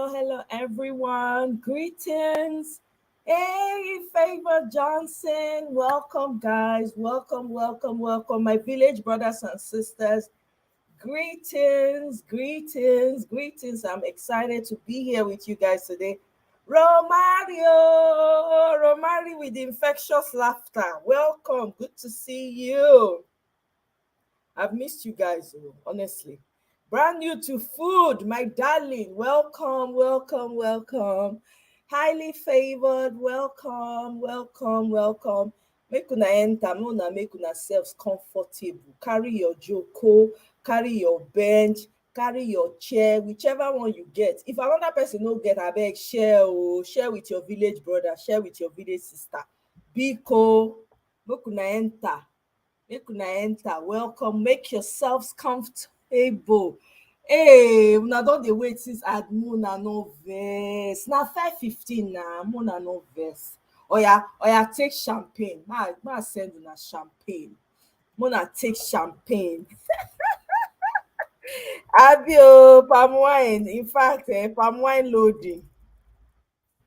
hello, everyone. Greetings. Hey, Favor Johnson. Welcome, guys. Welcome. My village brothers and sisters. Greetings. I'm excited to be here with you guys today. Romario with infectious laughter. Welcome. Good to see you. I've missed you guys, honestly. Brand new to food, my darling. Welcome. Highly favored, welcome. Make una enter, make una selves comfortable. Carry your joko, carry your bench, carry your chair, whichever one you get. If another person no get, abeg share with your village brother, share with your village sister. Biko, make una enter. Welcome, make yourselves comfortable. Hey, una don dey wait since una no vex. Na 5:15 na, una no vex. Oya take champagne. Ma send una champagne. Una take champagne. Abi palm wine. In fact, palm wine loading.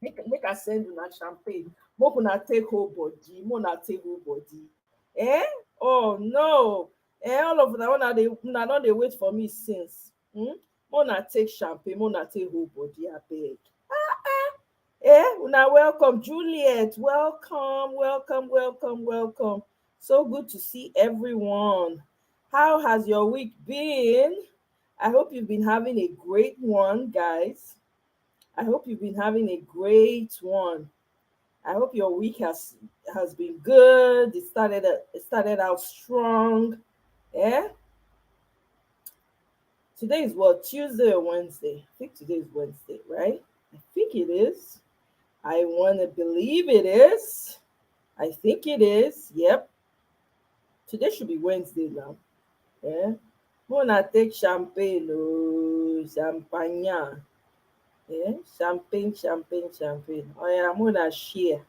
Make I send una champagne. Make una take whole body. Eh? Oh no. All of una don dey wait for me since. Una take champagne, una take whole body, abeg. Una welcome. Juliet, welcome. So good to see everyone. How has your week been? I hope you've been having a great one, guys. I hope you've been having a great one. I hope your week has been good. It started out strong. Yeah. Today is what, Tuesday or Wednesday? I think today is Wednesday, right? I think it is. I want to believe it is. I think it is. Yep. Today should be Wednesday now. Yeah. Wanna take champagne, champagne. Yeah, champagne. Oh yeah, I'm gonna share.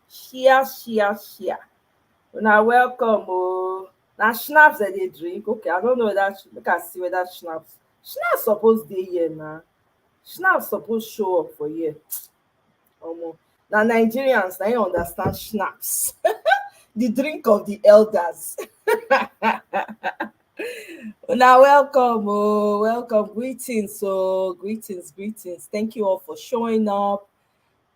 Una welcome. Now schnapps that they drink. Okay, I don't know whether look and see whether schnapps supposed dey here now. Schnapps supposed show up for here. Now Nigerians, now you understand schnapps. The drink of the elders. Now welcome. Greetings. Thank you all for showing up.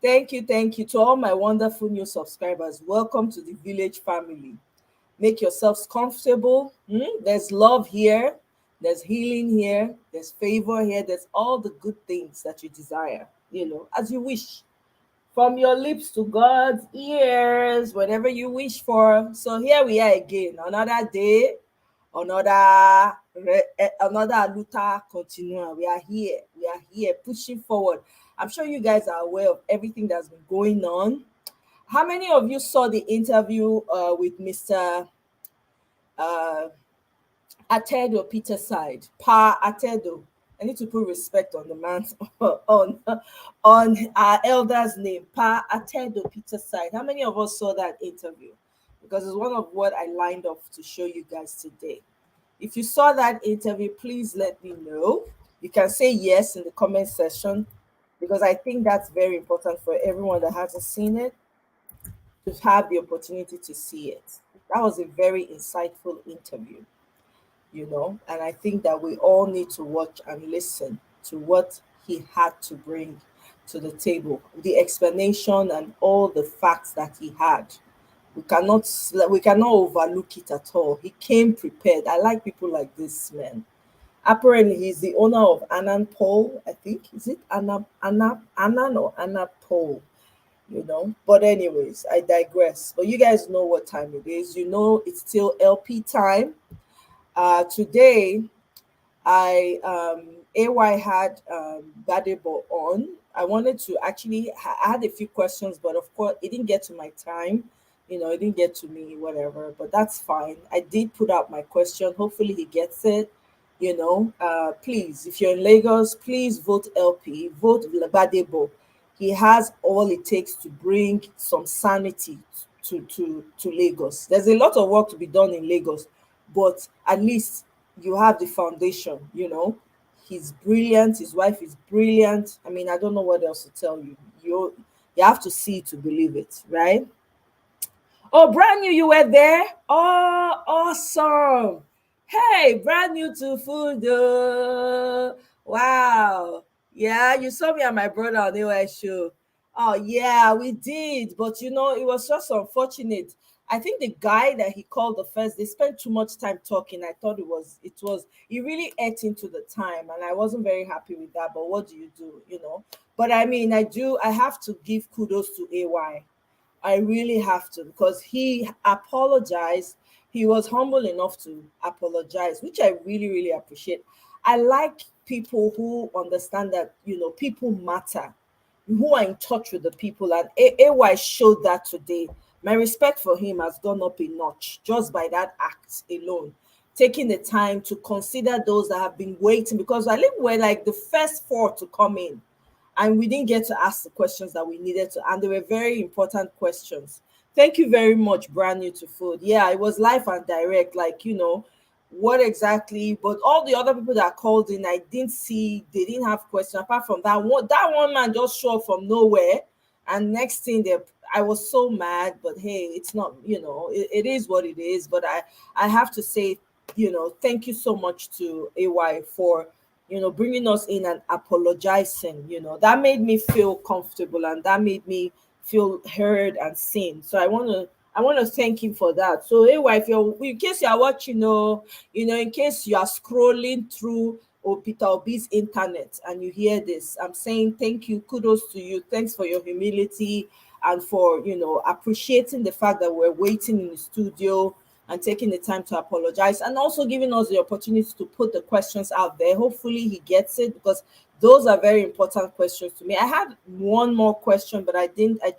Thank you to all my wonderful new subscribers. Welcome to the village family. Make yourselves comfortable. There's love here, there's healing here, there's favor here, there's all the good things that you desire, as you wish. From your lips to God's ears, whatever you wish for. So here we are again, another day, another Aluta continua. We are here pushing forward. I'm sure you guys are aware of everything that's been going on. How many of you saw the interview with Mr. Atedo Peterside? Pa Atedo. I need to put respect on the man's on our elder's name, Pa Atedo Peterside. How many of us saw that interview? Because it's one of what I lined up to show you guys today. If you saw that interview, please let me know. You can say yes in the comment section, because I think that's very important for everyone that hasn't seen it to have the opportunity to see it. That was a very insightful interview, and I think that we all need to watch and listen to what he had to bring to the table, the explanation and all the facts that he had. We cannot overlook it at all. He came prepared. I like people like this, man. Apparently, he's the owner of Anand Pole. I think, is it Anand or Anand Pole? But anyways, I digress. But you guys know what time it is. It's still LP time. Today, AY had Badebo on. I wanted to actually, I had a few questions, but of course, it didn't get to my time. It didn't get to me, whatever, but that's fine. I did put out my question. Hopefully he gets it. Please, if you're in Lagos, please vote LP, vote Badebo. He has all it takes to bring some sanity to Lagos. There's a lot of work to be done in Lagos, but at least you have the foundation. He's brilliant. His wife is brilliant. I mean, I don't know what else to tell you. You have to see to believe it, right? Oh, brand new, you were there. Oh, awesome. Hey, brand new to food. Wow. Yeah, you saw me and my brother on the show. Oh, yeah, we did. But it was just unfortunate. I think the guy that he called the first, they spent too much time talking. I thought it really ate into the time, and I wasn't very happy with that. But what do you do? But I mean, I have to give kudos to AY. I really have to, because he apologized. He was humble enough to apologize, which I really, really appreciate. I like people who understand that, people matter, who are in touch with the people. And AY showed that today. My respect for him has gone up a notch just by that act alone. Taking the time to consider those that have been waiting, because I think we're like the first four to come in, and we didn't get to ask the questions that we needed to, and they were very important questions. Thank you very much, brand new to food. Yeah, it was live and direct, like, what exactly. But all the other people that called in, I didn't see, they didn't have questions apart from that one man just showed up from nowhere. And next thing, I was so mad. But hey, it's not, it is what it is. But I have to say, thank you so much to AY for bringing us in and apologizing. That made me feel comfortable, and that made me feel heard and seen. So I want to thank him for that. So anyway, in case you are watching, in case you are scrolling through Peter Obi's internet and you hear this, I'm saying thank you, kudos to you, thanks for your humility, and for appreciating the fact that we're waiting in the studio and taking the time to apologize, and also giving us the opportunity to put the questions out there. Hopefully he gets it, because those are very important questions to me. I had one more question, but I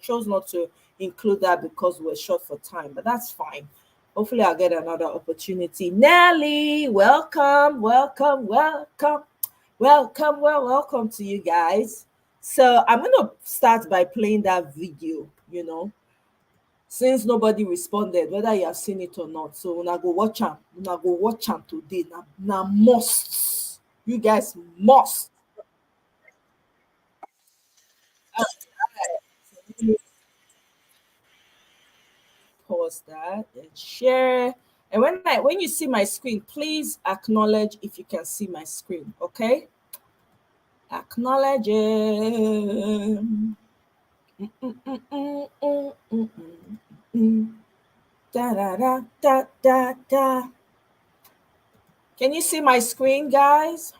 chose not to include that because we're short for time, but that's fine. Hopefully I'll get another opportunity. Nelly, welcome, welcome, welcome, welcome, welcome to you guys. So I'm gonna start by playing that video, since nobody responded, whether you have seen it or not. So when I go watch am today, now must. You guys must. Pause that and share. And when you see my screen, please acknowledge if you can see my screen. Okay? Acknowledge it. Da da da da da da. Can you see my screen, guys?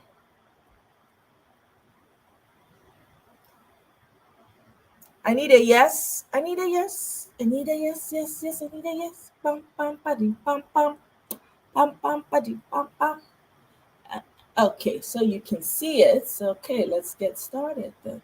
I need a yes. I need a yes. I need a yes. Yes, yes. I need a yes. Pam pam pam pam pam pam pam pam pam pam. Okay, so you can see it. So, okay, let's get started then.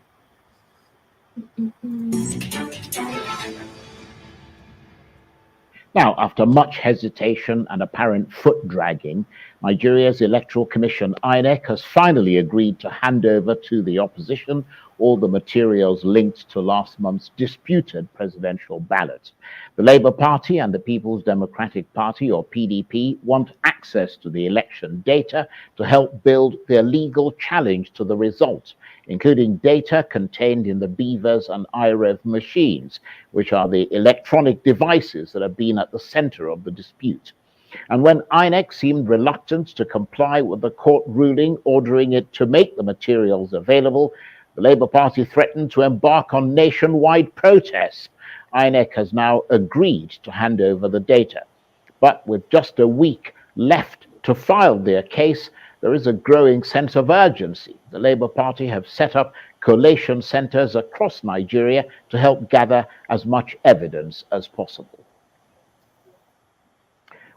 Now, after much hesitation and apparent foot dragging, Nigeria's Electoral Commission, INEC, has finally agreed to hand over to the opposition all the materials linked to last month's disputed presidential ballot. The Labour Party and the People's Democratic Party, or PDP, want access to the election data to help build their legal challenge to the result, including data contained in the Beavers and IREV machines, which are the electronic devices that have been at the center of the dispute. And when INEC seemed reluctant to comply with the court ruling ordering it to make the materials available, the Labour Party threatened to embark on nationwide protests. INEC has now agreed to hand over the data. But with just a week left to file their case, there is a growing sense of urgency. The Labour Party have set up collation centres across Nigeria to help gather as much evidence as possible.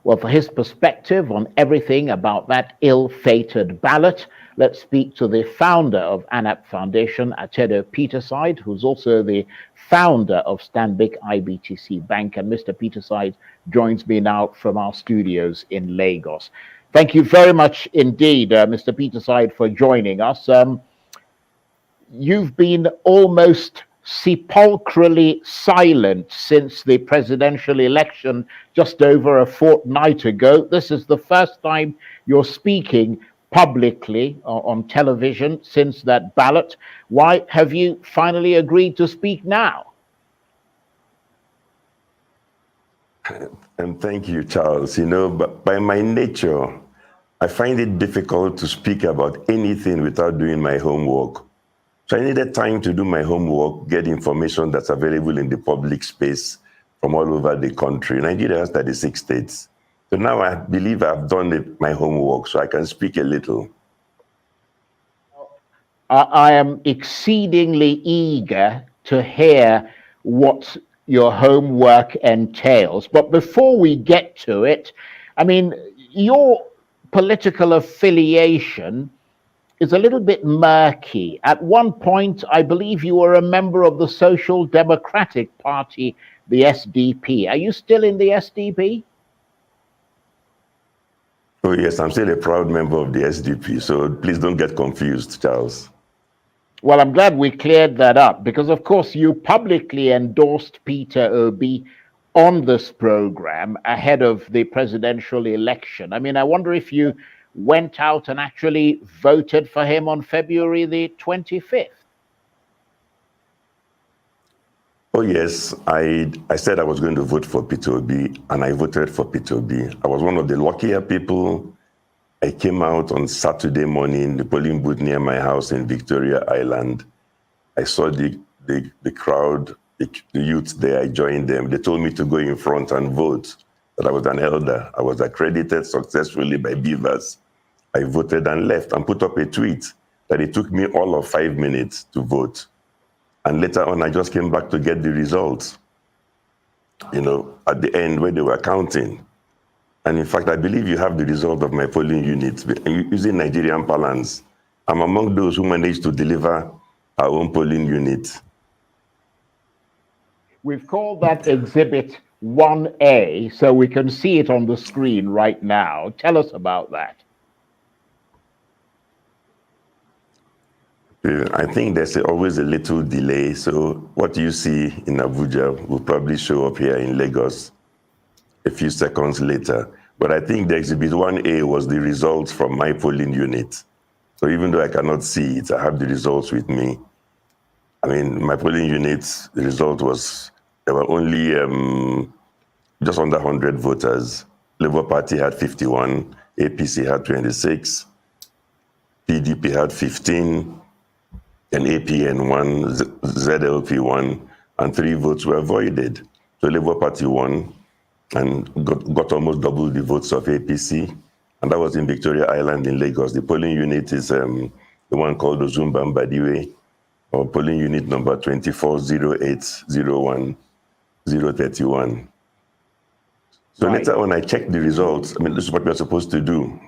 Well, for his perspective on everything about that ill-fated ballot, let's speak to the founder of ANAP Foundation, Atedo Peterside, who's also the founder of Stanbic IBTC Bank. And Mr. Peterside joins me now from our studios in Lagos. Thank you very much indeed, Mr. Peterside, for joining us. You've been almost sepulchrally silent since the presidential election just over a fortnight ago. This is the first time you're speaking publicly on television since that ballot. Why have you finally agreed to speak now? And thank you, Charles. You know, but by my nature, I find it difficult to speak about anything without doing my homework. So I needed time to do my homework, get information that's available in the public space from all over the country. Nigeria has 36 states. So now I believe I've done my homework, so I can speak a little. I am exceedingly eager to hear what your homework entails. But before we get to it, I mean, your political affiliation is a little bit murky. At one point, I believe you were a member of the Social Democratic Party, the SDP. Are you still in the SDP? Oh, yes, I'm still a proud member of the SDP, so please don't get confused, Charles. Well, I'm glad we cleared that up because, of course, you publicly endorsed Peter Obi on this program ahead of the presidential election. I mean, I wonder if you went out and actually voted for him on February the 25th. Oh, yes, I said I was going to vote for Peter Obi, and I voted for Peter Obi. I was one of the luckier people. I came out on Saturday morning, the polling booth near my house in Victoria Island. I saw the crowd, the youth there. I joined them. They told me to go in front and vote, that I was an elder. I was accredited successfully by Beavers. I voted and left and put up a tweet that it took me all of 5 minutes to vote. And later on, I just came back to get the results, you know, at the end when they were counting. And in fact, I believe you have the result of my polling unit using Nigerian parlance. I'm among those who managed to deliver our own polling unit. We've called that Exhibit 1A, so we can see it on the screen right now. Tell us about that. I think there's always a little delay. So what you see in Abuja will probably show up here in Lagos a few seconds later. But I think the Exhibit 1A was the results from my polling unit. So even though I cannot see it, I have the results with me. I mean, my polling unit, the result was, there were only just under 100 voters. Labour Party had 51, APC had 26, PDP had 15, and APN 1, ZLP 1, and 3 votes were voided. So Labour Party won and got almost double the votes of APC. And that was in Victoria Island in Lagos. The polling unit is the one called Ozumba Mbadiwe, or polling unit number 240801031. So Right. later on, I checked the results. I mean, this is what we're supposed to do.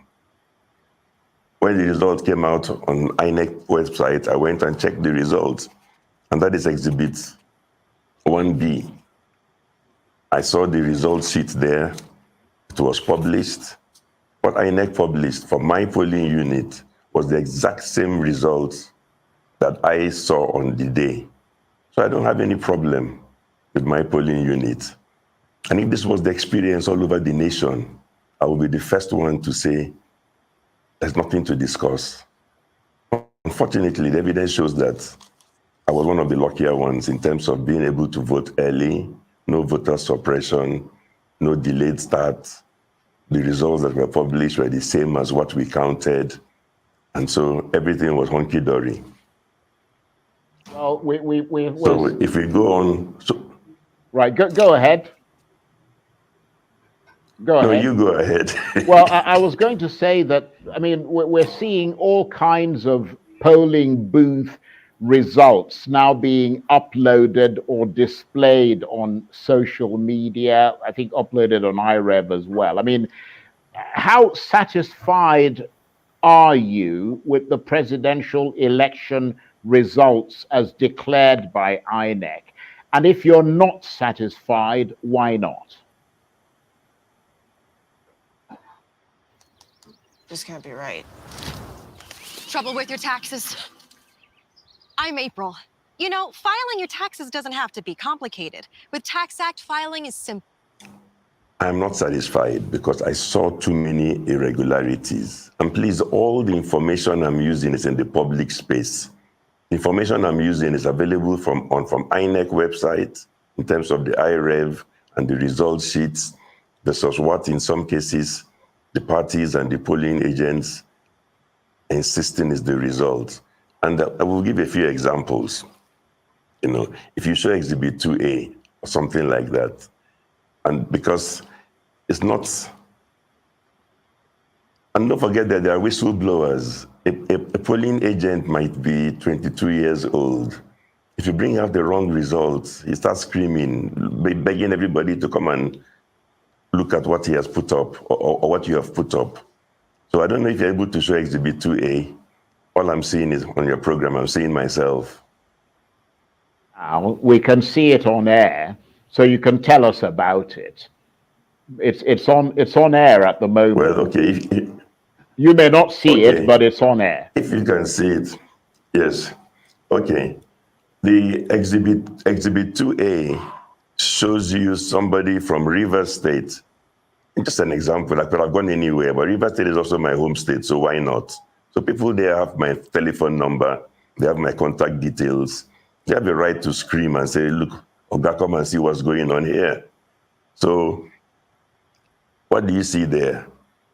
When the results came out on INEC website, I went and checked the results, and that is Exhibit 1B. I saw the results sheet there. It was published. What INEC published for my polling unit was the exact same results that I saw on the day. So I don't have any problem with my polling unit. And if this was the experience all over the nation, I will be the first one to say there's nothing to discuss. Unfortunately, the evidence shows that I was one of the luckier ones in terms of being able to vote early, no voter suppression, no delayed start. The results that were published were the same as what we counted. And so everything was hunky-dory. Well, so if we go on... Right, go ahead. Go ahead. No, you go ahead. Well, I was going to say that, I mean, we're seeing all kinds of polling booth results now being uploaded or displayed on social media, I think uploaded on iRev as well. I mean, how satisfied are you with the presidential election results as declared by INEC? And if you're not satisfied, why not? This can't be right. Trouble with your taxes? I'm April. You know, filing your taxes doesn't have to be complicated. With Tax Act, filing is simple. I'm not satisfied because I saw too many irregularities. And please, all the information I'm using is in the public space. The information I'm using is available from INEC website in terms of the IREV and the result sheets versus what in some cases the parties and the polling agents insisting is the result. And I will give a few examples. You know, if you show Exhibit 2A or something like that, and because it's not, and don't forget that there are whistleblowers. A polling agent might be 22 years old. If you bring out the wrong results, he starts screaming, begging everybody to come and look at what he has put up or what you have put up. So I don't know if you're able to show Exhibit 2A. All I'm seeing is on your program, I'm seeing myself. We can see it on air, so you can tell us about it. It's on air at the moment. Well, okay. You may not see it, but it's on air. If you can see it, yes. Okay. The Exhibit 2A shows you somebody from Rivers State. Just an example, I could have gone anywhere, but Rivers State is also my home state, so why not? So people there have my telephone number, they have my contact details. They have the right to scream and say, look, Oga, come and see what's going on here. So what do you see there?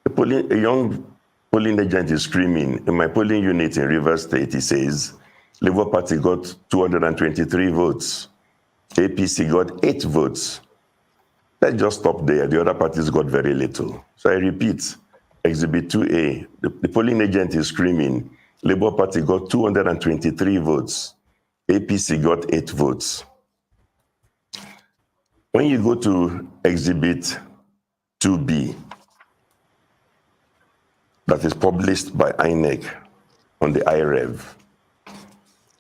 A young polling agent is screaming. In my polling unit in Rivers State, he says, Labour Party got 223 votes. APC got 8 votes. Let's just stop there. The other parties got very little. So I repeat, Exhibit 2A, the polling agent is screaming, Labour Party got 223 votes. APC got 8 votes. When you go to Exhibit 2B, that is published by INEC on the IREV.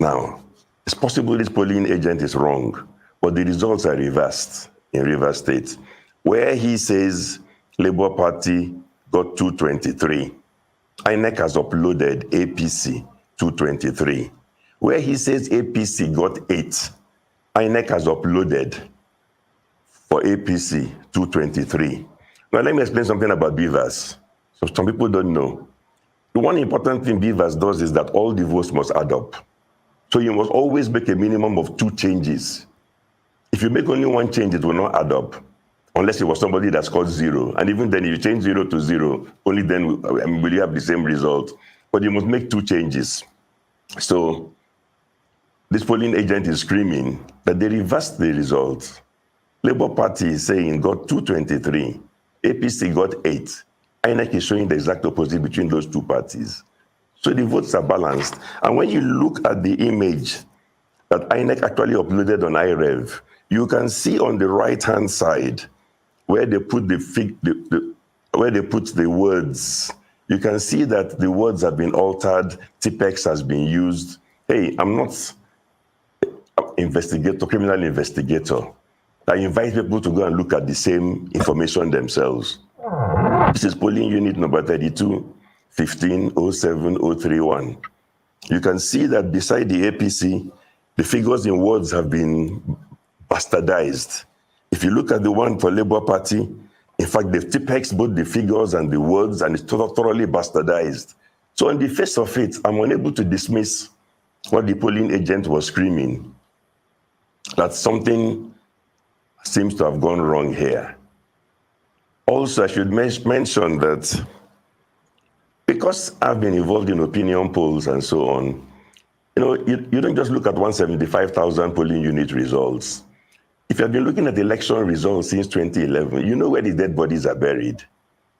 Now, it's possible this polling agent is wrong, but the results are reversed in Rivers State, where he says Labour Party got 223. INEC has uploaded APC 223. Where he says APC got 8, INEC has uploaded for APC 223. Now let me explain something about Beavers. So some people don't know. The one important thing Beavers does is that all the votes must add up. So you must always make a minimum of 2 changes. If you make only 1 change, it will not add up, unless it was somebody that scored 0. And even then, if you change 0 to 0, only then will you have the same result. But you must make 2 changes. So this polling agent is screaming that they reversed the results. Labour Party is saying got 223, APC got 8. INEC is showing the exact opposite between those 2 parties. So the votes are balanced. And when you look at the image that INEC actually uploaded on IREV, you can see on the right-hand side where they put where they put the words. You can see that the words have been altered. Tipex has been used. Hey, I'm not investigator, criminal investigator. I invite people to go and look at the same information themselves. This is polling unit number 32, 15 07 031. You can see that beside the APC, the figures in words have been bastardized. If you look at the one for Labour Party, in fact, they've Tipex both the figures and the words, and it's thoroughly bastardized. So on the face of it, I'm unable to dismiss what the polling agent was screaming, that something seems to have gone wrong here. Also, I should mention that because I've been involved in opinion polls and so on, you don't just look at 175,000 polling unit results. If you have been looking at election results since 2011, you know where the dead bodies are buried.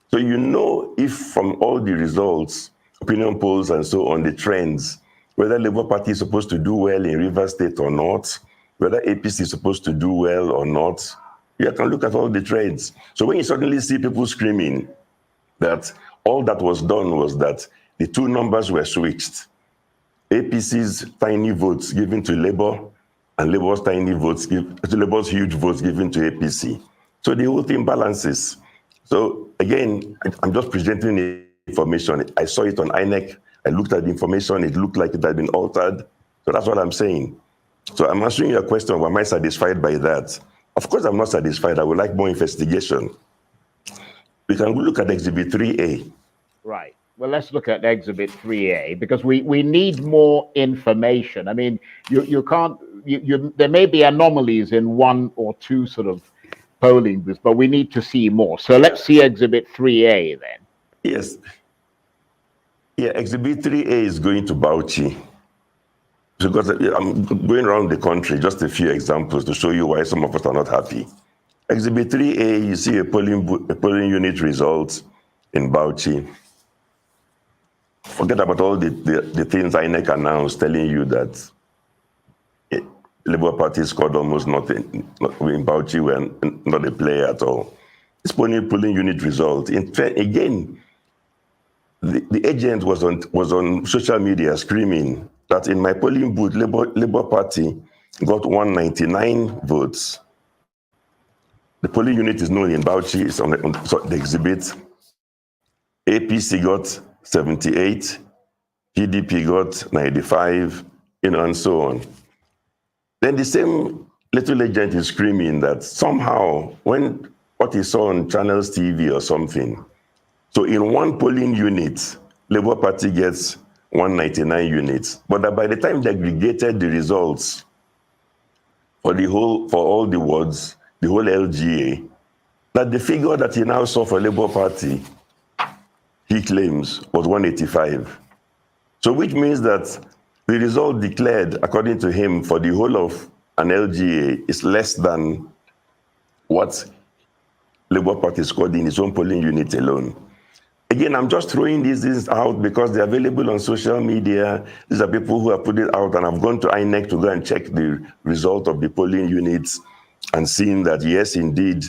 So you know if from all the results, opinion polls and so on, the trends, whether Labour Party is supposed to do well in Rivers State or not, whether APC is supposed to do well or not, you can look at all the trends. So when you suddenly see people screaming that all that was done was that the 2 numbers were switched, APC's tiny votes given to Labour and Labour's tiny votes, Labour's huge votes given to APC. So the whole thing balances. So again, I'm just presenting the information. I saw it on INEC. I looked at the information. It looked like it had been altered. So that's what I'm saying. So I'm answering your question, am I satisfied by that? Of course I'm not satisfied. I would like more investigation. We can look at Exhibit 3A. Right. Well, let's look at Exhibit 3A because we need more information. I mean, you can't, there may be anomalies in one or two sort of polling booths, but we need to see more. So let's see Exhibit 3A then. Yes. Yeah, Exhibit 3A is going to Bauchi. Because I'm going around the country, just a few examples to show you why some of us are not happy. Exhibit 3A, you see a polling unit results in Bauchi. Forget about all the things INEC announced telling you that Labour Party scored almost nothing. In Bauchi, we're not a player at all. This polling unit result, in fact, again, the agent was on social media screaming that in my polling booth, Labour Party got 199 votes. The polling unit is known in Bauchi, it's on the exhibit. APC got 78, PDP got 95, and so on. Then the same little agent is screaming that somehow, when what he saw on Channels TV or something, so in one polling unit, Labour Party gets 199 units, but that by the time they aggregated the results for all the wards, the whole LGA, that the figure that he now saw for Labour Party, he claims, was 185. So which means that the result declared, according to him, for the whole of an LGA is less than what Labour Party scored in its own polling unit alone. Again, I'm just throwing these things out because they're available on social media. These are people who have put it out, and I've gone to INEC to go and check the result of the polling units and seen that, yes, indeed,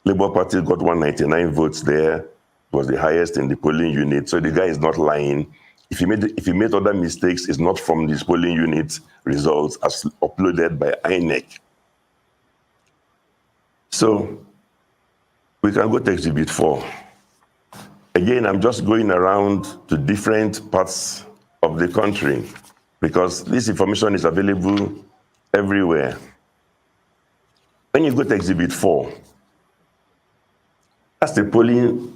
Labour Party got 199 votes there. It was the highest in the polling unit. So the guy is not lying. If he made other mistakes, it's not from this polling unit results as uploaded by INEC. So we can go to Exhibit 4. Again, I'm just going around to different parts of the country because this information is available everywhere. When you go to Exhibit 4, that's the polling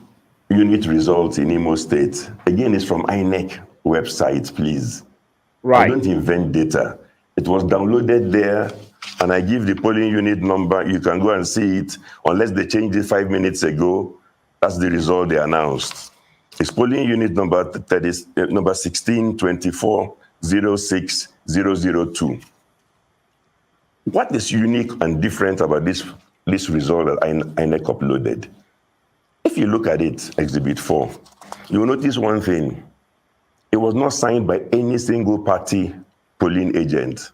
unit results in Imo State. Again, it's from INEC website, please. Right. I don't invent data. It was downloaded there, and I give the polling unit number. You can go and see it, unless they changed it 5 minutes ago. That's the result they announced. It's polling unit number 1624060002. What is unique and different about this result that INEC uploaded? If you look at it, Exhibit 4, you will notice one thing. It was not signed by any single party polling agent.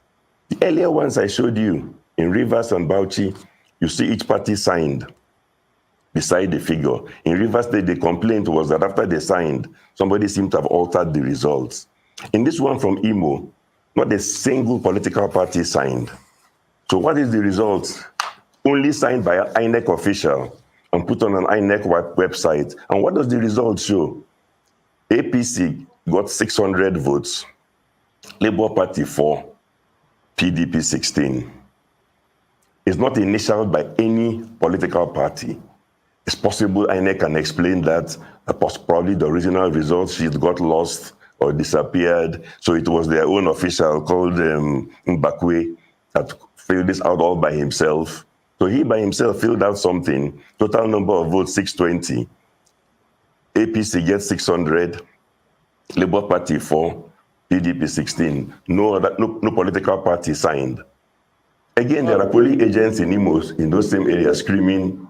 The earlier ones I showed you, in Rivers and Bauchi, you see each party signed beside the figure. In Rivers State, the complaint was that after they signed, somebody seemed to have altered the results. In this one from Imo, not a single political party signed. So what is the result? Only signed by an INEC official and put on an INEC website. And what does the result show? APC got 600 votes, Labour Party 4, PDP 16. It's not initialed by any political party. It's possible INEC can explain that probably the original results sheet got lost or disappeared. So it was their own official called Mbakwe that filled this out all by himself. So he by himself filled out something, total number of votes 620. APC gets 600, Labour Party 4, PDP 16. No political party signed. Again, there are polling agents in Imo in those same areas screaming.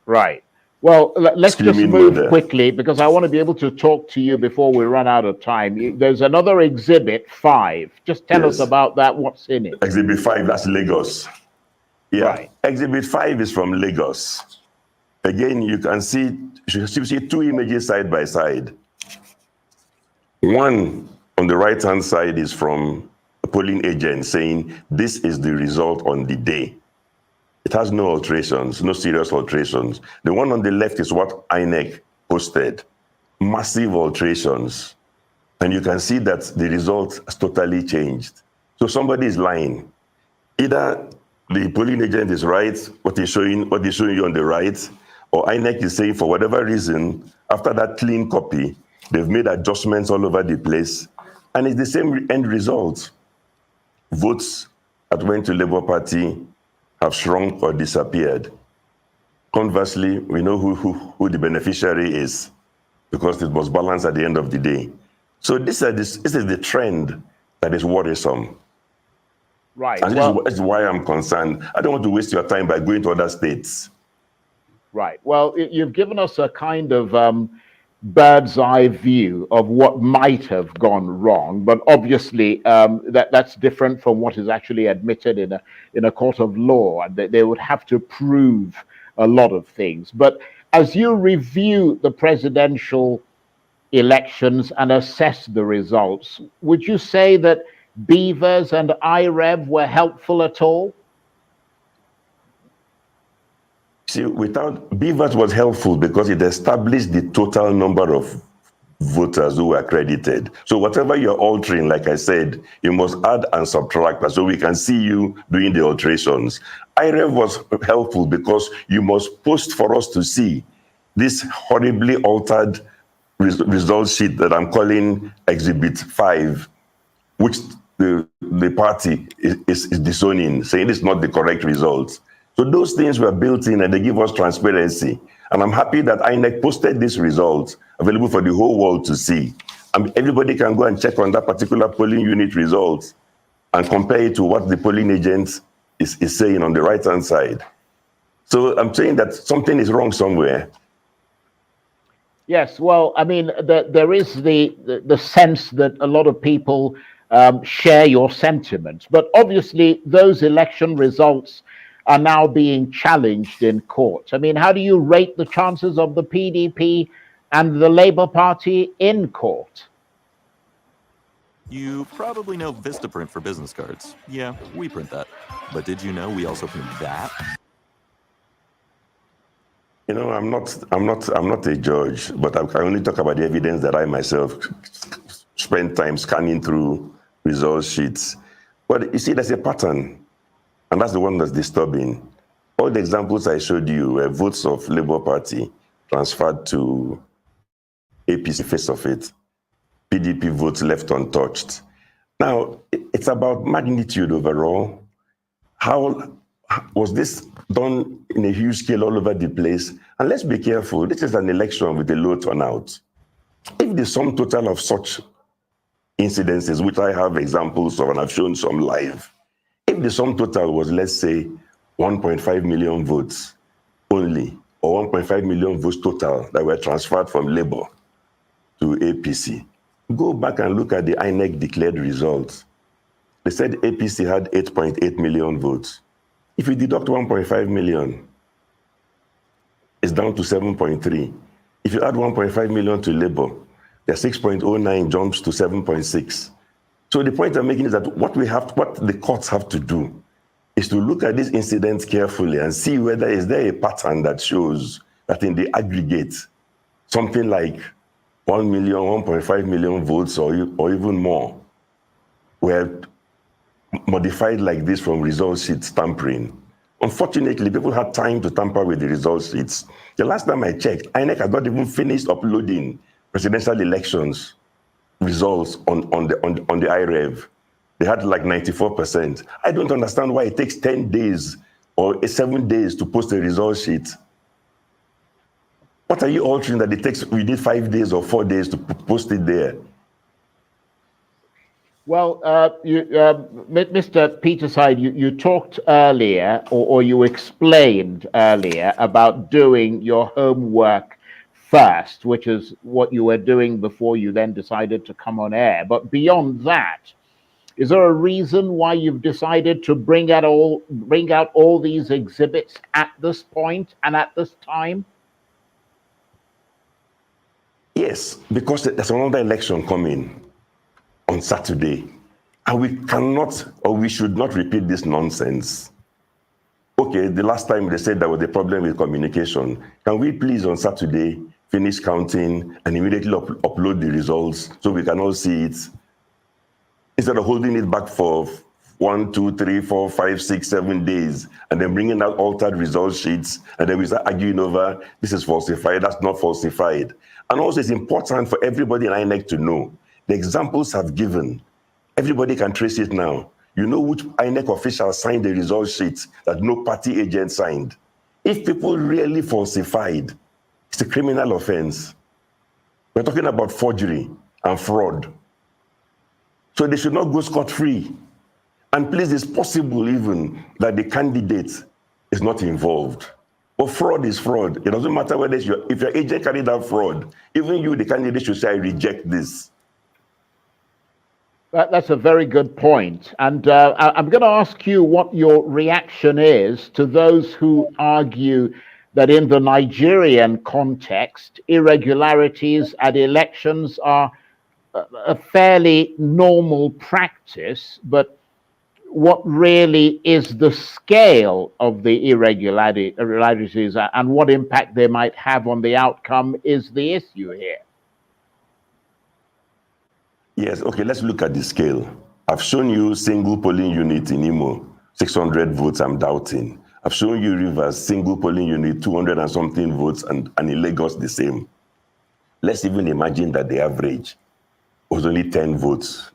Right. Well, let's just move quickly because I want to be able to talk to you before we run out of time. There's another Exhibit 5. Just tell us about that. What's in it? Exhibit 5, that's Lagos. Yeah. Right. Exhibit 5 is from Lagos. Again, you see two images side by side. One on the right-hand side is from a polling agent saying this is the result on the day. It has no alterations, no serious alterations. The one on the left is what INEC posted. Massive alterations. And you can see that the result has totally changed. So somebody is lying. Either the polling agent is right, what he's showing you on the right, or INEC is saying for whatever reason, after that clean copy, they've made adjustments all over the place, and it's the same end result. Votes that went to Labour Party have shrunk or disappeared. Conversely, we know who the beneficiary is because it was balanced at the end of the day. So this is the trend that is worrisome. Right. And this is why I'm concerned. I don't want to waste your time by going to other states. Right. Well, you've given us a kind of bird's eye view of what might have gone wrong, but obviously that's different from what is actually admitted in a court of law, and they would have to prove a lot of things. But as you review the presidential elections and assess the results, would you say that Beavers and IREV were helpful at all? See, without Beavers was helpful because it established the total number of voters who were accredited. So whatever you're altering, like I said, you must add and subtract so we can see you doing the alterations. IREV was helpful because you must post for us to see this horribly altered result sheet that I'm calling Exhibit 5, which the party is disowning, saying it's not the correct result. So those things were built in and they give us transparency. And I'm happy that INEC posted this result available for the whole world to see. And everybody can go and check on that particular polling unit result and compare it to what the polling agent is saying on the right-hand side. So I'm saying that something is wrong somewhere. Yes, well, I mean, there is the sense that a lot of people share your sentiments, but obviously those election results are now being challenged in court. I mean, how do you rate the chances of the PDP and the Labour Party in court? You probably know Vistaprint for business cards. Yeah, we print that. But did you know we also print that? You know, I'm not a judge, but I can only talk about the evidence that I myself spent time scanning through result sheets. But you see, there's a pattern, and that's the one that's disturbing. All the examples I showed you were votes of Labour Party transferred to APC face of it. PDP votes left untouched. Now, it's about magnitude overall. How was this done in a huge scale all over the place? And let's be careful, this is an election with a low turnout. If the sum total of such incidences, which I have examples of and I've shown some live, if the sum total was, let's say, 1.5 million votes only, or 1.5 million votes total that were transferred from Labour to APC, go back and look at the INEC declared results. They said APC had 8.8 million votes. If you deduct 1.5 million, it's down to 7.3. If you add 1.5 million to Labour, the 6.09 jumps to 7.6. So the point I'm making is that what the courts have to do is to look at these incidents carefully and see whether is there a pattern that shows that in the aggregate, something like 1 million, 1.5 million votes or even more were modified like this from result sheet tampering. Unfortunately, people had time to tamper with the result sheets. The last time I checked, INEC had not even finished uploading presidential elections results on the IREV. They had like 94%. I don't understand why it takes 10 days or 7 days to post a result sheet. What are you altering that it takes, we did 5 days or 4 days to post it there? Well, Mr. Peterside, you talked earlier, or you explained earlier about doing your homework first, which is what you were doing before you then decided to come on air. But beyond that, is there a reason why you've decided to bring out all these exhibits at this point and at this time? Yes, because there's another election coming on Saturday, and we cannot or we should not repeat this nonsense. Okay, the last time they said there was a problem with communication. Can we please on Saturday finish counting and immediately upload the results so we can all see it, instead of holding it back for 1, 2, 3, 4, 5, 6, 7 days, and then bringing out altered result sheets, and then we start arguing over this is falsified, that's not falsified. And also, it's important for everybody in INEC to know the examples I've given. Everybody can trace it now. You know which INEC official signed the result sheet that no party agent signed. If people really falsified, it's a criminal offense. We're talking about forgery and fraud. So they should not go scot-free. And please, it's possible even that the candidate is not involved. But fraud is fraud. It doesn't matter whether if your agent carried out fraud, even you, the candidate, should say, I reject this. That's a very good point. And I'm going to ask you what your reaction is to those who argue that in the Nigerian context, irregularities at elections are a fairly normal practice, but what really is the scale of the irregularities and what impact they might have on the outcome is the issue here. Yes, okay, let's look at the scale. I've shown you single polling unit in Imo, 600 votes, I'm doubting. I've shown you Rivers, single polling unit, 200 and something votes, and in Lagos the same. Let's even imagine that the average was only 10 votes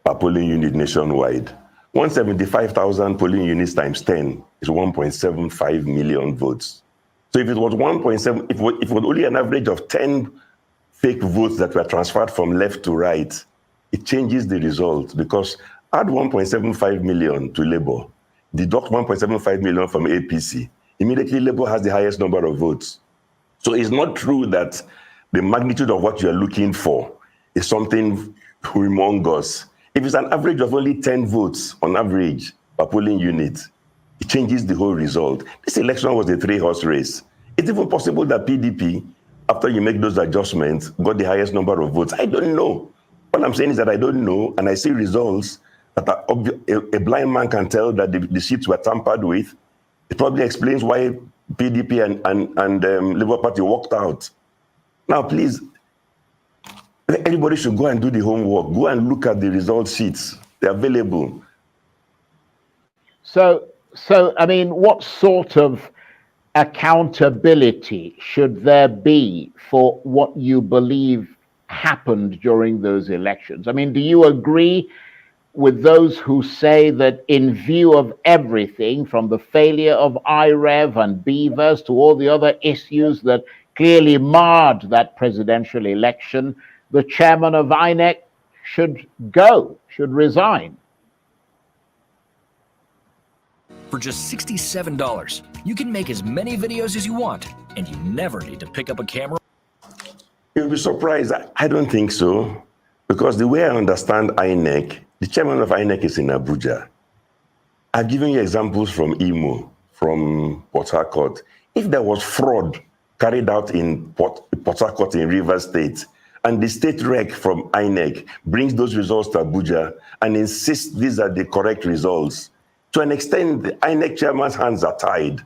per polling unit nationwide. 175,000 polling units times 10 is 1.75 million votes. So if it was 1.7, if it was only an average of 10 fake votes that were transferred from left to right, it changes the result, because add 1.75 million to Labour, deduct 1.75 million from APC, immediately Labour has the highest number of votes. So it's not true that the magnitude of what you're looking for is something humongous. If it's an average of only 10 votes on average per polling unit, it changes the whole result. This election was a 3-horse race. It's even possible that PDP, after you make those adjustments, got the highest number of votes. I don't know. What I'm saying is that I don't know, and I see results that are a blind man can tell that the sheets were tampered with. It probably explains why PDP and Labour Party walked out. Now, please, everybody should go and do the homework. Go and look at the result sheets. They're available. So I mean, what sort of accountability should there be for what you believe happened during those elections? I mean, do you agree with those who say that in view of everything, from the failure of IREV and Beavers to all the other issues that clearly marred that presidential election, the chairman of INEC should resign? For just $67, you can make as many videos as you want, and you never need to pick up a camera. You'll be surprised. I don't think so. Because the way I understand INEC, the chairman of INEC is in Abuja. I've given you examples from Imo, from Port Harcourt. If there was fraud carried out in Port Harcourt in Rivers State, and the state rec from INEC brings those results to Abuja and insists these are the correct results, to an extent, the INEC chairman's hands are tied,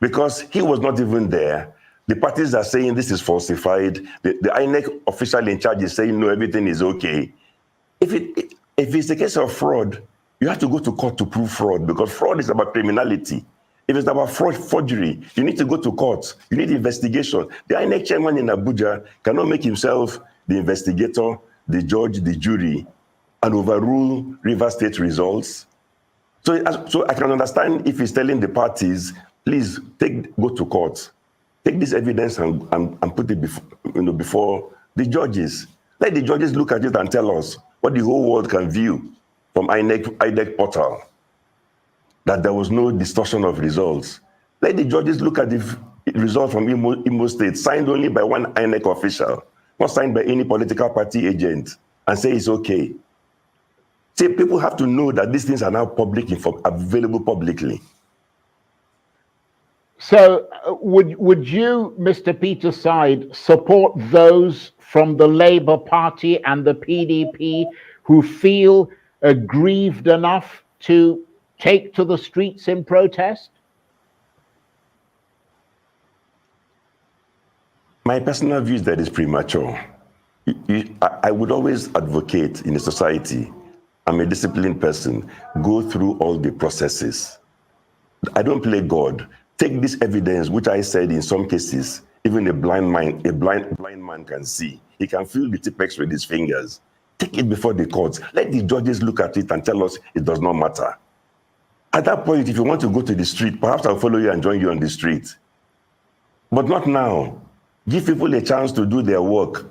because he was not even there. The parties are saying this is falsified. The INEC official in charge is saying, no, everything is okay. If it's a case of fraud, you have to go to court to prove fraud, because fraud is about criminality. If it's about forgery, you need to go to court. You need investigation. The INEC chairman in Abuja cannot make himself the investigator, the judge, the jury, and overrule River State results. So I can understand if he's telling the parties, please go to court. Take this evidence and put it before the judges. Let the judges look at it and tell us what the whole world can view from INEC portal, that there was no distortion of results. Let the judges look at the result from Imo State, signed only by one INEC official, not signed by any political party agent, and say it's okay. See, people have to know that these things are now available publicly. So would you, Mr. Peter Side, support those from the Labour Party and the PDP who feel aggrieved enough to take to the streets in protest? My personal view is that it's premature. I would always advocate in a society I'm a disciplined person. Go through all the processes. I don't play God. Take this evidence, which I said in some cases, even a blind man can see. He can feel the tipex with his fingers. Take it before the courts. Let the judges look at it and tell us it does not matter. At that point, if you want to go to the street, perhaps I'll follow you and join you on the street. But not now. Give people a chance to do their work.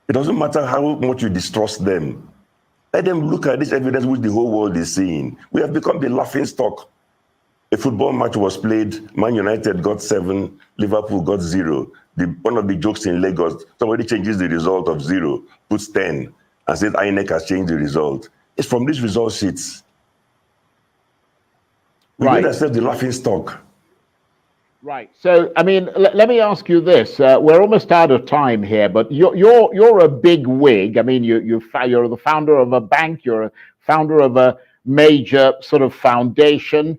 It doesn't matter how much you distrust them. Let them look at this evidence which the whole world is seeing. We have become the laughing stock. A football match was played, Man United got 7, Liverpool got 0. One of the jokes in Lagos, somebody changes the result of 0, puts 10, and says INEC has changed the result. It's from these result sheets. We Right. made ourselves the laughing stock. Right. So, I mean, let me ask you this. We're almost out of time here, but you're a big wig. I mean, you're the founder of a bank. You're a founder of a major sort of foundation.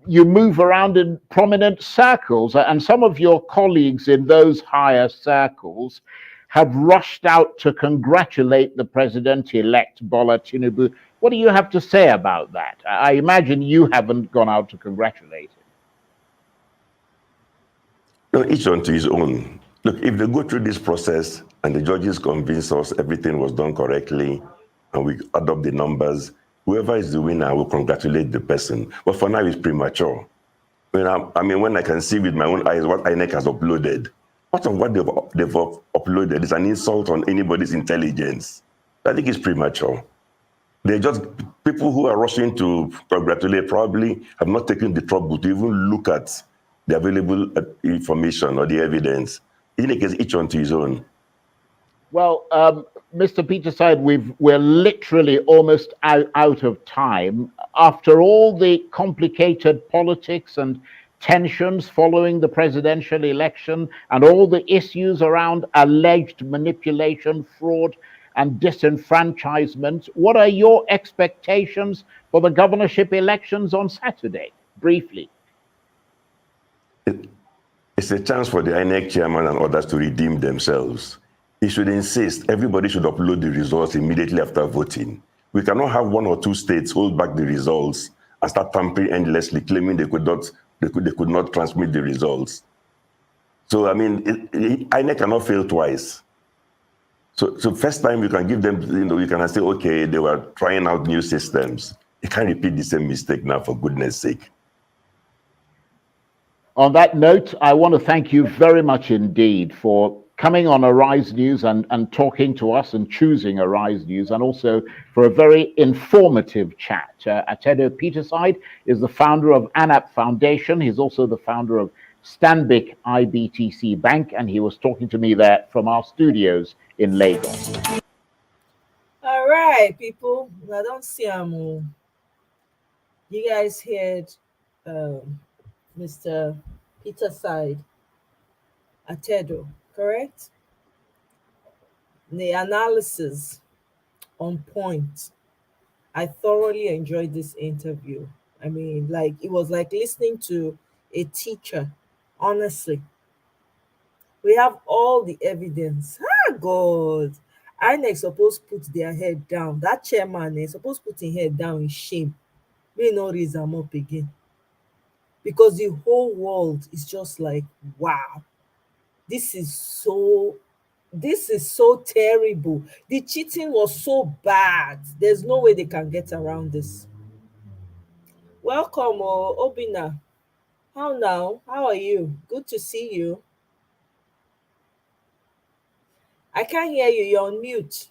You move around in prominent circles, and some of your colleagues in those higher circles have rushed out to congratulate the president-elect Bola Tinubu. What do you have to say about that? I imagine you haven't gone out to congratulate him. No, each unto his own. Look, if they go through this process and the judges convince us everything was done correctly and we add up the numbers, whoever is the winner will congratulate the person. But for now, it's premature. I mean, when I can see with my own eyes what INEC has uploaded, part of what they've uploaded is an insult on anybody's intelligence. I think it's premature. They're just people who are rushing to congratulate probably have not taken the trouble to even look at the available information or the evidence. In any case, each unto his own. Well, Mr. Peterside, we're literally almost out of time. After all the complicated politics and tensions following the presidential election and all the issues around alleged manipulation, fraud, and disenfranchisement, what are your expectations for the governorship elections on Saturday? Briefly. It's a chance for the INEC chairman and others to redeem themselves. He should insist everybody should upload the results immediately after voting. We cannot have 1 or 2 states hold back the results and start tampering endlessly, claiming they could not transmit the results. So I mean, INEC cannot fail twice. So first time you can give them, you can say, okay, they were trying out new systems. You can't repeat the same mistake now, for goodness sake. On that note, I want to thank you very much indeed for coming on Arise News and talking to us and choosing Arise News, and also for a very informative chat. Atedo Peterside is the founder of ANAP Foundation. He's also the founder of Stanbic IBTC Bank, and he was talking to me there from our studios in Lagos. All right, people. I don't see you guys heard Mr. Peterside Atedo, correct? The analysis on point. I thoroughly enjoyed this interview. I mean, like, it was like listening to a teacher, honestly. We have all the evidence. Ah, God. INEC supposed to put their head down. That chairman is supposed to put his head down in shame. We no raise them up again. Because the whole world is just like, wow, this is so terrible. The cheating was so bad. There's no way they can get around this. Welcome, Obina. How now? How are you? Good to see you. I can't hear you. You're on mute.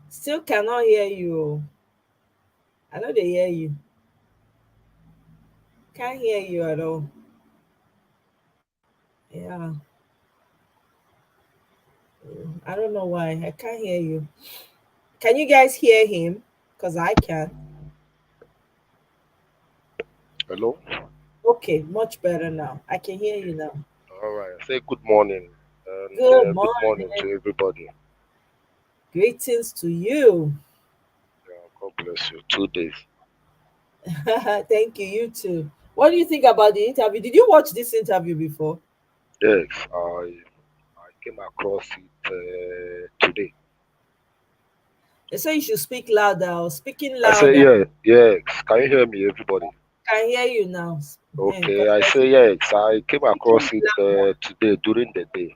Still cannot hear you. I know they hear you. Can't hear you at all. Yeah. I don't know why. I can't hear you. Can you guys hear him? Because I can. Hello? Okay, much better now. I can hear you now. All right. Say good morning. And Good good morning morning. to everybody. Greetings to you. Yeah, God bless you. 2 days. Thank you. You too. What do you think about the interview? Did you watch this interview before? Yes, I came across it today. They say you should speak louder or speaking I say, louder. yes. Can you hear me, everybody? Can hear you now. Okay, I say yes. I came across it today during the day.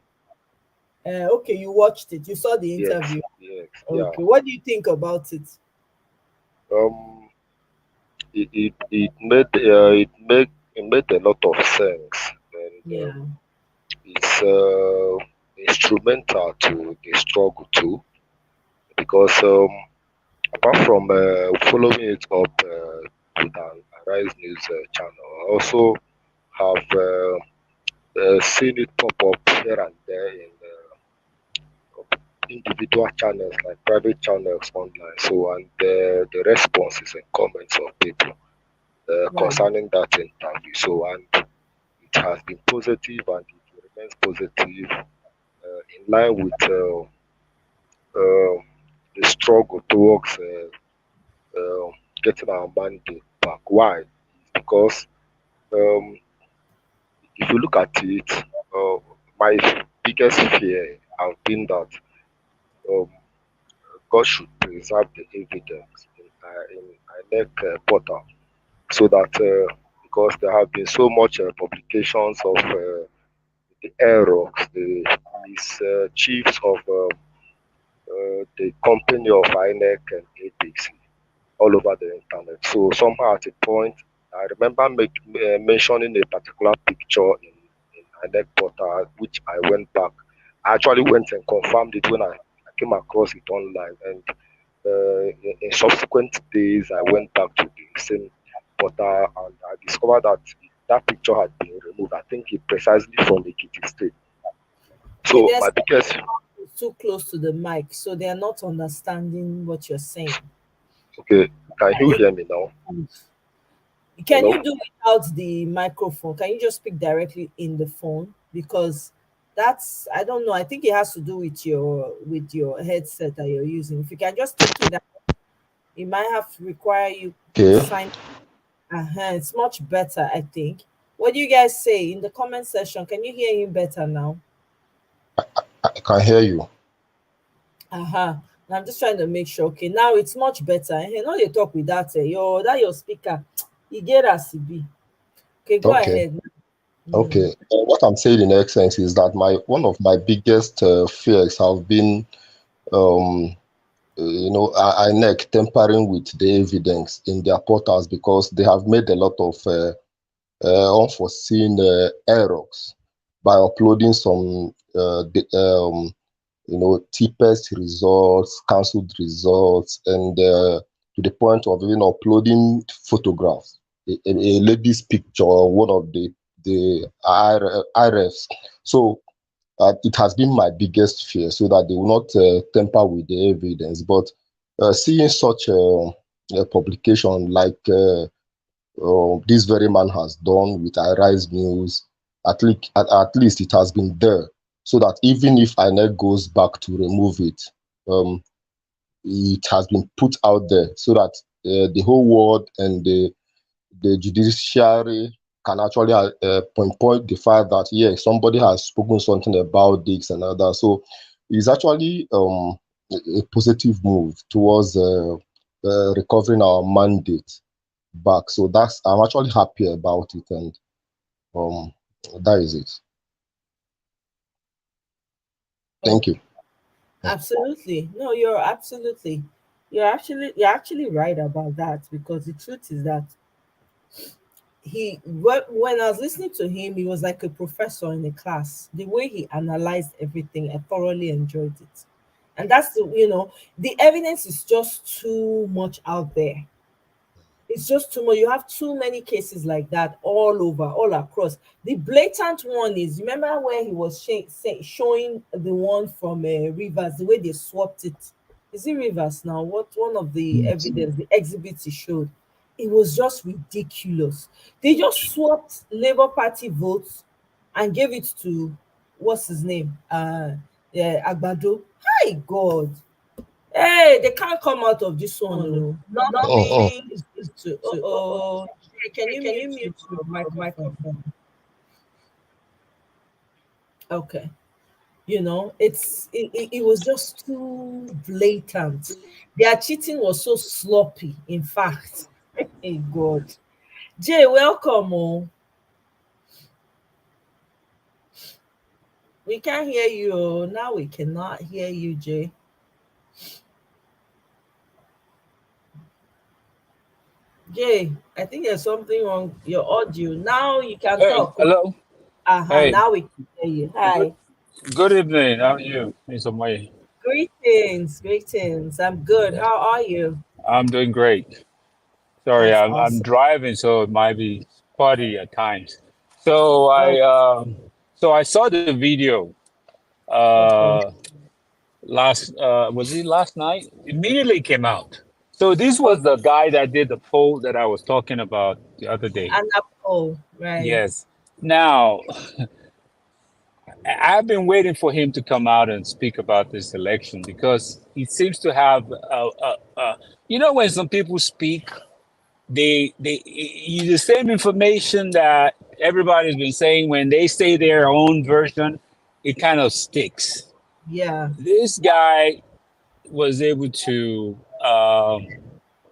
Okay, you watched it. You saw the Yes, interview. yes, yeah. Okay, what do you think about it? Um, it made a lot of sense, and Yeah. it's instrumental to the struggle too, because apart from following it up with an Arise News channel, I also have seen it pop up here and there in individual channels, like private channels online. So, and the responses and comments of people Right. concerning that interview. So, and it has been positive and it remains positive in line with the struggle towards getting our mandate back. Why? Because um, if you look at it, my biggest fear has been that um, God should preserve the evidence in INEC portal, so that because there have been so much publications of the errors, the mischiefs of the company of INEC and APC all over the internet. So somehow at a point, I remember mentioning a particular picture in INEC portal, which I went back. I actually went and confirmed it when I came across it online, and in subsequent days, I went back to the same portal and I discovered that that picture had been removed. I think it precisely from the Kitty State. Okay, So there's my biggest too close to the mic, so they are not understanding what you're saying. okay, can you It- hear me now? Can Hello? you do without the microphone? Can you just speak directly in the phone? Because that's, I don't know. I think it has to do with your headset that you're using. If you can just take it out, it might have to require you Okay. sign. It's much better, I think. What do you guys say in the comment section? Can you hear him better now? I can hear you. I'm just trying to make sure. Okay, now it's much better. You know, you talk with that. Your speaker. You get us be. Okay, go Okay. ahead. Okay. What I'm saying in essence is that one of my biggest fears have been, INEC tampering with the evidence in their portals, because they have made a lot of unforeseen errors by uploading some cheapest results, cancelled results, and to the point of even uploading photographs, a lady's picture, one of the IRFs. So it has been my biggest fear, so that they will not tamper with the evidence. But seeing such a publication like this very man has done with iRise News, at least it has been there, so that even if INEC goes back to remove it, it has been put out there, so that the whole world and the judiciary can actually pinpoint the fact that, yes, somebody has spoken something about this and other. So it's actually a positive move towards recovering our mandate back. So I'm actually happy about it, and um that is it. Thank you. Absolutely. No, you're actually right about that, because the truth is that when I was listening to him, he was like a professor in a class. The way he analyzed everything, I thoroughly enjoyed it. And that's the evidence is just too much out there. It's just too much. You have too many cases like that all over, all across. The blatant one is, remember where he was showing the one from Rivers, the way they swapped it. Is it Rivers now? What one of the evidence, the exhibits he showed? It was just ridiculous. They just swapped Labour Party votes and gave it to what's his name? Yeah, Agbado. Hi God. Hey, they can't come out of this one. No, nothing is to. Hey, can you mute your microphone? Okay. You know, it was just too blatant. Their cheating was so sloppy, in fact. Hey God. Jay, welcome. Oh. We can't hear you. Oh. Now we cannot hear you, Jay. Jay, I think there's something wrong with your audio. Now you can Hey, talk. hello. Uh-huh. Hey, Now we can hear you. good Hi. good evening. How are you, Mr. May? Greetings. Greetings. I'm good. Yeah, How are you? I'm doing great. Sorry, That's I'm awesome. driving, so it might be spotty at times. So Oh, I saw the video okay. uh last was it last night? Immediately came out. So this was Okay. the guy that did the poll that I was talking about the other day. And oh, right. Yes. Now, I've been waiting for him to come out and speak about this election because he seems to have, when some people speak, they use the same information that everybody's been saying. When they say their own version, it kind of sticks. Yeah. This guy was able to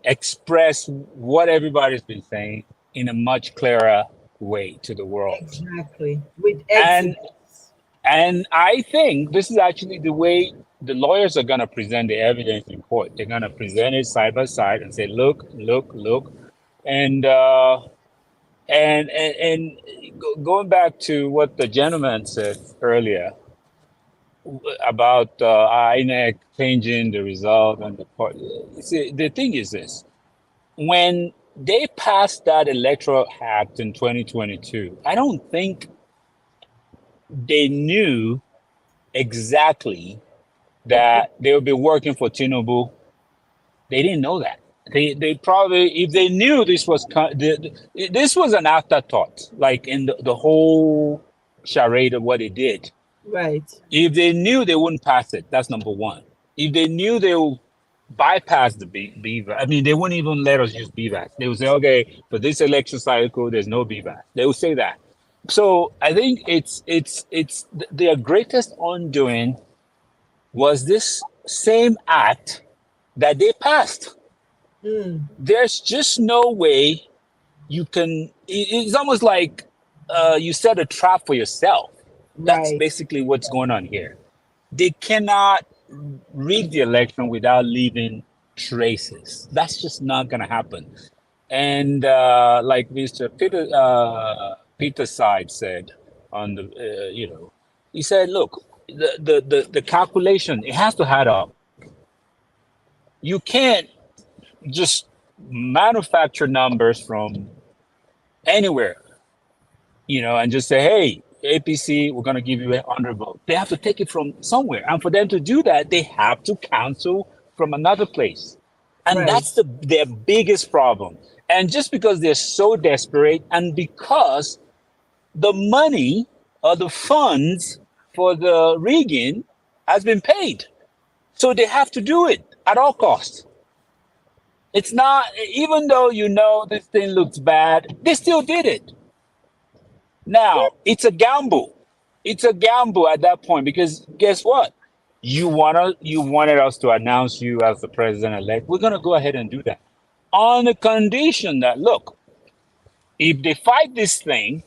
express what everybody's been saying in a much clearer way to the world. Exactly. With And exhibits. And I think this is actually the way the lawyers are going to present the evidence in court. They're going to present it side by side and say, "Look, look, look," and going back to what the gentleman said earlier about INEC changing the result and the part. See, the thing is this: when they passed that electoral act in 2022, I don't think they knew exactly that they would be working for Tinubu. They didn't know that. They probably, if they knew this was this was an afterthought, like in the whole charade of what they did. Right. If they knew, they wouldn't pass it. That's number one. If they knew, they would bypass the BVAC. I mean, they wouldn't even let us use BVAC. They would say, okay, for this election cycle, there's no BVAC. They would say that. So I think it's their greatest undoing was this same act that they passed. Mm, There's just no way you can. It's almost like you set a trap for yourself. That's right. basically what's going on here. They cannot rig the election without leaving traces. That's just not going to happen. And like Mr. Peter Side said on the, he said, look, the calculation, it has to add up. You can't just manufacture numbers from anywhere, and just say, hey, APC, we're going to give you 100 votes. They have to take it from somewhere. And for them to do that, they have to cancel from another place. And Right. that's their biggest problem. And just because they're so desperate and because the money or the funds for the rigging has been paid. So they have to do it at all costs. It's not, even though this thing looks bad, they still did it. Now, it's a gamble. It's a gamble at that point because guess what? You wanted us to announce you as the president elect. We're gonna go ahead and do that. On the condition that look, if they fight this thing,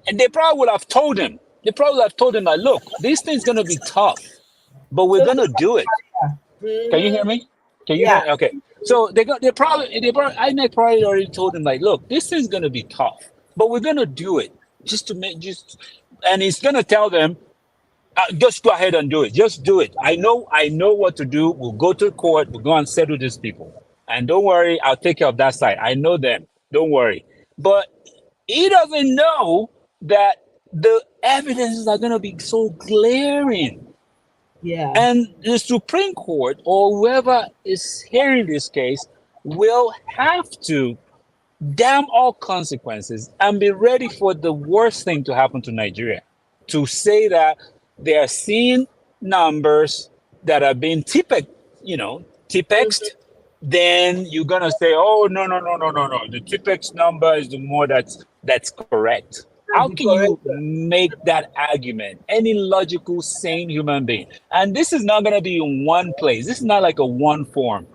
and they probably would have told him, that look, this thing's gonna be tough, but we're So look gonna at do it. fire. Can you Hmm. hear me? Can you Yeah. hear? Okay. So INEC probably already told him like, look, this is gonna be tough, but we're gonna do it and he's gonna tell them, just go ahead and do it. Just do it. I know what to do. We'll go to court. We'll go and settle these people, and don't worry, I'll take care of that side. I know them. Don't worry. But he doesn't know that the evidences are gonna be so glaring. Yeah. And the Supreme Court or whoever is hearing this case will have to damn all consequences and be ready for the worst thing to happen to Nigeria. To say that they are seeing numbers that are being tipexed, then you're gonna say, oh no no no no no no, the tipex number is the more that's correct. How be can you corrected. make that argument? Any logical, sane human being. And this is not going to be in one place. This is not like a one form.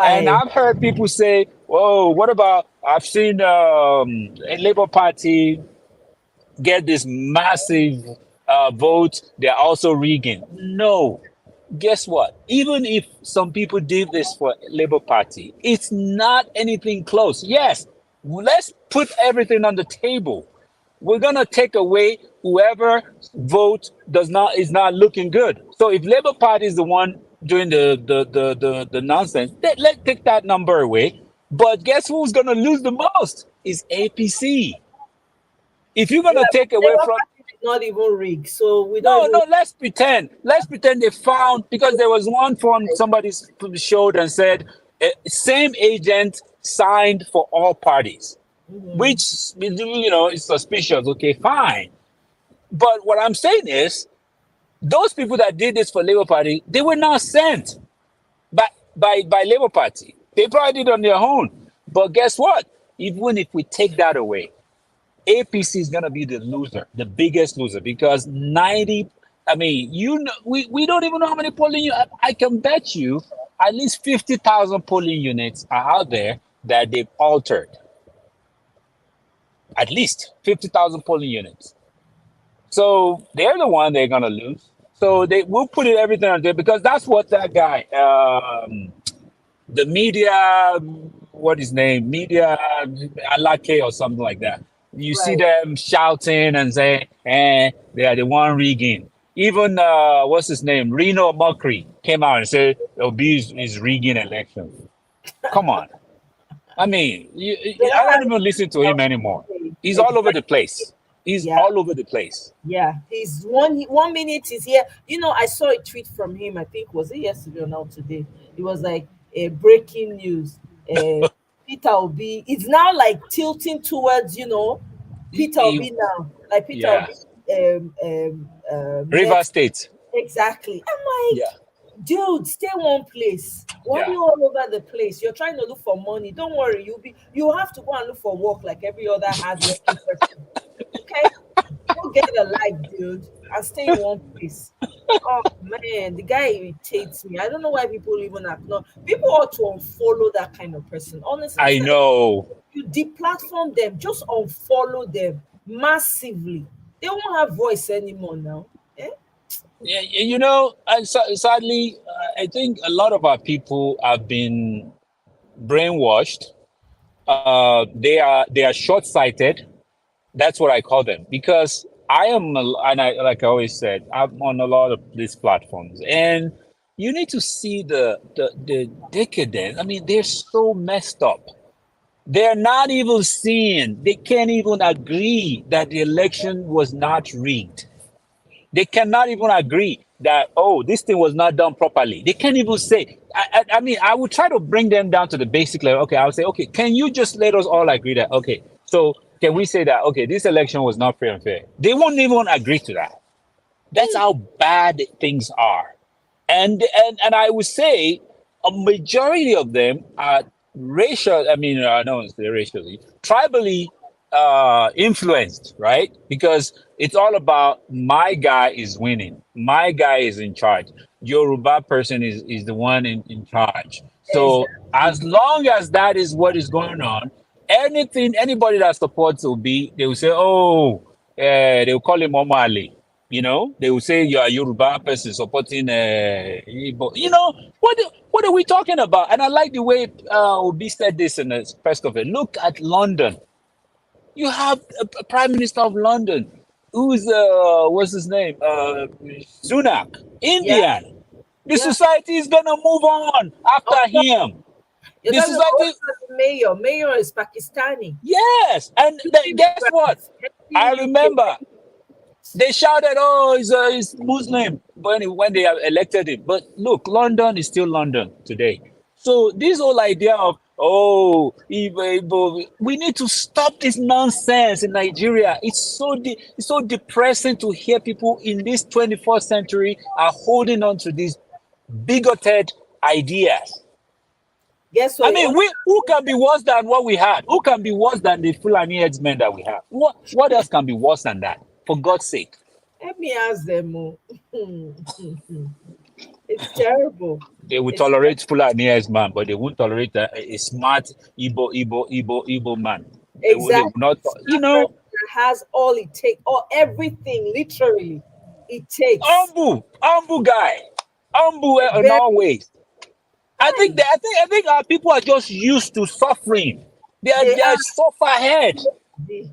And Why? I've heard people say, "Oh, what about?" I've seen a Labour Party get this massive vote. They're also rigging. No, guess what? Even if some people did this for Labour Party, it's not anything close. Yes, let's put everything on the table. We're gonna take away whoever vote does not is not looking good. So if Labour Party is the one doing the nonsense, let's take that number away. But guess who's gonna lose the most? Is APC. If you're Yeah, gonna but take away Labour from Party did not even rig, so we don't no, even. no, let's pretend. Let's pretend they found because there was one form somebody showed and said same agent signed for all parties, which is suspicious. Okay, fine. But what I'm saying is those people that did this for Labour Party, they were not sent by by Labour Party. They probably did on their own. But guess what? Even if we take that away, APC is gonna be the loser, the biggest loser, because 90. I mean, we don't even know how many polling units. I can bet you at least 50,000 polling units are out there that they've altered. At least 50,000 polling units. So they're the one they're gonna lose. So they will put it everything on there because that's what that guy, the media, what his name, media Alake or something like that. You see Right. them shouting and saying, they are the one rigging. Even what's his name, Reno Mockery came out and said Obi is rigging elections. Come on, I mean, They I don't don't have even listen to anything him else anymore. to say. He's all over the Exactly. place. He's Yeah. all over the place. Yeah, he's 1 minute he's here. I saw a tweet from him. I think was it yesterday or now today. It was like a breaking news. Peter Obi. It's now like tilting towards Peter He- Obi now. Like Peter yeah, Obi River next. State. Exactly. I'm Yeah, like, dude, stay one place. Why are yeah. you all over the place? You're trying to look for money. Don't worry, you have to go and look for work like every other hardworking person. Okay? Go get a life, dude, and stay in one place. Oh man, the guy irritates me. I don't know why people even acknowledge. People ought to unfollow that kind of person. Honestly, I instead of know. you deplatform them, just unfollow them massively. They won't have voice anymore now. Eh? Yeah, and sadly, I think a lot of our people have been brainwashed. They are short-sighted. That's what I call them because and I like I always said, I'm on a lot of these platforms, and you need to see the decadence. I mean, they're so messed up. They're not even seeing. They can't even agree that the election was not rigged. They cannot even agree that, oh, this thing was not done properly. They can't even say. I mean, I would try to bring them down to the basic level. Okay, I would say, okay, can you just let us all agree that, okay, so can we say that, okay, this election was not fair and fair? They won't even agree to that. That's how bad things are. And I would say a majority of them are racial. I mean, I don't say racially, tribally influenced, right? Because it's all about my guy is winning, my guy is in charge. Yoruba person is the one in charge. So Exactly. as long as that is what is going on, anybody that supports Obi, they will say, oh, they will call him Omali. They will say you are Yoruba person supporting Igbo. What are we talking about? And I like the way Obi said this in the press conference. Look at London. You have a prime minister of London who's what's his name? Sunak, Yeah, Indian. The yeah. society is gonna move on Of after course. him. You're The talking about society, also the mayor. Mayor is Pakistani. yes. And Sleeping guess what? France, I helping remember UK. they shouted, "Oh, he's Muslim," when they elected him. But look, London is still London today. So this whole idea of we need to stop this nonsense in Nigeria. It's so depressing to hear people in this 21st century are holding on to these bigoted ideas. Guess I what? mean, who can be worse than what we had? Who can be worse than the Fulani headsmen that we have? What else can be worse than that? For God's sake. Let me ask them. It's terrible. They will It's tolerate Fulani headsman, but they won't tolerate a smart Igbo man. They will exactly not, you that know, person that has all it takes, or everything, literally, it takes. humble guy, humble in Very all ways. I think our people are just used to suffering. they They are are suffer ahead. they,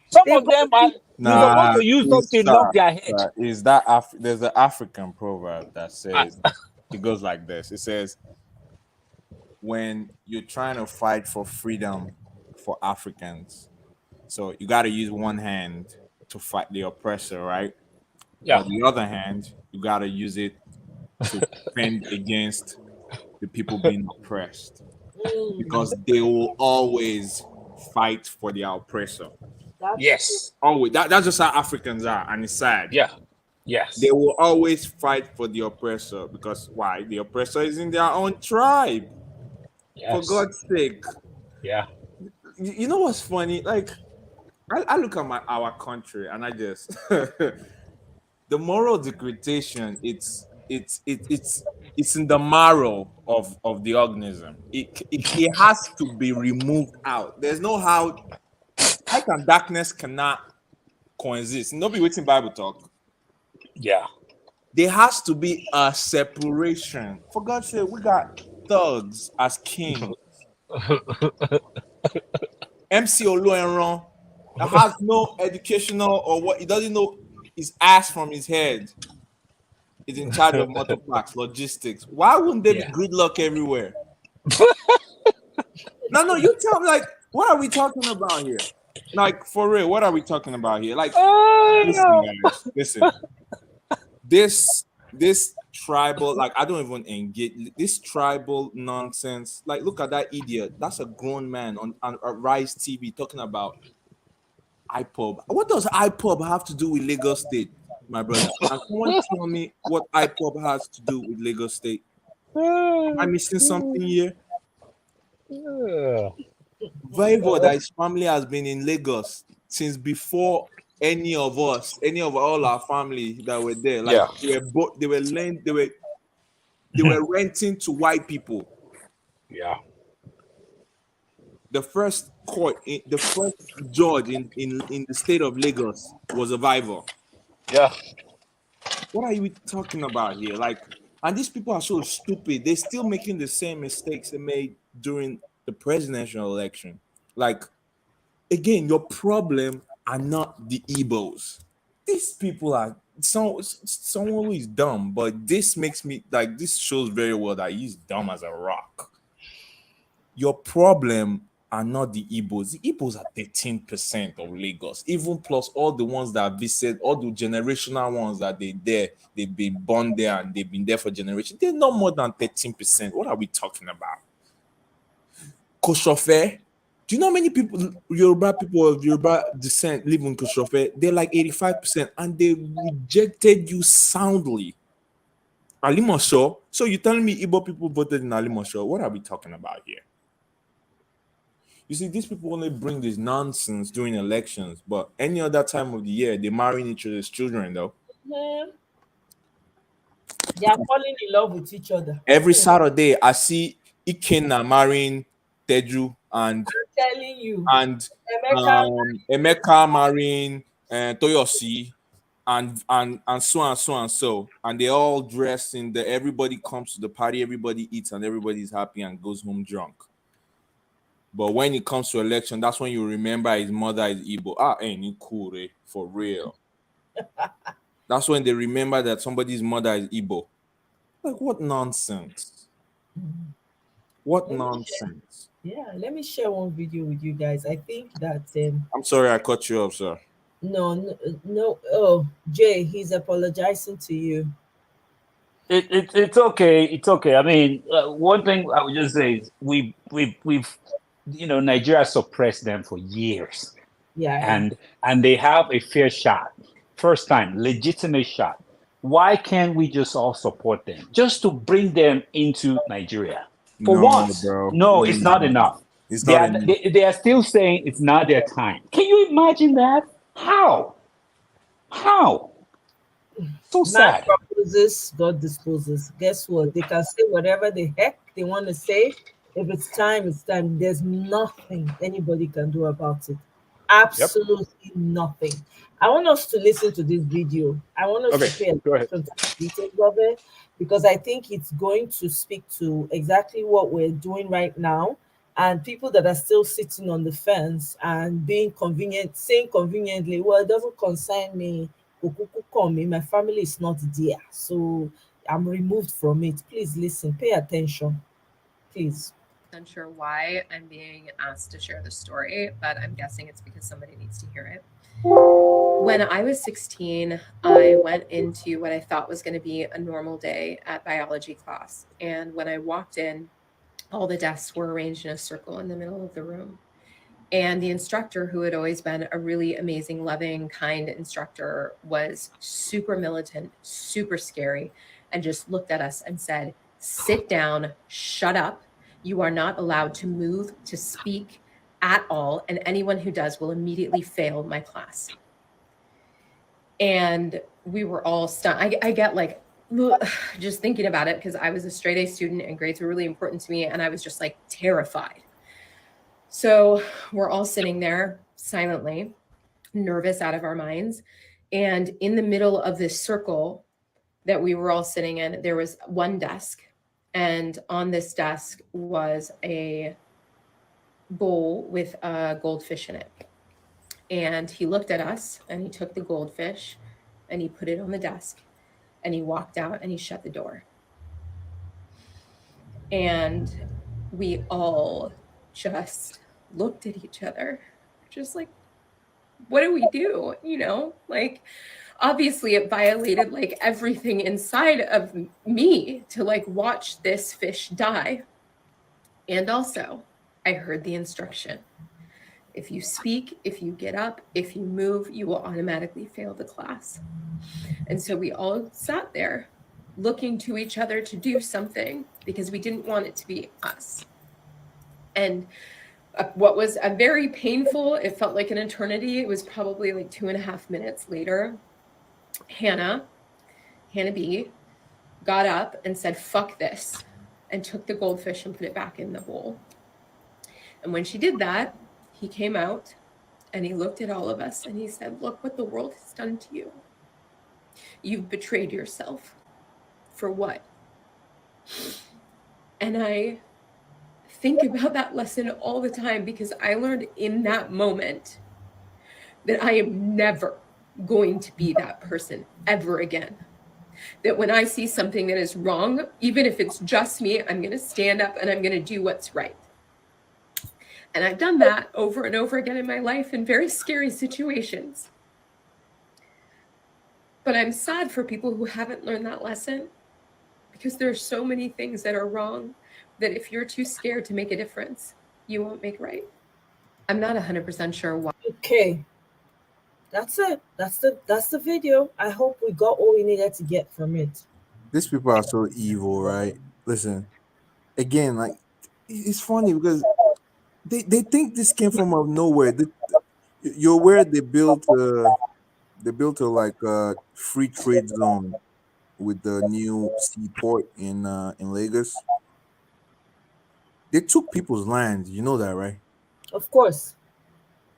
Some they've of got them to are. be You're supposed Nah, to use is something knock their head. is that there's an African proverb that Ah, says it goes like this. It says when you're trying to fight for freedom for Africans, so you got to use one hand to fight the oppressor, right? yeah. But the other hand, you got to use it to defend against the people being oppressed mm, because they will always fight for the oppressor. that's true. Yes. Always. That's just how Africans are, and it's sad. Yeah. They Yes. will always fight for the oppressor because why? The oppressor is in their own tribe. For Yes. God's sake. Yeah. You know what's funny? Like, I look at our country and I just the moral degradation, it's in the marrow of the organism. It has to be removed out. There's no how light and darkness cannot coexist. Nobody waiting Bible talk. Yeah. There has to be a separation. For God's sake, we got thugs as king. MC Oluenron that has no educational or what he doesn't know his ass from his head is in charge of motor parks, logistics. Why wouldn't there be Yeah. gridlock everywhere? No, you tell me, like, what are we talking about here? Like, for real, what are we talking about here? Like, listen, guys, listen. This tribal, like, I don't even engage this tribal nonsense. Like, look at that idiot. That's a grown man on Rise TV talking about IPOB. What does IPOB have to do with Lagos State, my brother? Can someone tell me what IPOB has to do with Lagos State? Am I missing something here? Vaivo, that his family has been in Lagos since before any of us, any of all our family that were there. Like, Yeah. they were renting to white people. Yeah. The first the first judge in the state of Lagos was a Vaivo. Yeah. What are you talking about here? Like, and these people are so stupid. They're still making the same mistakes they made during the presidential election. Like, again, your problem are not the Igbos. These people are someone who is dumb, but this makes me like this shows very well that he's dumb as a rock. Your problem are not the Igbos. The Igbos are 13% of Lagos, even plus all the ones that visit, all the generational ones that they've been born there and they've been there for generations. They're not more than 13%. What are we talking about? Koshofe. Do you know how many people, Yoruba people of Yoruba descent, live in Koshofe? They're like 85%, and they rejected you soundly. Alimosho. So you're telling me Igbo people voted in Alimosho? What are we talking about here? You see, these people only bring this nonsense during elections, but any other time of the year, they're marrying each other's children, though. Mhm. They are falling in love with each other. Every Saturday, I see Ikenna marrying Teju I'm telling you, and Emeka, Emeka marrying Toyosi and so, and they all dressed in the. Everybody comes to the party, everybody eats, and everybody's happy and goes home drunk. But when it comes to election, that's when you remember his mother is Igbo. Ain't you cool, eh? For real. That's when they remember that somebody's mother is Igbo. Like, what nonsense? What let me share, nonsense? let me share one video with you guys. I think that I'm sorry I cut you off, sir. no. Oh, Jay, he's apologizing to you. It's okay. It's okay. I mean, one thing I would just say is we've Nigeria suppressed them for years, Yeah, and they have a fair shot, first time legitimate shot. Why can't we just all support them just to bring them into Nigeria? For No, once, bro. no, it's not enough. It's They not are enough. they are still saying it's not their time. Can you imagine that? How? How? So Man sad. proposes, God disposes. Guess what? They can say whatever the heck they want to say. If it's time, it's time. There's nothing anybody can do about it. Yep. Absolutely nothing. I want us to listen to this video. I want us Okay, to pay go ahead. attention to the details of it because I think it's going to speak to exactly what we're doing right now. And people that are still sitting on the fence and being convenient, saying conveniently, well, it doesn't concern me. Okuku come me, my family is not there. So I'm removed from it. Please listen, pay attention. Please. Unsure why I'm being asked to share this story, but I'm guessing it's because somebody needs to hear it. When I was 16, I went into what I thought was going to be a normal day at biology class. And when I walked in, all the desks were arranged in a circle in the middle of the room. And the instructor, who had always been a really amazing, loving, kind instructor, was super militant, super scary, and just looked at us and said, "Sit down, shut up. You are not allowed to move, to speak at all. And anyone who does will immediately fail my class." And we were all stunned. I get like, just thinking about it, because I was a straight A student and grades were really important to me. And I was just like terrified. So we're all sitting there silently, nervous out of our minds. And in the middle of this circle that we were all sitting in, there was one desk. And on this desk was a bowl with a goldfish in it. And he looked at us and he took the goldfish and he put it on the desk and he walked out and he shut the door. And we all just looked at each other, just like, what do we do? You know, like, obviously it violated like everything inside of me to like watch this fish die. And also, I heard the instruction: if you speak, if you get up, if you move, you will automatically fail the class. And so we all sat there looking to each other to do something because we didn't want it to be us. And what was a very painful, it felt like an eternity. It was probably like 2.5 minutes later. Hannah B, got up and said, "Fuck this," and took the goldfish and put it back in the bowl. And when she did that, he came out and he looked at all of us and he said, "Look what the world has done to you. You've betrayed yourself. For what?" And I think about that lesson all the time because I learned in that moment that I am never going to be that person ever again. That when I see something that is wrong, even if it's just me, I'm going to stand up and I'm going to do what's right. And I've done that over and over again in my life in very scary situations. But I'm sad for people who haven't learned that lesson, because there are so many things that are wrong that if you're too scared to make a difference, you won't make right. I'm not 100% sure why. Okay. That's it. That's the video. I hope we got all we needed to get from it. These people are so evil, right? Listen, again, like, it's funny because they think this came from out of nowhere. You're aware they built a like a free trade zone with the new seaport in Lagos. They took people's land, you know that, right? Of course.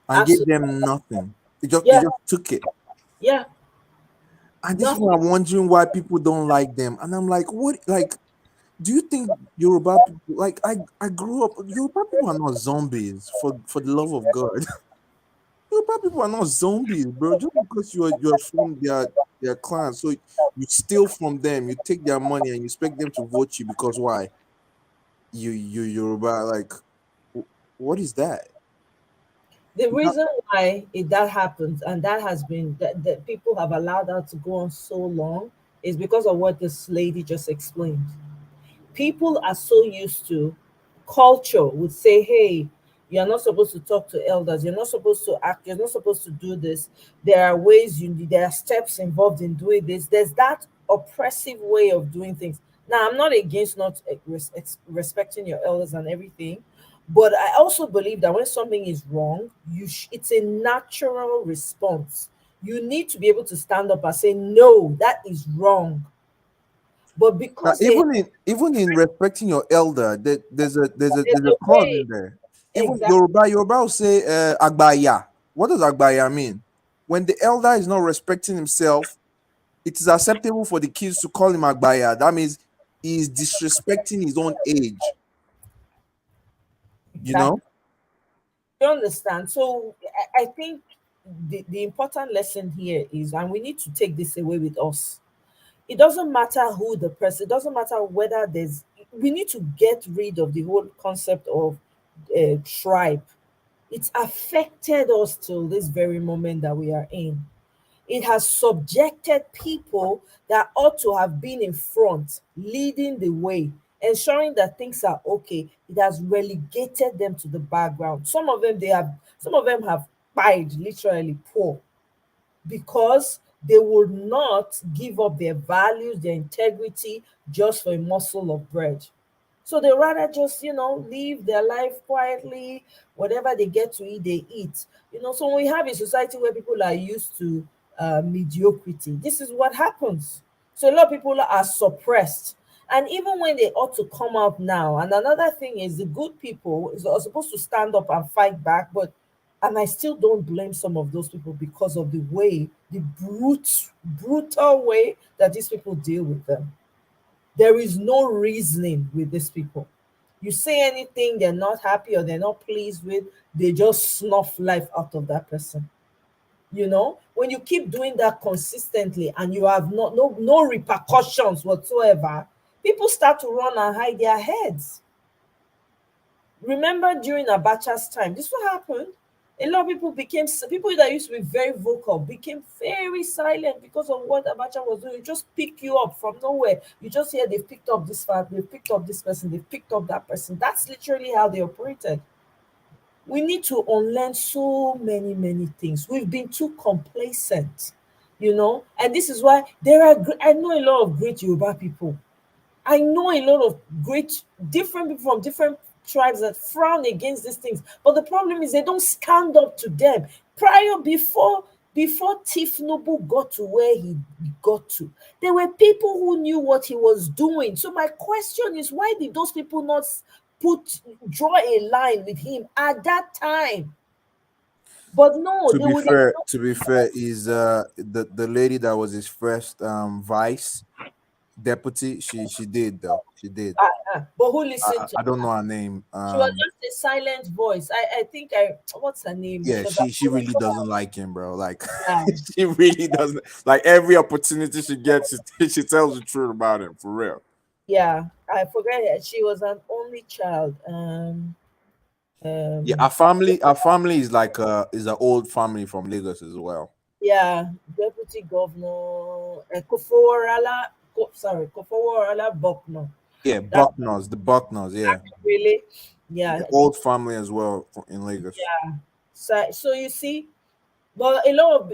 And gave Absolutely. them nothing. They just Yeah. took it. Yeah. And this is Nothing. why I'm wondering why people don't like them. And I'm like, what? Like, do you think Yoruba people? Like, I grew up. Yoruba people are not zombies. For the love of God, Yoruba people are not zombies, bro. Just because you're from their clan, so you steal from them, you take their money, and you expect them to vote you because why? You Yoruba, like, what is that? The reason why that happens, and that has been that people have allowed that to go on so long, is because of what this lady just explained. People are so used to, culture would say, hey, you're not supposed to talk to elders, you're not supposed to act, you're not supposed to do this. There are steps involved in doing this. There's that oppressive way of doing things Now, I'm not against not respecting your elders and everything, but I also believe that when something is wrong, it's a natural response. You need to be able to stand up and say, "No, that is wrong." But Now, because they even in respecting your elder, there's there's a a clause way, in there. Even exactly, Yoruba will say agbaya. What does agbaya mean? When the elder is not respecting himself, it is acceptable for the kids to call him agbaya. That means he is disrespecting his own age. You know. exactly. You understand? So I think the important lesson here is, and we need to take this away with us. It doesn't matter who the person, it doesn't matter whether we need to get rid of the whole concept of tribe. It's affected us till this very moment that we are in. It has subjected people that ought to have been in front, leading the way, ensuring that things are okay. It has relegated them to the background. Some of them have died literally poor because they would not give up their values, their integrity just for a morsel of bread. So they rather just, live their life quietly. Whatever they get to eat, they eat. So when we have a society where people are used to mediocrity, this is what happens. So a lot of people are suppressed. And even when they ought to come out now, and another thing is the good people are supposed to stand up and fight back, and I still don't blame some of those people because of the brutal way that these people deal with them. There is no reasoning with these people. You say anything they're not happy or they're not pleased with, they just snuff life out of that person. When you keep doing that consistently and you have no repercussions whatsoever, people start to run and hide their heads. Remember during Abacha's time, this what happened. A lot of people that used to be very vocal became very silent because of what Abacha was doing. It just pick you up from nowhere. You just hear they've picked up this fact, they've picked up this person, they've picked up that person. That's literally how they operated. We need to unlearn so many, many things. We've been too complacent, and this is why I know a lot of great Yoruba people. I know a lot of great different people from different tribes that frown against these things. But the problem is they don't stand up to them. Before Tiff Noble got to where he got to, there were people who knew what he was doing. So my question is, why did those people not draw a line with him at that time? But no, they would. To be fair, is the lady that was his first vice deputy. She did though. She did. But who listened to I don't her? know her name. She was just a silent voice. I think what's her name? Yeah, she really doesn't like him, bro. Like Yeah. she really doesn't. Like every opportunity she gets, she tells the truth about him for real. Yeah, I forget it. She was an only child. Yeah, our family is like is an old family from Lagos as well. Yeah, Deputy Governor Kofoworala Bokno. Yeah, That's The Bucknors, yeah. really, yeah, The old family as well in Lagos. yeah. So you see, but a lot of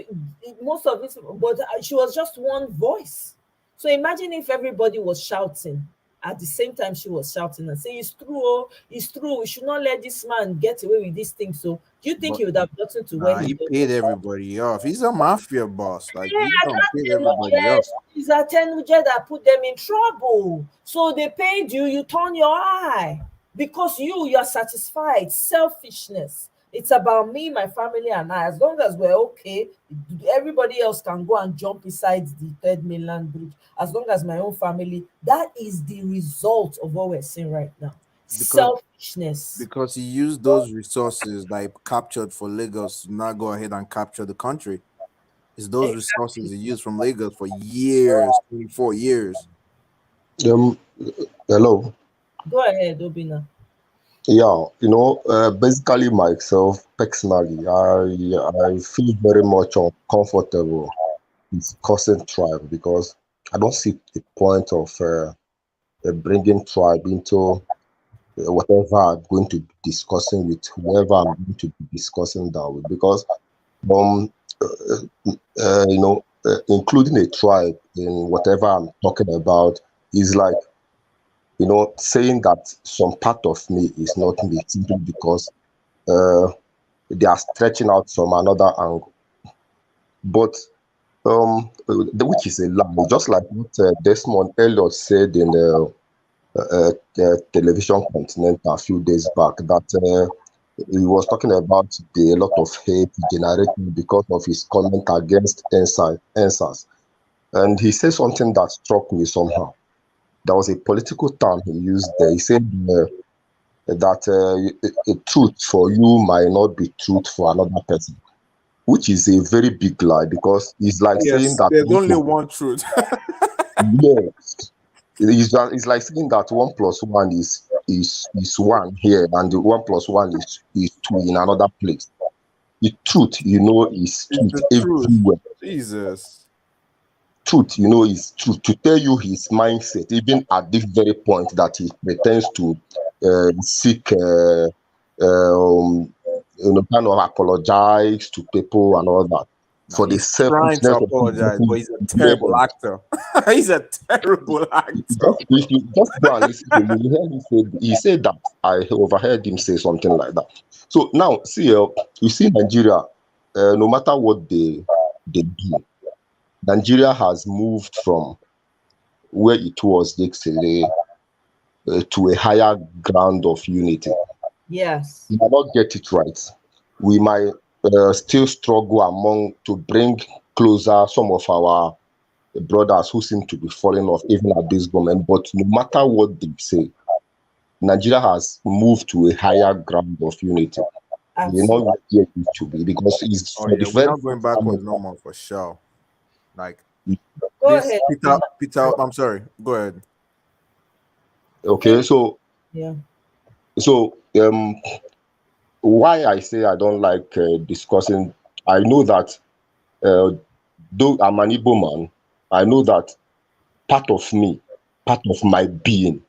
most of it, but she was just one voice. So imagine if everybody was shouting at the same time she was shouting and saying, "It's true, oh, it's true. We should not let this man get away with this thing." So do you think But he would have gotten to where nah, he he got? paid everybody off. He's a mafia boss. Like Yeah, he done that's paid everybody off. Tenuje. It's a Tenuje that put them in trouble. So they paid you, you turn your eye because you're satisfied. Selfishness. It's about me, my family, and I. As long as we're okay, everybody else can go and jump inside the third mainland bridge. As long as my own family, that is the result of what we're seeing right now. Because Selfishness. he used those resources like captured for Lagos to not go ahead and capture the country. It's those resources he used from Lagos for years, 24 years. Um, Hello. Go ahead, Obina. Yeah, basically myself personally, I feel very much uncomfortable discussing tribe because I don't see the point of bringing tribe into whatever I'm going to be discussing with whoever I'm going to be discussing that with because um including a tribe in whatever I'm talking about is like saying that some part of me is not me simply because they are stretching out from another angle. But which is a lie, just like what Desmond Elliot said in Television Continental a few days back, that he was talking about a lot of hate generated because of his comment against NSAS. And he said something that struck me somehow. There was a political term he used there. He said that a truth for you might not be truth for another person, which is a very big lie, because it's like saying Yes, that there's only one truth. yes, it's like saying that 1 + 1 is 1 here, and the 1 + 1 is 2 in another place. The truth, is It's truth the truth. everywhere. Jesus. Truth, is truth. To tell you his mindset, even at this very point that he pretends to seek, kind of apologize to people and all that Now for the he's trying to selfishness of apologize, but he's a yeah. terrible actor. He's a terrible actor. If you just go and listen to him, you hear he said that I overheard him say something like that. So now, see, you see Nigeria, no matter what they do, Nigeria has moved from where it was yesterday to a higher ground of unity. Yes. We might not get it right. We might still struggle to bring closer some of our brothers who seem to be falling off even at this moment. But no matter what they say, Nigeria has moved to a higher ground of unity. We're Absolutely. not yet it to be, because it's Oh for yeah, the we're very not going backwards no more for sure. Like Go this, ahead. Peter. I'm sorry. Go ahead. okay. So Yeah. why I say I don't like discussing. I know that though I'm an Igbo man, I know that part of me, part of my being,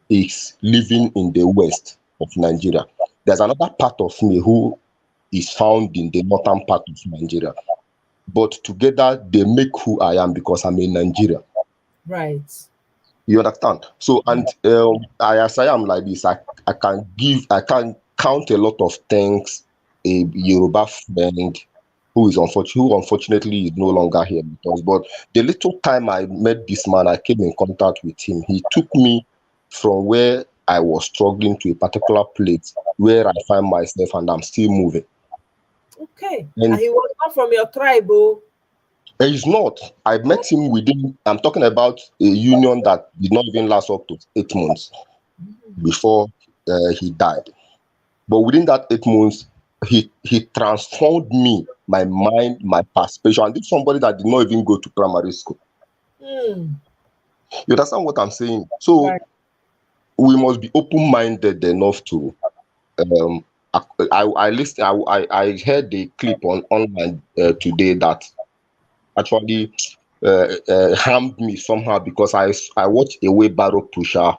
is living in the west of Nigeria. There's another part of me who is found in the northern part of Nigeria. But together they make who I am, because I'm in Nigeria. Right. You understand? So, and as I am like this, I can count a lot of things a Yoruba friend who unfortunately is no longer here with us. But the little time I met this man, I came in contact with him. He took me from where I was struggling to a particular place where I find myself, and I'm still moving. Okay. And And he was not from your tribe, oh. he's not. I met him within, I'm talking about a union that did not even last up to 8 months before he died. But within that 8 months, he transformed me, my mind, my perception. And this is somebody that did not even go to primary school. Hmm. You understand what I'm saying? So Right. we must be open-minded enough to. I listened. I heard the clip online today that actually harmed me somehow, because I watched a wheelbarrow pusher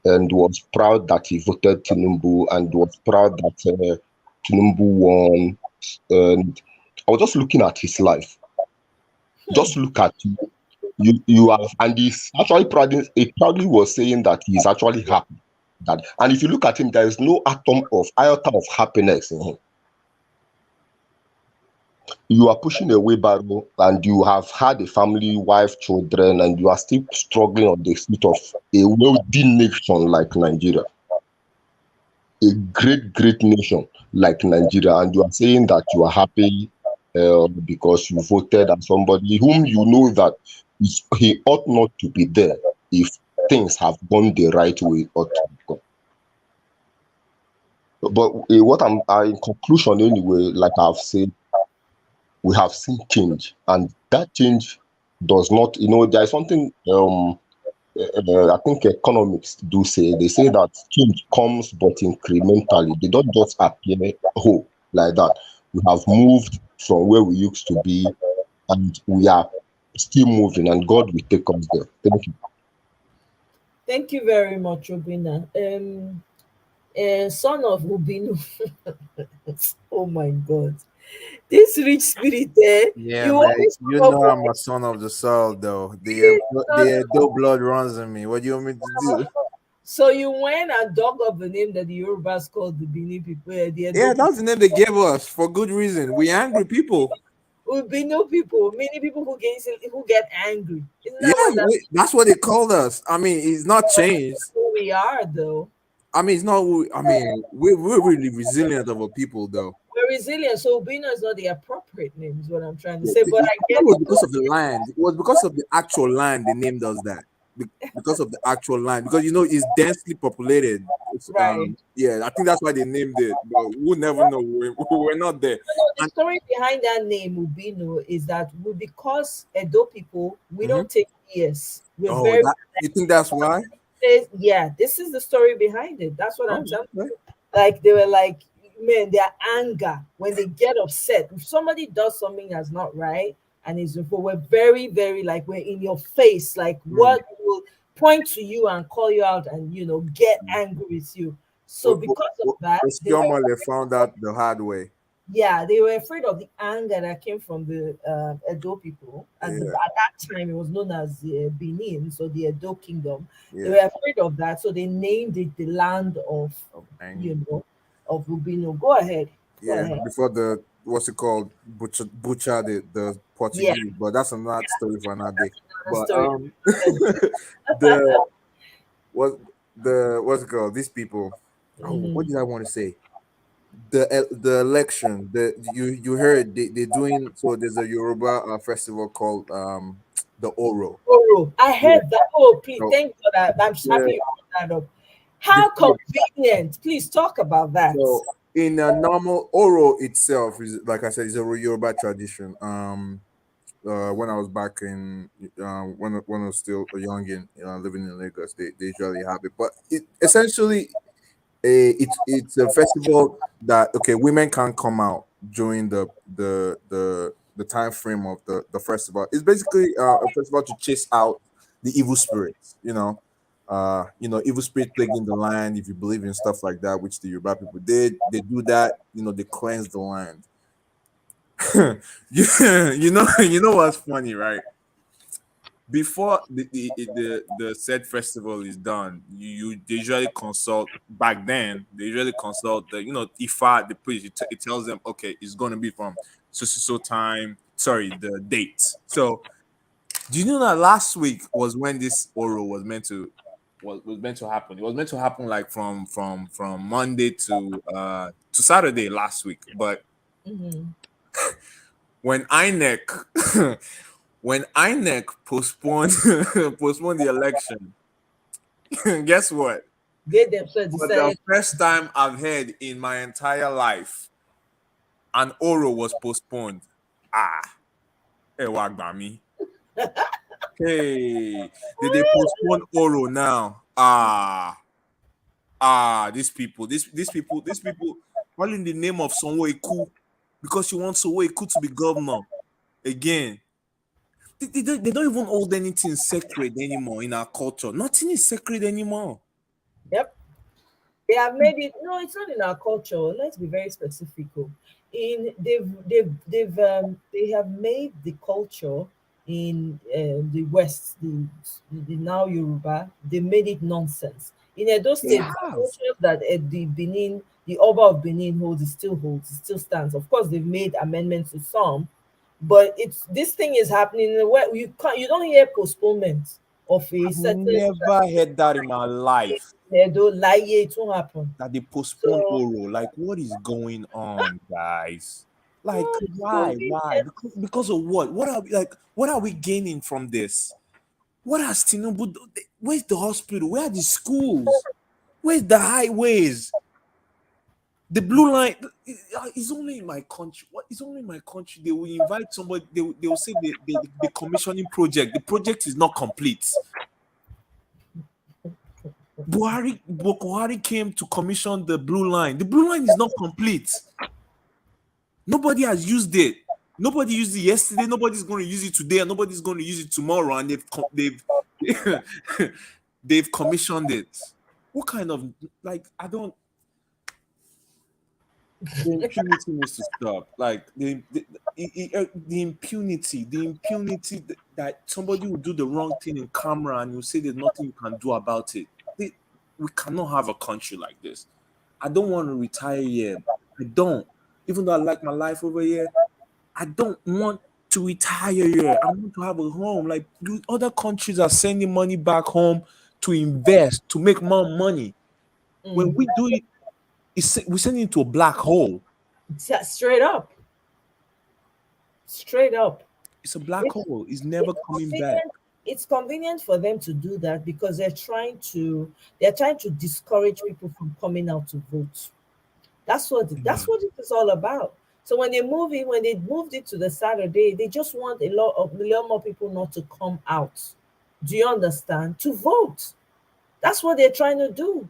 and was proud that he voted Tinubu, and was proud that Tinubu won. And I was just looking at his life. Just look at you have, and he's actually he proudly was saying that he's actually happy. And if you look at him, there is no iota of happiness in him. You are pushing a wheelbarrow, and you have had a family, wife, children, and you are still struggling on the street of a wealthy nation like Nigeria, a great nation like Nigeria, and you are saying that you are happy because you voted and somebody whom you know that he ought not to be there if things have gone the right way ought to go. But what in conclusion anyway, like I've said, we have seen change, and that change does not, there is something I think economics do say. They say that change comes but incrementally. They don't just appear whole like that. We have moved from where we used to be, and we are still moving, and God will take us there. Thank you. Thank you very much, Robina. Son of Ubinu. Oh my God. This rich spirit there. Yeah, You man. always You come up know with I'm a son of the soul, though. this The Edo blood runs in me. What do you want me to do? So you went and dug up the name that the Yorubas called the Bini people. The Yeah, that's the name they gave us for good reason. We angry people. Ubino people, many people who get angry. Isn't Yeah, that what that's what they called us. I mean, it's not changed. who we are though? I mean, it's not. I mean, we're really resilient of a people, though. We're resilient, so Ubino is not the appropriate name, is what I'm trying to Yeah, say. But I that get was the because of the land. It was because of the actual land they named us that. Because of the actual land, because it's densely populated. right. Yeah, I think that's why they named it. But we'll never know. We're not there. The story behind that name Ubino is that because Edo people, we Mhm. don't take years. We're Oh, very you think that's why? yeah, this is the story behind it. That's what Oh, I'm telling okay. you. Like they were like, man, their anger when they get upset. If somebody does something that's not right and is we're very, very like we're in your face, like Mm. what will point to you and call you out and get angry with you. So because of that, they were Oshiomhole found out the hard way. yeah, they were afraid of the anger that came from the Edo people. At Yeah, that time, it was known as Benin, so the Edo kingdom. They yeah. were afraid of that, so they named it the land of, And you know, of Rubino. Go ahead, go yeah, ahead. before the what's it called, butcher the Yeah, Portuguese, but that's another story for another day. another But story. the what what's it called? These people. Oh, what Mhm. did I want to say? The election. You heard they doing, so there's a Yoruba festival called the Oro. Oro, I Yeah. heard that. Oh, please, So thank God. I'm just happy the you brought that up. the How convenient. Please talk about that. so in a normal Oro itself is, like I said, is a Yoruba tradition. When I was back in when I was still a youngin, living in Lagos, they usually have it. But it essentially it's a festival that, okay, women can't come out during the time frame of the festival. It's basically a festival to chase out the evil spirits. Evil spirit plaguing the land. If you believe in stuff like that, which the Yoruba people did, they do that. They cleanse the land. You know what's funny, right? Before the said festival is done, they usually consult. Back then they usually consult the Ifa, the priest. It tells them, okay, it's going to be from so time, sorry, the date. So do you know that last week was when this oral was meant to happen? It was meant to happen like from Monday to Saturday last week. But Mhm. when INEC when INEC postponed postponed the election, guess what? They themselves For the decided. first time I've heard in my entire life, an Oro was postponed. Ah, hey, Wagbami. Hey, did they postpone Oro now? These people, all in the name of Sonwo-Iku, because you want Sonwo-Iku to be governor again. They don't even hold anything sacred anymore in our culture. Nothing is sacred anymore. Yep. They have made it. No, it's not in our culture. Let's be very specific. In they have made the culture in the West, the now Yoruba. They made it nonsense. In Edo They State, the have. culture that the Oba of Benin holds, it still stands. Of course, they've made amendments to some, but it's this thing is happening in the way you don't hear postponement of a I've certain never heard that in my life, Edo lie, it won't happen. that they postpone So Oro. Like, what is going on, guys? Like, no, it's why? Why? convenient. Because of what? What are we gaining from this? What has Tinubu Where's the hospital? Where are the schools? Where's the highways? The blue line is only in my country. What is only in my country? They will invite somebody, they will say the commissioning project. The project is not complete. Buhari came to commission the blue line. The blue line is not complete. Nobody has used it. Nobody used it yesterday. Nobody's going to use it today, and nobody's going to use it tomorrow. And they've commissioned it. What kind of, like, I don't. The impunity needs to stop. Like the impunity that somebody will do the wrong thing in camera and you say there's nothing you can do about it. we cannot have a country like this. I don't want to retire here. I don't. Even though I like my life over here, I don't want to retire here. I want to have a home. Like other countries are sending money back home to invest, to make more money. When we do it, we send it into a black hole. Straight up. Straight up. It's a black hole. It's never coming back. It's convenient for them to do that because they're trying to discourage people from coming out to vote. That's what it is all about. So when they moved it to the Saturday, they just want a lot more people not to come out. Do you understand? To vote. That's what they're trying to do.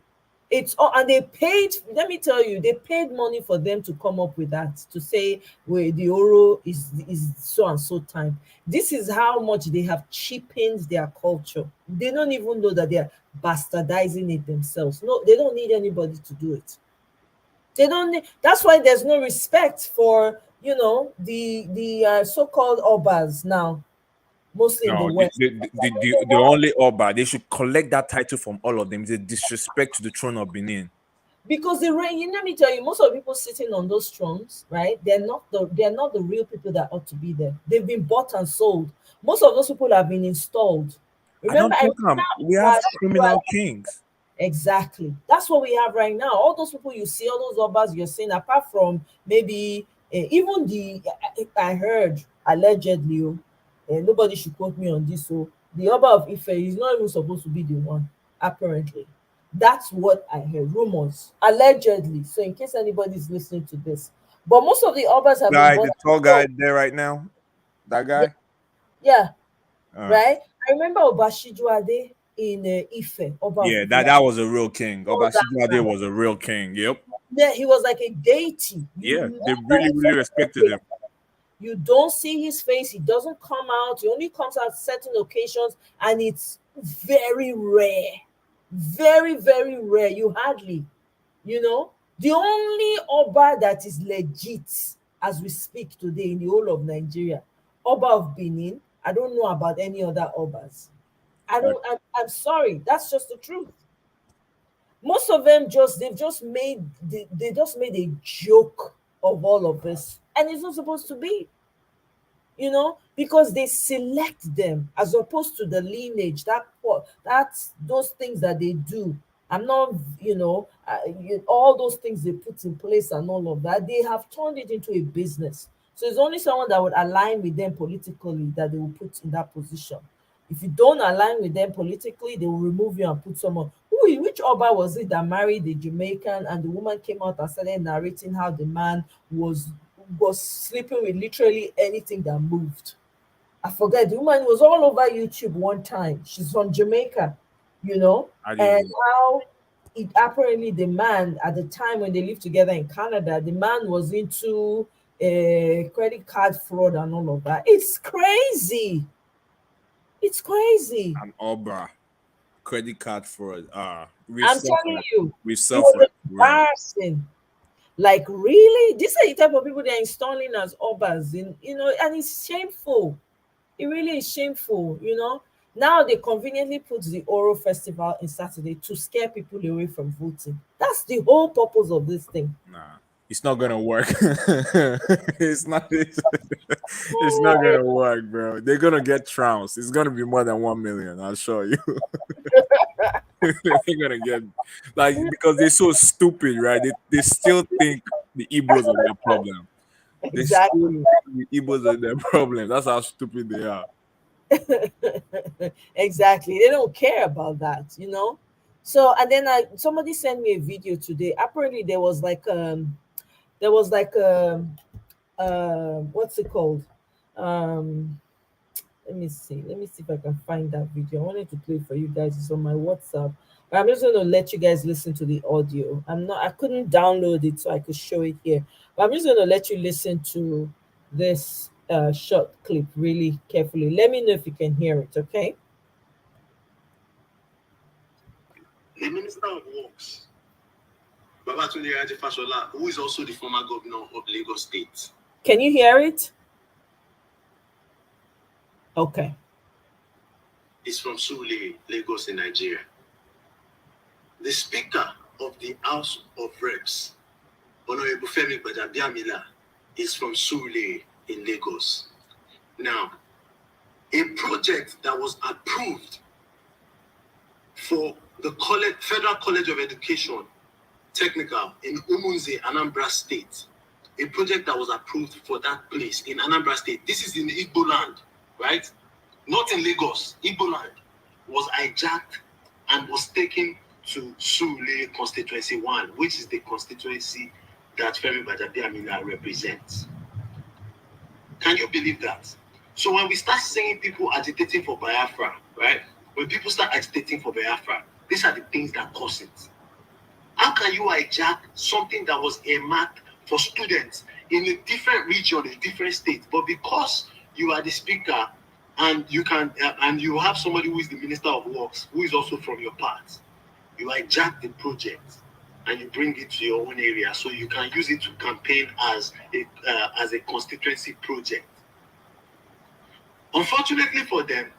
It's all, and they paid. Let me tell you, they paid money for them to come up with that, to say where the Oro is so and so time. This is how much they have cheapened their culture. They don't even know that they are bastardizing it themselves. No, they don't need anybody to do it. They don't need, that's why there's no respect for the so-called obas now, mostly in the West. The only Oba, they should collect that title from all of them. It's a disrespect to the throne of Benin. Because let me tell you, most of the people sitting on those thrones, right? They're not the real people that ought to be there. They've been bought and sold. Most of those people have been installed. Remember, we have criminal kings. Exactly. That's what we have right now. All those people you see, all those obas you're seeing, apart from maybe even I heard allegedly, nobody should quote me on this. So the Oba of Ife is not even supposed to be the one, apparently. That's what I heard. Rumors, allegedly. So in case anybody's listening to this, but most of the Obas have been the tall guy there right now. That guy. Yeah. Right. I remember Obashijuade in Ife. That was a real king. Obashijuade was a real king. Yep. Yeah, he was like a deity. They really respected him. You don't see his face. He doesn't come out. He only comes out certain occasions, and it's very rare. Very, very rare. You hardly, the only Oba that is legit as we speak today in the whole of Nigeria, Oba of Benin. I don't know about any other Obas. I'm sorry. That's just the truth. Most of them they just made a joke of all of this, and it's not supposed to be, because they select them as opposed to the lineage, that's those things that they do. I'm not, all those things they put in place and all of that, they have turned it into a business. So it's only someone that would align with them politically that they will put in that position. If you don't align with them politically, they will remove you and put someone. Which Oba was it that married the Jamaican, and the woman came out and started narrating how the man was sleeping with literally anything that moved? I forget. The woman was all over YouTube one time. She's from Jamaica, and how apparently the man at the time when they lived together in Canada, the man was into credit card fraud and all of that. It's crazy. It's crazy. An Oba, credit card fraud. I'm telling you, we suffered. Embarrassing. Like, really? These are the type of people they're installing as Obas, and it's shameful. It really is shameful, Now they conveniently put the Oro Festival in Saturday to scare people away from voting. That's the whole purpose of this thing. Nah, it's not gonna work. It's not gonna work, bro. They're gonna get trounced. It's gonna be more than 1 million, I'll show you. They're gonna get because they're so stupid, right? They still think the Igbos are their problem. Exactly. The Igbos are their problem. That's how stupid they are. Exactly. They don't care about that, So, and then somebody sent me a video today. Apparently there was what's it called? Let me see if I can find that video. I wanted to play for you guys. It's on my WhatsApp, but I'm just going to let you guys listen to the audio. I couldn't download it so I could show it here, but I'm just going to let you listen to this short clip really carefully. Let me know if you can hear it, okay? The Minister of Works, Babatunde Raji Fashola, who is also the former governor of Lagos State. Can you hear it? Okay. He's from Surulere, Lagos in Nigeria. the Speaker of the House of Reps, Honorable Femi Gbadabiamila, is from Surulere in Lagos. Now, a project that was approved for the Federal College of Education, Technical, in Umunze, Anambra State, a project that was approved for that place in Anambra State. This is in Igbo land, right? Not in Lagos. Igbo land was hijacked and was taken to Surulere Constituency 1, which is the constituency that Femi Gbadabiamila represents. Can you believe that? So when we start seeing people agitating for Biafra, right? When people start agitating for Biafra, these are the things that cause it. How can you hijack something that was earmarked for students in a different region, a different state, but because you are the speaker and you can and you have somebody who is the Minister of Works, who is also from your part, you hijack the project and you bring it to your own area so you can use it to campaign as a constituency project. Unfortunately for them,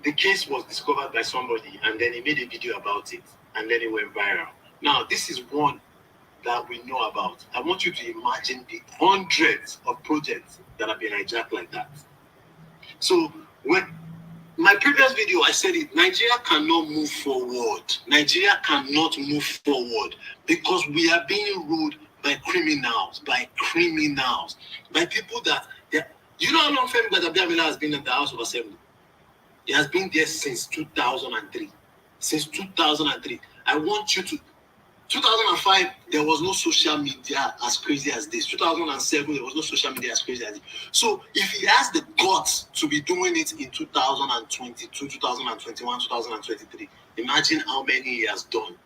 the case was discovered by somebody and then he made a video about it and then it went viral. Now, this is one that we know about. I want you to imagine the hundreds of projects that have been hijacked like that. So when my previous video, I said it, Nigeria cannot move forward. Nigeria cannot move forward because we are being ruled by criminals, by people that, you know how long Femi Gbadabiamila has been in the House of Assembly? He has been there since 2003. Since 2003. I want you to, 2005, there was no social media as crazy as this. 2007, there was no social media as crazy as this. So if he has the guts to be doing it in 2022, 2021, 2023, imagine how many he has done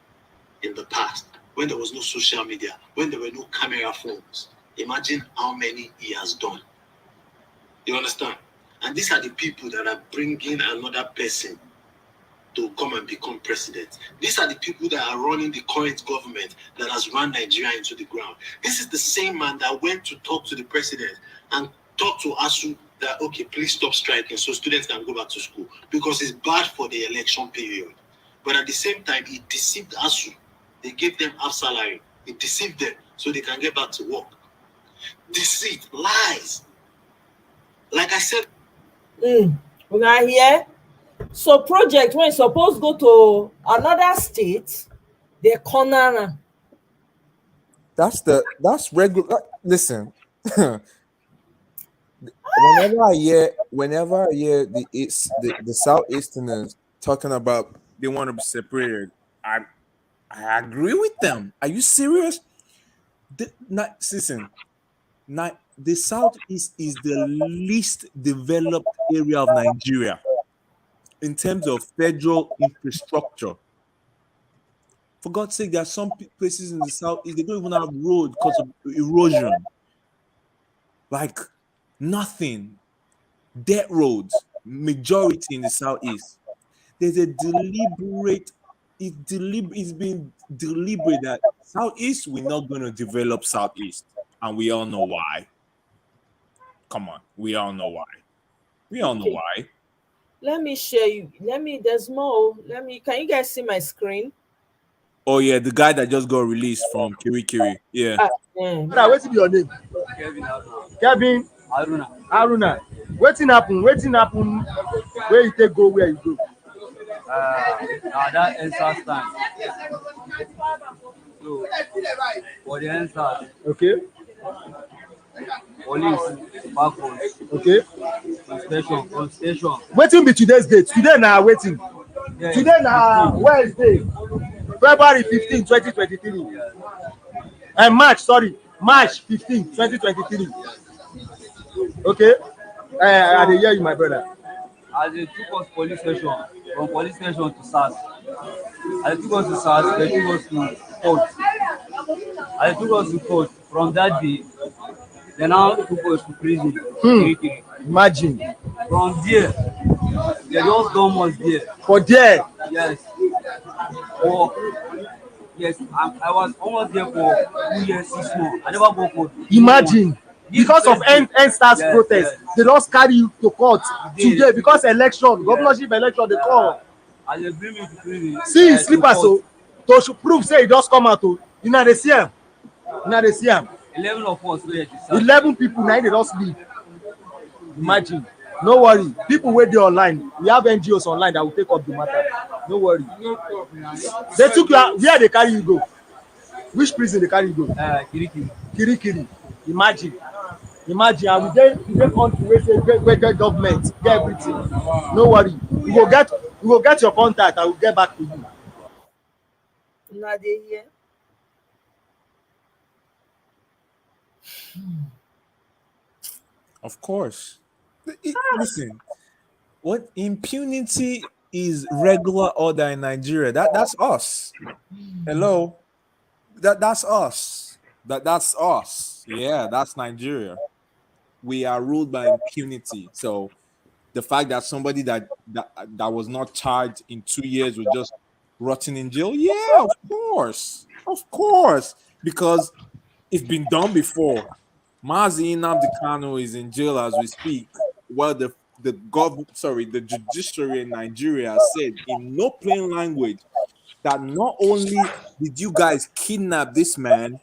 in the past when there was no social media, when there were no camera phones. Imagine how many he has done. You understand? And these are the people that are bringing another person to come and become president. These are the people that are running the current government that has run Nigeria into the ground. This is the same man that went to talk to the president and talk to ASU that, okay, please stop striking so students can go back to school because it's bad for the election period. But at the same time, he deceived ASU. They gave them half salary. He deceived them so they can get back to work. Deceit, lies. Like I said, we're not here. So project when it's supposed to go to another state, they corner. That's regular. Listen, whenever I hear the Southeasterners talking about they want to be separated, I agree with them. Are you serious? The Southeast is the least developed area of Nigeria in terms of federal infrastructure. For God's sake, there are some places in the Southeast, they don't even have road because of erosion. Like nothing. Dirt roads, majority in the Southeast. There's a it's been deliberate that Southeast, we're not going to develop Southeast. And we all know why. Come on, we all know why. Why. Let me share you. There's more. Can you guys see my screen? Oh yeah, the guy that just got released from Kiri. Yeah. What's your name? Kevin. Aruna. Waiting happen. Where you take go, where you go? That answer stand. So for the answer, okay. Police, backwards. Okay. On station. Waiting be today's date. Today now waiting. Yeah, today now Wednesday, February 15, 2023. Yeah. And March 15, 2023. Okay. I dey hear you, my brother. As they took us police station, from police station to SARS. As they took us to SARS, they took us to court. As they took us to court, from that day, they now took us to prison. Imagine. From there, they just done us there. For there? Yes. Yes, I was almost there for 2 years, 6 months. I never go court. Imagine. Because of NSTARS protest, they just carry you to court today because election, governorship election, they call. And they bring me to prison. See, slippers, so to prove say e just come out o, una dey see am, una dey see am. 11 of us wey dey start. 11 people na dey just leave. Imagine. No worry, people wey dey online, we have NGOs online that will take up the matter. No worry. They took you out, where they carry you go? Which prison they carry you go? Kirikiri. Kirikiri. Imagine. Imagine, and we dey country wey say get government, get everything. No worry, we go get your contact. I will get back to you. Una dey hear? Of course. Listen, what impunity is regular order in Nigeria. That's us. Hello. That's us. That's us. Yeah, that's Nigeria. We are ruled by impunity. So the fact that somebody that was not charged in 2 years was just rotting in jail, yeah, of course, because it's been done before. Mazi Nnamdi Kanu is in jail as we speak. Well, the judiciary in Nigeria said in no plain language that not only did you guys kidnap this man,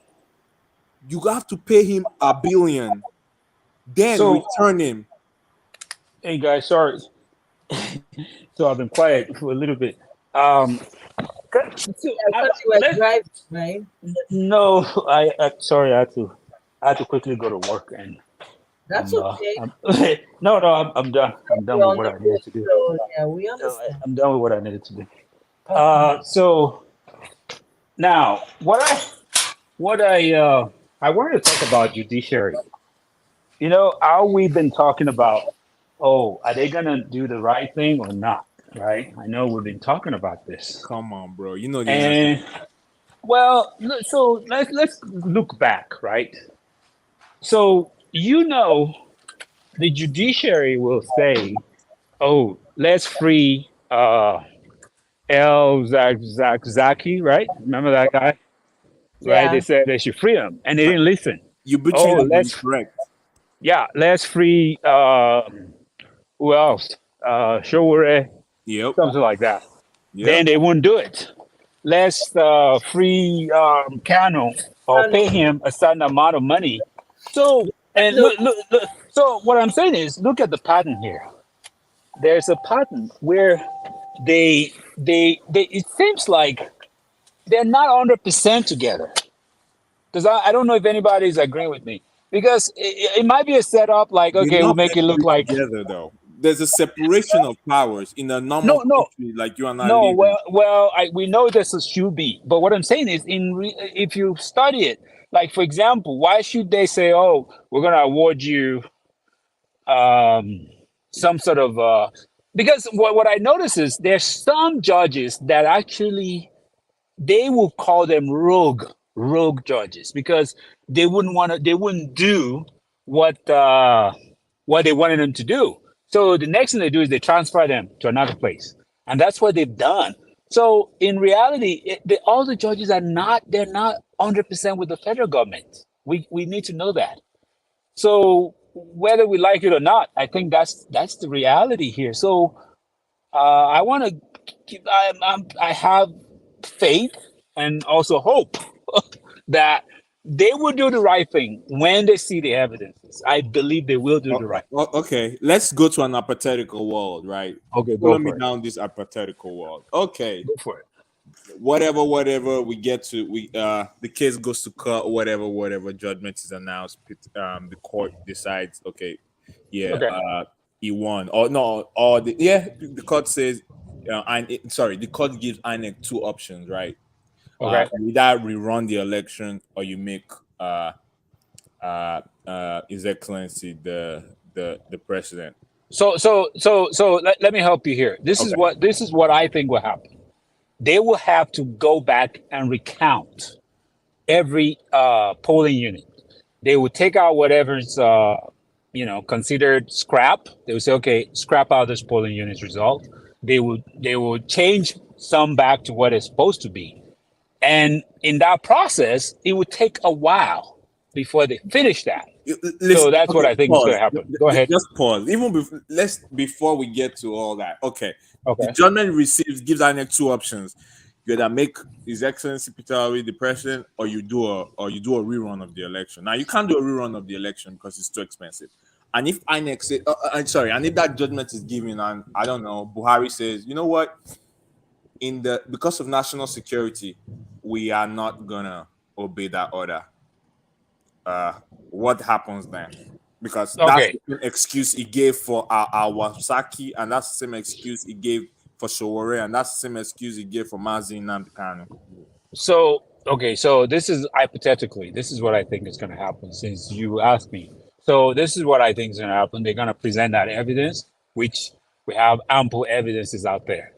you have to pay him $1 billion, then return him. Hey guys, sorry. So I've been quiet for a little bit. I thought you were driving, right? No, I sorry, I had to quickly go to work, and that's okay. No, I'm done. I'm done with what I needed to do. So, yeah, we understand. I'm done with what I needed to do. So now what I wanted to talk about judiciary. You know how we've been talking about, oh, are they gonna do the right thing or not? Right? I know we've been talking about this. Come on, bro. You know the and answer. Well, so let's look back, right? So the judiciary will say, "Oh, let's free Zaki, right? Remember that guy? Yeah. Right? They said they should free him, and they didn't listen. You between them, let's correct. Yeah, let's free who else? Showore, something like that. Yep. Then they wouldn't do it. Let's free Kano or pay him a certain amount of money. So and look. So what I'm saying is, look at the pattern here. There's a pattern where they it seems like they're not 100% together. Because I don't know if anybody's agreeing with me. Because it might be a setup like, okay, we'll make it look like together though. There's a separation of powers in a normal country like you and I live in. Well, we know this should be, but what I'm saying is, if you study it, like for example, why should they say, "Oh, we're going to award you some sort of"? Because what I notice is there's some judges that actually they will call them rogue judges because they wouldn't do what they wanted them to do. So the next thing they do is they transfer them to another place, and that's what they've done. So in reality, all the judges they're not 100% with the federal government. We need to know that. So whether we like it or not, I think that's the reality here. So I have faith and also hope that they will do the right thing when they see the evidences. I believe they will do the right thing. Okay, let's go to an hypothetical world, right? Okay, follow me down this hypothetical world. Okay, go for it. Whatever we get to, the case goes to court. Whatever judgment is announced, the court decides. Okay, he won. Or no, or the court says, the court gives INEC 2 options, right? Okay. Either rerun the election or you make His Excellency the president. So let me help you here. This is what I think will happen. They will have to go back and recount every polling unit. They will take out whatever's considered scrap. They will say, okay, scrap out this polling unit's result. They will change some back to what it's supposed to be. And in that process, it would take a while before they finish that. So that's what I think is going to happen. Go ahead. Just pause. Before we get to all that. Okay. The judgment gives INEC 2 options. You either make His Excellency Peter Obi the president, or you do a rerun of the election. Now you can't do a rerun of the election because it's too expensive. And if INEC say, and if that judgment is given, and I don't know, Buhari says, you know what, because of national security, we are not gonna obey that order. What happens then? Because that's the same excuse he gave for our Wasaki, and that's the same excuse he gave for Sowore, and that's the same excuse he gave for Mazi Nnamdi Kanu. So this is hypothetically, this is what I think is going to happen since you asked me. So this is what I think is going to happen. They're going to present that evidence, which we have ample evidences out there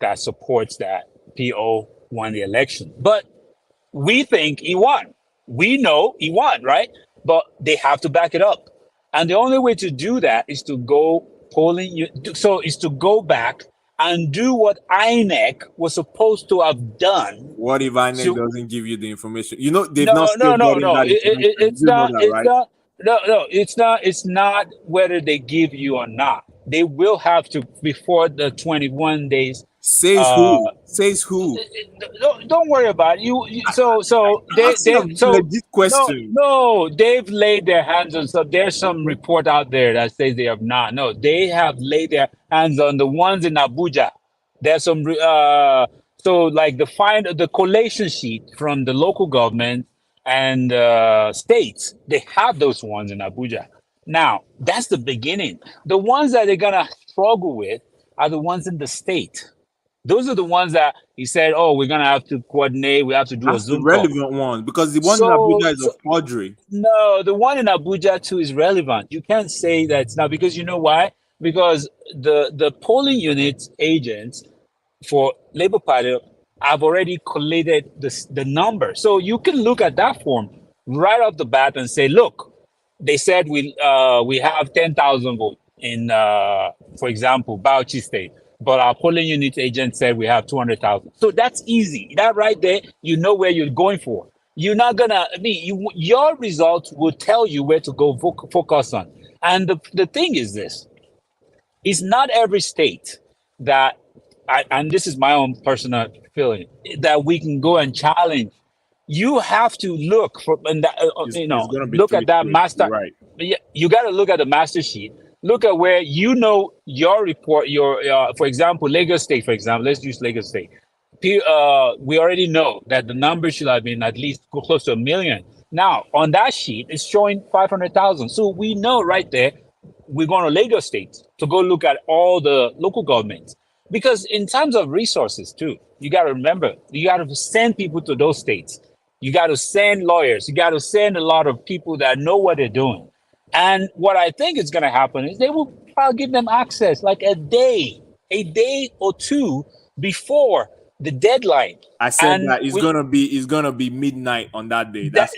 that supports that PO won the election. But we think he won. We know he won, right? But they have to back it up. And the only way to do that is to go is to go back and do what INEC was supposed to have done. What if INEC doesn't give you the information? You know, they've No. It's not whether they give you or not. They will have to before the 21 days. Says who? Don't worry about it. Legit question. No, they've laid their hands on some. There's some report out there that says they have not. No, they have laid their hands on the ones in Abuja. There's some so like the collation sheet from the local government and states. They have those ones in Abuja. Now that's the beginning. The ones that they're gonna struggle with are the ones in the state. Those are the ones that he said, "Oh, we're gonna have to coordinate. We have to do a Zoom call." Relevant one, because the one in Abuja is a forgery. No, the one in Abuja too is relevant. You can't say that it's not, because you know why? Because the polling unit agents for Labour Party have already collated the number, so you can look at that form right off the bat and say, "Look, they said we have 10,000 votes in, for example, Bauchi State. But our polling unit agent said we have 200,000. So that's easy. That right there, you know where you're going for. You're not gonna. Your results will tell you where to go focus on. And the thing is this: it's not every state that, and this is my own personal feeling, that we can go and challenge. You have to look for, and look at that master. Right. You got to look at the master sheet. Look at where your report, for example, Lagos State, for example, let's use Lagos State. We already know that the number should have been at least close to 1 million. Now, on that sheet, it's showing 500,000. So we know right there, we're going to Lagos State to go look at all the local governments. Because in terms of resources too, you got to remember, you got to send people to those states. You got to send lawyers. You got to send a lot of people that know what they're doing. And what I think is going to happen is they will probably give them access like a day or two before the deadline. I said that it's gonna be midnight on that day. That's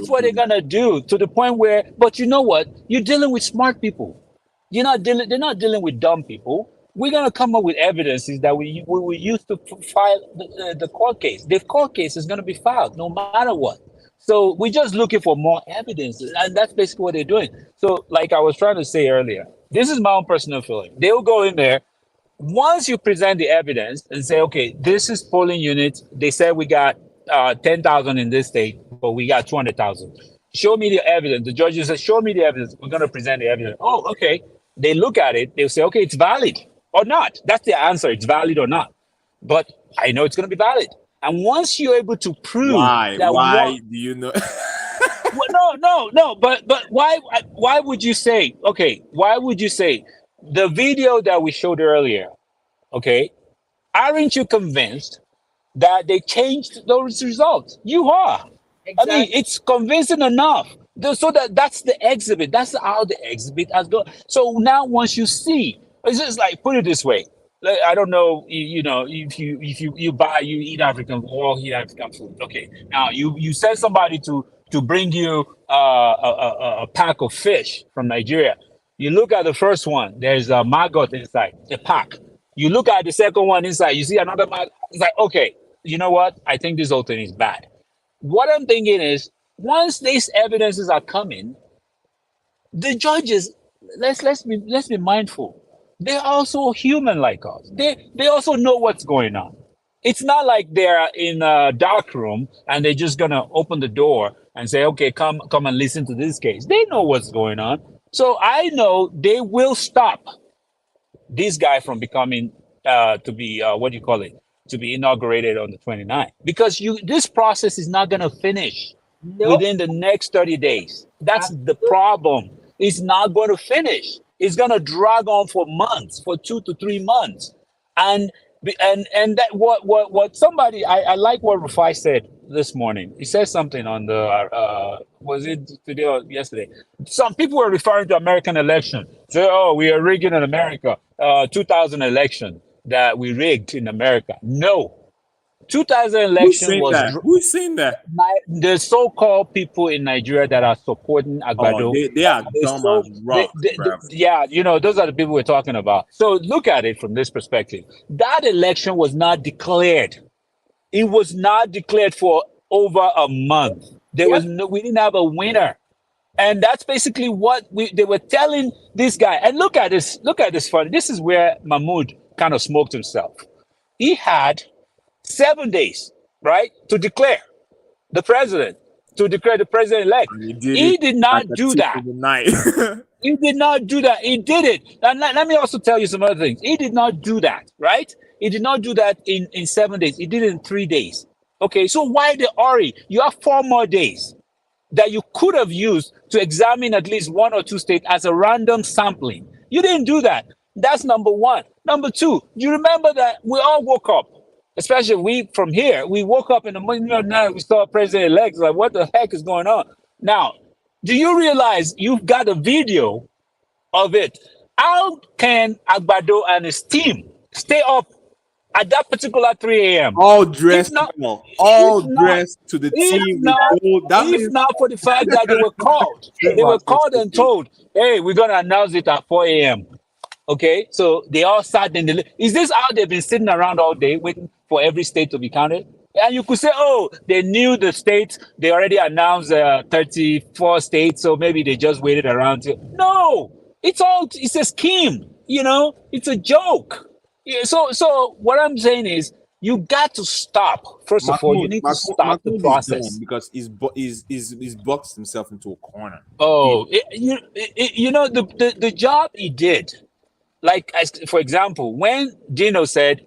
what they're gonna do, to the point where. But you know what? You're dealing with smart people. They're not dealing with dumb people. We're gonna come up with evidences that we use to file the court case. The court case is gonna be filed no matter what. So we're just looking for more evidence, and that's basically what they're doing. So, like I was trying to say earlier, this is my own personal feeling. They'll go in there. Once you present the evidence and say, okay, this is polling units. They said we got 10,000 in this state, but we got 200,000. Show me the evidence. The judges say, show me the evidence. We're going to present the evidence. Oh, okay. They look at it. They'll say, okay, it's valid or not. That's the answer. It's valid or not. But I know it's going to be valid. And once you're able to prove why do you know? No. But why would you say? Okay, why would you say the video that we showed earlier? Okay, aren't you convinced that they changed those results? You are. Exactly. I mean, it's convincing enough. So that's the exhibit. That's how the exhibit has gone. So now, once you see, it's just like, put it this way. I don't know, if you eat African, we all eat African food. Okay, now you send somebody to bring you a pack of fish from Nigeria. You look at the first one, there's a maggot inside the pack. You look at the second one inside, you see another maggot. It's like, okay, you know what? I think this whole thing is bad. What I'm thinking is, once these evidences are coming, the judges, let's be mindful. They're also human like us. They also know what's going on. It's not like they're in a dark room and they're just gonna open the door and say, "Okay, come and listen to this case." They know what's going on, so I know they will stop this guy from becoming to be what do you call it, to be inaugurated on the 29th, because this process is not gonna finish within the next 30 days. That's the problem. It's not going to finish. It's going to drag on for months, for 2 to 3 months. And that what somebody, I like what Rufai said this morning. He said something on the was it today or yesterday? Some people were referring to American election. Say, oh, we are rigging in America. 2000 election that we rigged in America. No, 2000 election was Who's saying that? The so-called people in Nigeria that are supporting Agbado. Oh, they are dumb as rocks, yeah, you know, those are the people we're talking about. So look at it from this perspective. That election was not declared. It was not declared for over a month. There was we didn't have a winner. And that's basically what they were telling this guy. And look at this fun. This is where Mahmoud kind of smoked himself. He had 7 days, right, to declare the president, to declare the president-elect. He did not do that. He did not do that. He did it. And let me also tell you some other things. He did not do that, right? He did not do that in 7 days. He did it in 3 days. Okay, so why the hurry? You have 4 more days that you could have used to examine at least 1 or 2 states as a random sampling. You didn't do that. That's number one. Number two, you remember that we all woke up, especially we from here, we woke up in the morning of night, we saw president-elect, like, what the heck is going on? Now, do you realize you've got a video of it? How can Agbado and his team stay up at that particular 3 a.m.? All dressed, all dressed to the team. If not for the fact that they were called, and told, hey, we're going to announce it at 4 a.m. Okay, so they all sat in is this how they've been sitting around all day waiting for every state to be counted? And you could say, oh, they knew the states, they already announced 34 states, so maybe they just waited around. No, it's a scheme, you know, it's a joke. Yeah, so what I'm saying is, you got to stop. First of all, you need to stop the process, because he's boxed himself into a corner. Oh, you know the job he did. Like, for example, when Dino said,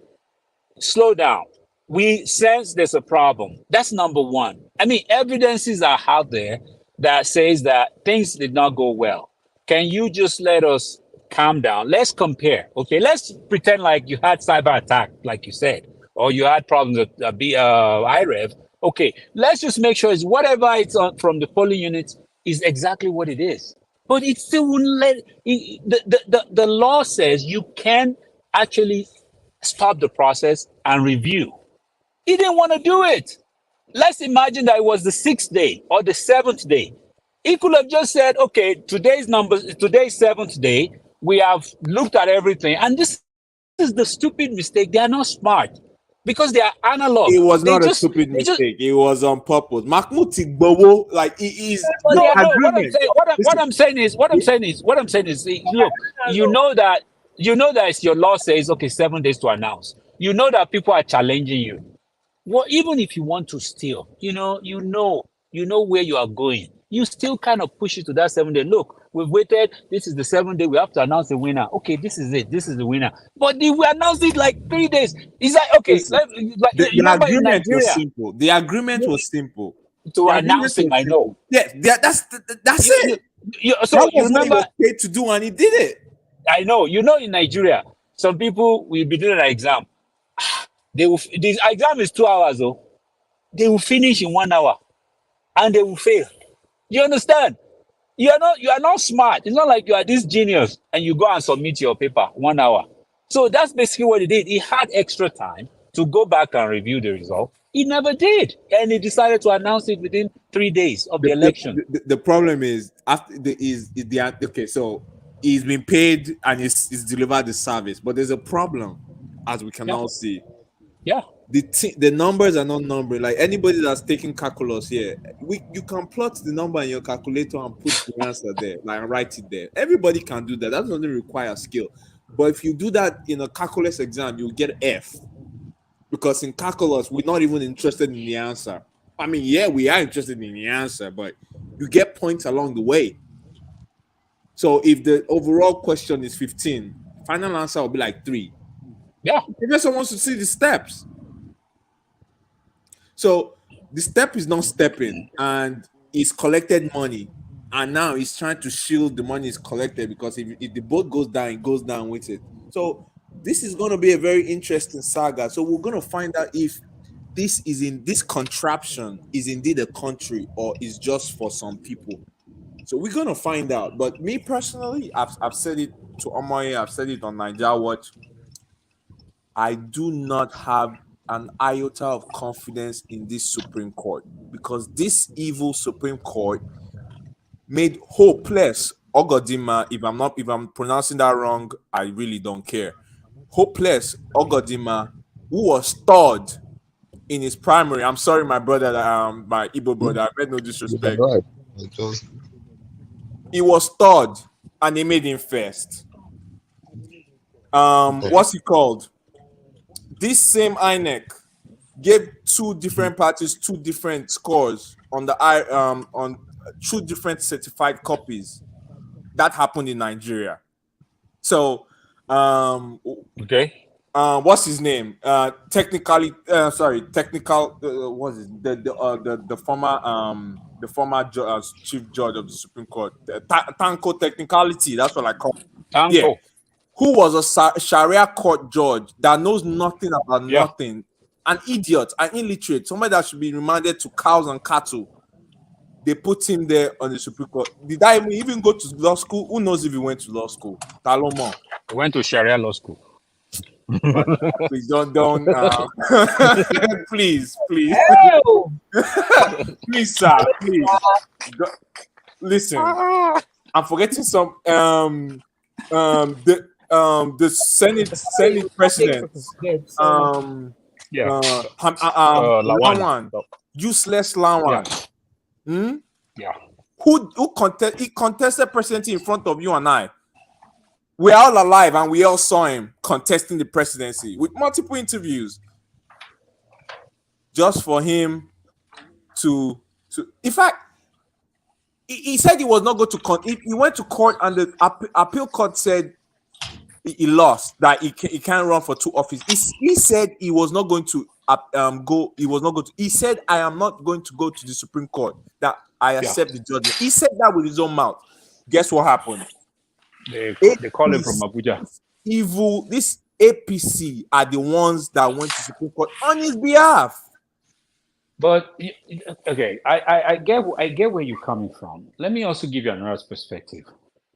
slow down, we sense there's a problem. That's number one. I mean, evidences are out there that says that things did not go well. Can you just let us calm down? Let's compare. Okay, let's pretend like you had cyber attack, like you said, or you had problems with IREV. Okay, let's just make sure it's whatever it's on from the polling units is exactly what it is. But it still wouldn't let the law says you can actually stop the process and review. He didn't want to do it. Let's imagine that it was the 6th day or the 7th day. He could have just said, okay, today's 7th day. We have looked at everything, and this is the stupid mistake. They are not smart because they are analog. It was not a stupid mistake. It was on purpose. Mahmoud Igbowo, like, he is. No, what I'm saying is, look, you know that it's your law says, okay, 7 days to announce. You know that people are challenging you. Well, even if you want to steal, you know where you are going. You still kind of push it to that 7 day. Look, we've waited. This is the 7th day. We have to announce the winner. Okay, this is it. This is the winner. But we announced it like 3 days. Is that okay? The agreement was simple. The agreement was simple. To announce it, I know. Yeah, that's it. So you remember what he was paid to do, and he did it. I know. You know, in Nigeria, some people will be doing an exam. This exam is 2 hours, though. They will finish in 1 hour, and they will fail. You understand? You are not smart. It's not like you are this genius and you go and submit your paper 1 hour. So that's basically what he did. He had extra time to go back and review the result. He never did, and he decided to announce it within 3 days of the election. The problem is okay. So he's been paid and he's delivered the service, but there's a problem, as we can all see. Yeah. The numbers are not numbering. Like, anybody that's taking calculus here, you can plot the number in your calculator and put the answer there, like, write it there. Everybody can do that. That doesn't require skill. But if you do that in a calculus exam, you'll get F. because in calculus, we're not even interested in the answer. I mean, yeah, we are interested in the answer, but you get points along the way. So if the overall question is 15, final answer will be like 3. Yeah. The professor wants to see the steps. So the step is not stepping, and he's collected money, and now he's trying to shield the money he's collected, because if the boat goes down, it goes down with it. So this is going to be a very interesting saga. So we're going to find out if this contraption is indeed a country or is just for some people. So we're going to find out. But me personally, I've said it to Omoye, I've said it on Nigeria Watch. I do not have an iota of confidence in this Supreme Court, because this evil Supreme Court made hopeless Ogodima. If I'm pronouncing that wrong, I really don't care. Hopeless Ogodima, who was third in his primary. I'm sorry, my brother, my Igbo brother. I made no disrespect. Right. He was third, and they made him first. What's he called? This same INEC gave 2 different parties 2 different scores on the on 2 different certified copies. That happened in Nigeria. So, okay. What's his name? Technical. What's it? The former chief judge of the Supreme Court, Tanko Technicality. That's what I call it. Tanko. Yeah. Who was a Sharia court judge that knows nothing about nothing, an idiot, an illiterate, somebody that should be remanded to cows and cattle. They put him there on the Supreme Court. Did I even go to law school? Who knows if he went to law school? Talomo. He went to Sharia law school. Please don't please please sir, please listen. I'm forgetting some the Senate president Lawan, useless Lawan. Who contested presidency in front of you and I. We're all alive and we all saw him contesting the presidency with multiple interviews, just for him to in fact, he said he was not going to he went to court, and the appeal court said he lost, that he can't run for 2 offices. He said he was not going to go. He was not going to. He said, I am not going to go to the Supreme Court, that I accept the judgment. He said that with his own mouth. Guess what happened? They call him from Abuja. Evil. This APC are the ones that went to Supreme Court on his behalf. But okay, I get where you're coming from. Let me also give you another perspective.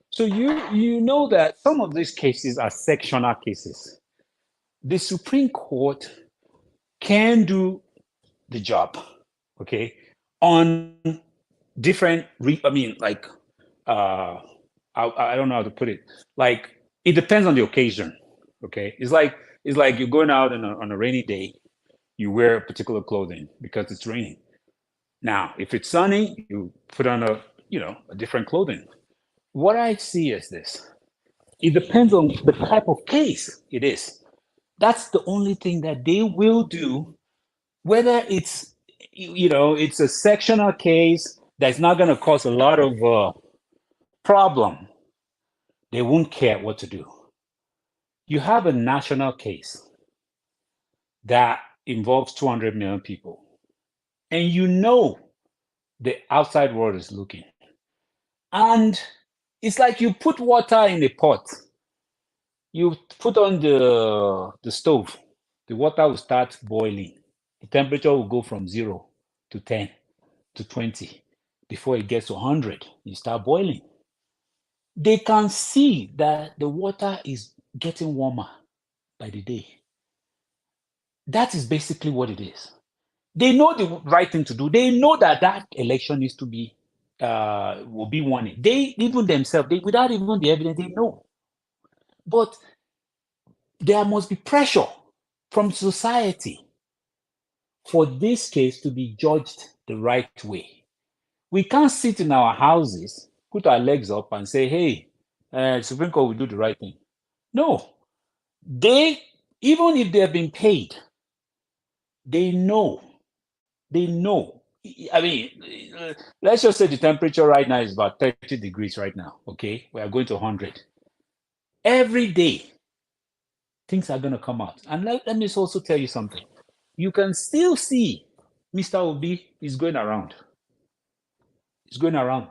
So you know that some of these cases are sectional cases. The Supreme Court can do the job, okay, on different. I don't know how to put it. Like, it depends on the occasion, okay. It's like you're going out on a rainy day. You wear a particular clothing because it's raining. Now, if it's sunny, you put on a different clothing. What I see is this: it depends on the type of case it is. That's the only thing that they will do, whether it's it's a sectional case that's not going to cause a lot of problem. They won't care what to do. You have a national case that involves 200 million people, and the outside world is looking, and it's like you put water in a pot. You put on the stove, the water will start boiling. The temperature will go from 0 to 10 to 20. Before it gets to 100, you start boiling. They can see that the water is getting warmer by the day. That is basically what it is. They know the right thing to do. They know that election needs to be will be won. They even themselves, without even the evidence, they know. But there must be pressure from society for this case to be judged the right way. We can't sit in our houses, put our legs up, and say, "Hey, Supreme Court will do the right thing." No, even if they have been paid, They know. They know. I mean, let's just say the temperature right now is about 30 degrees right now. Okay, we are going to 100. Every day, things are going to come out. And let me also tell you something. You can still see Mr. Obi is going around. He's going around.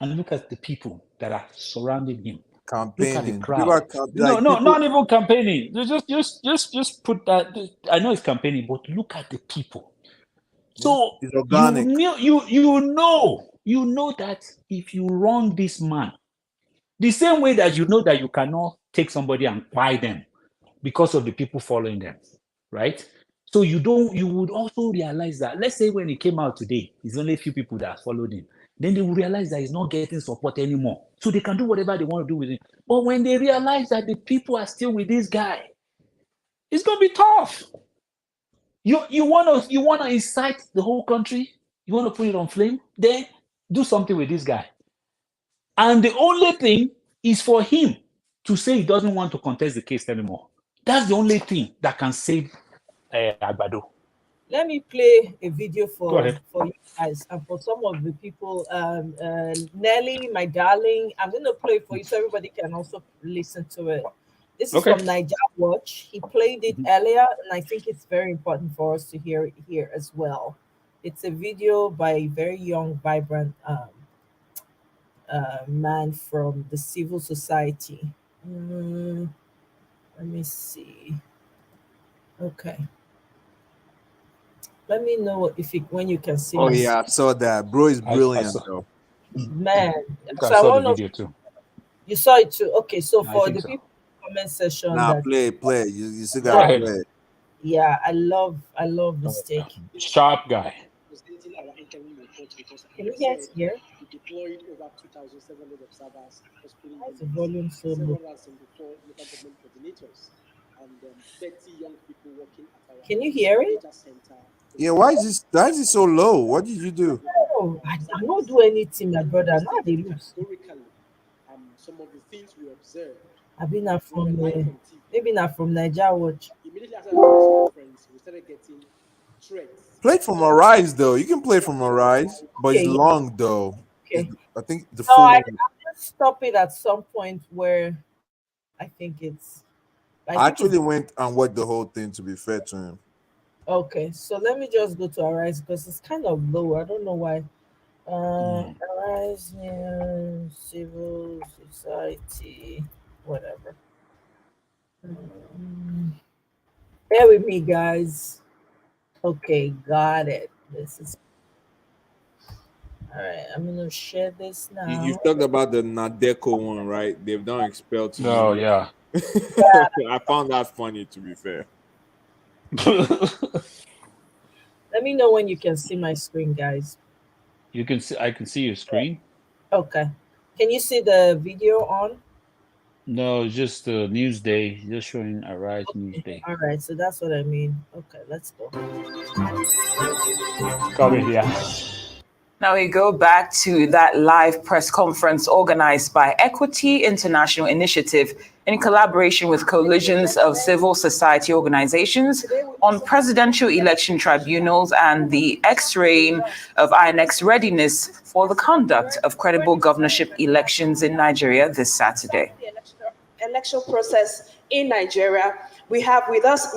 And look at the people that are surrounding him. Look at the Campaigning. People crowd. are No, like people. not even campaigning. Just put that. I know it's campaigning, but look at the people. So It's organic. you know that if you wrong this man, the same way that you know that you cannot take somebody and buy them because of the people following them, right? So you would also realize that, let's say when he came out today, it's only a few people that followed him. Then they will realize that he's not getting support anymore. So they can do whatever they want to do with him. But when they realize that the people are still with this guy, it's gonna be tough. You wanna incite the whole country, you want to put it on flame, then do something with this guy. And the only thing is for him to say he doesn't want to contest the case anymore. That's the only thing that can save Agbado. Let me play a video Go ahead. for you guys and for some of the people. Nelly, my darling, I'm going to play for you so everybody can also listen to it. This is from Niger Watch. He played it earlier, and I think it's very important for us to hear it here as well. It's a video by a very young, vibrant man from the civil society. Let me see. Okay. Let me know when you can see. Oh yeah, I saw that. Bro is brilliant though. Man, so I saw the video too. You saw it too. Okay, so for the people in the comment section, now play. You still gotta play. Yeah, I love this take. Sharp guy. Can you guys hear? We deployed over 2,700 observers. Why is the volume so low? Can you hear it? Yeah, why is it so low? What did you do? No, I don't do anything, my brother. Now they lose. Some of the things we observed. I've been from maybe not from Niger Watch. Immediately after the press conference, we started getting threats. Play from Arise though. You can play from Arise, but it's long though. Okay. I think the full. I'll just stop it at some point where I think it's. I actually went and watched the whole thing, to be fair to him. Okay, so let me just go to Arise because it's kind of low. I don't know why. Arise News, Civil Society, whatever. Bear with me, guys. Okay, got it. This is all right. I'm gonna share this now. You've talked about the Nadeco one, right? They've done expel to Oh yeah. I found that funny, to be fair. Let me know when you can see my screen, guys. You can see. I can see your screen. Okay. Can you see the video on? No, it's just the news day. Just showing Arise News Day. All right, so that's what I mean. Okay, let's go. Coming here. Now we go back to that live press conference organized by Equity International Initiative in collaboration with coalitions of civil society organizations on presidential election tribunals and the X-raying of INEC's readiness for the conduct of credible governorship elections in Nigeria this Saturday. Election process in Nigeria. We have with us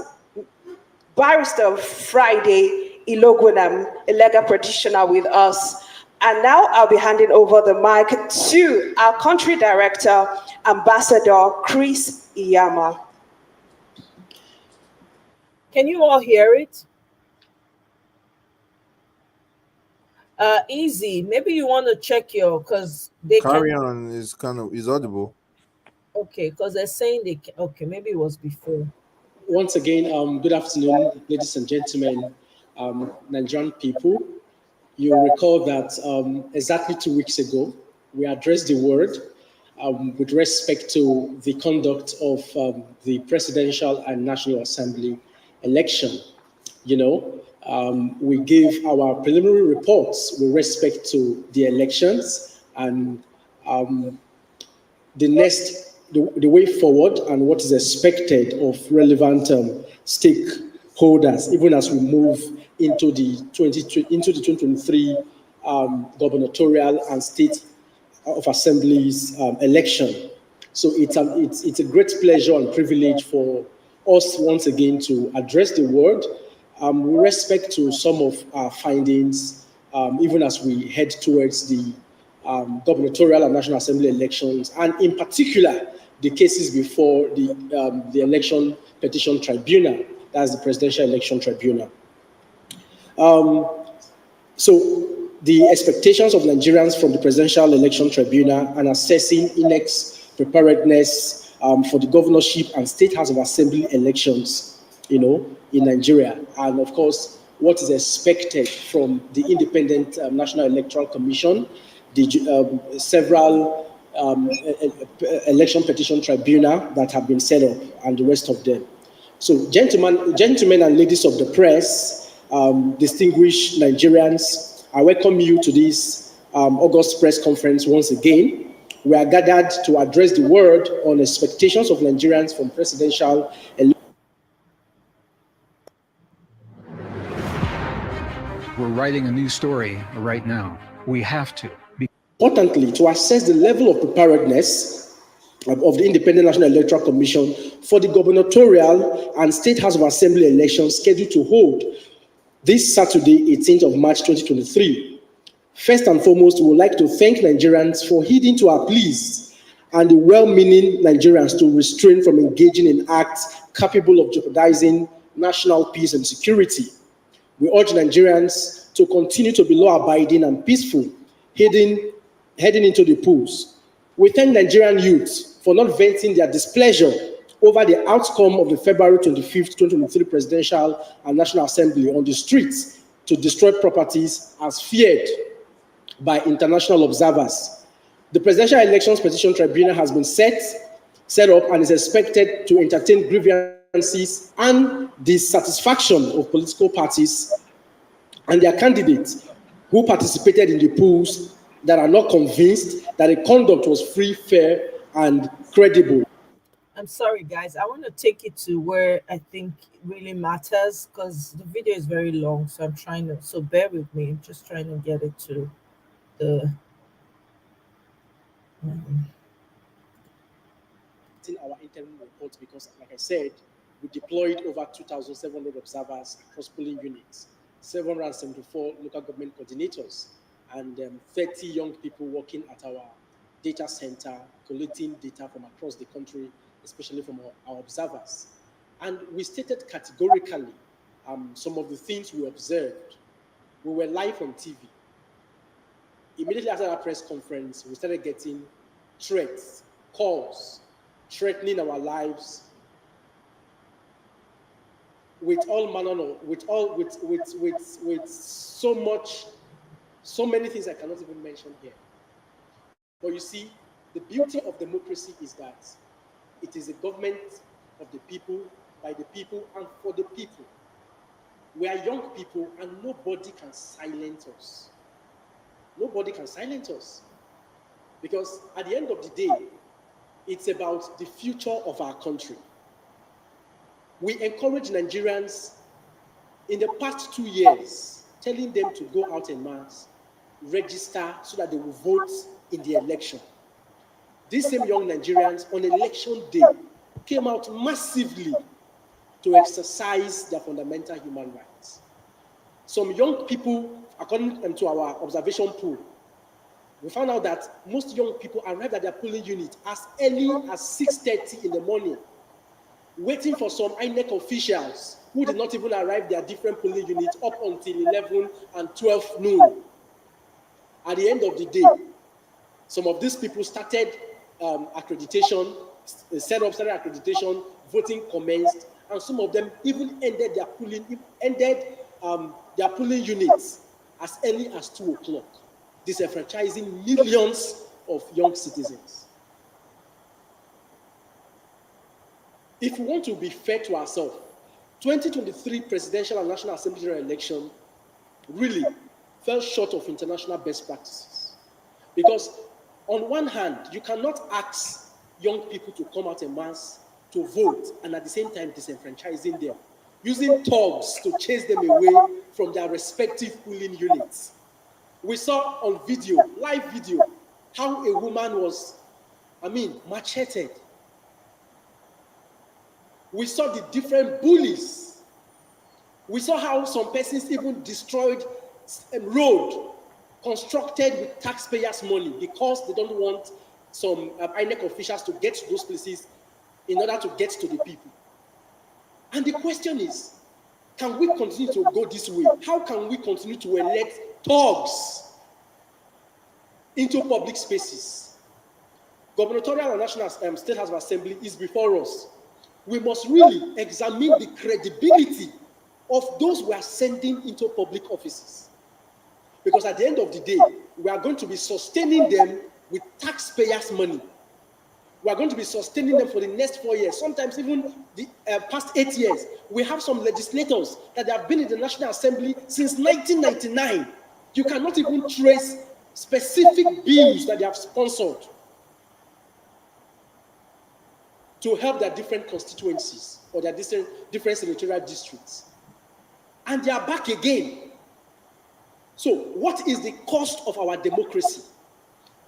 Barrister Friday Ilogunam, a legal practitioner with us. And now I'll be handing over the mic to our country director, Ambassador Chris Iyama. Can you all hear it? Easy. Maybe you want to check because they Carry on is audible. Okay, because they're saying they can. Okay, maybe it was before. Once again, good afternoon, ladies and gentlemen, Nigerian people. You recall that exactly 2 weeks ago, we addressed the world with respect to the conduct of the presidential and National Assembly election. You know, we gave our preliminary reports with respect to the elections and the way forward and what is expected of relevant holders, even as we move into the 2023 gubernatorial and state of assemblies election. So it's a great pleasure and privilege for us once again to address the world with respect to some of our findings, even as we head towards the gubernatorial and National Assembly elections, and in particular, the cases before the Election Petition Tribunal, that's the Presidential Election Tribunal. So the expectations of Nigerians from the Presidential Election Tribunal and assessing INEC's preparedness for the governorship and State House of Assembly elections, in Nigeria, and of course, what is expected from the Independent National Electoral Commission, the several election petition tribunal that have been set up, and the rest of them. So, gentlemen and ladies of the press, distinguished Nigerians, I welcome you to this August press conference once again. We are gathered to address the world on expectations of Nigerians from presidential elections. We're writing a new story right now. We have to. Importantly, to assess the level of preparedness of the Independent National Electoral Commission for the gubernatorial and State House of Assembly elections scheduled to hold this Saturday, 18th of March 2023. First and foremost, we would like to thank Nigerians for heeding to our pleas and the well-meaning Nigerians to refrain from engaging in acts capable of jeopardizing national peace and security. We urge Nigerians to continue to be law-abiding and peaceful, heading into the polls. We thank Nigerian youth for not venting their displeasure over the outcome of the February 25th, 2023 Presidential and National Assembly on the streets to destroy properties as feared by international observers. The Presidential Elections Petition Tribunal has been set up and is expected to entertain grievances and dissatisfaction of political parties and their candidates who participated in the polls that are not convinced that the conduct was free, fair, and credible. I'm sorry, guys. I want to take it to where I think really matters because the video is very long. So I'm trying to, so bear with me. I'm just trying to get it to the. Our interim report, because, like I said, we deployed over 2,700 observers across polling units, 774 local government coordinators, and 30 young people working at our data center, collecting data from across the country, especially from our observers. And we stated categorically some of the things we observed. We were live on TV. Immediately after that press conference, we started getting threats, calls, threatening our lives with all manner of, with so many things I cannot even mention here. But you see, the beauty of democracy is that it is a government of the people, by the people, and for the people. We are young people, and nobody can silence us. Nobody can silence us. Because at the end of the day, it's about the future of our country. We encourage Nigerians in the past 2 years, telling them to go out en masse, register so that they will vote in the election. These same young Nigerians on election day came out massively to exercise their fundamental human rights. Some young people, according to our observation pool, we found out that most young people arrived at their polling unit as early as 6:30 in the morning, waiting for some INEC officials who did not even arrive their different polling units up until 11 and 12 noon. At the end of the day, some of these people started accreditation, started accreditation, voting commenced, and some of them even ended their polling units as early as 2 o'clock, disenfranchising millions of young citizens. If we want to be fair to ourselves, 2023 Presidential and National Assembly election really fell short of international best practices. Because on one hand, you cannot ask young people to come out en masse to vote and at the same time disenfranchising them. using thugs to chase them away from their respective polling units. We saw on video, live video, how a woman was, macheted. We saw the different bullies. We saw how some persons even destroyed a road constructed with taxpayers' money because they don't want some INEC officials to get to those places in order to get to the people. And the question is, can we continue to go this way? How can we continue to elect thugs into public spaces? Gubernatorial and national state house of assembly is before us. We must really examine the credibility of those we are sending into public offices. Because at the end of the day, we are going to be sustaining them with taxpayers' money. We are going to be sustaining them for the next 4 years, sometimes even the past 8 years. We have some legislators that have been in the National Assembly since 1999. You cannot even trace specific bills that they have sponsored to help their different constituencies or their different senatorial districts. And they are back again. So what is the cost of our democracy?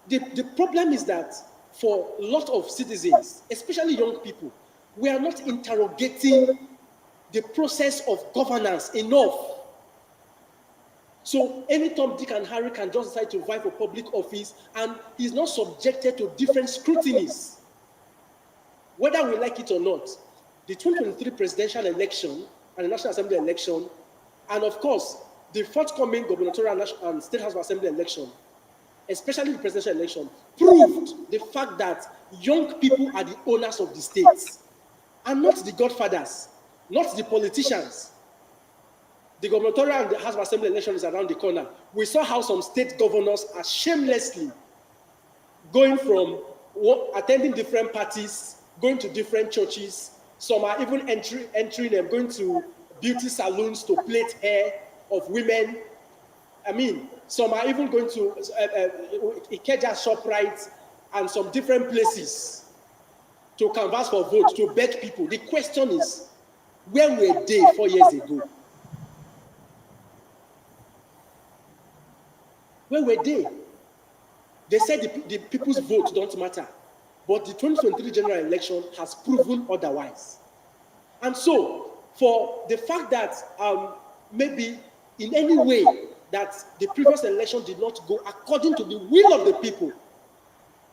The problem is that for a lot of citizens, especially young people, we are not interrogating the process of governance enough. So any Tom, Dick, and Harry can just decide to vie for public office, and he's not subjected to different scrutinies. Whether we like it or not, the 2023 presidential election and the National Assembly election, and of course, the forthcoming gubernatorial and state house of assembly election, especially the presidential election, proved the fact that young people are the owners of the states and not the godfathers, not the politicians. The gubernatorial and the house of assembly election is around the corner. We saw how some state governors are shamelessly going from attending different parties, going to different churches. Some are even entering them, going to beauty salons to plait hair of women. Some are even going to Ikeja ShopRite and some different places to canvass for votes, to beg people. The question is, where were they 4 years ago? Where were they? They said the people's vote don't matter. But the 2023 general election has proven otherwise. And so, for the fact that maybe in any way that the previous election did not go according to the will of the people,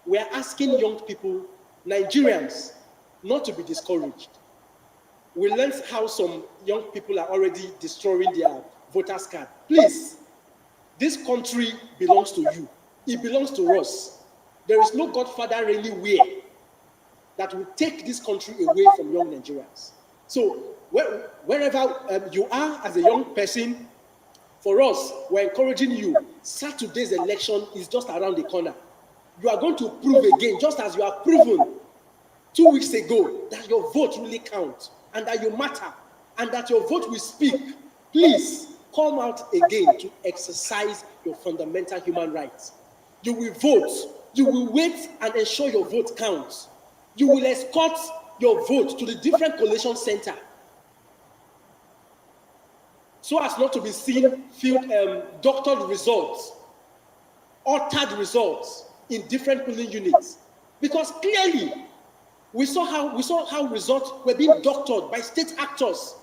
we are asking young people, Nigerians, not to be discouraged. We learned how some young people are already destroying their voters' card. Please, this country belongs to you. It belongs to us. There is no godfather anywhere that will take this country away from young Nigerians. So wherever you are as a young person, for us, we're encouraging you. Saturday's election is just around the corner. You are going to prove again, just as you have proven 2 weeks ago, that your vote really counts and that you matter and that your vote will speak. Please come out again to exercise your fundamental human rights. You will vote. You will wait and ensure your vote counts. You will escort your vote to the different collation center so as not to be seen doctored results, altered results in different polling units. Because clearly, we saw how results were being doctored by state actors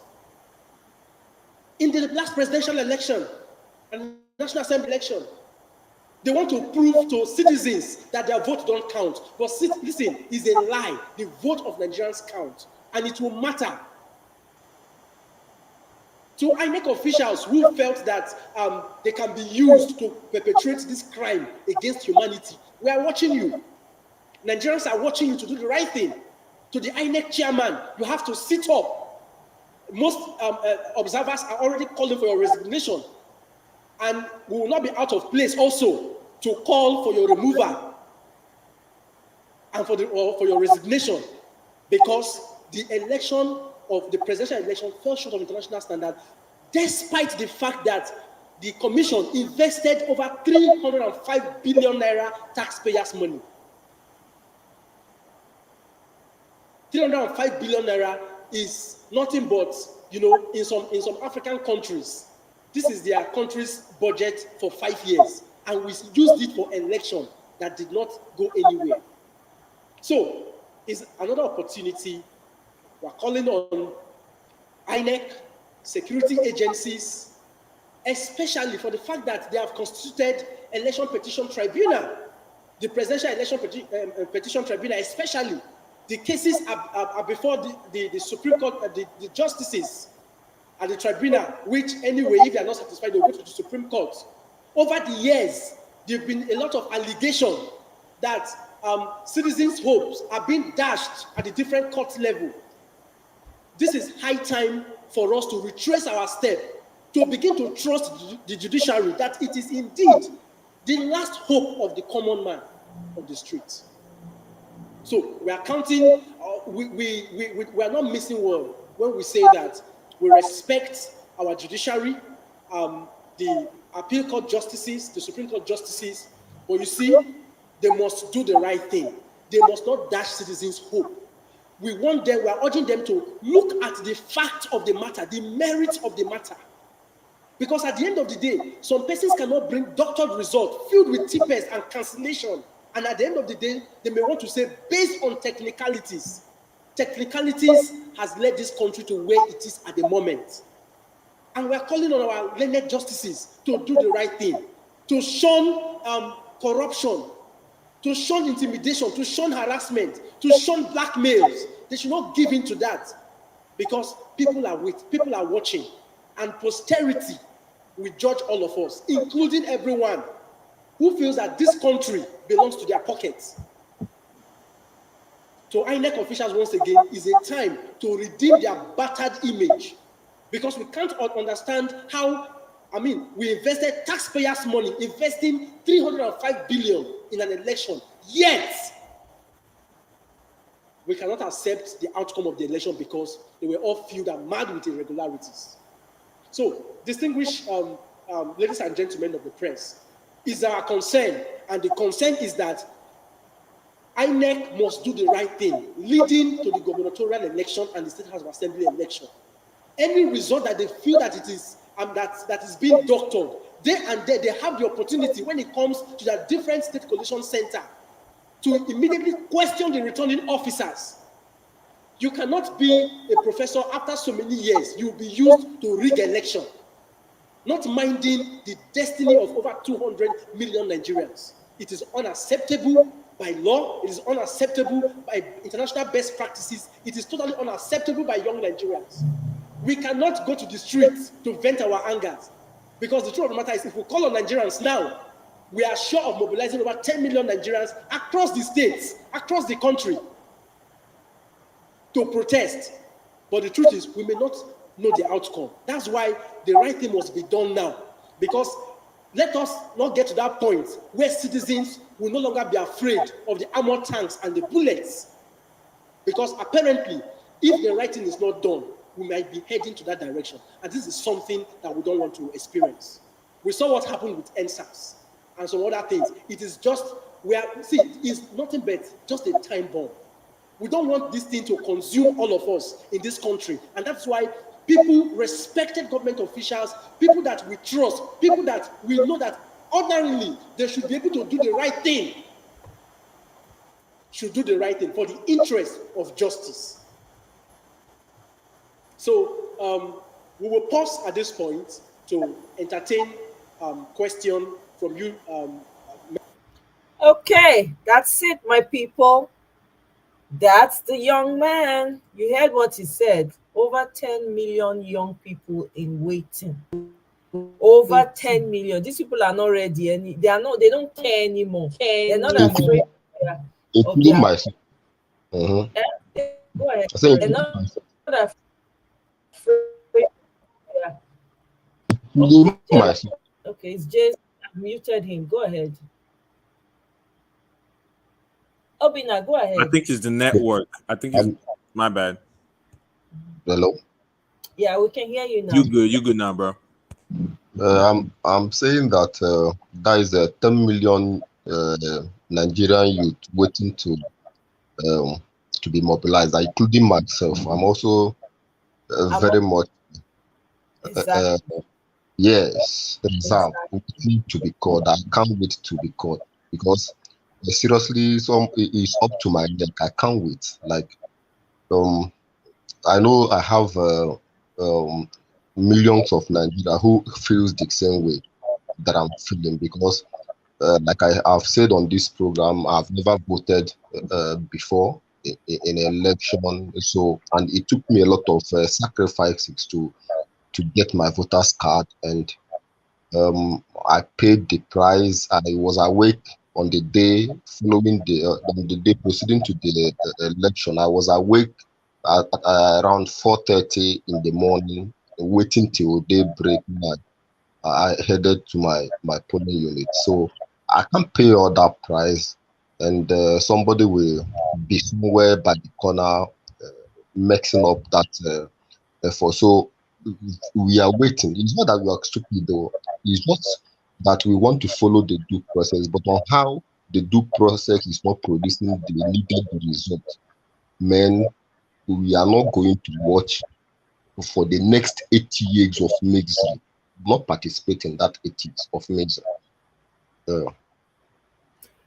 in the last presidential election and National Assembly election. They want to prove to citizens that their vote don't count. But listen, it's a lie. The vote of Nigerians count, and it will matter. To INEC officials who felt that they can be used to perpetrate this crime against humanity, we are watching you. Nigerians are watching you to do the right thing. To the INEC chairman, you have to sit up. Most observers are already calling for your resignation. And we will not be out of place also to call for your removal and for your resignation, because the election of the presidential election fell short of international standard, despite the fact that the commission invested over 305 billion naira taxpayers' money. 305 billion naira is nothing but, you know, in some African countries, this is their country's budget for 5 years, and we used it for election that did not go anywhere. So it's another opportunity. We're calling on INEC, security agencies, especially for the fact that they have constituted election petition tribunal, the presidential election petition tribunal, especially the cases are before the Supreme Court, the justices at the tribunal, which anyway, if they are not satisfied, they will go to the Supreme Court. Over the years, there have been a lot of allegations that citizens' hopes are being dashed at the different court level. This is high time for us to retrace our step, to begin to trust the judiciary that it is indeed the last hope of the common man of the streets. So we are counting, we are not missing word when we say that we respect our judiciary, the appeal court justices, the Supreme Court justices, but you see, they must do the right thing. They must not dash citizens' hope. We are urging them to look at the fact of the matter, the merits of the matter. Because at the end of the day, some persons cannot bring doctored results filled with tippers and cancellation. And at the end of the day, they may want to say, based on technicalities. Technicalities has led this country to where it is at the moment. And we're calling on our learned justices to do the right thing, to shun corruption, to shun intimidation, to shun harassment, to shun blackmails. They should not give in to that, because people are watching, and posterity will judge all of us, including everyone who feels that this country belongs to their pockets. So INEC officials, once again, is a time to redeem their battered image, because we can't understand how, we invested taxpayers' money, investing 305 billion in an election, yet we cannot accept the outcome of the election because they were all filled and mad with irregularities. So, distinguished ladies and gentlemen of the press, is our concern, and the concern is that INEC must do the right thing, leading to the gubernatorial election and the State House of Assembly election. Any result that they feel that it is that is being doctored, they have the opportunity when it comes to the different state coalition center to immediately question the returning officers. You cannot be a professor after so many years. You'll be used to rig election, not minding the destiny of over 200 million Nigerians. It is unacceptable by law. It is unacceptable by international best practices. It is totally unacceptable by young Nigerians. We cannot go to the streets to vent our anger, because the truth of the matter is, if we call on Nigerians now, we are sure of mobilizing over 10 million Nigerians across the states, across the country, to protest. But the truth is, we may not know the outcome. That's why the right thing must be done now. Because let us not get to that point where citizens will no longer be afraid of the armored tanks and the bullets. Because apparently, if the right thing is not done, we might be heading to that direction. And this is something that we don't want to experience. We saw what happened with NSAS and some other things. It is just, it's nothing but just a time bomb. We don't want this thing to consume all of us in this country. And that's why people, respected government officials, people that we trust, people that we know that ordinarily they should be able to do the right thing, should do the right thing for the interest of justice. So we will pause at this point to entertain question from you. Okay, that's it, my people. That's the young man. You heard what he said. Over 10 million young people in waiting. Over 10 million. These people are not ready. They don't care anymore. They're not afraid of including their... myself. Go ahead. I say They're not afraid. including myself. Okay, it's Jason. I've muted him. Go ahead. Obina, go ahead. I think it's the network. I think it's my bad. Hello. Yeah, we can hear you now. You good now, bro. I'm saying that there is a 10 million Nigerian youth waiting to be mobilized, including myself. I'm also very much Exactly. Yes, reserve, waiting to be called. I can't wait to be called because seriously, it's up to my neck. I can't wait. Like, I know I have millions of Nigeria who feels the same way that I'm feeling because, like I have said on this program, I've never voted before in an election. So, and it took me a lot of sacrifices to get my voter's card, and I paid the price. I was awake on the day following on the day proceeding to the election. I was awake at around 4:30 in the morning, waiting till daybreak. I headed to my polling unit. So I can't pay all that price, and somebody will be somewhere by the corner mixing up that effort. So we are waiting. It's not that we are stupid though. It's just that we want to follow the due process, but on how the due process is not producing the needed result, man, we are not going to watch for the next 80 years of misery, not participate in that 80 years of misery. In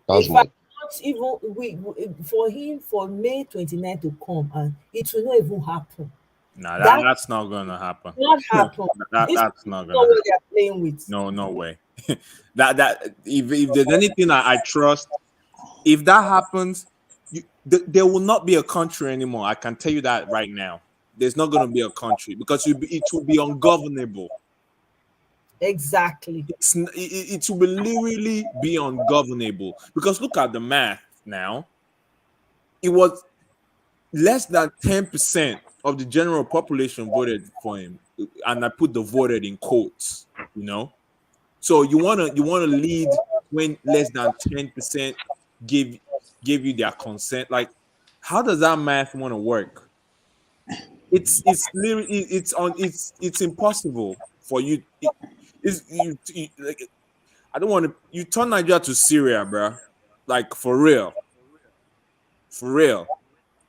That's my fact, not even for him for May 29 to come and it will not even happen. Nah, That that's not gonna happen. not happen. This That's is not not gonna what happen. they are playing with. No way. that if there's anything I trust, if that happens, there will not be a country anymore. I can tell you that right now. There's not gonna be a country because it will be ungovernable. Exactly. It will literally be ungovernable because look at the math now. It was less than 10% of the general population voted for him, and I put the voted in quotes. So you wanna lead when less than 10% give you their consent. Like, how does that math want to work? It's literally it's impossible for you. Like, I don't want to. You turn Nigeria to Syria, bro. Like, for real,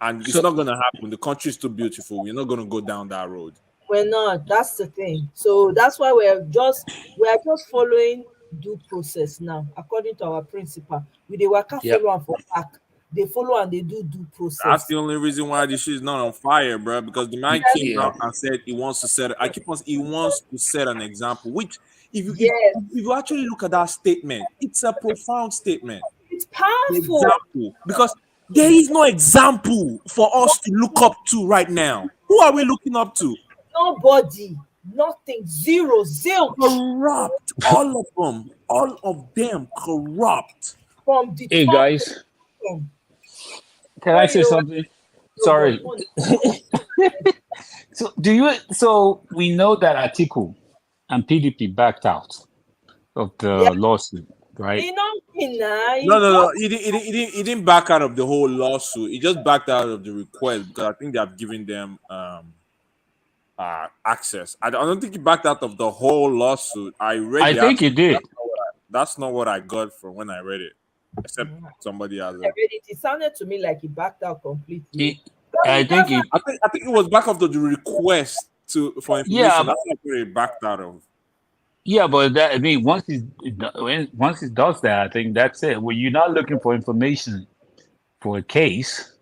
and it's not gonna happen. The country is too beautiful. We're not gonna go down that road. We're not. That's the thing. So that's why we are just following due process now, according to our principal. We dey waka Yep. follow am for back. They follow and they do due That's process. the only reason why this shit is not on fire, bro. Because the man Yes. came Yeah. out and said he wants to set. I keep on. He wants to set an example. Which, Yes. if you actually look at that statement, it's a profound statement. It's The powerful. example, because there is no example for us to look up to right now. Who are we looking up to? Nobody. Nothing. Zero. Zilch. Corrupt. All of them corrupt. From the Hey top to guys, the bottom. can I When you say know something? oh God, Sorry. go on. So we know that Atiku and PDP backed out of Yeah. the lawsuit, right? You know me now. No. He didn't back out of the whole lawsuit. He just backed out of the request because I think they have given them access. I don't think he backed out of the whole lawsuit. I read I the think he article. did. That's not what I got from when I read it. Except somebody has I it. read it. It sounded to me like he backed out completely. He, But I he think never. he, I think it was back after the request for information. yeah, That's not where he backed out of. yeah, but that, I mean, once he does that, I think that's it. When you're not looking for information for a case,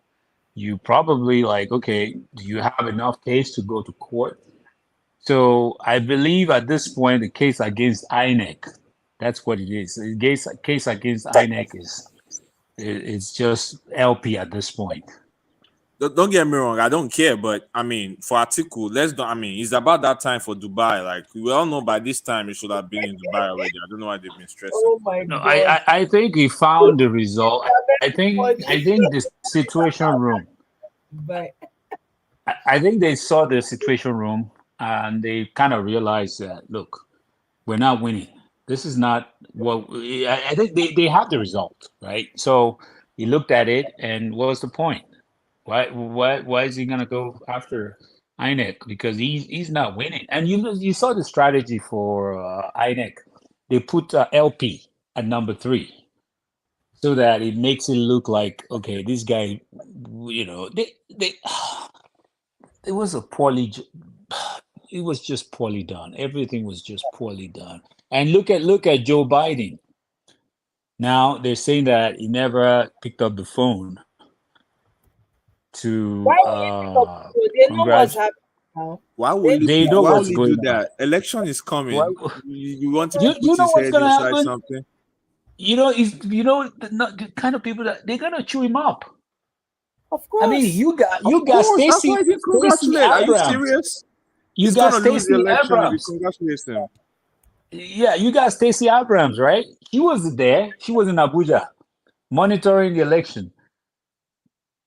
you probably like, okay, do you have enough case to go to court? So I believe at this point, the case against INEC, that's what it is. The case against INEC it's just LP at this point. Don't get me wrong, I don't care, but I mean, for article, it's about that time for Dubai. Like, we all know by this time it should have been in Dubai already. I don't know why they've been stressing. Oh my No, God. I think he found the result. I think Funny. the situation room. But I think they saw the situation room and they kind of realized that look, we're not winning. This is not what I think they have the result, right? So he looked at it and what was the point? Why is he gonna go after INEC? Because he's not winning. And you saw the strategy for INEC. They put LP at number 3 so that it makes it look like okay, this guy, they it was a poorly it was just poorly done. Everything was just poorly done. And look at Joe Biden. Now they're saying that he never picked up the phone to Why would you pick up? They know what's happening now. Why will They you? know Why will what's you do going on. that? Election is coming. You want him You to put know his what's head gonna inside happen? something? The kind of people that they're gonna chew him up. Of I mean, course. you got Of course. That's why he Stacey congratulate. Are you Abrams. serious? You He's got gonna lose the Stacey election if he Abrams. congratulates him. Yeah, you got Stacey Abrams, right? She was there. She was in Abuja monitoring the election.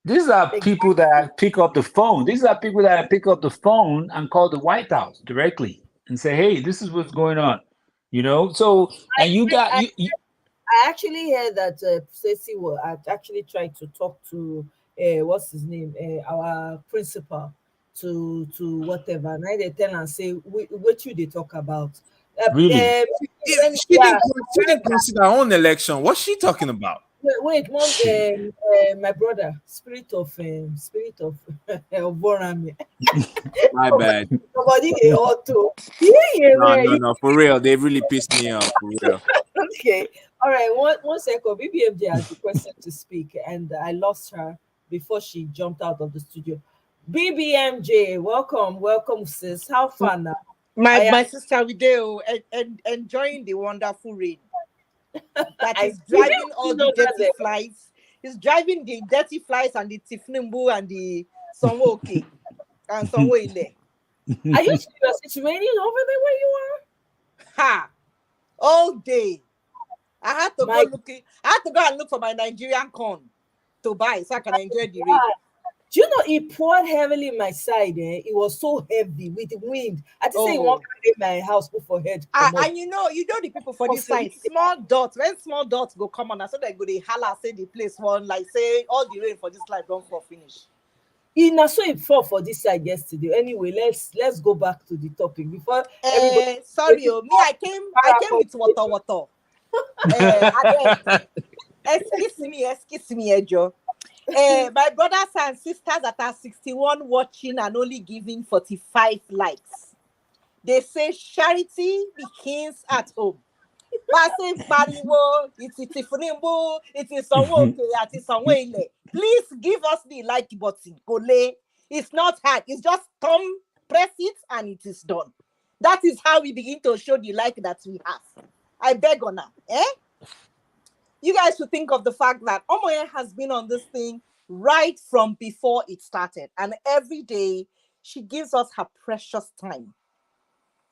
These are people that pick up the phone. These are people that pick up the phone and call the White House directly and say, "Hey, this is what's going on." So and you got you. I actually heard that Stacey had actually tried to talk to what's his name, our principal, to whatever. Now they tell and say, what you they talk about? Really? She didn't consider her own election. What's she talking about? Wait, one, my brother, spirit of Borami. My bad. Somebody they ought to. Yeah, No, for real. They really pissed me off, for real. Okay. All right. One second. BBMJ has requested to speak, and I lost her before she jumped out of the studio. BBMJ, welcome, sis. How far now? My sister Video and enjoying the wonderful rain that is driving all the dirty flies. He's driving the dirty flies and the Tifnimbu and the Sonwoke and Sonwoile. Are you serious? It's raining over there where you are? Ha! All day. I had to go and look for my Nigerian corn to buy so I can enjoy the rain. Do you know it poured heavily in my side? It was so heavy with the wind. I just say it won't in my house before head. And you know the people for this side, small dots. When small dots go come on, so they go they holla say the place one like say all the rain for this life don't fall finish. So it fall for this side yesterday. Anyway, let's go back to the topic before. Sorry, me I came with water. Excuse me, Joe. My brothers and sisters that are 61 watching and only giving 45 likes. They say charity begins at home. It is somewhere Please give us the like button. It's not hard. It's just press it and it is done. That is how we begin to show the like that we have. I beg on now. You guys should think of the fact that Omoye has been on this thing right from before it started. And every day, she gives us her precious time.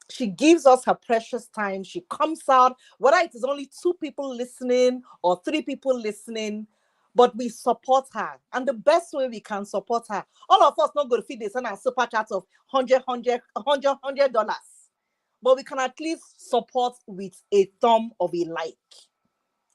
She gives us her precious time. She comes out, whether it is only 2 people listening or 3 people listening, but we support her. And the best way we can support her, all of us not going to feed this and a super chat of $100. But we can at least support with a thumb of a like.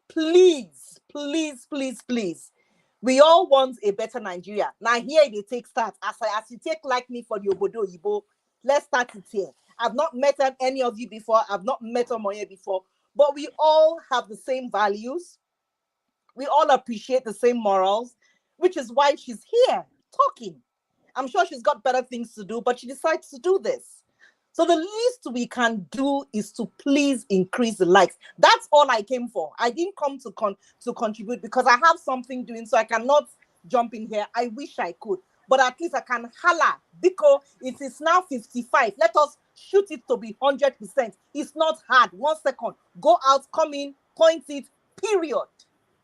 Please, please, please, please. We all want a better Nigeria. Now here they take start. As you take like me for the Obodo Yibo, let's start it here. I've not met any of you before. I've not met Omoye before. But we all have the same values. We all appreciate the same morals, which is why she's here talking. I'm sure she's got better things to do, but she decides to do this. So the least we can do is to please increase the likes. That's all I came for. I didn't come to contribute because I have something doing, so I cannot jump in here. I wish I could, but at least I can holla because it is now 55. Let us shoot it to be 100%. It's not hard. 1 second. Go out, come in, point it, period.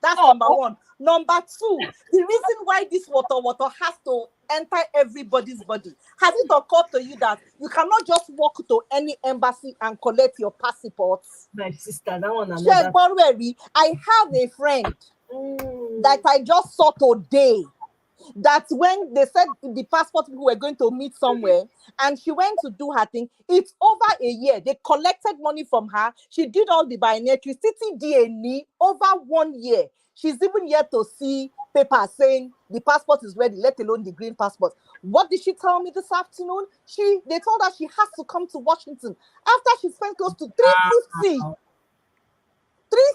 That's number 1. Number 2, the reason why this water has to enter everybody's body. Has it occurred to you that you cannot just walk to any embassy and collect your passports? My sister, that one. I have a friend that I just saw today. That when they said the passport people were going to meet somewhere and she went to do her thing, it's over a year. They collected money from her. She did all the biometrics, DNA, over 1 year. She's even yet to see paper saying the passport is ready, let alone the green passport. What did she tell me this afternoon? They told her she has to come to Washington after she spent close to 350.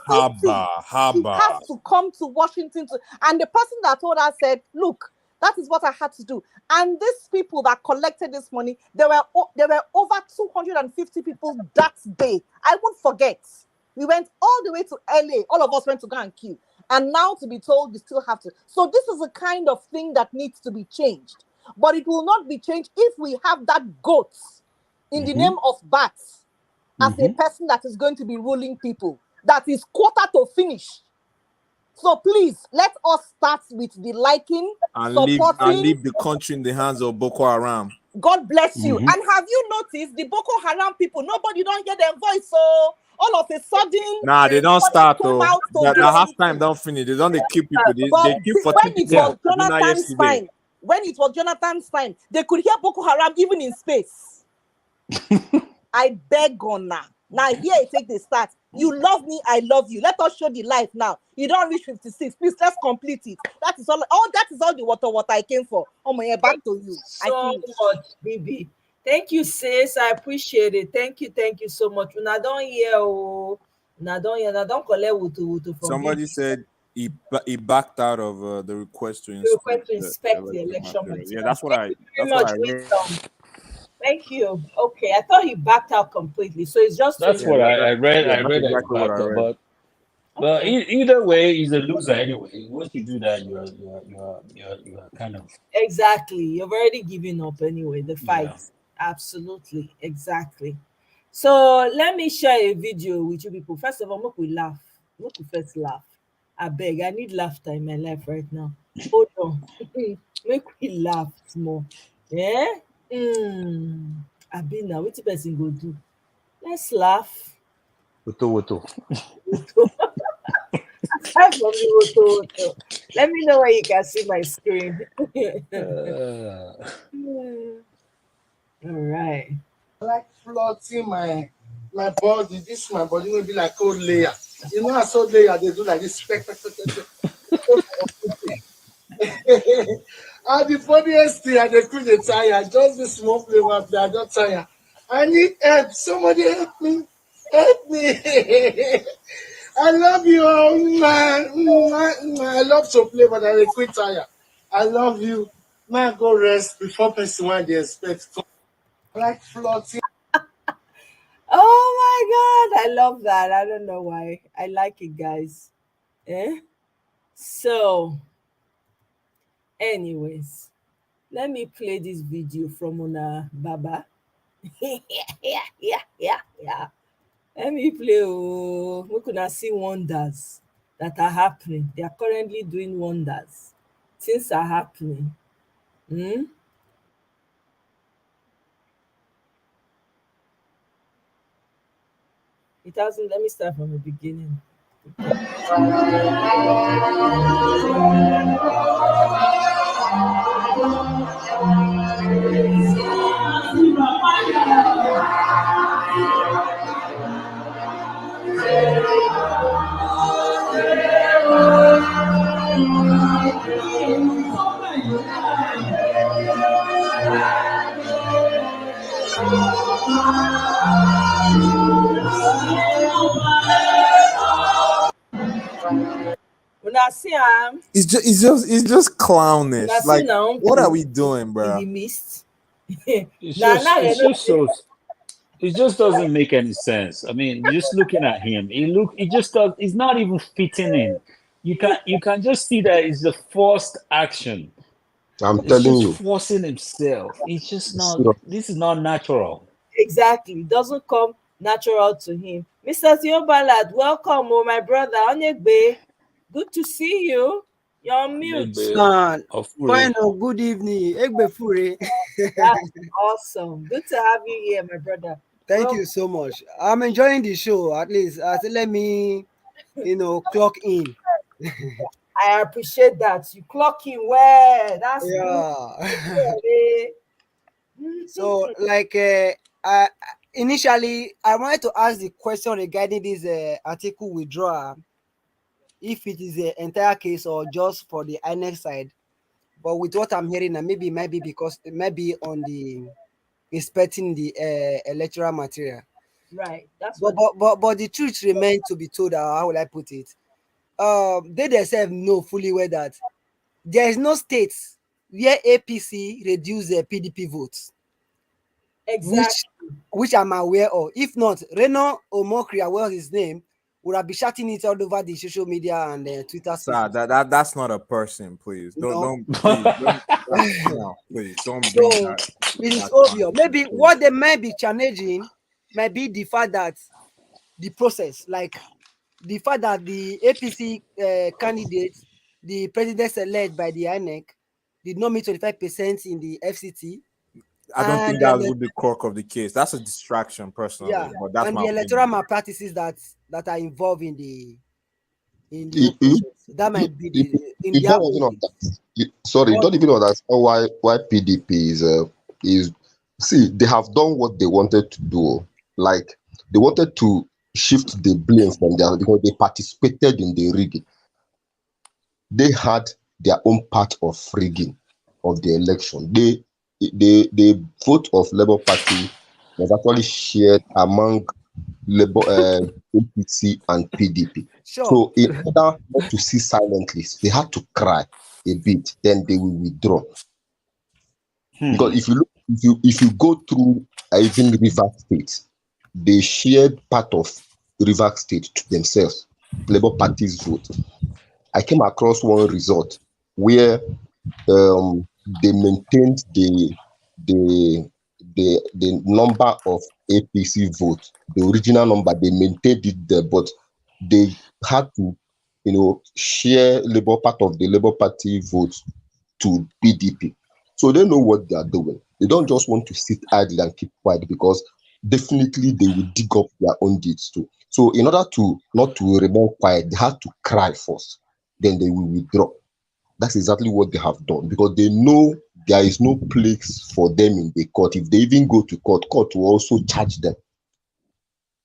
350. She has to come to Washington and the person that told her said, look, That is what I had to do. And these people that collected this money, there were over 250 people that day. I won't forget. We went all the way to LA. All of us went to go and queue. And now to be told you still have to. So this is a kind of thing that needs to be changed. But it will not be changed if we have that goat in the name of bats as a person that is going to be ruling people. That is quarter to finish. So please, let us start with the liking, and supporting. leave the country in the hands of Boko Haram. God bless you. And have you noticed the Boko Haram people? Nobody don't hear their voice. So all of a sudden, Nah, they don't start though. The half time don't finish. They don't kill people. They kill 14 when it people. was Jonathan's time, they could hear Boko Haram even in space. I beg on now. Now here I take the start. You love me, I love you. Let us show the life now. You don't reach 56. Please, let's complete it. That is all. That is all the water I came for. Oh my, back to you. So much, baby. Thank you, sis. I appreciate it. Thank you so much. Una don't hear, una don't collect wutu from Somebody said he backed out of the request to inspect the election material. Yeah, that's what I read. Thank you. Okay, I thought he backed out completely. So it's just that's what I read. I read exactly what I read. But either way, he's a loser anyway. Once you do that, you're kind of exactly. You've already given up anyway. The fight, absolutely, exactly. So let me share a video with you people. First of all, make we laugh. Make we first laugh. I beg. I need laughter in my life right now. Hold on. Make we laugh more. Yeah. Abi now, what person go do? Let's laugh. Woto. Aside from the woto. Let me know where you can see my screen. All right. I like floating my body. This my body will be like old layer. You know, as old layer they do like this. And the funniest thing, I they couldn't tire. Just the small flavor, I don't tire. I need help. Somebody help me. Help me. I love you, man. I love to play, but I quit tire. I love you. Man, go rest before person one they expect. I like floating. Oh my God, I love that. I don't know why. I like it, guys. So, anyways, let me play this video from Una Baba. yeah. Let me play. We could see wonders that are happening. They are currently doing wonders. Things are happening. It hasn't. Let me start from the beginning. When I see It's just clownish. When I see Like, now, what are we doing, bro? in the mist. It's it just doesn't make any sense. I mean, just looking at him, he's not even fitting in. You can just see that it's the forced action. I'm telling you, forcing himself. It's just not. Serious. This is not natural. Exactly, it doesn't come natural to him. Mr. Theobalad, welcome, my brother. Onyegbe, good to see you. You're on mute. Fine. Good evening. Egbefure. That's awesome. Good to have you here, my brother. Thank you so much. I'm enjoying the show. At least I said, let me, clock in. I appreciate that. You clock in well. That's good. So, initially, I wanted to ask the question regarding this article withdrawal, if it is the entire case or just for the INEC side. But with what I'm hearing, maybe it might be because it might be on the inspecting the electoral material. Right. That's but the truth remains to be told. How will I put it? They themselves know fully well that there is no states where APC reduced the PDP votes. Exactly. Which I'm aware of. If not, Reno Omokria, what was his name, would have been shouting it all over the social media and Twitter spaces. Sir, that's not a person, please. Don't no, please don't So bring that. it is that obvious. concept, Maybe please. what they might be challenging might be the fact that the process, like the fact that the APC candidate, the president-elect by the INEC, did not meet 25% in the FCT. I don't think and that the- would be the core of the case. That's a distraction, personally. yeah, But that's and my the electoral opinion. malpractices that are involved in the You, whole you, process. That might be you, in you their don't even own. understand. Sorry, you But don't even understand why PDP is. See, they have done what they wanted to do. Like they wanted to shift the blame from them because they participated in the rigging. They had their own part of rigging of the election. The vote of Labour Party was actually shared among APC and PDP. sure. So in order not to see silently, they had to cry a bit, then they will withdraw. Because if you go through even River State, they shared part of River State to themselves, Labour Party's vote. I came across one result where they maintained the number of APC votes, the original number, they maintained it there, but they had to, share part of the Labour Party votes to PDP. So they know what they are doing. They don't just want to sit idle and keep quiet because definitely they will dig up their own deeds too. So in order to not to remain quiet, they have to cry first, then they will withdraw. That's exactly what they have done because they know there is no place for them in the court. If they even go to court, court will also charge them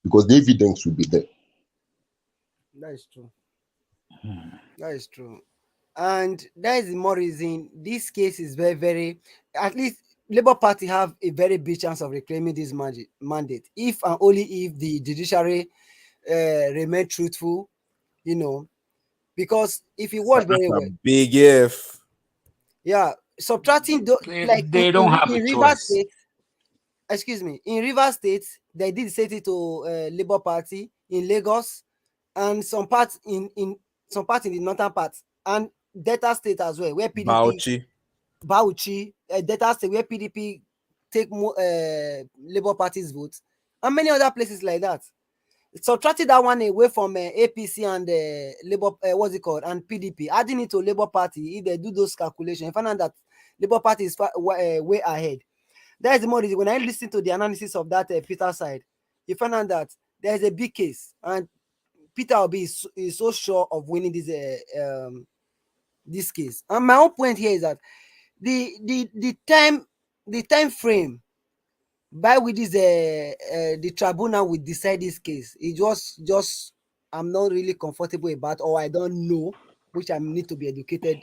because the evidence will be there. That is true. That is true. And that is the more reason this case is very, very, at least Labour Party have a very big chance of reclaiming this mandate if and only if the judiciary remain truthful, because if you watch very well, big if. yeah, subtracting like They don't have in a River choice. State, excuse me, in River State, they did say it to Labour Party in Lagos and some parts in the northern part and Delta State as well, where PDP Bauchi, Delta State, where PDP take more Labour Party's votes, and many other places like that. Subtracting that one away from APC and Labour, what's it called, and PDP, adding it to Labour Party, if they do those calculations, you find out that Labour Party is way ahead. That is the more reason when I listen to the analysis of that Peter side, you find out that there is a big case, and Peter Obi is so sure of winning this case. And my own point here is that the time frame by which this the tribunal will decide this case, it just I'm not really comfortable about, or I don't know, which I need to be educated.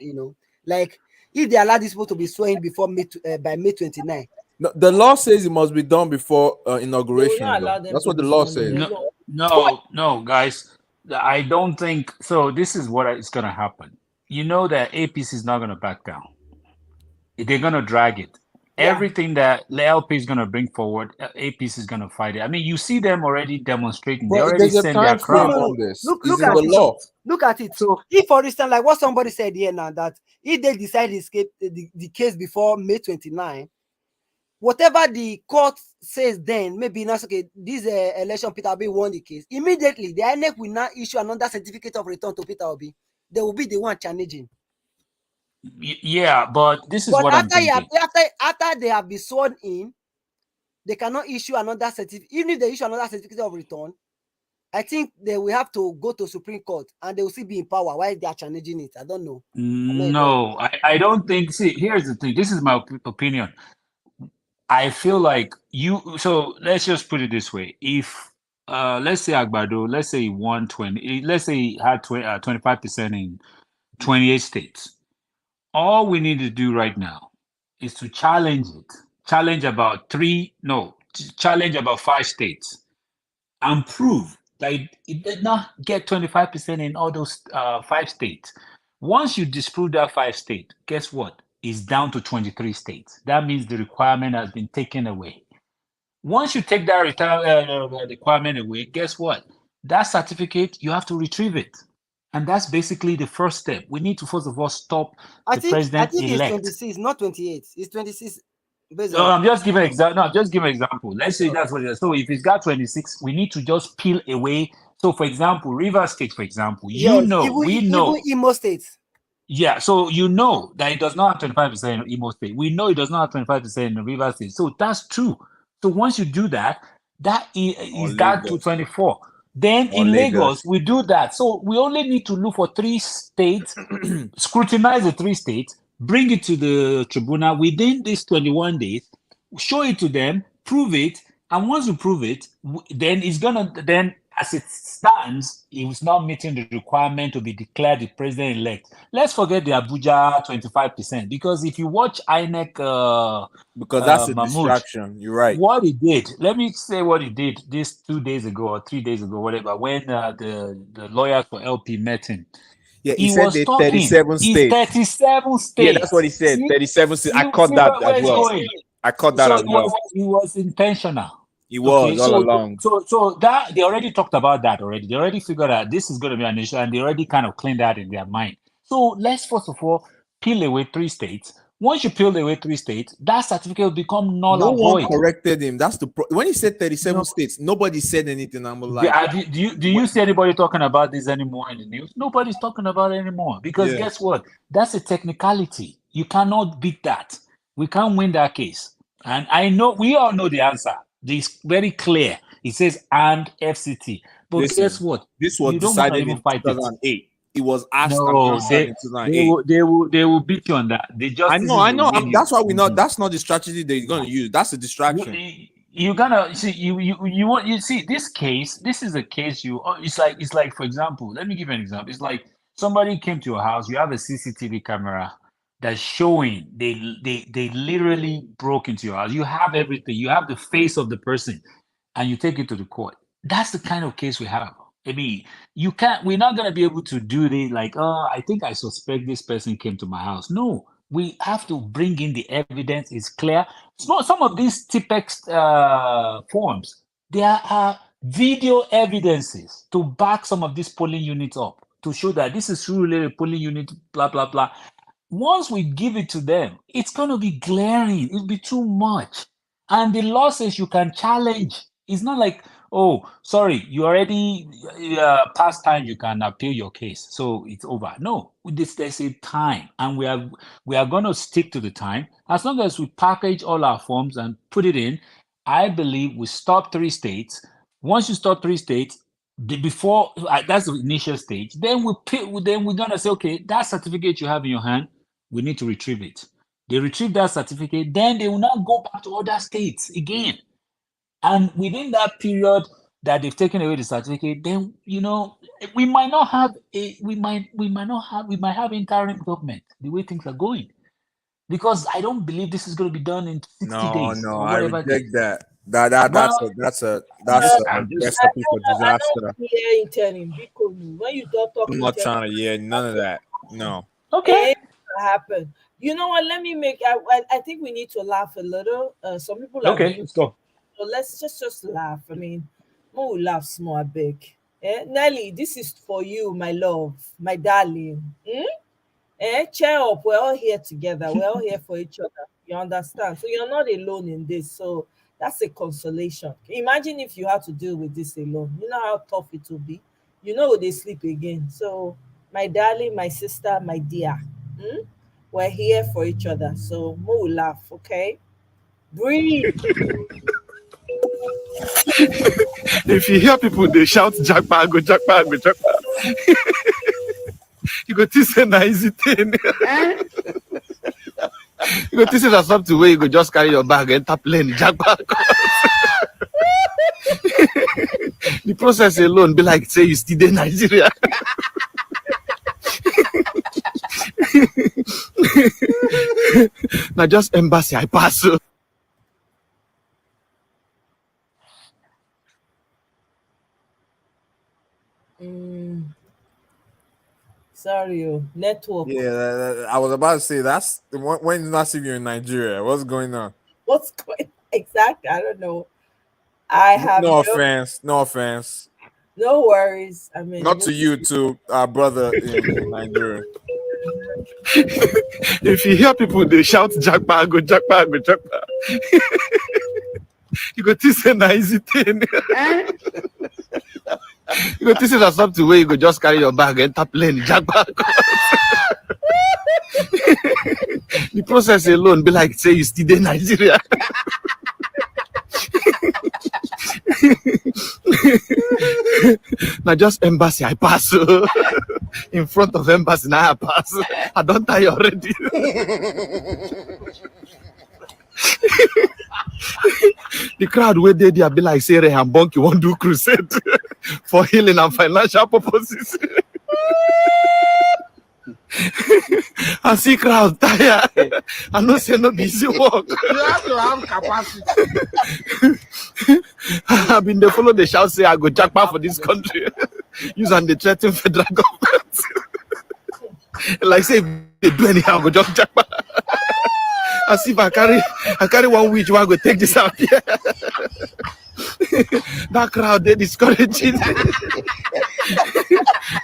Like if they allow this people to be sworn before by May 29. No, the law says it must be done before They will inauguration. not allow Though. them That's to what the be law sworn says. in. No, guys. I don't think so. This is what is going to happen. You know that APC is not going to back down. They're going to drag it. Yeah. Everything that the LP is going to bring forward, APC is going to fight it. I mean, you see them already demonstrating. They But already there's a send their time frame crowd. on this. Look It's at in the it. law. Look at it. So if, for instance, like what somebody said here now, that if they decide to escape the case before May 29, whatever the court says then, maybe not okay, this election Peter Obi won the case. Immediately, the INEC will now issue another certificate of return to Peter Obi. They will be the one challenging. Yeah, but this is But what I'm thinking. after they have been sworn in, they cannot issue another certificate. Even if they issue another certificate of return, I think they will have to go to Supreme Court and they will still be in power while they are challenging it. I don't know. No, I don't think. See, here's the thing. This is my opinion. I feel like so let's just put it this way. If let's say Agbado, let's say he won 20, let's say he had 25% in 28 states. All we need to do right now is to challenge it. Challenge about challenge about 5 states and prove that it did not get 25% in all those 5 states. Once you disprove that 5 state, guess what? is down to 23 states. That means the requirement has been taken away. Once you take that requirement away, guess what? That certificate, you have to retrieve it. And that's basically the first step. We need to first of all stop I the think it's president-elect. 26, not 28. It's 26 based No, on. I'm just giving an example. No, just give an example. Let's say that's what it is. So if it's got 26, we need to just peel away. So for example, River State, for example, Yes, we even know. Imo State. Yeah, so you know that it does not have 25% in Imo State. We know it does not have 25% in River State. So that's true. So once you do that, that is down to Lagos. 24. Then Or in Lagos. Lagos, we do that. So we only need to look for 3 states, scrutinize the 3 states, bring it to the tribunal within these 21 days, show it to them, prove it, and once you prove it, then it's gonna then as it stands, he was not meeting the requirement to be declared the president-elect. Let's forget the Abuja 25%, because if you watch INEC Because that's a Mahmoud, distraction. You're right. what he did, let me say what he did this 2 days ago or 3 days ago, whatever, when the lawyers for LP met him. Yeah, he He said was they talking. 37 It's states. 37 states. Yeah, that's what he said. 37 states. I caught that where as it's well. going. I caught that So as well. it was intentional. He was Okay, all so along. so that they already talked about that already. They already figured out this is going to be an issue, and they already kind of cleaned that in their mind. So let's first of all peel away 3 states. Once you peel away 3 states, that certificate will become null No and one void. corrected him. That's the when he said 37 states, nobody said anything. I'm like, Do you see anybody talking about this anymore in the news? Nobody's talking about it anymore because Yeah. guess what? That's a technicality. You cannot beat that. We can't win that case. And I know we all know the answer. It's very clear. It says and FCT. But listen, guess what? this was You don't want to decided even in fight it. 2008. It was asked and No, answered in 2008. they will beat you on that. The justices I will know. win That's you. why we know that's not the strategy they're going to use. That's a distraction. You gotta see you want you see this case. This is a case it's like for example, let me give you an example. It's like somebody came to your house. You have a CCTV camera that's showing they literally broke into your house. You have everything. You have the face of the person, and you take it to the court. That's the kind of case we have. I mean, you can't. We're not gonna be able to do this. Like, oh, I think I suspect this person came to my house. No, we have to bring in the evidence. It's clear. Some of these TPEX forms, there are video evidences to back some of these polling units up to show that this is really a polling unit. Blah blah blah. Once we give it to them, it's going to be glaring. It'll be too much. And the law says you can challenge. It's not like, oh, sorry, you already past time. You can appeal your case, so it's over. No, there's a time, and we are going to stick to the time. As long as we package all our forms and put it in, I believe we stop 3 states. Once you stop 3 states, before that's the initial stage. Then then we're gonna say, okay, that certificate you have in your hand, we need to retrieve it. They retrieve that certificate, then they will not go back to other states again. And within that period that they've taken away the certificate, then we might not have we might have interim government the way things are going. Because I don't believe this is going to be done in 60 days No, or I whatever. reject that. That's a recipe for disaster. Yeah, interim. When you don't talk I'm not interim, trying to hear none of that. No. Okay. it happen. You know what? Let me make. I think we need to laugh a little. Some people are Okay, being. let's go. So let's just laugh. I mean, more laugh small, big. Nelly, this is for you, my love, my darling. Cheer up. We're all here together. We're all here for each other. You understand? So you're not alone in this. So that's a consolation. Imagine if you had to deal with this alone. You know how tough it will be. You know they sleep again. So my darling, my sister, my dear, we're here for each other. So more laugh, okay? Breathe. If you hear people they shout jackpot, go jackpot, go jackpot. You go to say na easy thing. You go to say that something where you go just carry your bag and tap plane jackpot. The process alone be like say you still in Nigeria. Now just embassy I pass. So. Sorry, network. Yeah, I was about to say that's when it's not if you're in Nigeria. What's going on? What's going exactly? I don't know. I have No offense. No offense. no worries. I mean, Not to you, to our brother in Nigeria. If you hear people they shout jackpot, go jackpot, go jackpot. You go to say na easy thing. You go to say that something where you go just carry your bag and tap plane jackpot. The process alone be like say you still in Nigeria. Now just embassy I pass in front of embassy now I pass. I don't die already. The crowd where they be like say Rehan Bonk you want to do crusade for healing and financial purposes. I see crowd tired. I know say no busy work. You have to have capacity. I've been they follow the shout say I go jackpot for this country. Use and the threaten federal government. Like say if they do anyhow, I go just jackpot. As if I carry one witch, I go take this out here. That crowd they discouraging.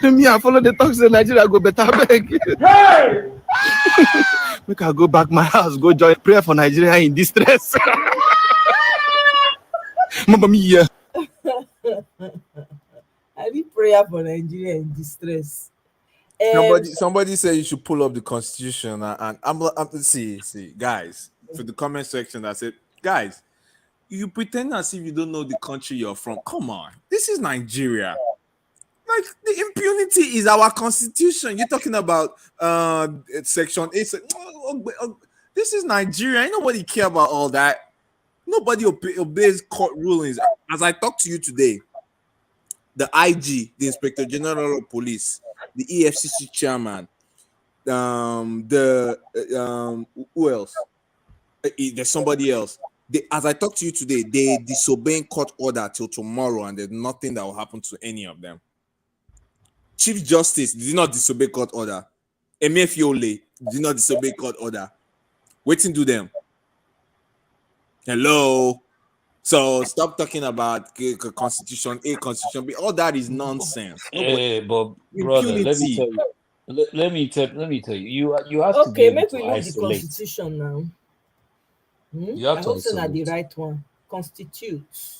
Me, I follow the talks in Nigeria, I go better beg. Hey! Make I go back my house, go join prayer for Nigeria in distress. Mama mia. I need prayer for Nigeria in distress. Somebody said you should pull up the constitution, and I'm see guys for the comment section that said, guys, you pretend as if you don't know the country you're from. Come on, this is Nigeria. Like the impunity is our constitution. You're talking about section 8. This is Nigeria. Ain't nobody care about all that. Nobody obeys court rulings. As I talk to you today, the IG, the Inspector General of Police, the EFCC chairman, who else? There's somebody else. As I talk to you today, they disobeying court order till tomorrow, and there's nothing that will happen to any of them. Chief Justice did not disobey court order. Emefiole did not disobey court order. Waiting to them. Hello. So stop talking about constitution A, constitution B. All that is nonsense. Hey, but brother, let me tell you. Let me tell you. You have to be Okay, able make to we read the isolate. Constitution now. You have I to hope so not the isolate. right one. Constitutes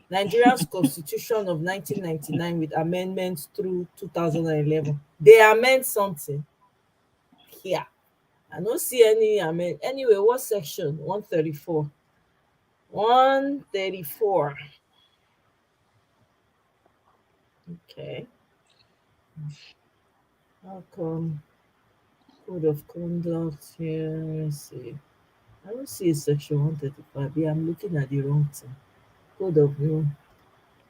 Nigeria's Constitution of 1999 with amendments through 2011. They amend something. Yeah. I don't see any amend. Anyway, what section? 134. 134. Okay. How come? Code of conduct here. Let's see. I don't see a section 135. Yeah, I'm looking at the wrong thing. Code of law.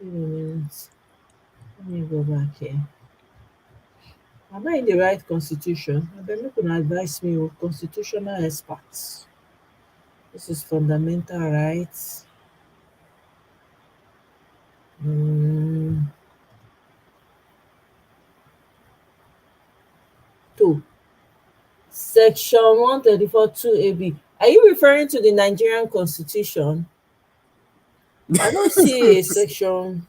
Let me go back here. Am I in the right constitution? They're not going to advise me with constitutional experts. This is fundamental rights. Two. Section 134 2AB. Are you referring to the Nigerian Constitution? I don't see a section.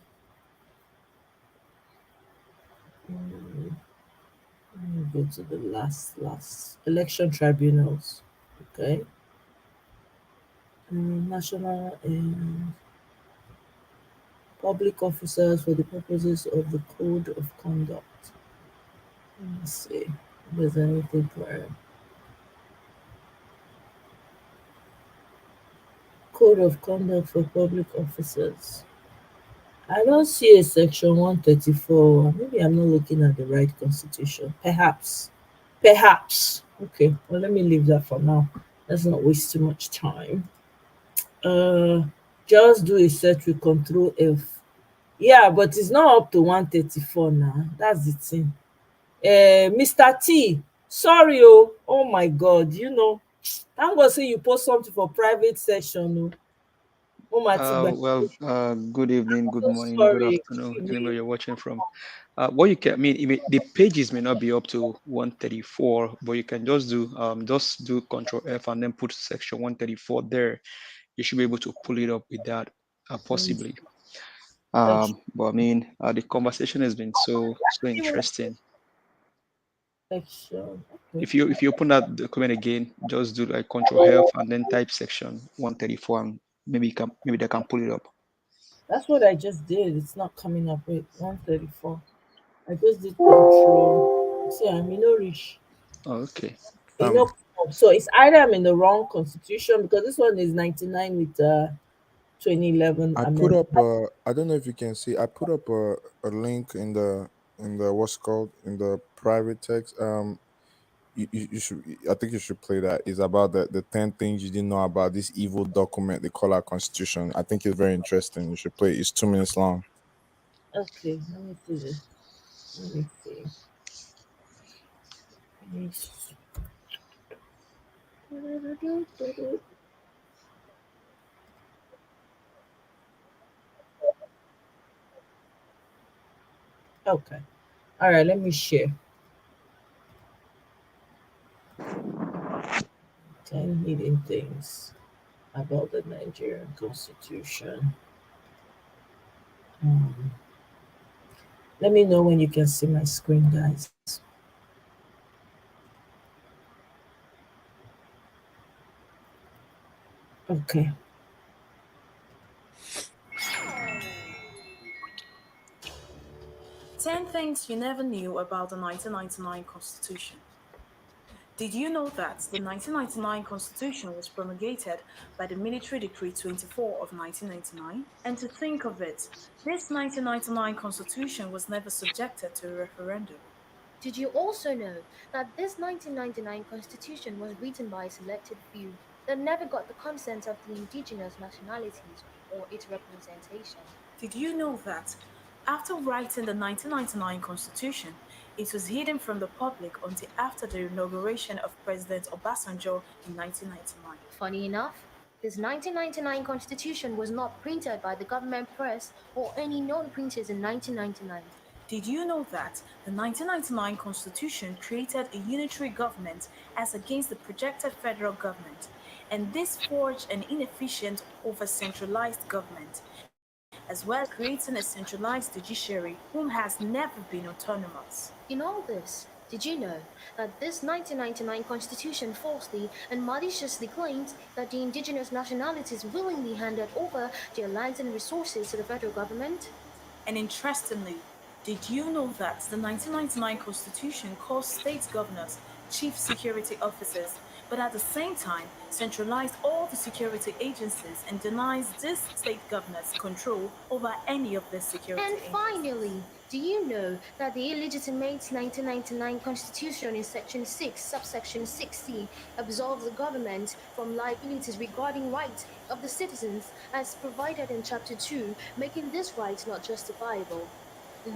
Let me go to the last election tribunals. Okay. National public officers for the purposes of the code of conduct. Let me see if there's anything for code of conduct for public officers. I don't see a section 134. Maybe I'm not looking at the right constitution. Perhaps. Okay, well, let me leave that for now. Let's not waste too much time. Just do a search with Control F. Yeah, but it's not up to 134 now. That's the thing. Mr. T, sorry, oh my God, thank God say you post something for private session. Good evening, good So morning, good sorry. afternoon, anywhere you're watching from. What you can, I mean, the pages may not be up to 134, but you can just do Control F and then put section 134 there. You should be able to pull it up with that, possibly. But I mean, the conversation has been so interesting. Section. If you open that document again, just do like Control F and then type section 134, and maybe they can pull it up. That's what I just did. It's not coming up with 134. I just did control. See, I'm in no reach. Okay. So it's either I'm in the wrong constitution because this one is 99 with 2011 I put amendment. up I don't know if you can see. I put up a link in the what's called in the private text. You should, I think you should play that. It's about the 10 things you didn't know about this evil document they call our constitution. I think it's very interesting. You should play it. It's 2 minutes long. Okay, let me see this. Let me see. Yes. Okay. All right, let me share. 10 hidden things about the Nigerian constitution. Let me know when you can see my screen, guys. Okay. Ten things you never knew about the 1999 Constitution. Did you know that the 1999 Constitution was promulgated by the Military Decree 24 of 1999? And to think of it, this 1999 Constitution was never subjected to a referendum. Did you also know that this 1999 Constitution was written by a selected few that never got the consent of the indigenous nationalities or its representation? Did you know that after writing the 1999 Constitution, it was hidden from the public until after the inauguration of President Obasanjo in 1999? Funny enough, this 1999 Constitution was not printed by the government press or any known printers in 1999. Did you know that the 1999 Constitution created a unitary government as against the projected federal government, and this forged an inefficient over-centralized government, as well as creating a centralized judiciary whom has never been autonomous? In all this, did you know that this 1999 Constitution falsely and maliciously claims that the indigenous nationalities willingly handed over their lands and resources to the federal government? And interestingly, did you know that the 1999 Constitution calls state governors chief security officers, but at the same time centralized all the security agencies and denies these state governors control over any of their security And agencies? finally, do you know that the illegitimate 1999 Constitution in Section 6, subsection 6C, absolves the government from liabilities regarding rights of the citizens as provided in Chapter 2, making this right not justifiable?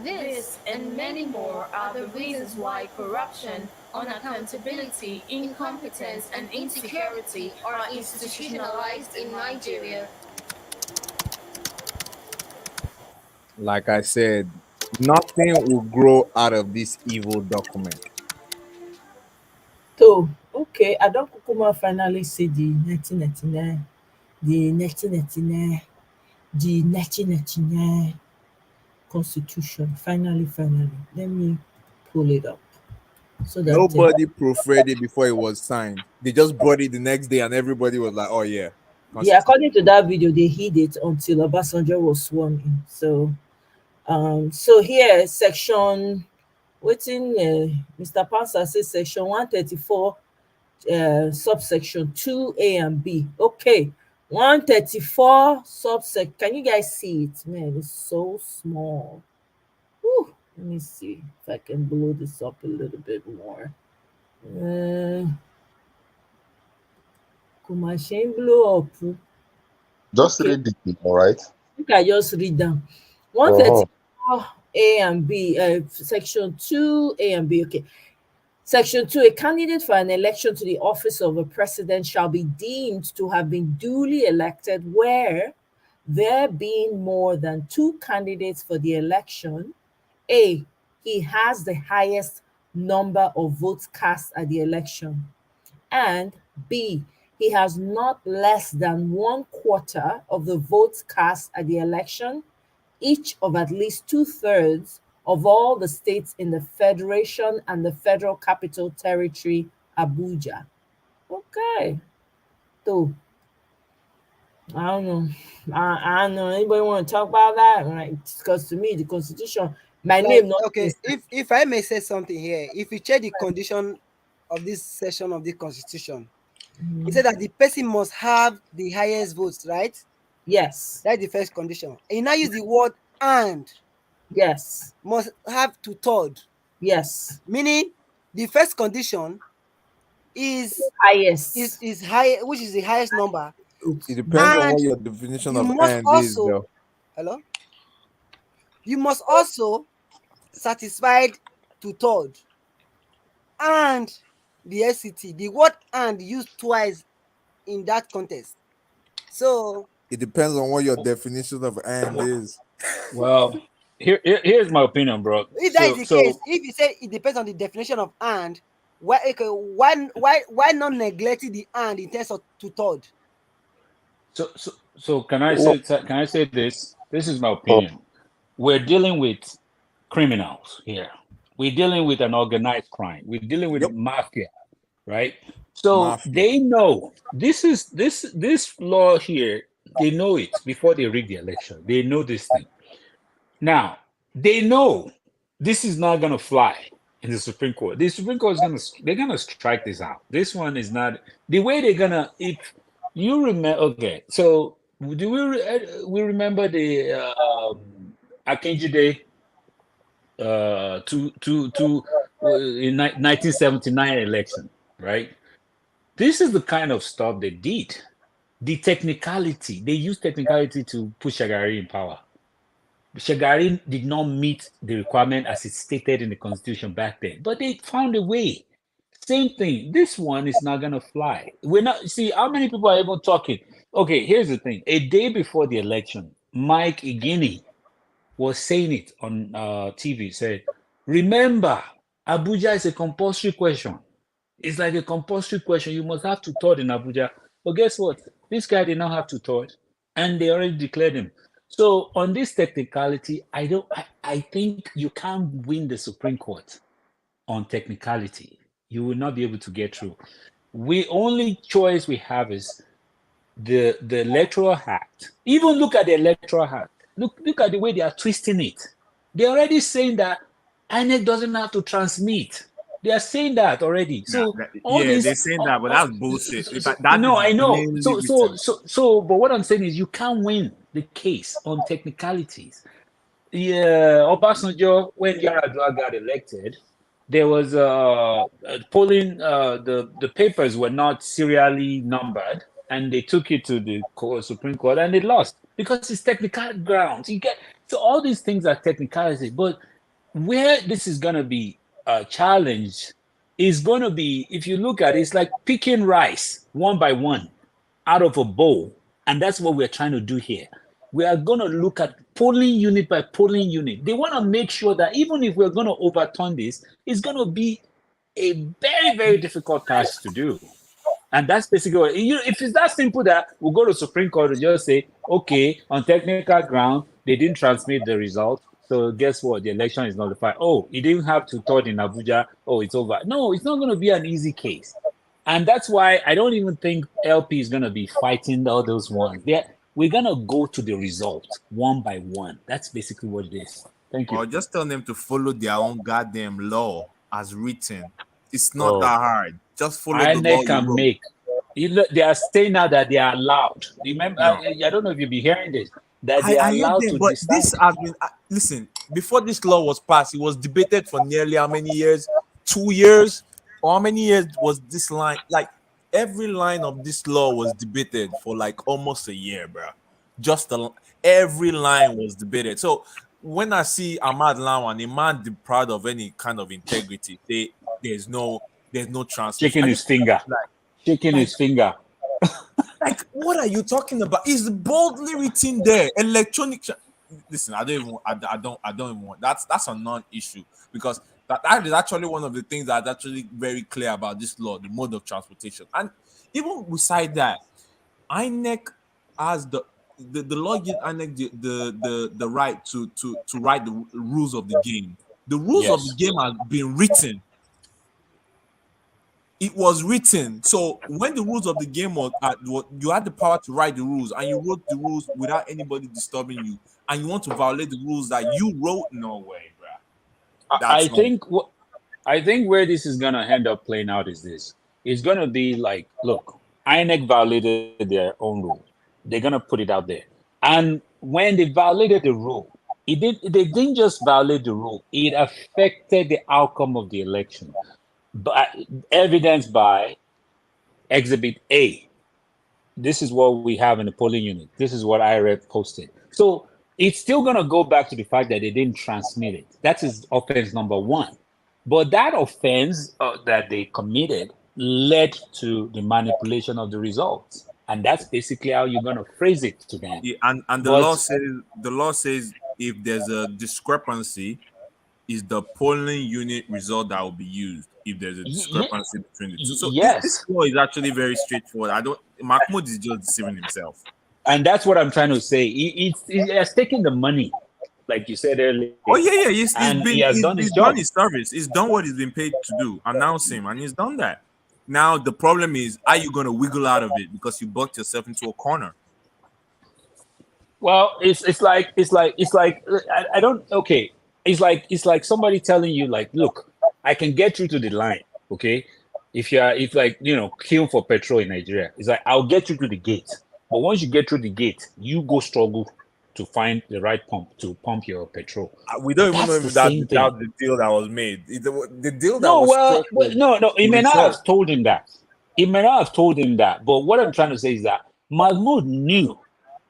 This and many more are the reasons why corruption, unaccountability, incompetence, and insecurity are institutionalized in Nigeria. Like I said, nothing will grow out of this evil document. So, okay, I don't Kukuma finally see the 1999, the 1999, the 1999 constitution. Finally. Let me pull it up so that Nobody proofread it before it was signed. They just brought it the next day, and everybody was like, "Oh yeah." yeah, according to that video, they hid it until Obasanjo was sworn in. So here section waiting Mr. Pansa says section 134 subsection 2A and B. Okay, 134 subsection. Can you guys see it? Man, it's so small. Whew. Let me see if I can blow this up a little bit more. Kumashine blow up. Just Okay. read it, all right? I think I just read down. 134 A and B, section 2A and B. Okay. Section 2, a candidate for an election to the office of a president shall be deemed to have been duly elected where there being more than 2 candidates for the election, A, he has the highest number of votes cast at the election, and B, he has not less than 1/4 of the votes cast at the election, each of at least 2/3 of all the states in the Federation and the Federal Capital Territory, Abuja. Okay. So, I don't know. I don't know. Anybody want to talk about that? Right? Because to me, the Constitution, my Like, name not okay, if I may say something here, if you check the condition of this section of the Constitution, it said that the person must have the highest votes, right? Yes. That's the first condition. And you now use the word and. Yes. Must have 2/3. Yes. Meaning the first condition is highest. Is high, which is the highest number. It depends on And what your definition you of must "and" is, also, though. hello? You must also satisfied 2/3. And the SCT, the word "and" used twice in that context. So It depends on what your definition of "and" is. Well, here's my opinion, bro. if that is the case, if you say it depends on the definition of "and," why not neglecting the "and" in terms of 2/3? So can I say this? This is my opinion. We're dealing with criminals here. We're dealing with an organized crime. We're dealing with mafia, right? So Mafia. they know this law here. They know it before they rig the election. They know this thing. Now they know this is not gonna fly in the Supreme Court. The Supreme Court is gonna strike this out. This one is not the way they're gonna. If you remember, okay, so do we remember the Akinji Day in 1979 election, right? This is the kind of stuff they did. The technicality, they used technicality to put Shagari in power. Shagari did not meet the requirement as it stated in the constitution back then, but they found a way. Same thing. This one is not gonna fly. We're not see how many people are even talking. Okay, here's the thing. A day before the election, Mike Igini was saying it on TV. Said, "Remember, Abuja is a compulsory question. It's like a compulsory question. You must have 2/3 in Abuja." But guess what? This guy did not have 2/3, and they already declared him. So on this technicality, I think you can't win the Supreme Court on technicality. You will not be able to get through. We only choice we have is the Electoral Act. Even look at the Electoral Act. Look at the way they are twisting it. They're already saying that INEC doesn't have to transmit. They are saying that already. So all Yeah, this, they're saying that, but that's bullshit. In fact, that no, is I know. mainly written. But what I'm saying is you can't win the case on technicalities. Yeah, Obasanjo, when Yaradua got elected, there was polling. The papers were not serially numbered, and they took it to the Supreme Court, and they lost because it's technical grounds. You get so all these things are technicality, but where this is gonna be a challenge is gonna be if you look at it, it's like picking rice one by one out of a bowl, and that's what we're trying to do here. We are going to look at polling unit by polling unit. They want to make sure that even if we're going to overturn this, it's going to be a very, very difficult task to do. And that's basically what, if it's that simple that we'll go to Supreme Court and just say, okay, on technical ground, they didn't transmit the result. So guess what? The election is nullified. Oh, it didn't have 2/3 in Abuja. Oh, it's over. No, it's not going to be an easy case. And that's why I don't even think LP is going to be fighting all those ones. We're going to go to the result one by one. That's basically what it is. Thank you. Or just tell them to follow their own goddamn law as written. It's not that hard. Just follow the law INEC can you wrote. make. They are saying now that they are allowed. Remember, I don't know if you'll be hearing this. That they are I hear allowed them, to but decide. this has been listen. Before this law was passed, it was debated for nearly how many years? 2 years? Or how many years was this line? Like every line of this law was debated for like almost a year, bro. Every line was debated. So when I see Ahmad Lawan, a man deprived of any kind of integrity, there's no transmission. Shaking his finger. Shaking his finger. Like, what are you talking about? It's boldly written there. Listen, I don't even want that's a non-issue, because that is actually one of the things that's actually very clear about this law, the mode of transportation. And even beside that, INEC has the law gives INEC the right to write the rules of the game. The rules of the Yes. game have been written. It was written. So when the rules of the game you had the power to write the rules, and you wrote the rules without anybody disturbing you, and you want to violate the rules that you wrote. No way, bro. I That's not. think I think where this is gonna end up playing out is this. It's gonna be like, look, INEC violated their own rule. They're gonna put it out there. And when they violated the rule, they didn't just violate the rule, it affected the outcome of the election. But evidenced by Exhibit A. This is what we have in the polling unit. This is what IREP posted. So it's still going to go back to the fact that they didn't transmit it. That is offense number one. But that offense that they committed led to the manipulation of the results. And that's basically how you're going to phrase it to them. Yeah, and the But law says if there's a discrepancy, is the polling unit result that will be used if there's a discrepancy between the two. So this yes. law is actually very straightforward. Mahmoud is just deceiving himself. And that's what I'm trying to say. He has taken the money, like you said earlier. Oh yeah. And he has done his He's job. done his service. He's done what he's been paid to do. Announce him, and he's done that. Now the problem is, are you going to wiggle out of it because you booked yourself into a corner? Well, it's like I don't okay. It's like somebody telling you, like, look, I can get you to the line, okay? If like, queuing for petrol in Nigeria, it's like, I'll get you to the gate. But once you get through the gate, you go struggle to find the right pump to pump your petrol. We don't even know That's if the same thing. that's the deal that was made. The deal that No, was well, struck was no. He the may not have result. told him that. He may not have told him that. But what I'm trying to say is that Mahmoud knew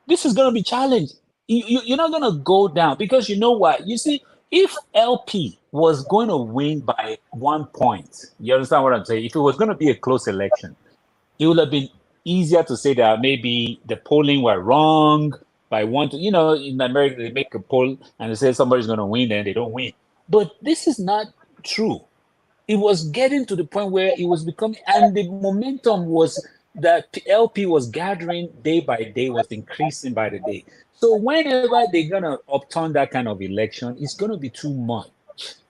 this is going to be challenged. You're not going to go down, because you know what? You see, if LP was going to win by 1 point, you understand what I'm saying? If it was going to be a close election, it would have been easier to say that maybe the polling were wrong by one. In America, they make a poll and they say somebody's going to win, and they don't win. But this is not true. It was getting to the point where it was becoming, and the momentum was that LP was gathering day by day, was increasing by the day. So whenever they're gonna upturn that kind of election, it's gonna be too much.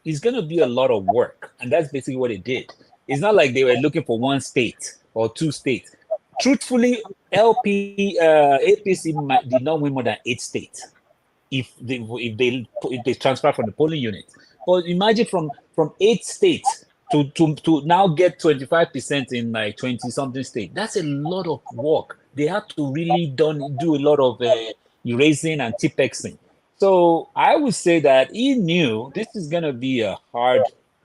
It's gonna be a lot of work, and that's basically what it did. It's not like they were looking for one state or two states. Truthfully, APC did not win more than 8 states if they transfer from the polling unit. But imagine from 8 states to now get 25% in like 20 something states. That's a lot of work. They have to really do a lot of erasing and tipexing. So I would say that he knew this is gonna be a hard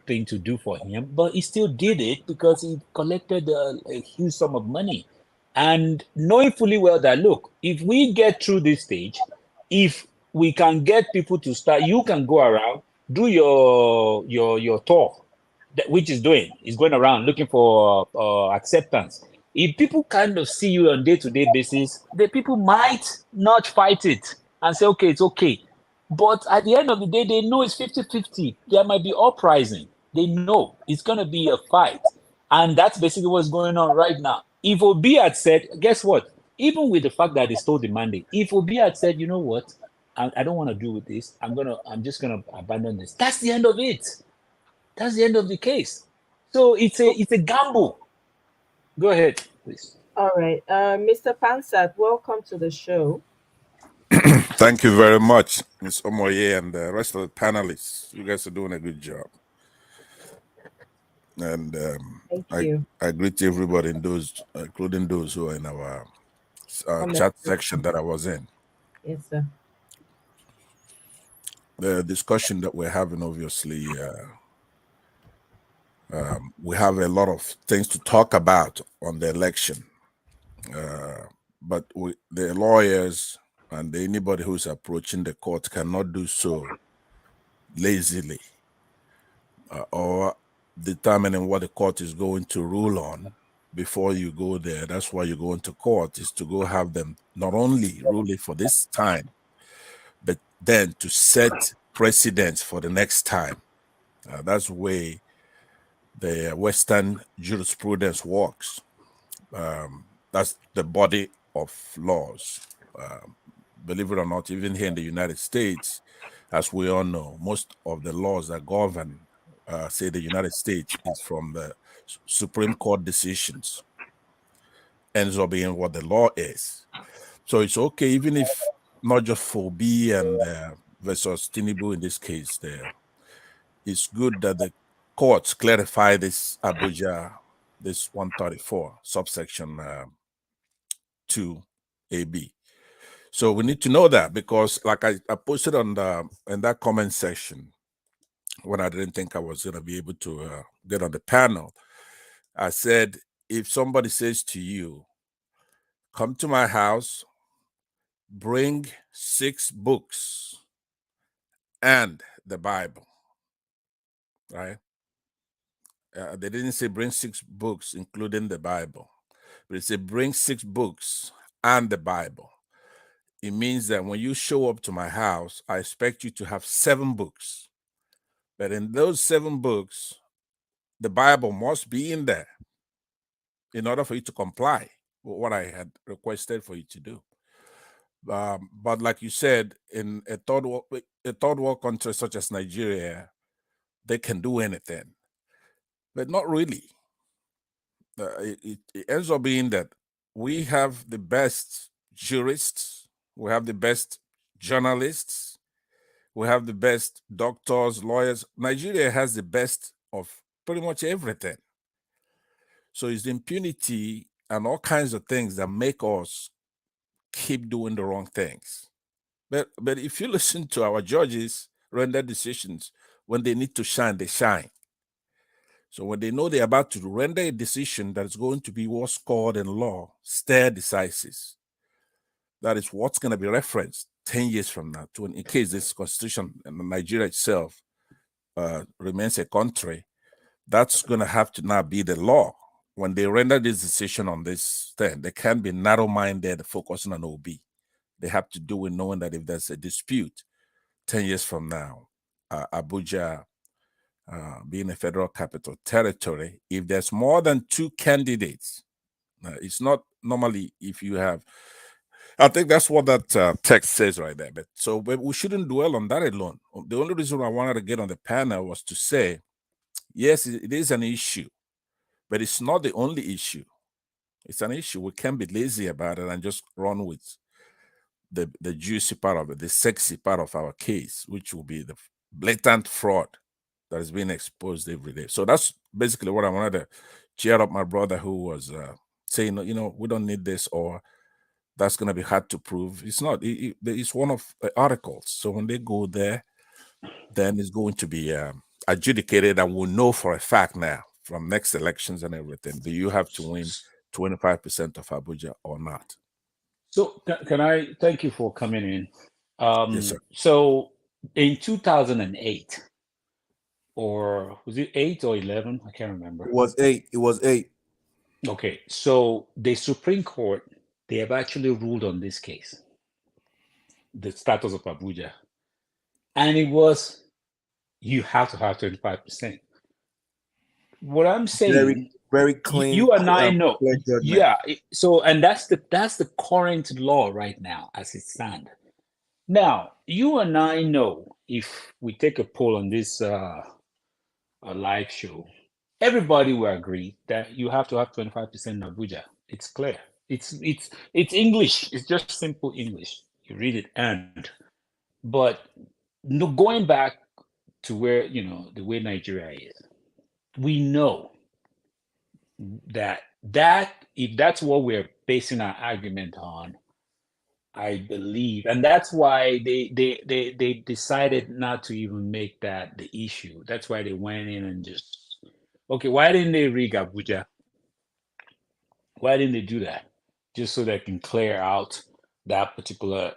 thing to do for him, but he still did it because he collected a huge sum of money. And knowing fully well that, look, if we get through this stage, if we can get people to start, you can go around, do your tour, which is going around looking for acceptance. If people kind of see you on day-to-day basis, the people might not fight it and say, okay, it's okay. But at the end of the day, they know it's 50-50. There might be uprising. They know it's going to be a fight. And that's basically what's going on right now. If Obi had said, guess what? Even with the fact that they stole the mandate, if Obi had said, you know what, I don't want to do with this, I'm just gonna abandon this, that's the end of it. That's the end of the case. So it's a gamble. Go ahead, please. All right. Mr. Pansat, welcome to the show. Thank you very much, Ms. Omoye, and the rest of the panelists. You guys are doing a good job. And Thank you. I greet everybody, including those who are in our chat section that I was in. Yes, sir. The discussion that we're having, obviously, we have a lot of things to talk about on the election. But the lawyers and anybody who's approaching the court cannot do so lazily or determining what the court is going to rule on before you go there. That's why you go into court, is to go have them not only rule it for this time, but then to set precedents for the next time. That's the way the Western jurisprudence works. That's the body of laws. Believe it or not, even here in the United States, as we all know, most of the laws that govern, say, the United States is from the Supreme Court decisions, ends up being what the law is. So it's okay, even if not just for B and versus Tinubu in this case, there, it's good that the courts clarify this Abuja, this 134 subsection 2AB. So we need to know that, because like I posted on the in that comment section when I didn't think I was going to be able to get on the panel, I said, if somebody says to you, come to my house, bring 6 books and the Bible, right? They didn't say bring 6 books, including the Bible, but they said bring 6 books and the Bible. It means that when you show up to my house, I expect you to have 7 books. But in those 7 books, the Bible must be in there in order for you to comply with what I had requested for you to do. But like you said, in a third world country such as Nigeria, they can do anything, but not really. It ends up being that we have the best jurists, we have the best journalists, we have the best doctors, lawyers. Nigeria has the best of pretty much everything. So it's the impunity and all kinds of things that make us keep doing the wrong things. But if you listen to our judges render decisions, when they need to shine, they shine. So when they know they're about to render a decision that is going to be what's called in law stare decisis, that is what's going to be referenced 10 years from now, to in case this constitution and Nigeria itself remains a country, that's going to have to now be the law. When they render this decision on this thing, they can't be narrow-minded, focusing on OB. They have to do it knowing that if there's a dispute 10 years from now, Abuja being a federal capital territory, if there's more than 2 candidates, it's not normally if you have, I think that's what that text says right there. But we shouldn't dwell on that alone. The only reason I wanted to get on the panel was to say, yes, it is an issue, but it's not the only issue. It's an issue. We can't be lazy about it and just run with the juicy part of it, the sexy part of our case, which will be the blatant fraud that is being exposed every day. So that's basically what I wanted to cheer up my brother who was saying, we don't need this, or that's going to be hard to prove. It's not. It's one of the articles. So when they go there, then it's going to be adjudicated, and we'll know for a fact now from next elections and everything, do you have to win 25% of Abuja or not? So can I thank you for coming in? Yes, sir. So in 2008, or was it 8 or 11? I can't remember. It was 8. It was 8. Okay, so the Supreme Court, they have actually ruled on this case, the status of Abuja, and it was, you have to have 25%. What I'm saying, Very clean. you and I know, clear judgment. yeah. So, and that's the current law right now as it stands. Now, you and I know, if we take a poll on this a live show, everybody will agree that you have to have 25% in Abuja. It's clear. It's English. It's just simple English. You read it, but no, going back to where, the way Nigeria is, we know that if that's what we're basing our argument on, I believe, and that's why they decided not to even make that the issue. That's why they went in and just, okay, why didn't they rig Abuja? Why didn't they do that? Just so they can clear out that particular,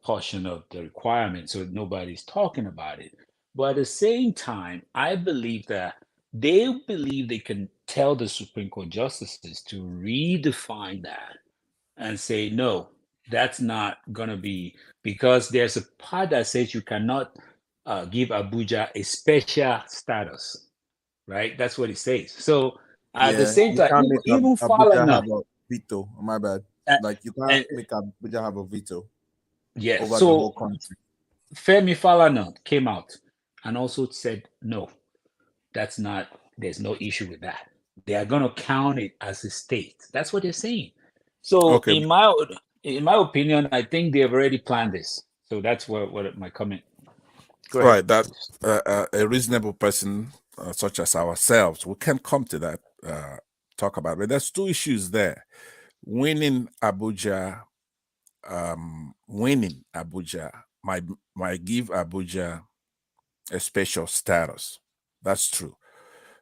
portion of the requirement, so nobody's talking about it. But at the same time, I believe that they believe they can tell the Supreme Court justices to redefine that and say, no, that's not going to be, because there's a part that says you cannot give Abuja a special status, right? That's what it says. So at the Yeah, same you time, can't make even Abuja Falana, have a veto. My bad. Like you can't and make Abuja have a veto yes, over the whole so country. Femi Falana came out and also said, no, that's not, there's no issue with that. They are going to count it as a state. That's what they're saying. So Okay. in my opinion, I think they have already planned this. So that's what my comment. Go ahead. Right, that a reasonable person such as ourselves, we can come to that talk about it. But there's two issues there. Winning Abuja might give Abuja a special status. That's true.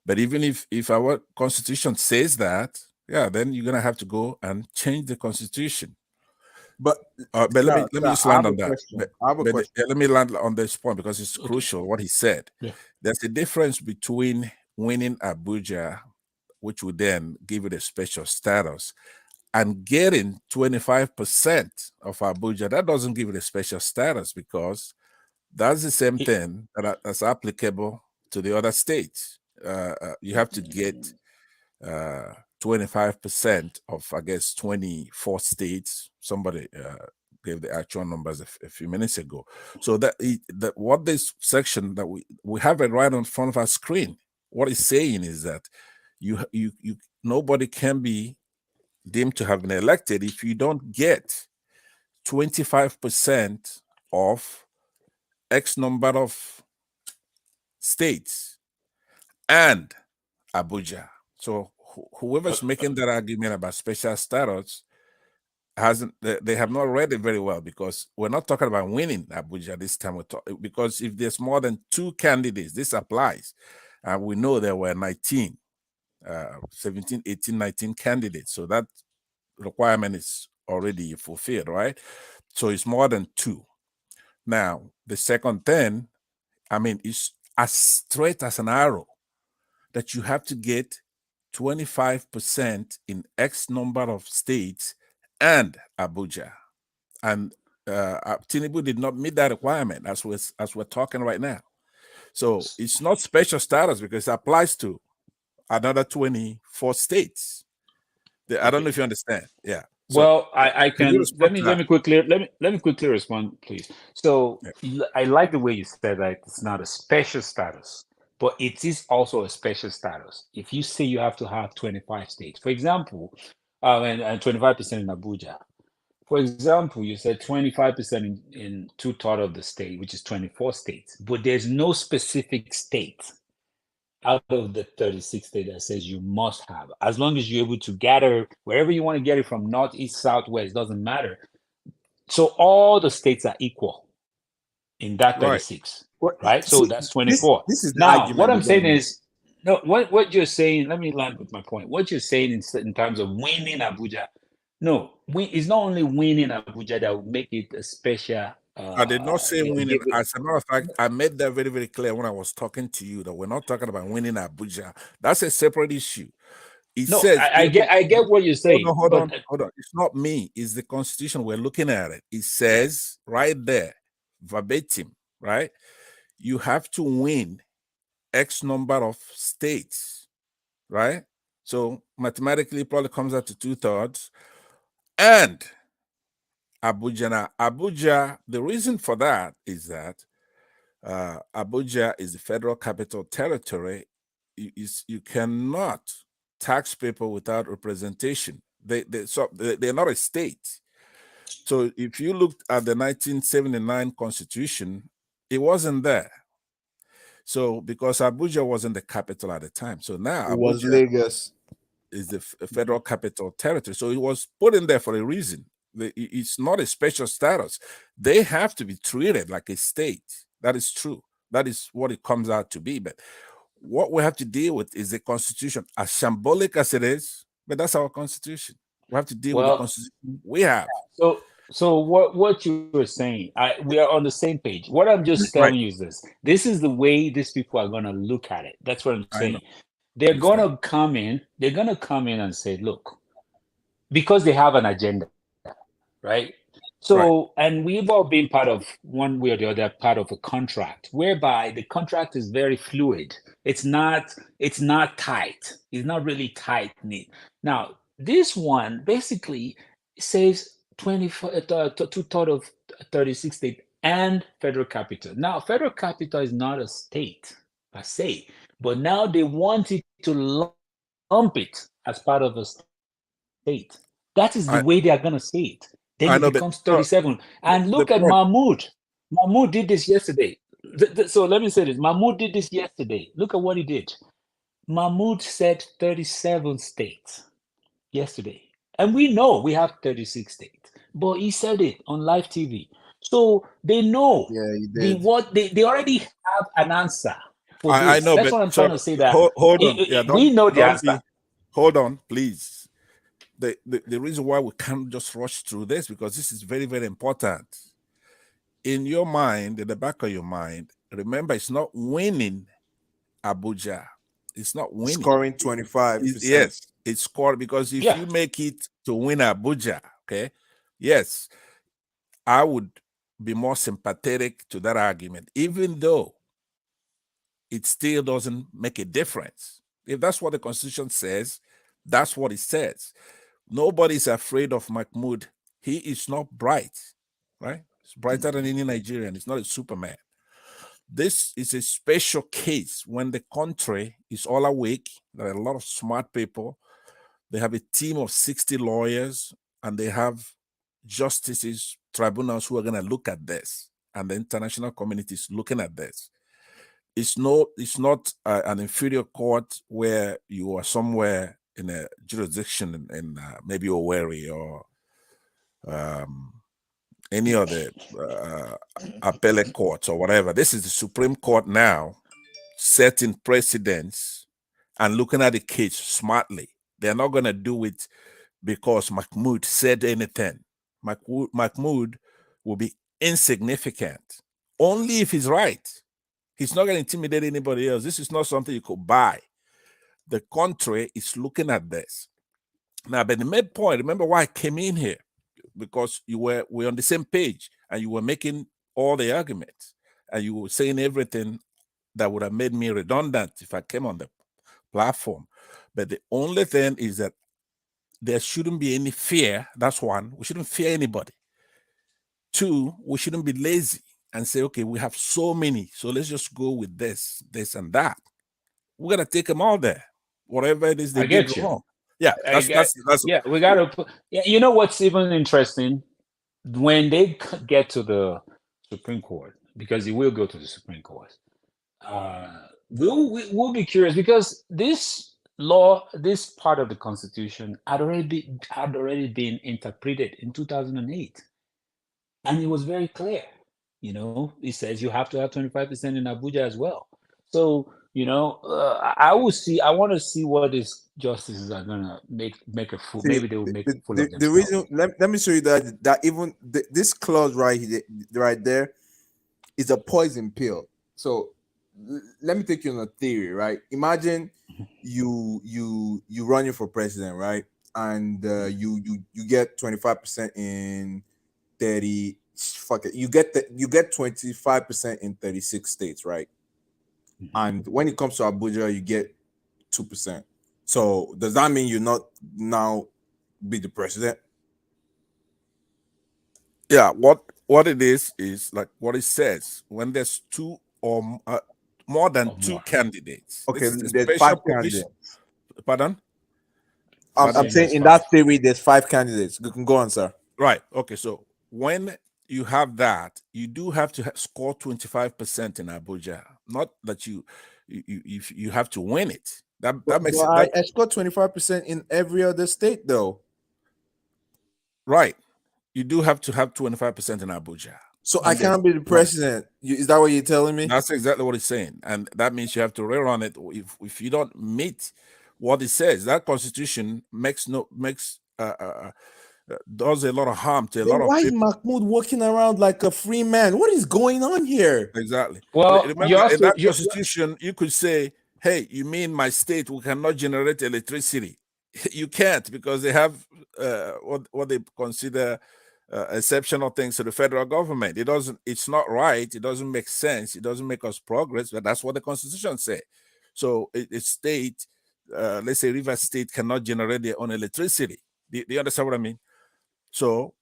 But even if our constitution says that, yeah, then you're gonna have to go and change the constitution. But Let me sir, just I land have a on that. question. I have a question. Let me land on this point because it's Okay. crucial what he said. Yeah. There's a difference between winning Abuja, which would then give it a special status, and getting 25% of Abuja. That doesn't give it a special status because that's the same thing that's applicable to the other states. You have to get 25% of, I guess, 24 states. Somebody gave the actual numbers a few minutes ago. So that what this section that we have it right on front of our screen. What it's saying is that you nobody can be deemed to have been elected if you don't get 25% of X number of states and Abuja. So whoever's making that argument about special status hasn't, they have not read it very well, because we're not talking about winning Abuja this time. Because if there's more than 2 candidates, this applies. And we know there were 19, 17, 18, 19 candidates. So that requirement is already fulfilled, right? So it's more than 2. Now, the second thing, I mean, it's as straight as an arrow that you have to get 25% in X number of states and Abuja. And Tinubu did not meet that requirement as we're talking right now. So it's not special status because it applies to another 24 states. I don't know if you understand. Yeah. So, Well, I can you can respond to let that? me quickly respond, please. So I like the way you said that it's not a special status, but it is also a special status. If you say you have to have 25 states, for example, and 25% in Abuja. For example, you said 25% in 2/3 of the state, which is 24 states, but there's no specific state out of the 36 states that says you must have, as long as you're able to gather wherever you want to get it from, north, east, south, west, doesn't matter. So all the states are equal in that Right. 36, right? So that's this 24. is the Now, argument what I'm we're saying gonna make. is, no, what you're saying, let me land with my point. What you're saying in terms of winning Abuja, no, it's not only winning Abuja that will make it a special. I did not say winning. Give it, As a matter of fact, I made that very, very clear when I was talking to you that we're not talking about winning Abuja. That's a separate issue. It no, says, I get what you're saying. hold but, on. It's not me. It's the Constitution. We're looking at it. It says right there, verbatim, right? You have to win X number of states, right? So mathematically, it probably comes out to 2/3. And Abuja. Now, Abuja, the reason for that is that Abuja is the federal capital territory. You cannot tax people without representation. They're not a state. So if you looked at the 1979 Constitution, it wasn't there. So because Abuja wasn't the capital at the time, so now It was Abuja Lagos. is the federal capital territory. So it was put in there for a reason. It's not a special status. They have to be treated like a state. That is true. That is what it comes out to be. But what we have to deal with is the Constitution, as shambolic as it is, but that's our Constitution. We have to deal with the Constitution we have. So So what you were saying, we are on the same page. What I'm just Right. telling you is this: this is the way these people are going to look at it. That's what I'm I know. saying. They're going to come in. They're going to come in and say, "Look," because they have an agenda, right? Right. So, and we've all been part of one way or the other, part of a contract whereby the contract is very fluid. It's not tight. It's not really tight knit. Now, this one basically says 2/3 of 36 state and federal capital. Now, federal capital is not a state per se, but now they want it to lump it as part of a state. That is the way they are going to say it. Then it I becomes know, but 37. And look the at point. Mahmoud. Mahmoud did this yesterday. So let me say this. Mahmoud did this yesterday. Look at what he did. Mahmoud said 37 states yesterday. And we know we have 36 states. But he said it on live TV. So they know Yeah, he did. they already have an answer for I this. know, That's but what I'm so trying to say that hold on. Yeah, we know the don't answer. be. Hold on, please. The reason why we can't just rush through this, because this is very, very important. In your mind, in the back of your mind, remember, it's not winning Abuja. It's not winning. Scoring 25%. Yes, it's scored, because if Yeah. you make it to win Abuja, okay, yes, I would be more sympathetic to that argument, even though it still doesn't make a difference. If that's what the Constitution says, that's what it says. Nobody's afraid of Mahmoud. He is not bright, right? He's brighter than any Nigerian. He's not a Superman. This is a special case when the country is all awake. There are a lot of smart people. They have a team of 60 lawyers, and they have justices, tribunals who are going to look at this, and the international community is looking at this. It's not an inferior court where you are somewhere in a jurisdiction in maybe Owerri or any other appellate courts or whatever. This is the Supreme Court now, setting precedents and looking at the case smartly. They're not going to do it because Mahmoud said anything. Mahmoud will be insignificant only if he's right. He's not going to intimidate anybody else. This is not something you could buy. The country is looking at this. Now, but the main point, remember why I came in here, because we're on the same page, and you were making all the arguments, and you were saying everything that would have made me redundant if I came on the platform. But the only thing is that there shouldn't be any fear. That's one. We shouldn't fear anybody. Two, we shouldn't be lazy and say, okay, we have so many, so let's just go with this, and that. We're gonna take them all there, whatever it is they I did get you. wrong. Yeah, that's Yeah, we got to put. Yeah, you know what's even interesting when they get to the Supreme Court, because it will go to the Supreme Court. We'll be curious, because this law, this part of the Constitution, had already been interpreted in 2008, and it was very clear. You know, it says you have to have 25% in Abuja as well. So I will see. I want to see what these justices are gonna make a fool. See, Maybe they will make a fool of the themselves. reason, let me show you that even this clause right there is a poison pill. So let me take you on a theory, right? Imagine you running for president, right? And you get 25% in 30. Fuck it, you get 25% in 36 states, right? And when it comes to Abuja, you get 2%. So does that mean you're not now be the president? Yeah, what it is like what it says. When there's two or more than two candidates, Okay, this is a there's special 5 provision. candidates. Pardon? I'm saying in that theory, there's 5 candidates. You can go on, sir. Right. Okay. So when you have that, you do have to score 25% in Abuja. Not that you have to win it. That makes it. I scored 25% in every other state, though. Right. You do have to have 25% in Abuja. So I can't be the president. Is that what you're telling me? That's exactly what he's saying, and that means you have to rerun it. If you don't meet what it says, that constitution makes does a lot of harm to a Then lot of why is people. Mahmoud walking around like a free man? What is going on here? Exactly. Well, Remember, in that constitution, you could say, "Hey, you mean my state we cannot generate electricity?" You can't, because they have what they consider exceptional things to the federal government. It doesn't. It's not right. It doesn't make sense. It doesn't make us progress. But that's what the constitution says. So a state, let's say Rivers State, cannot generate their own electricity. Do you understand what I mean? So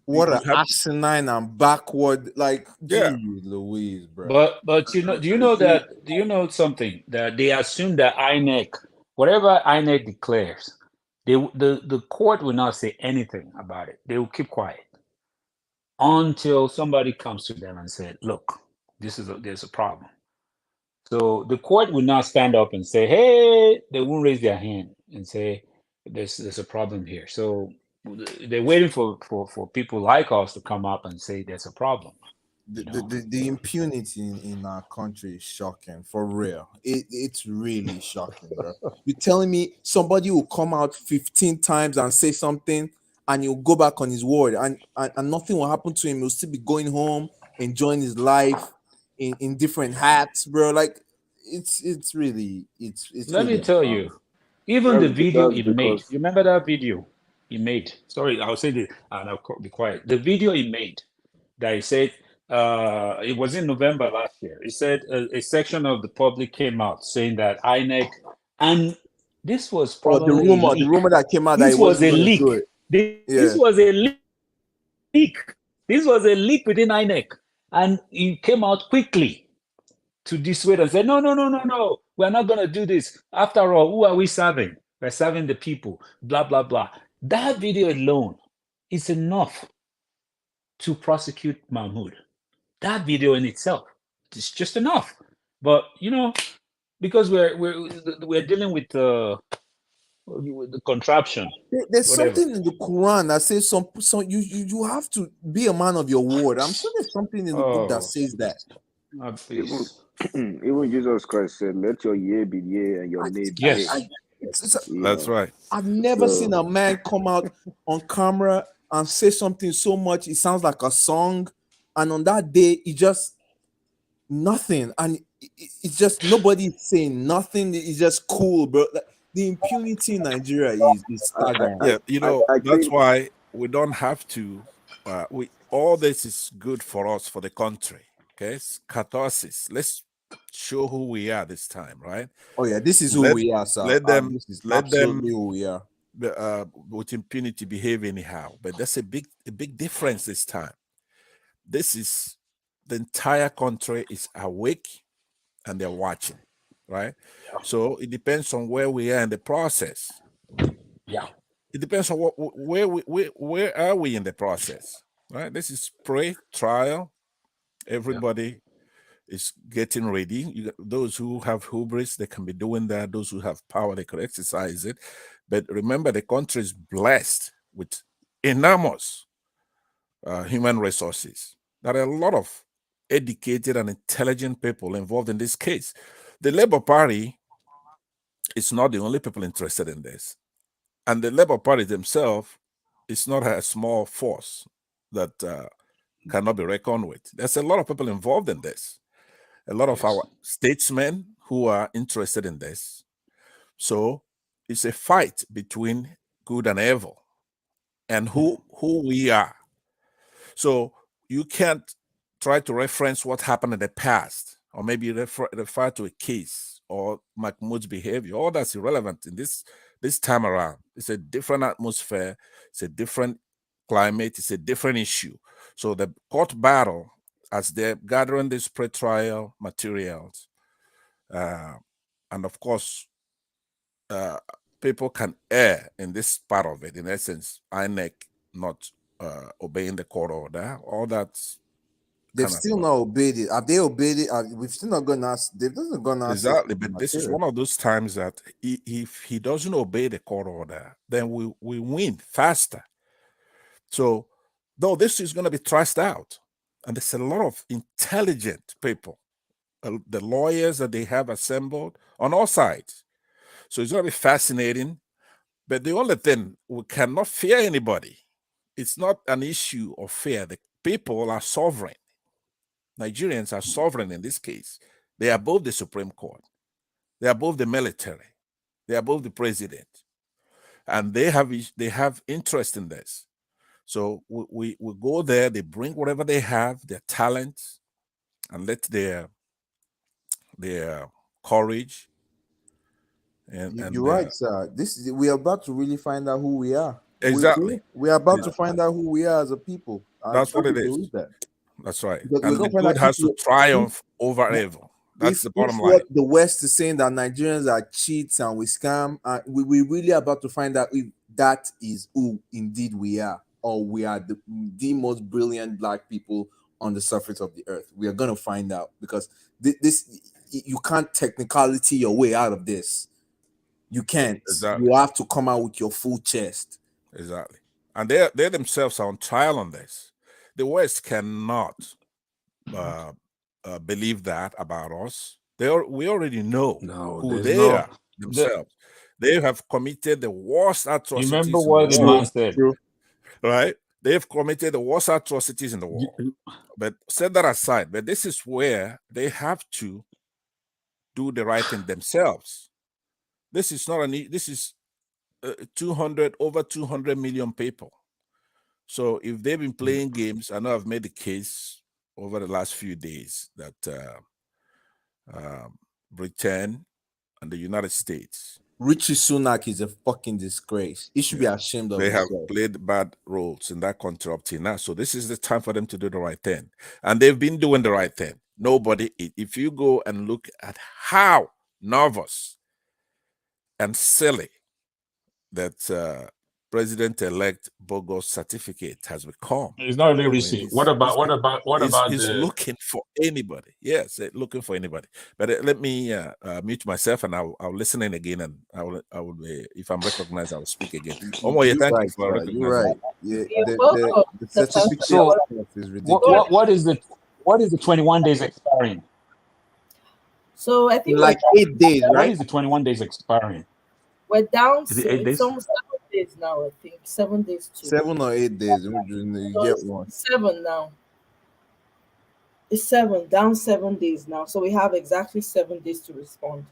What you an have, asinine and backward, like, yeah. geez, Louise, bro. But you know, do you know something that they assume that INEC, whatever INEC declares, the court will not say anything about it. They will keep quiet until somebody comes to them and said, "Look, there's a problem." So the court will not stand up and say, "Hey," they won't raise their hand and say, "There's a problem here." So they're waiting for people like us to come up and say there's a problem. The impunity in our country is shocking, for real. It's really shocking, bro. You're telling me somebody will come out 15 times and say something, and he'll go back on his word, and nothing will happen to him. He'll still be going home, enjoying his life in different hats, bro. Like, it's really Let me really tell you, even the video he made. because You remember that video he made? Sorry, I'll say this and I'll be quiet. The video he made that he said it was in November last year. He said a section of the public came out saying that INEC, and this was or probably a the leak. rumor that came out that he This was wasn't a going to do leak. it. This Yeah. was a leak. This was a leak within INEC, and he came out quickly to dissuade and say, no, we're not going to do this. After all, who are we serving? We're serving the people, blah, blah, blah. That video alone is enough to prosecute Mahmoud. That video in itself is just enough. But, you know, because we're dealing with the contraption. There's Whatever. something in the Quran that says some you have to be a man of your word. I'm sure there's something in the book that says that. Even Jesus Christ said, "Let your yea be yea and your nay be nay." That's right. I've never seen a man come out on camera and say something so much it sounds like a song, and on that day it just nothing, and it's just nobody saying nothing. It's just cool, bro. Like, the impunity in Nigeria is staggering. Yeah, you know, I that's think why we don't have to. We all this is good for us, for the country. Okay, it's catharsis. Let's show who we are this time, right? Oh yeah, this is who Let, we are, sir. let them, This is let them, absolutely who we are. with impunity behave anyhow. But that's a big difference this time. This is the entire country is awake and they're watching, right? So it depends on where we are in the process. Yeah. It depends on where are we in the process, right? This is pre-trial. Everybody is getting ready. Those who have hubris, they can be doing that. Those who have power, they could exercise it. But remember, the country is blessed with enormous human resources. There are a lot of educated and intelligent people involved in this case. The Labour Party is not the only people interested in this. And the Labour Party themselves is not a small force that cannot be reckoned with. There's a lot of people involved in this. A lot of our statesmen who are interested in this. So it's a fight between good and evil and who we are. So you can't try to reference what happened in the past, or maybe refer to a case or Mahmoud's behavior. All that's irrelevant in this time around. It's a different atmosphere. It's a different climate. It's a different issue. So the court battle, as they're gathering these pre-trial materials, and of course, people can err in this part of it. In essence, INEC not obeying the court order. All that's they've still not obeyed it. Have they obeyed it? We've still not gone ask. They've not gone ask. Exactly, but this is one of those times that if he doesn't obey the court order, then we win faster. So, though this is going to be trashed out, and there's a lot of intelligent people, the lawyers that they have assembled on all sides. So it's going to be fascinating. But the only thing, we cannot fear anybody. It's not an issue of fear. The people are sovereign. Nigerians are sovereign in this case. They are above the Supreme Court. They are above the military. They are above the president. And they have interest in this. So we go there, they bring whatever they have, their talents, and let their courage and You're right, sir. We are about to really find out who we are. exactly. We are about to find out who we are as a people. I That's what truly it is. believe that. That's right. Because we're And the gonna find out good has to triumph over evil. That's the bottom line. What the West is saying that Nigerians are cheats and we scam, we really about to find out if that is who indeed we are, or we are the most brilliant black people on the surface of the earth. We are gonna find out, because this you can't technicality your way out of this. You can't. Exactly. You have to come out with your full chest. Exactly. And they themselves are on trial on this. The West cannot believe that about us. We already know who there's they no are themselves. They have committed the worst atrocities remember in what the the world. man said. Right? They've committed the worst atrocities in the world. But set that aside. But this is where they have to do the right thing themselves. This is not this is 200 over 200 million people. So if they've been playing games, I know I've made the case over the last few days that Britain and the United States, Richie Sunak is a fucking disgrace. He should be ashamed of they have himself. played bad roles in that country up till now. So this is the time for them to do the right thing. And they've been doing the right thing. Nobody, if you go and look at how nervous and silly that President-elect Bogo's certificate has become. It's not really I mean, risky. What about he's the looking for anybody. Yes, looking for anybody. But let me mute myself, and I'll listen in again, and I will if I'm recognized, I will speak again. Omoye, thank you for recognizing. You're right. Me. Yeah, the certificate so is ridiculous. what is the 21 days expiring? So I think In like 8 days, What right? is the 21 days expiring? we're down. Is it 8 It's days? almost 7 days now. I think 7 days too. 7 or 8 days. You So get it's one. 7 now. It's 7 down 7 days now. So we have exactly 7 days to respond.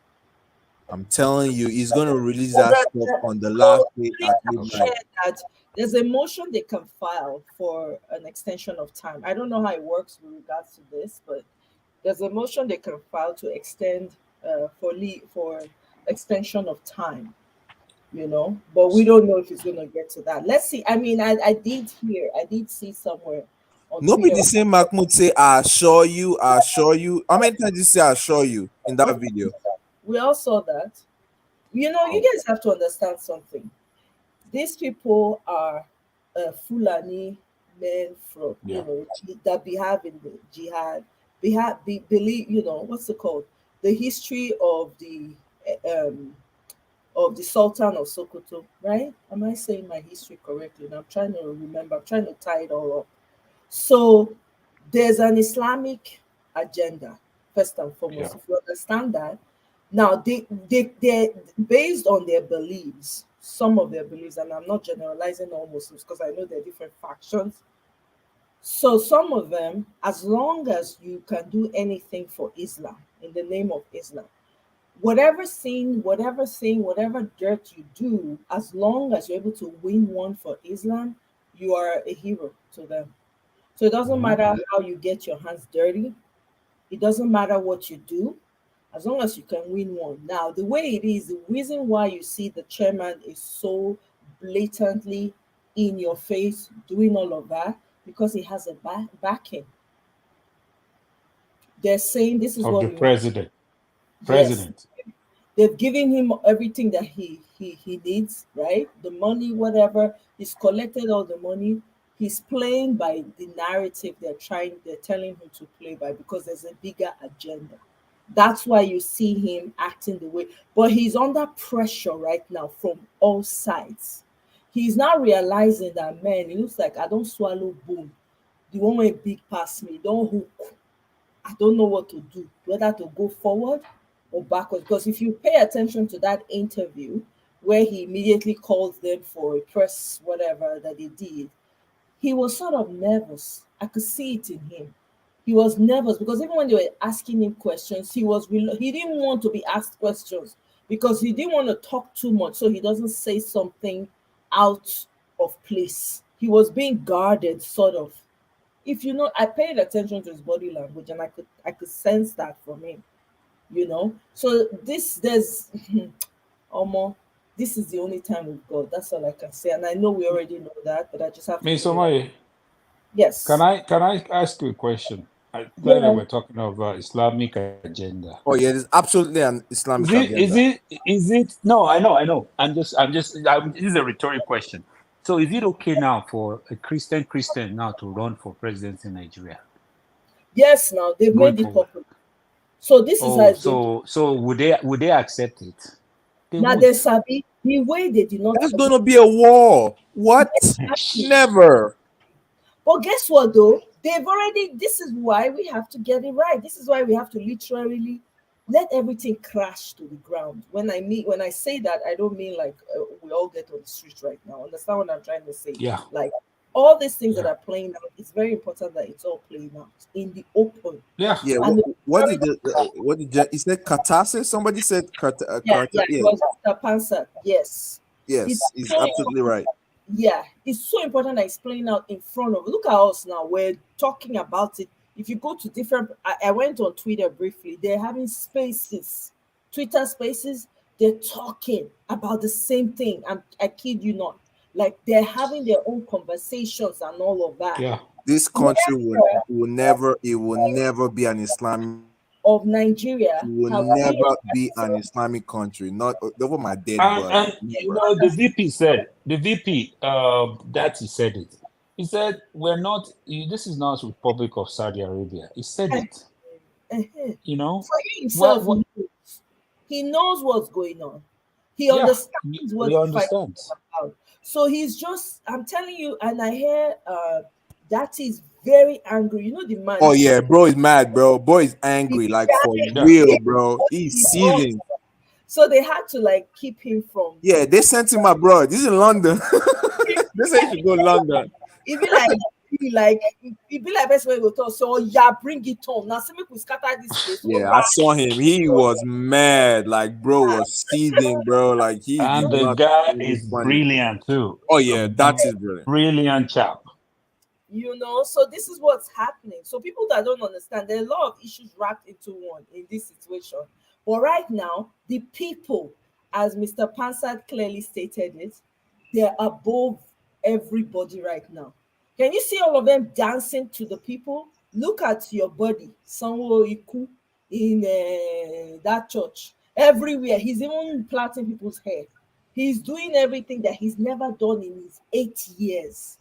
I'm telling you, he's gonna release that stuff on the last day at midnight. That there's a motion they can file for an extension of time. I don't know how it works with regards to this, but there's a motion they can file to extend for extension of time. But we don't know if it's going to get to that. Let's see. I mean, I did see somewhere on Nobody Twitter. say Mahmoud say, I assure you. How many times did you say I assure you in that video? We all saw that. You guys have to understand something. These people are Fulani men from that behave in the jihad. Believe what's it called? The history of the Sultan of Sokoto, right? Am I saying my history correctly? And I'm trying to remember. I'm trying to tie it all up. So there's an Islamic agenda first and foremost. If you understand that, now they're based on their beliefs. Some of their beliefs, and I'm not generalizing all Muslims because I know there are different factions. So some of them, as long as you can do anything for Islam in the name of Islam, whatever sin, whatever thing, whatever dirt you do, as long as you're able to win one for Islam, you are a hero to them. So it doesn't matter how you get your hands dirty. It doesn't matter what you do, as long as you can win one. Now, the way it is, the reason why you see the chairman is so blatantly in your face doing all of that, because he has a backing. They're saying this is Of what the we want. president. Yes. They've given him everything that he needs, right? The money, whatever. He's collected all the money. He's playing by the narrative they're telling him to play by, because there's a bigger agenda. That's why you see him acting the way. But he's under pressure right now from all sides. He's not realizing that, man, it looks like I don't swallow boom. The one way big past me, don't hook. I don't know what to do, whether to go forward or backwards. Because if you pay attention to that interview where he immediately called them for a press, whatever that they did, he was sort of nervous. I could see it in him. He was nervous because even when they were asking him questions, he didn't want to be asked questions because he didn't want to talk too much so he doesn't say something out of place. He was being guarded, sort of. If you know, I paid attention to his body language and I could sense that from him, you know. So there's Omo, this is the only time we've got. That's all I can say. And I know we already know that, but I just have to Miss bring it up. Omoye, Yes. can I ask you a question? I thought that Yeah. we're talking about Islamic agenda. Oh yeah, there's absolutely an Islamic agenda. Is it no, I know. This is a rhetorical question. So is it okay now for a Christian now to run for president in Nigeria Yes, now they've going made it forward? popular. So this is how Oh, it's going to. so would they accept it? They Now would. they sabi the way they did not That's sabi. gonna be a war. What? Never. But guess what though? They've already. This is why we have to get it right. This is why we have to literally let everything crash to the ground. When I say that, I don't mean like we all get on the street right now. Understand what I'm trying to say? Yeah. Like all these things that are playing out, it's very important that it's all playing out in the open. Yeah. Yeah. And What did he said? Katase? Somebody said Kata. yeah, Yeah. it was Mr. Panzer. Yes. Yes, he's so absolutely right. Yeah, it's so important that it's playing out in front of. Look at us now. We're talking about it. If you go to different, I went on Twitter briefly. They're having spaces, Twitter spaces. They're talking about the same thing. I kid you not. Like they're having their own conversations and all of that. Yeah. This country will never be an Islamic. Of Nigeria Will never be an Islamic country. Not over my dead body. And you know, the VP said, that he said it. He said, this is not Republic of Saudi Arabia. He said it. You know? So he himself knows. He knows what's going on. He understands what the fight is about. So he's just, I'm telling you, and I hear that is very angry. You know the man. Oh yeah, bro is mad, bro. Boy is angry, like for real, bro. He's seething. So they had to like keep him from. Yeah, they sent him abroad. This is in London. They say he should go to London. It be like best way to talk. So yeah, bring it on. Now see me we scatter this place. Yeah, I saw him. He was mad. Like bro was seething, bro. Like he and the guy is brilliant too. Oh yeah, that is brilliant. Brilliant chap. You know, so this is what's happening. So people that don't understand, there are a lot of issues wrapped into one in this situation. But right now, the people, as Mr. Pansat clearly stated it, they're above everybody right now. Can you see all of them dancing to the people? Look at your body, Sanwo-Iku, in that church. Everywhere, he's even plaiting people's hair. He's doing everything that he's never done in his 8 years.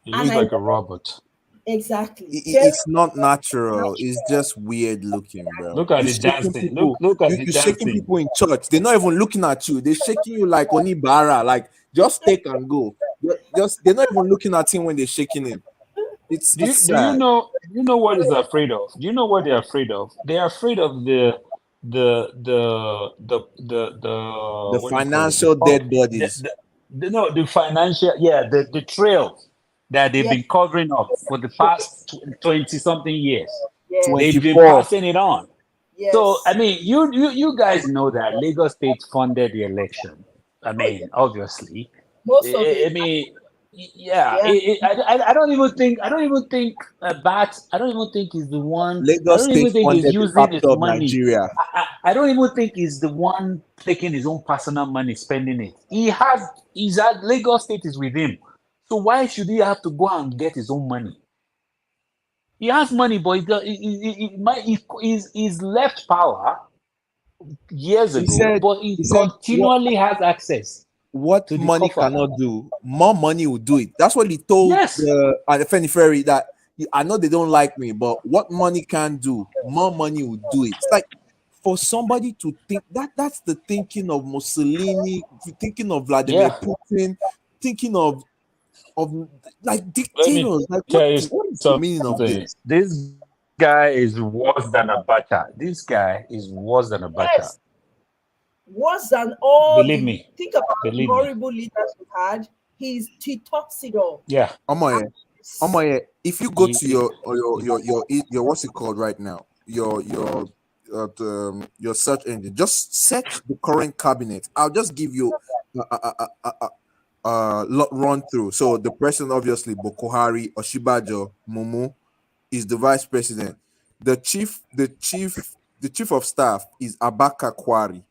He looks like a robot. Exactly. It's not natural. It's just weird looking, bro. Look at the dancing. Look at the you're dancing. shaking people in church. They're not even looking at you. They're shaking you like Onibara. Like just take and go. They're not even looking at him when they're shaking him. Do you know what he's afraid of? Do you know what they're afraid of? They're afraid of the financial dead bodies. The financial, the trail that they've been covering up for the past 20-something years. They've been passing it on. So I mean, you guys know that Lagos State funded the election. I mean, obviously. Most of it. I mean, I don't even think Bat. I don't even think he's the one. Lagos State funded using the his of money. Nigeria. I don't even think he's the one taking his own personal money, spending it. He's at Lagos State is with him. So why should he have to go and get his own money? He has money, but he's left power years ago, but he continually has access. What money cannot do, more money will do it. That's what he told the Fenny Ferry, that I know they don't like me, but what money can do, more money will do it. It's like for somebody to think that's the thinking of Mussolini, thinking of Vladimir Putin, thinking of like dictators. Like what is the meaning of this? This guy is worse than Abacha. This guy is worse than Abacha. Worse than all Believe the me. think about the Believe me. horrible leaders we've had. He talks it all. Yeah. Omoye, if you go to He- your what's it called right now, your search engine, just search the current cabinet. I'll just give you run through. So the president, obviously, Bokohari, Oshibajo, Mumu is the vice president. The chief of staff is Abaka Kwari.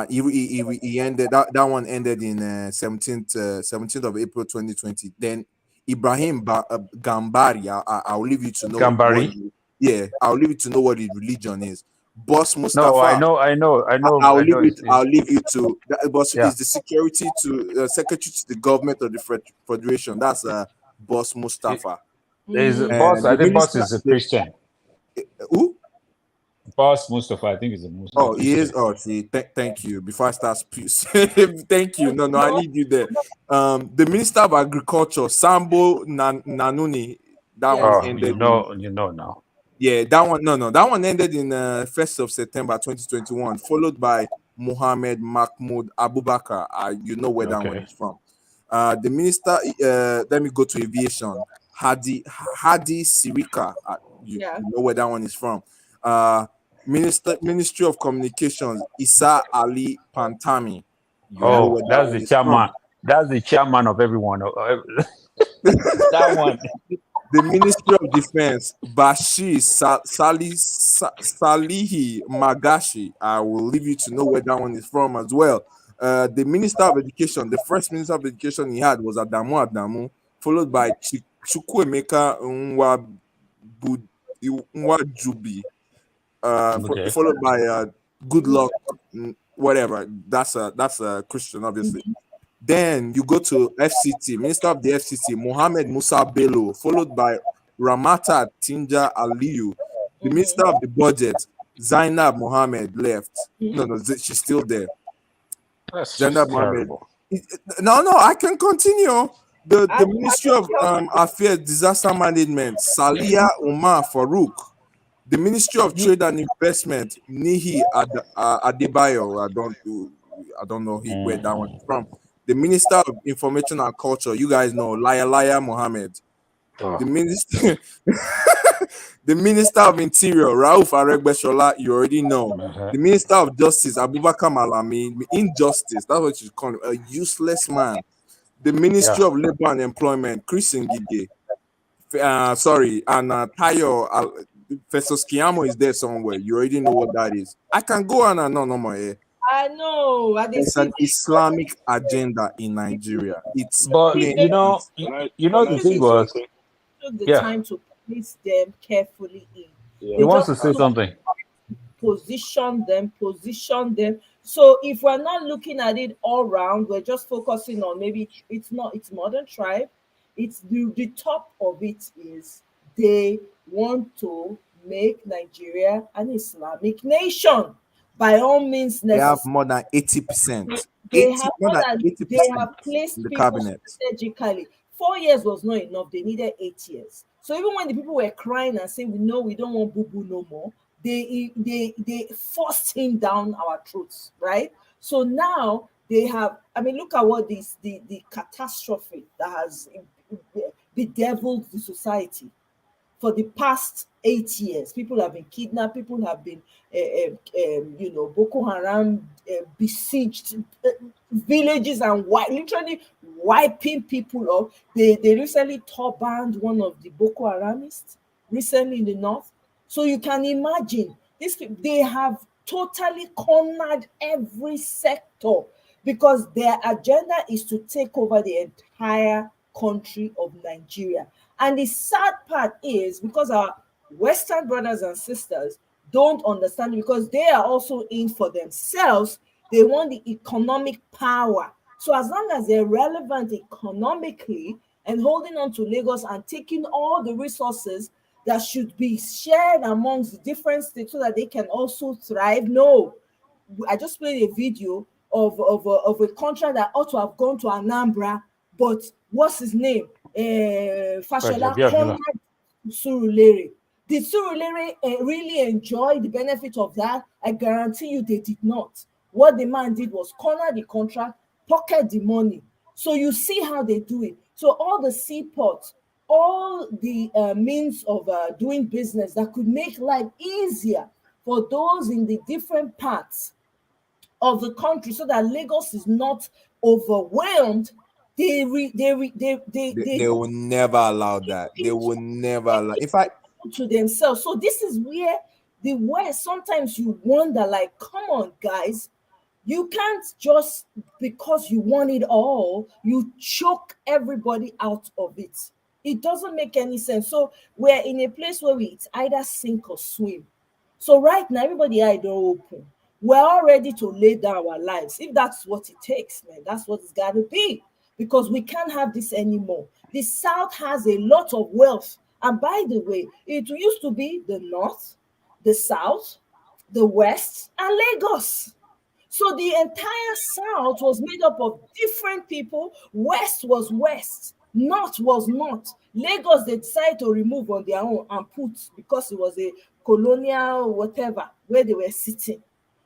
He ended that one ended in 17th of April 2020. Then Ibrahim Gambari, I'll leave you to know what Gambari. I'll leave you to know what his religion is. Boss No, I Mustafa, know. I'll I know. leave you to that. Boss Yeah. is the security to secretary to the government of the federation. That's Boss Mustafa. Is boss? And I the think boss minister, is a Christian. who? Boss Mustafa, I think, is a Muslim Oh, he Christian. is. Oh, see, thank you. Before I start, thank you. No, I need you there. The Minister of Agriculture, Sambo Nanuni, that one Oh, ended. you know now. Yeah, that one. No, that one ended in 1st of September 2021, followed by Mohammed Mahmoud Abubakar. You know where that one Okay. is from. The minister. Let me go to aviation. Hadi Sirika. You know where that one is from. Ministry of Communications, Isa Ali Pantami. You know where that That's one the is chairman. from. That's the chairman of everyone. That one. The Ministry of Defense, Bashir Salihi Magashi. I will leave you to know where that one is from as well. The Minister of Education, the first Minister of Education he had was Adamu, followed by Chukwuemeka Nwajubi, Okay. followed by Good Luck, whatever. That's a Christian, obviously. Then you go to FCT, Minister of the FCT, Mohammed Musa Bello, followed by Ramata Tinja Aliyu. The Minister of the Budget, Zainab Mohammed, left. No, she's still there. That's Zainab just Mohammed. terrible. No, I can continue. The Ministry of Affairs, Disaster Management, Salia Umar Farouk. The Ministry of Trade and Investment, Nihi Adebayo. I don't know where that one is from. The Minister of Information and Culture, you guys know, Laya Mohammed. The Minister, the Minister of Interior, Rauf Aregbesola, you already know. The Minister of Justice, Abubakar Malami, Injustice, that's what you call him, a useless man. The Ministry of Labor and Employment, Chris Ngige. And Tayo, Festus Kiyamo is there somewhere. You already know what that is. I can go on and on no more. I know. There's an Islamic agenda in Nigeria. It's But plain. you know the thing was, Took the yeah. time to place them carefully in. He wants to say something. Position them. So if we're not looking at it all round, we're just focusing on maybe it's modern tribe. It's the top of it is they want to make Nigeria an Islamic nation by all means They have necessary. more than 80%. They have More more than than 80% they have in placed the people cabinet. strategically. 4 years was not enough. They needed 8 years. So even when the people were crying and saying, we don't want boo boo no more, they forced him down our throats, right? So now they have, look at what the catastrophe that has bedeviled the society. For the past 8 years, people have been kidnapped, people have been Boko Haram besieged villages and literally wiping people up. They recently banned one of the Boko Haramists recently in the north. So you can imagine they have totally cornered every sector because their agenda is to take over the entire country of Nigeria. And the sad part is because our Western brothers and sisters don't understand, because they are also in for themselves. They want the economic power. So as long as they're relevant economically and holding on to Lagos and taking all the resources that should be shared amongst the different states so that they can also thrive. No, I just played a video of a contract that ought to have gone to Anambra, but what's his name? Fashola cornered Surulere. Did Surulere really enjoy the benefit of that? I guarantee you they did not. What the man did was corner the contract, pocket the money. So you see how they do it. So all the seaports, all the means of doing business that could make life easier for those in the different parts of the country, so that Lagos is not overwhelmed, They will never allow that. They will never allow. In fact, to themselves. So this is where the West, sometimes you wonder, like, come on, guys, you can't just, because you want it all, you choke everybody out of it. It doesn't make any sense. So we're in a place where it's either sink or swim. So right now, everybody eye don't open. We're all ready to lay down our lives. If that's what it takes, man, that's what it's got to be. Because we can't have this anymore. The South has a lot of wealth. And by the way, it used to be the North, the South, the West, and Lagos. So the entire South was made up of different people. West was West, North was North. Lagos, they decided to remove on their own and put, because it was a colonial whatever, where they were sitting.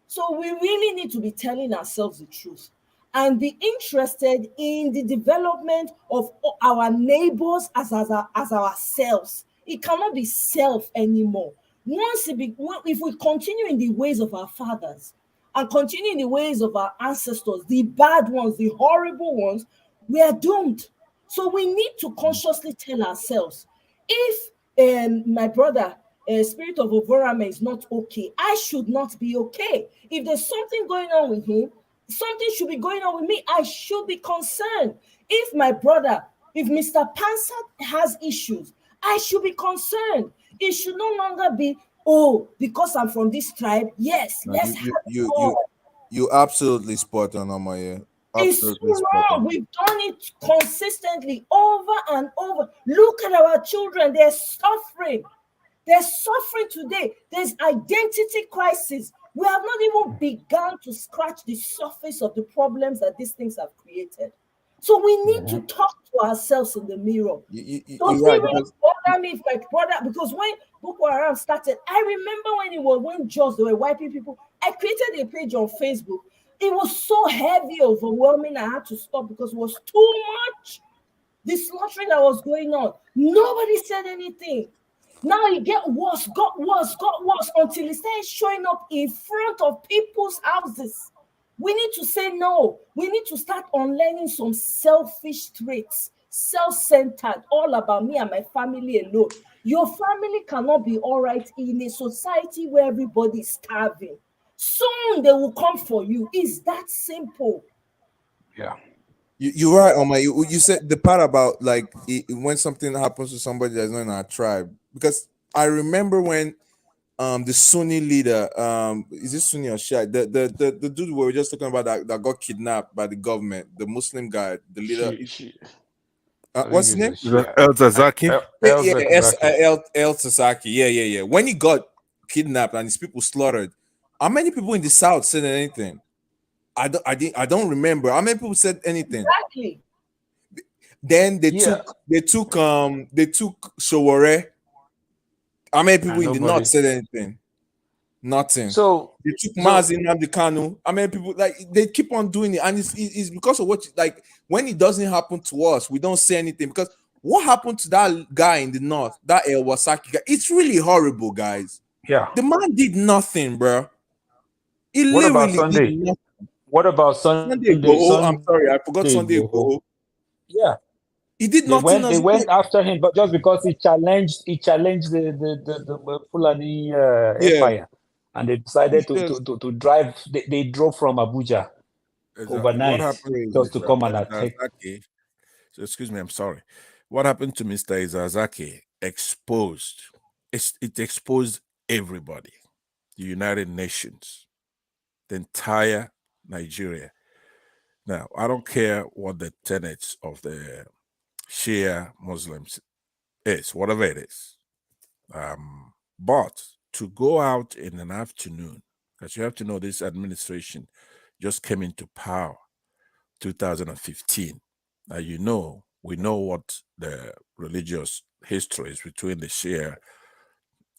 So we really need to be telling ourselves the truth and be interested in the development of our neighbors as ourselves. It cannot be self anymore. If we continue in the ways of our fathers and continue in the ways of our ancestors, the bad ones, the horrible ones, we are doomed. So we need to consciously tell ourselves, if my brother, Spirit of Ovorame, is not okay, I should not be okay. If there's something going on with him, something should be going on with me. I should be concerned. If my brother, if Mr. Pansat has issues, I should be concerned. It should no longer be, oh, because I'm from this tribe, yes, no, let's have it you all. you absolutely spot on, Omoye. It's so Absolutely spot wrong. on. We've done it consistently over and over. Look at our children, they're suffering. They're suffering today. There's identity crisis. We have not even begun to scratch the surface of the problems that these things have created. So we need to talk to ourselves in the mirror. Does You're it right, really because bother me if my brother, because when Boko Haram started, I remember when just they were wiping people, I created a page on Facebook. It was so heavy, overwhelming, I had to stop because it was too much. The slaughtering that was going on, nobody said anything. Now it got worse until it started showing up in front of people's houses. We need to say no. We need to start unlearning some selfish traits, self-centered, all about me and my family alone. Your family cannot be all right in a society where everybody is starving. Soon they will come for you. It's that simple. Yeah. you're right, Omar. You said the part about like when something happens to somebody that's not in our tribe. Because I remember when the Sunni leader, is it Sunni or Shia? The dude we were just talking about that got kidnapped by the government, the Muslim guy, the leader. I think What's his it's a name? Shia. El Zazaki? Yeah, Zakzaki. El Sasaki. Yeah. When he got kidnapped and his people slaughtered, how many people in the South said anything? I don't remember. How many people said anything? Exactly. Then they Yeah. took Sowore. How many people And in the North nobody. said anything? Nothing. So They took so Mazi Nnamdi Kanu. How many people, like, they keep on doing it, and it's because of like when it doesn't happen to us, we don't say anything, because what happened to that guy in the North, that El Wasaki guy? It's really horrible, guys. yeah. The man did nothing, bro. He What about literally did Sunday? nothing. What about Sunday Sunday? Igboho, I'm Sunday sorry, I forgot Sunday Igboho. Igboho. Yeah. He did nothing They else. went after him, but just because he challenged the Fulani Yeah, empire, and they decided it's just to drive. They drove from Abuja Exactly. What overnight happened to crazy, just to bro. come and Mr. attack. Zazaki? So excuse me, I'm sorry. What happened to Mr. Izazaki exposed? It exposed everybody, the United Nations, the entire Nigeria. Now, I don't care what the tenets of the Shia Muslims is, whatever it is. But to go out in an afternoon, because you have to know this administration just came into power 2015. Now, we know what the religious history is between the Shia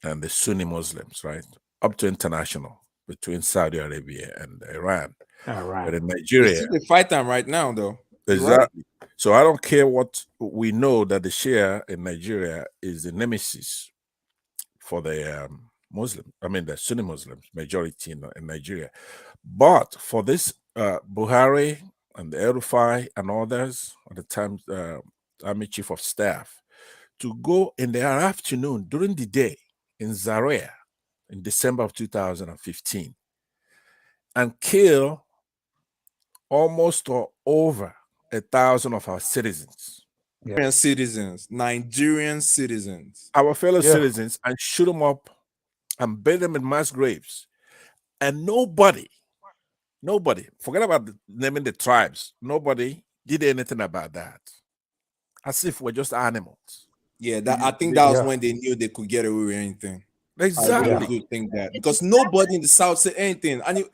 and the Sunni Muslims, right? Up to international. between Saudi Arabia and Iran. Iran. But in It's Nigeria, still a fight time right now, though. You're right. exactly. So I don't care what we know that the Shia in Nigeria is the nemesis for the Muslim. I mean, the Sunni Muslims majority in Nigeria. But for this Buhari and the El-Rufai and others at the time, Army Chief of Staff, to go in the afternoon during the day in Zaria in December of 2015 and kill almost or over 1,000 of our citizens. Nigerian citizens, Our fellow Yeah. citizens, and shoot them up and bury them in mass graves. And nobody, forget about naming the tribes, nobody did anything about that. As if we're just animals. Yeah, that I think that was when they knew they could get away with anything. Exactly. I really do think that because nobody in the South said anything, and it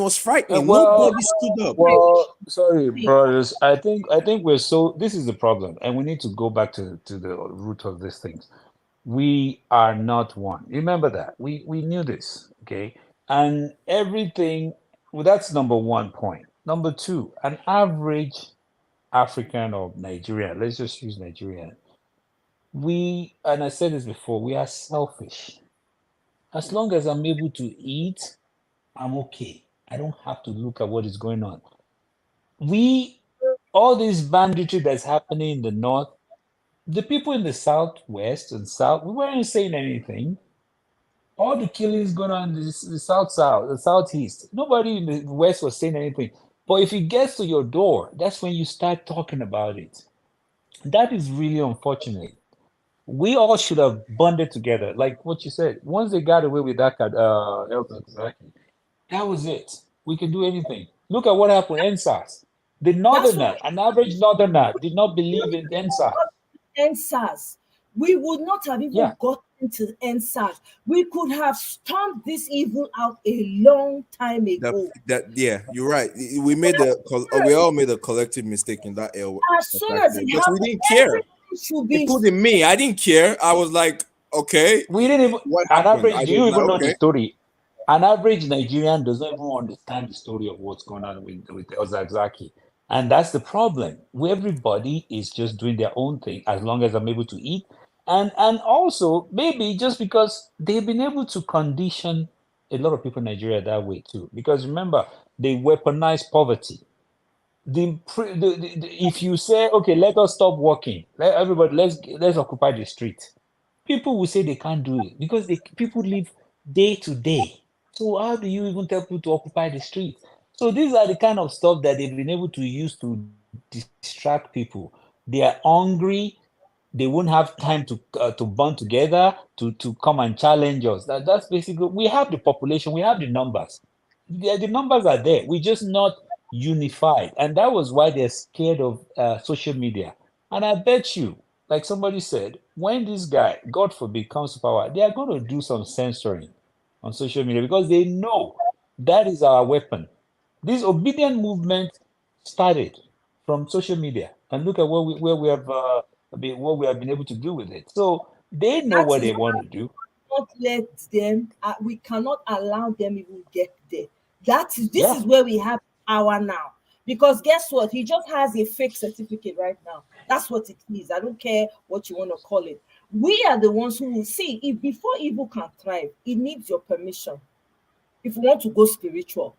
was frightening. Well, Nobody stood up. Well, sorry, brothers. I think we're so. This is the problem, and we need to go back to the root of these things. We are not one. Remember that we knew this, okay? And everything. Well, that's number one point. Number two, an average African or Nigerian. Let's just use Nigerian. And I said this before. We are selfish. As long as I'm able to eat, I'm okay. I don't have to look at what is going on. All this banditry that's happening in the north, the people in the southwest and south, we weren't saying anything. All the killings going on in the south, the southeast, nobody in the west was saying anything. But if it gets to your door, that's when you start talking about it. That is really unfortunate. We all should have bonded together, like what you said. Once they got away with that, that was it. We can do anything. Look at what happened in NSAS. The northerner, an average northerner, did not believe in NSAS. NSAS. We would not have even gotten to NSAS. We could have stomped this evil out a long time ago. Yeah, you're right. We all made a collective mistake in that era. As soon as it because happened, we didn't care. everything should be. Including me, I didn't care. I was like, okay. We didn't even. What An happened? average, do you even know the story? An average Nigerian doesn't even understand the story of what's going on with Ozazaki. And that's the problem. Everybody is just doing their own thing as long as I'm able to eat. And also, maybe just because they've been able to condition a lot of people in Nigeria that way too. Because remember, they weaponize poverty. If you say, okay, let us stop working, let's occupy the street, people will say they can't do it because people live day to day. So how do you even tell people to occupy the street? So these are the kind of stuff that they've been able to use to distract people. They are hungry. They won't have time to bond together to come and challenge us. That's basically, we have the population, we have the numbers. The numbers are there. We're just not unified, and that was why they're scared of social media. And I bet you, like somebody said, when this guy, God forbid, comes to power, they are going to do some censoring on social media because they know that is our weapon. This obedient movement started from social media, and look at where we have what we have been able to do with it. So they know what they want to do. Not let them. We cannot allow them even get there. This is where we have power now. Because guess what? He just has a fake certificate right now. That's what it is. I don't care what you want to call it. We are the ones who will see if before evil can thrive, it needs your permission. If you want to go spiritual,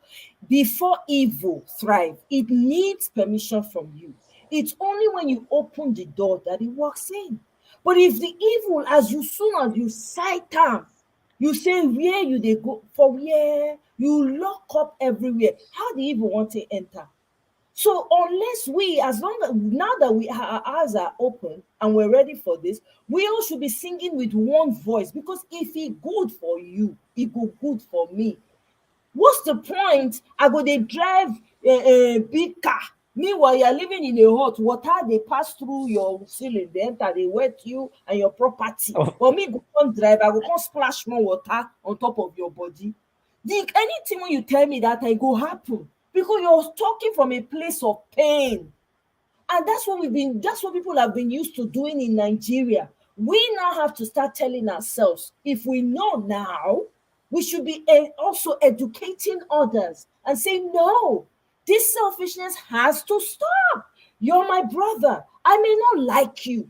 before evil thrive, it needs permission from you. It's only when you open the door that it walks in. But if the evil, as soon as you sight them, you say where you they go for where you lock up everywhere. How the evil want to enter? So unless we, as long as now that our eyes are open and we're ready for this, we all should be singing with one voice. Because if it good for you, it go good for me. What's the point? I go they drive a big car. Meanwhile, you're living in a hot water, they pass through your ceiling, they enter, they wet you and your property. For me, go on drive, I go come splash more water on top of your body. Anything when you tell me that I go happen because you're talking from a place of pain. And that's what people have been used to doing in Nigeria. We now have to start telling ourselves, if we know now, We should be also educating others and saying, no, this selfishness has to stop. You're my brother. I may not like you.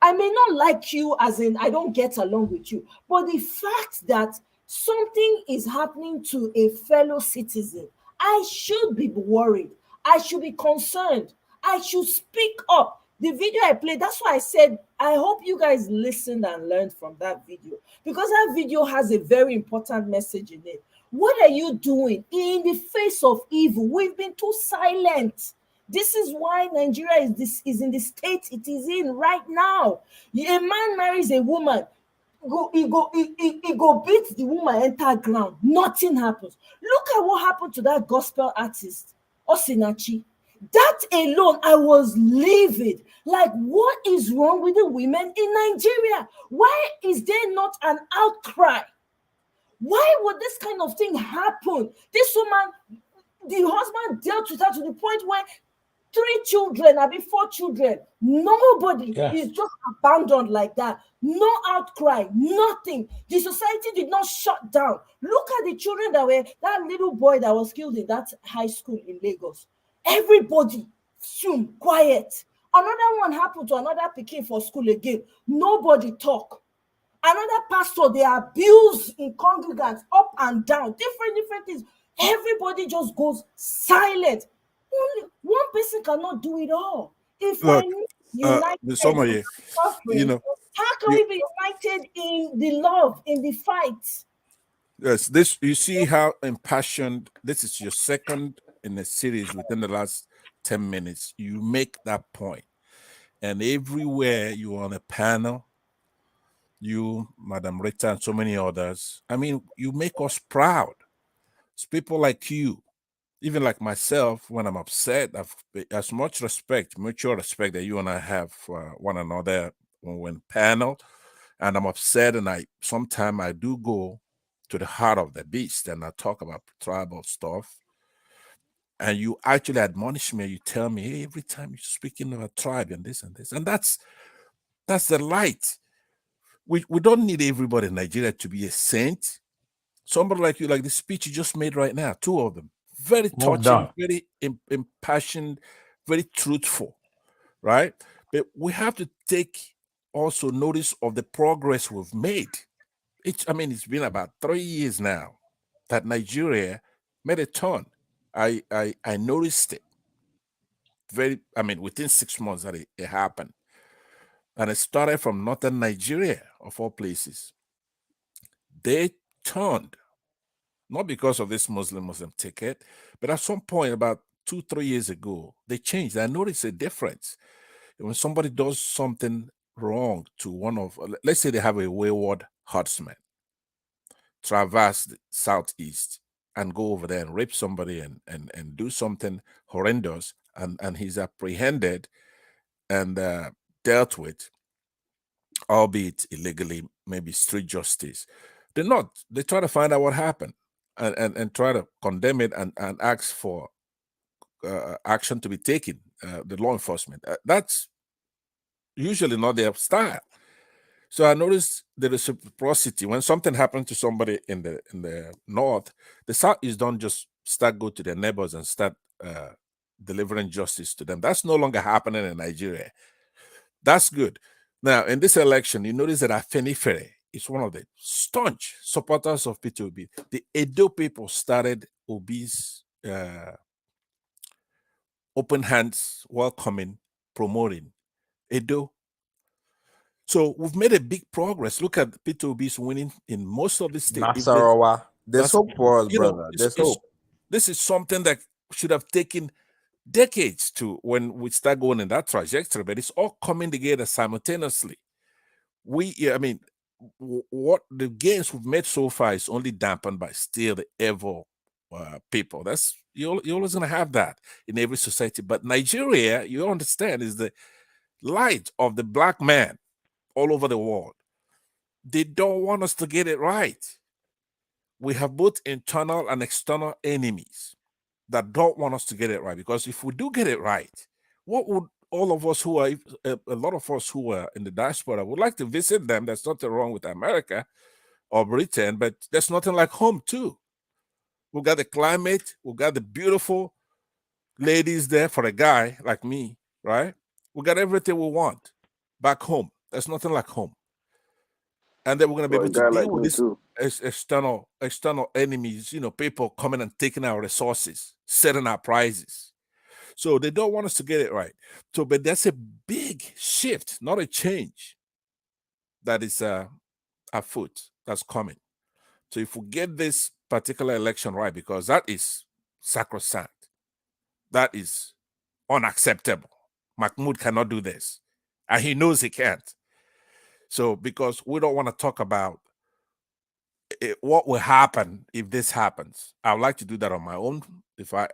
I may not like you, as in I don't get along with you, but the fact that something is happening to a fellow citizen, I should be worried. I should be concerned. I should speak up. The video I played, that's why I said, I hope you guys listened and learned from that video, because that video has a very important message in it. What are you doing in the face of evil? We've been too silent. This is why Nigeria is in the state it is in right now. A man marries a woman, he go beat the woman, enter ground, nothing happens. Look at what happened to that gospel artist Osinachi. That alone, I was livid. Like, what is wrong with the women in Nigeria? Why is there not an outcry? Why would this kind of thing happen? This woman, the husband dealt with her to the point where 3 children, I mean 4 children, nobody is just abandoned like that. No outcry, nothing. The society did not shut down. Look at the children that little boy that was killed in that high school in Lagos. Everybody, soon, quiet. Another one happened to another pikin for school again. Nobody talk. Another pastor, they abuse in congregants up and down, different things. Everybody just goes silent. Only one person cannot do it all. If Look, we're united the summary, in suffering, how can we be united in the love, in the fight? Yes, this, you see how impassioned, this is your second in a series within the last 10 minutes. You make that point. And everywhere you're on a panel, you, Madam Rita, and so many others, I mean, you make us proud. It's people like you, even like myself, when I'm upset, I've as much respect, mutual respect that you and I have for one another when we're in panel, and I'm upset, and sometimes I do go to the heart of the beast and I talk about tribal stuff. And you actually admonish me, you tell me, hey, every time you're speaking of a tribe and this and this. And that's the light. We don't need everybody in Nigeria to be a saint. Somebody like you, like the speech you just made right now, 2 of them, very Well touching, done. very impassioned, very truthful, right? But we have to take also notice of the progress we've made. It's been about 3 years now that Nigeria made a turn. I noticed it within 6 months that it happened. And it started from northern Nigeria, of all places. They turned, not because of this Muslim ticket, but at some point about 2-3 years ago, they changed. I noticed a difference. When somebody does something wrong to one of, let's say they have a wayward herdsman, traverse the southeast and go over there and rape somebody and do something horrendous, and he's apprehended and dealt with, albeit illegally, maybe street justice. They try to find out what happened and try to condemn it and ask for action to be taken, the law enforcement. That's usually not their style. So I noticed the reciprocity. When something happened to somebody in the north, the southeast don't just go to their neighbors and start delivering justice to them. That's no longer happening in Nigeria. That's good. Now, in this election, you notice that Afenifere is one of the staunch supporters of Peter Obi. The Edo people started Obi's open hands, welcoming, promoting Edo. So we've made a big progress. Look at Peter Obi's winning in most of the states. Nasarawa. There's hope for us, brother. There's hope. This is something that should have taken decades to when we start going in that trajectory, but it's all coming together simultaneously. What the gains we've made so far is only dampened by still the evil people. That's you're always going to have that in every society. But Nigeria, you understand, is the light of the black man all over the world. They don't want us to get it right. We have both internal and external enemies that don't want us to get it right. Because if we do get it right, what would all of us who are, a lot of us who are in the diaspora would like to visit them. There's nothing wrong with America. or Britain, but there's nothing like home too. We've got the climate, we've got the beautiful ladies there for a guy like me, right? We got everything we want back home. There's nothing like home. And then we're gonna be For a able to guy deal like with me these too. external enemies, people coming and taking our resources, setting our prices. So they don't want us to get it right. So, but that's a big shift, not a change, that is afoot, that's coming. So if we get this particular election right, because that is sacrosanct, that is unacceptable. Mahmoud cannot do this, and he knows he can't. So because we don't want to talk about what will happen if this happens, I would like to do that on my own.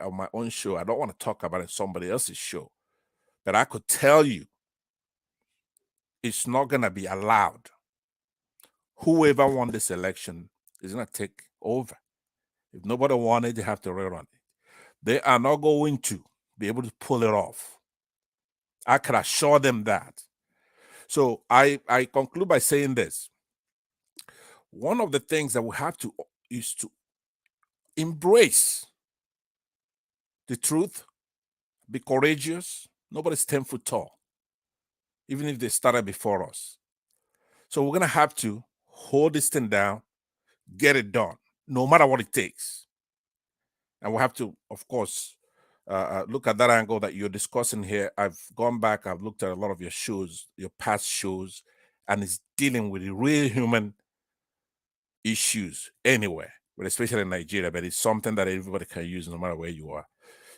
On my own show, I don't want to talk about it on somebody else's show. But I could tell you, it's not gonna be allowed. Whoever won this election is gonna take over. If nobody won it, they have to rerun it. They are not going to be able to pull it off. I can assure them that. So I conclude by saying this. One of the things that we have to is to embrace the truth, be courageous. Nobody's 10 foot tall, even if they started before us. So we're gonna have to hold this thing down, get it done, no matter what it takes. And we have to, of course, look at that angle that you're discussing here. I've gone back, I've looked at a lot of your shows, your past shows, and it's dealing with the real human issues anywhere, but especially in Nigeria. But it's something that everybody can use no matter where you are.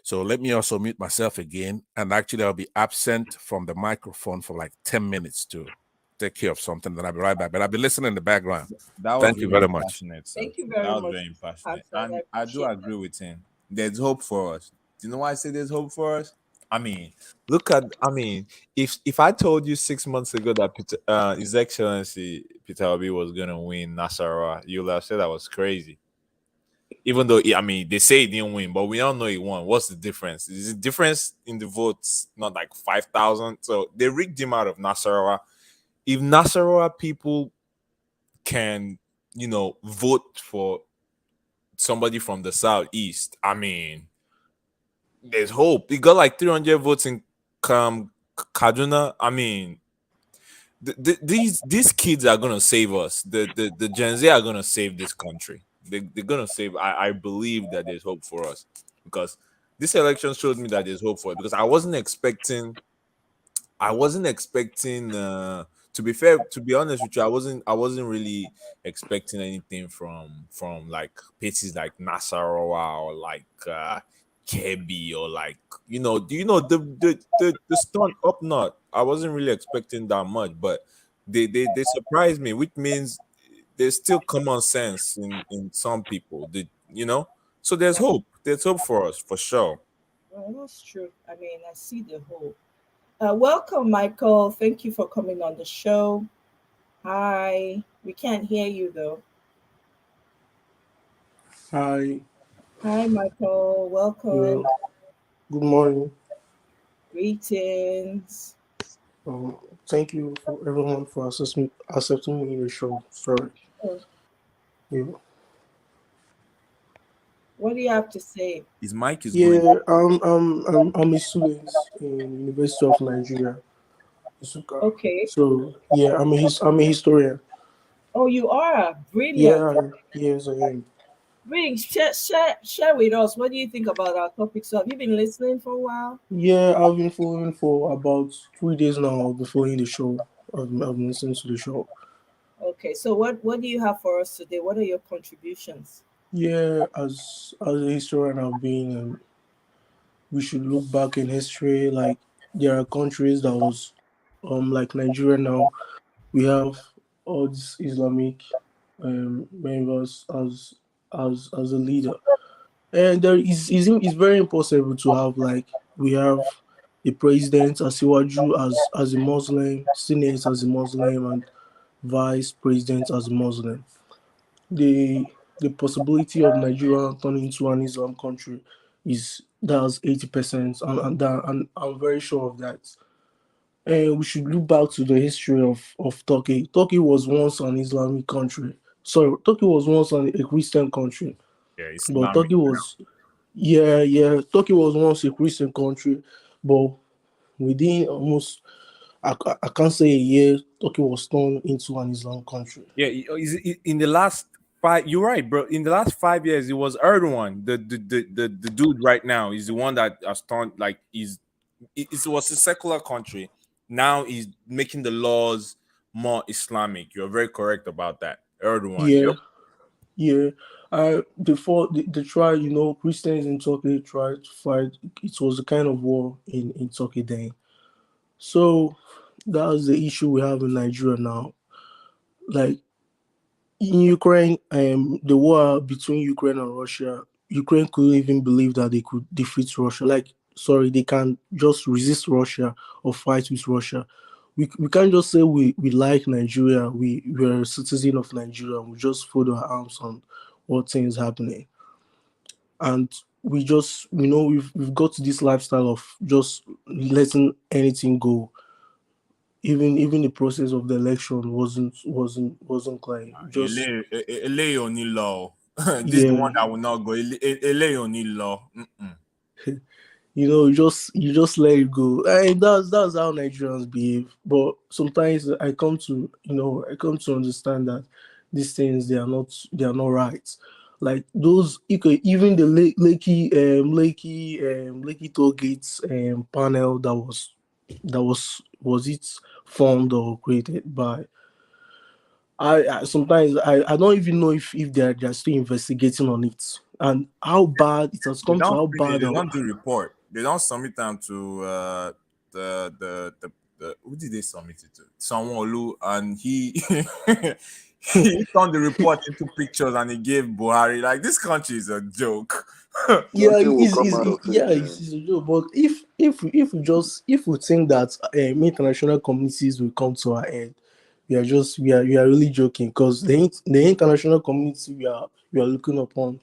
So let me also mute myself again. And actually, I'll be absent from the microphone for like 10 minutes to take care of something. Then I'll be right back. But I'll be listening in the background. That was Thank you really very much. passionate, sir. Thank you That very was much, very passionate. Hassan. And I do appreciate agree with him. There's hope for us. Do you know why I say there's hope for us? I mean, if I told you 6 months ago that His Excellency Peter Obi was gonna win Nasarawa, you'll have said that was crazy. Even though they say he didn't win, but we all know he won. What's the difference? Is the difference in the votes not like 5,000? So they rigged him out of Nasarawa. If Nasarawa people can, vote for somebody from the southeast, there's hope. He got like 300 votes in Kaduna. These kids are gonna save us. The Gen Z are gonna save this country. They're gonna save. I believe that there's hope for us, because this election showed me that there's hope for it. Because I wasn't expecting. To be fair, to be honest with you, I wasn't really expecting anything from like places like Nasarawa or like Kebbi, or like do you know the stone up north. I wasn't really expecting that much, but they surprised me, which means there's still common sense in some people. So there's hope. There's hope for us for sure. Well, that's true. I mean, I see the hope. Welcome, Michael. Thank you for coming on the show. Hi. We can't hear you though. Hi. Hi, Michael. Welcome. Good morning. Greetings. Thank you for everyone for accepting me in the show. Sorry. Oh, Yeah. what do you have to say? His mic is Yeah. going. I'm a student in University of Nigeria, Nsukka. Okay. So yeah, I'm a historian. Oh, you are brilliant. Yeah. Yes, I am. Brilliant. Share with us. What do you think about our topic? So, have you been listening for a while? Yeah, I've been following for about 3 days now. I've been following the show. I've been listening to the show. Okay. So, what do you have for us today? What are your contributions? Yeah, as a historian, I've been. We should look back in history. Like there are countries that was, like Nigeria now. We have all these Islamic, members as a leader, and there is very impossible to have like we have the president as as a Muslim, Senate as a Muslim, and vice president as a Muslim. The possibility of Nigeria turning into an Islam country is that's 80%, and I'm very sure of that. And we should look back to the history of Turkey. Turkey was once an Islamic country, sorry, Turkey was once a Christian country, Yeah, but Islamic. Turkey was once a Christian country, but within almost I can't say a year, Turkey was turned into an Islam country. Yeah, in the last 5, you're right, bro. In the last 5 years, it was Erdogan, the dude right now, is the one that has turned like it was a secular country. Now he's making the laws more Islamic. You're very correct about that. Erdogan. Yeah, Yep. yeah. Before they tried, Christians in Turkey tried to fight. It was a kind of war in Turkey then. So that's the issue we have in Nigeria now. Like in Ukraine, the war between Ukraine and Russia, Ukraine couldn't even believe that they could defeat Russia. Like, sorry, they can just resist Russia or fight with Russia. We can't just say we like Nigeria, we're a citizen of Nigeria, we just fold our arms on what things happening. And we just, we've got to this lifestyle of just letting anything go. Even the process of the election wasn't clear. Just Eleoni law. This is the one yeah, that will not go. Eleoni law. you just let it go. And that's how Nigerians behave. But sometimes I come to understand that these things they are not right. Like those, even the Lakey toll gates panel that was it formed or created by. I sometimes I don't even know if they're still investigating on it and how bad it has They come to don't how finish. bad. They don't do report. They don't submit them to the who did they submit it to? Someone and he he turned the report into pictures and he gave Buhari like this country is a joke. Yeah, Nothing will come out of it, man. it's a joke. But if we think that international communities will come to our aid, we are really joking because the international community we are looking upon,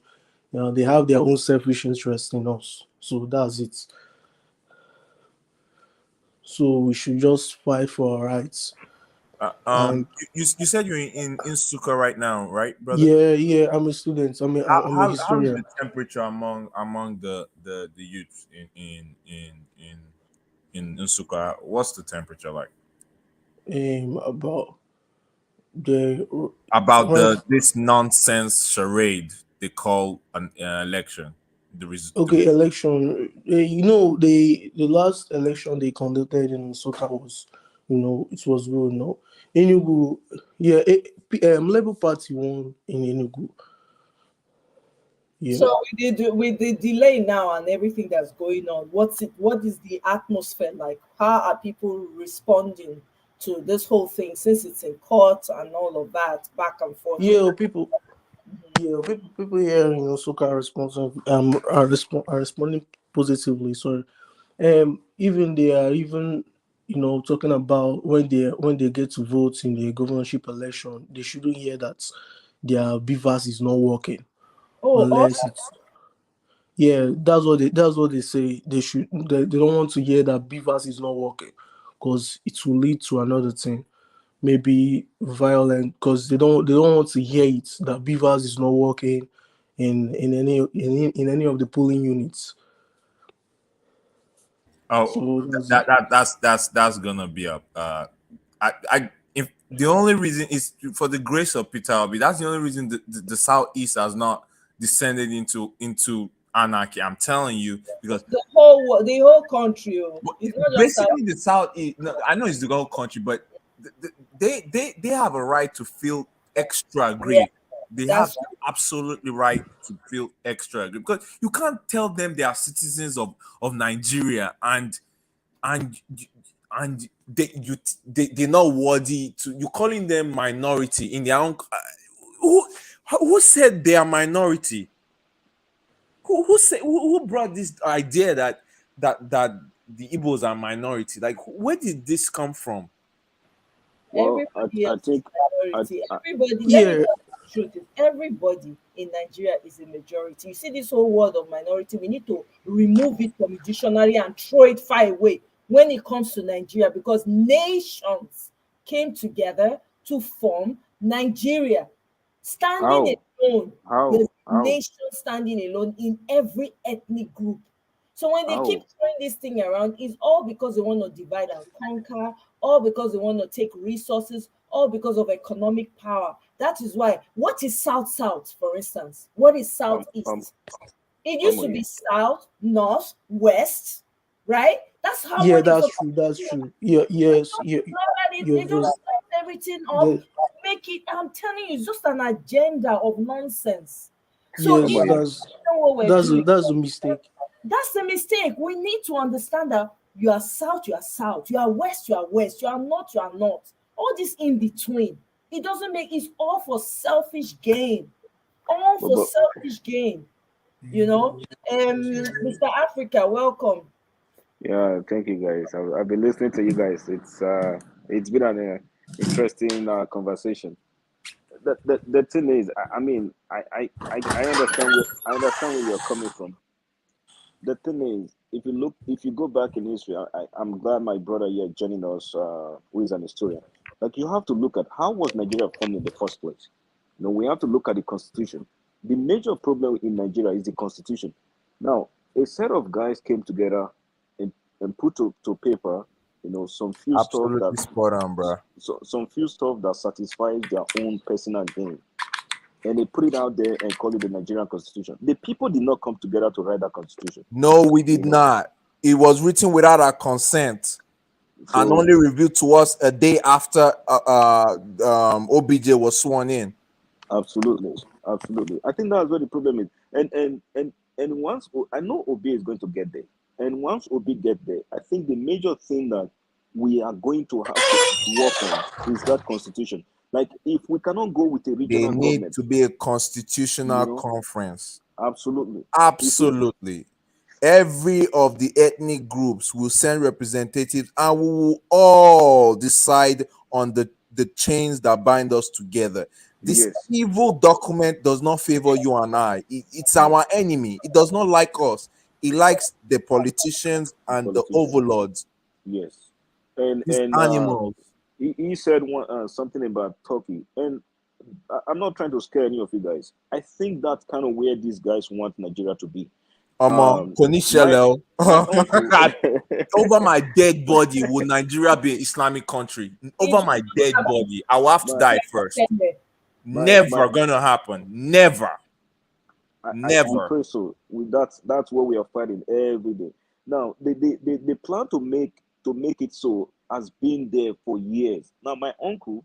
they have their own selfish interest in us. So that's it. So we should just fight for our rights. And You said you're in Suka right now, right, brother? yeah, I'm a student. I'm a How is historian. the temperature among the youth in Suka? What's the temperature like? About the About right. this nonsense charade they call an election. Okay, election. The last election they conducted in Soka was, it was good. No, Enugu, yeah, Labour Party won in Enugu. Yeah. So with the delay now and everything that's going on, what is the atmosphere like? How are people responding to this whole thing since it's in court and all of that back and forth? Yeah, people here in Soka are responsive, are responding positively. So, even they are even talking about when they get to vote in the governorship election, they shouldn't hear that their beavers is not working Oh, unless it's yeah. That's what they say. They don't want to hear that beavers is not working because it will lead to another thing, maybe violent, because they don't want to hear it that beavers is not working in any of the polling units. Oh, So that's it. that's gonna be a I if the only reason is for the grace of Peter Obi. That's the only reason the southeast has not descended into anarchy. I'm telling you because the whole country. Oh, it's not just basically the southeast. No, I know it's the whole country, but they have a right to feel extra yeah, grief. They have that's the absolutely right to feel extra grief because you can't tell them they are citizens of Nigeria and they're not worthy to you calling them minority in their own who who said they are minority who brought this idea that the Igbos are minority like where did this come from? Well, everybody I else is think I, minority. I Everybody, let me Yeah, tell you the truth, is everybody in Nigeria is a majority. You see this whole word of minority, we need to remove it from the dictionary and throw it far away when it comes to Nigeria because nations came together to form Nigeria. Standing alone, How? there's nation standing alone in every ethnic group. So when they keep How? throwing this thing around, it's all because they want to divide and conquer, all because they want to take resources, all because of economic power. That is why. What is South South, for instance? What is Southeast? It used to be South, North, West, right? That's how Yeah, when it's that's about true. That's true. Yeah, yes, yeah, you're they just very. set everything up, The, make it. I'm telling you, it's just an agenda of nonsense. So yes, if we know what we're doing, that's a mistake. that's the mistake. We need to understand that you are South, you are South, you are West, you are West, you are North, you are North. All this in between, it doesn't make. It's all for selfish gain. All for But selfish gain. Mr. Africa, welcome. yeah, thank you guys. I've been listening to you guys. It's been an interesting conversation. The thing is, I mean, I understand where you're coming from. The thing is, if you go back in history, I'm glad my brother here joining us, who is an historian. Like, you have to look at how was Nigeria formed in the first place. We have to look at the constitution. The major problem in Nigeria is the constitution. Now, a set of guys came together and put to paper, some few stuff Absolutely spot on, bro. some few stuff that satisfies their own personal gain, and they put it out there and call it the Nigerian Constitution. The people did not come together to write that constitution. No, we did not. It was written without our consent and So only revealed to us a day after OBJ was sworn in. absolutely. I think that's where the problem is. And once I know Obi is going to get there, and once Obi get there, I think the major thing that we are going to have to work on is that constitution. Like, if we cannot go with a They regional need government, to be a constitutional conference. absolutely. Absolutely. Every of the ethnic groups will send representatives and we will all decide on the chains that bind us together. This Yes. evil document does not favor you and I. It's our enemy. It does not like us. It likes the politicians and the overlords. Yes. And These animals. he said something about Turkey, and I'm not trying to scare any of you guys. I think that's kind of where these guys want Nigeria to be. Konishelo. My uncle, Over my dead body, will Nigeria be an Islamic country? Over my dead body, I will have to die first. Never gonna happen. Never. We pray so. That's what we are fighting every day. Now, they plan to make it so has been there for years. Now, my uncle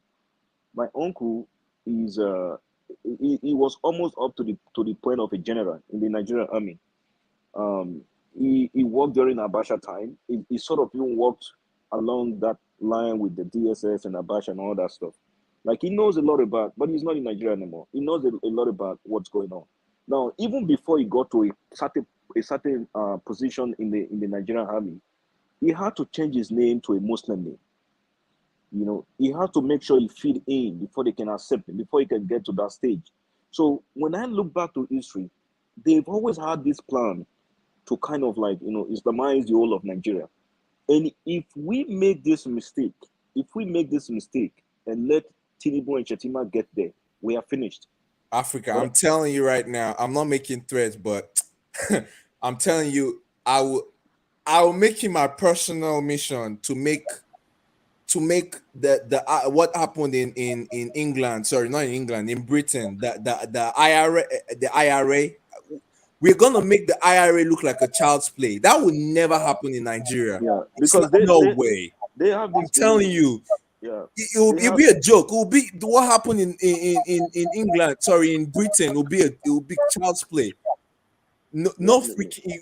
is he was almost up to the point of a general in the Nigerian army. He worked during Abacha time. He sort of even worked along that line with the DSS and Abacha and all that stuff. Like, he knows a lot about, but he's not in Nigeria anymore. He knows a lot about what's going on. Now, even before he got to a certain position in the Nigerian army, he had to change his name to a Muslim name. He had to make sure he fit in before they can accept him, before he can get to that stage. So when I look back to history, they've always had this plan to kind of like, Islamize the whole of Nigeria. And if we make this mistake and let Tinubu and Chetima get there, we are finished. Africa, I'm telling you right now, I'm not making threats, but I'm telling you, I will make it my personal mission to make the what happened in England, sorry, not in England, in Britain, the IRA. We're gonna make the IRA look like a child's play. That would never happen in Nigeria. Yeah, because no way. They have this. I'm telling you. Yeah, it'll be a joke. It will be what happened in England. Sorry, in Britain. It will be child's play. No freaking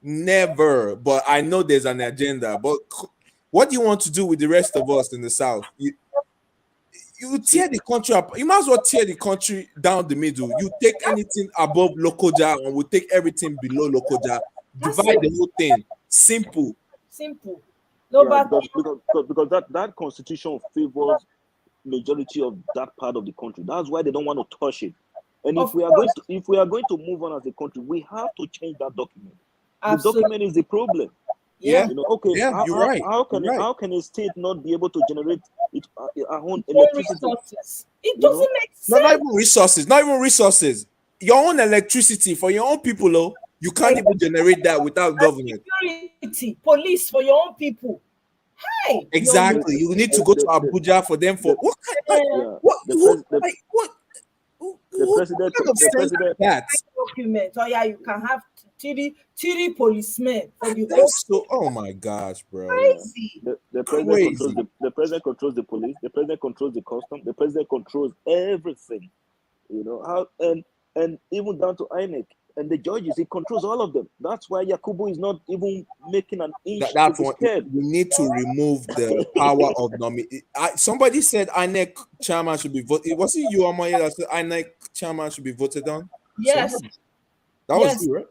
never. But I know there's an agenda. But what do you want to do with the rest of us in the South? You tear the country up. You might as well tear the country down the middle. You take anything above Lokoja and we'll take everything below Lokoja. Divide the whole thing. Simple. Because that constitution favors majority of that part of the country. That's why they don't want to touch it. And if we are going to move on as a country, we have to change that document. Absolutely. The document is the problem. Yeah. You're right. How can a state not be able to generate its own electricity? It You know, doesn't make No, not sense. even resources. Not even resources. Your own electricity for your own people, oh, you can't even generate that without government. Security, police for your own people. Hey, Exactly. You need to go to Abuja for them for what kind like yeah, what the who pres- the, like what who, the what president, kind of the sense is president, that? document. Oh yeah, you can have three policemen for the whole That's so oh my gosh, bro. yeah, crazy. the president controls Crazy. the president controls the police, the president controls the custom, the president controls everything. You know how and even down to INEC and the judges, he controls all of them. That's why Yakubu is not even making an inch to That's be one. scared. We need to remove the power of somebody said INEC chairman should be voted. Was it you, Amaya, that said INEC chairman should be voted on? Yes, Somebody. That was yes. you, right?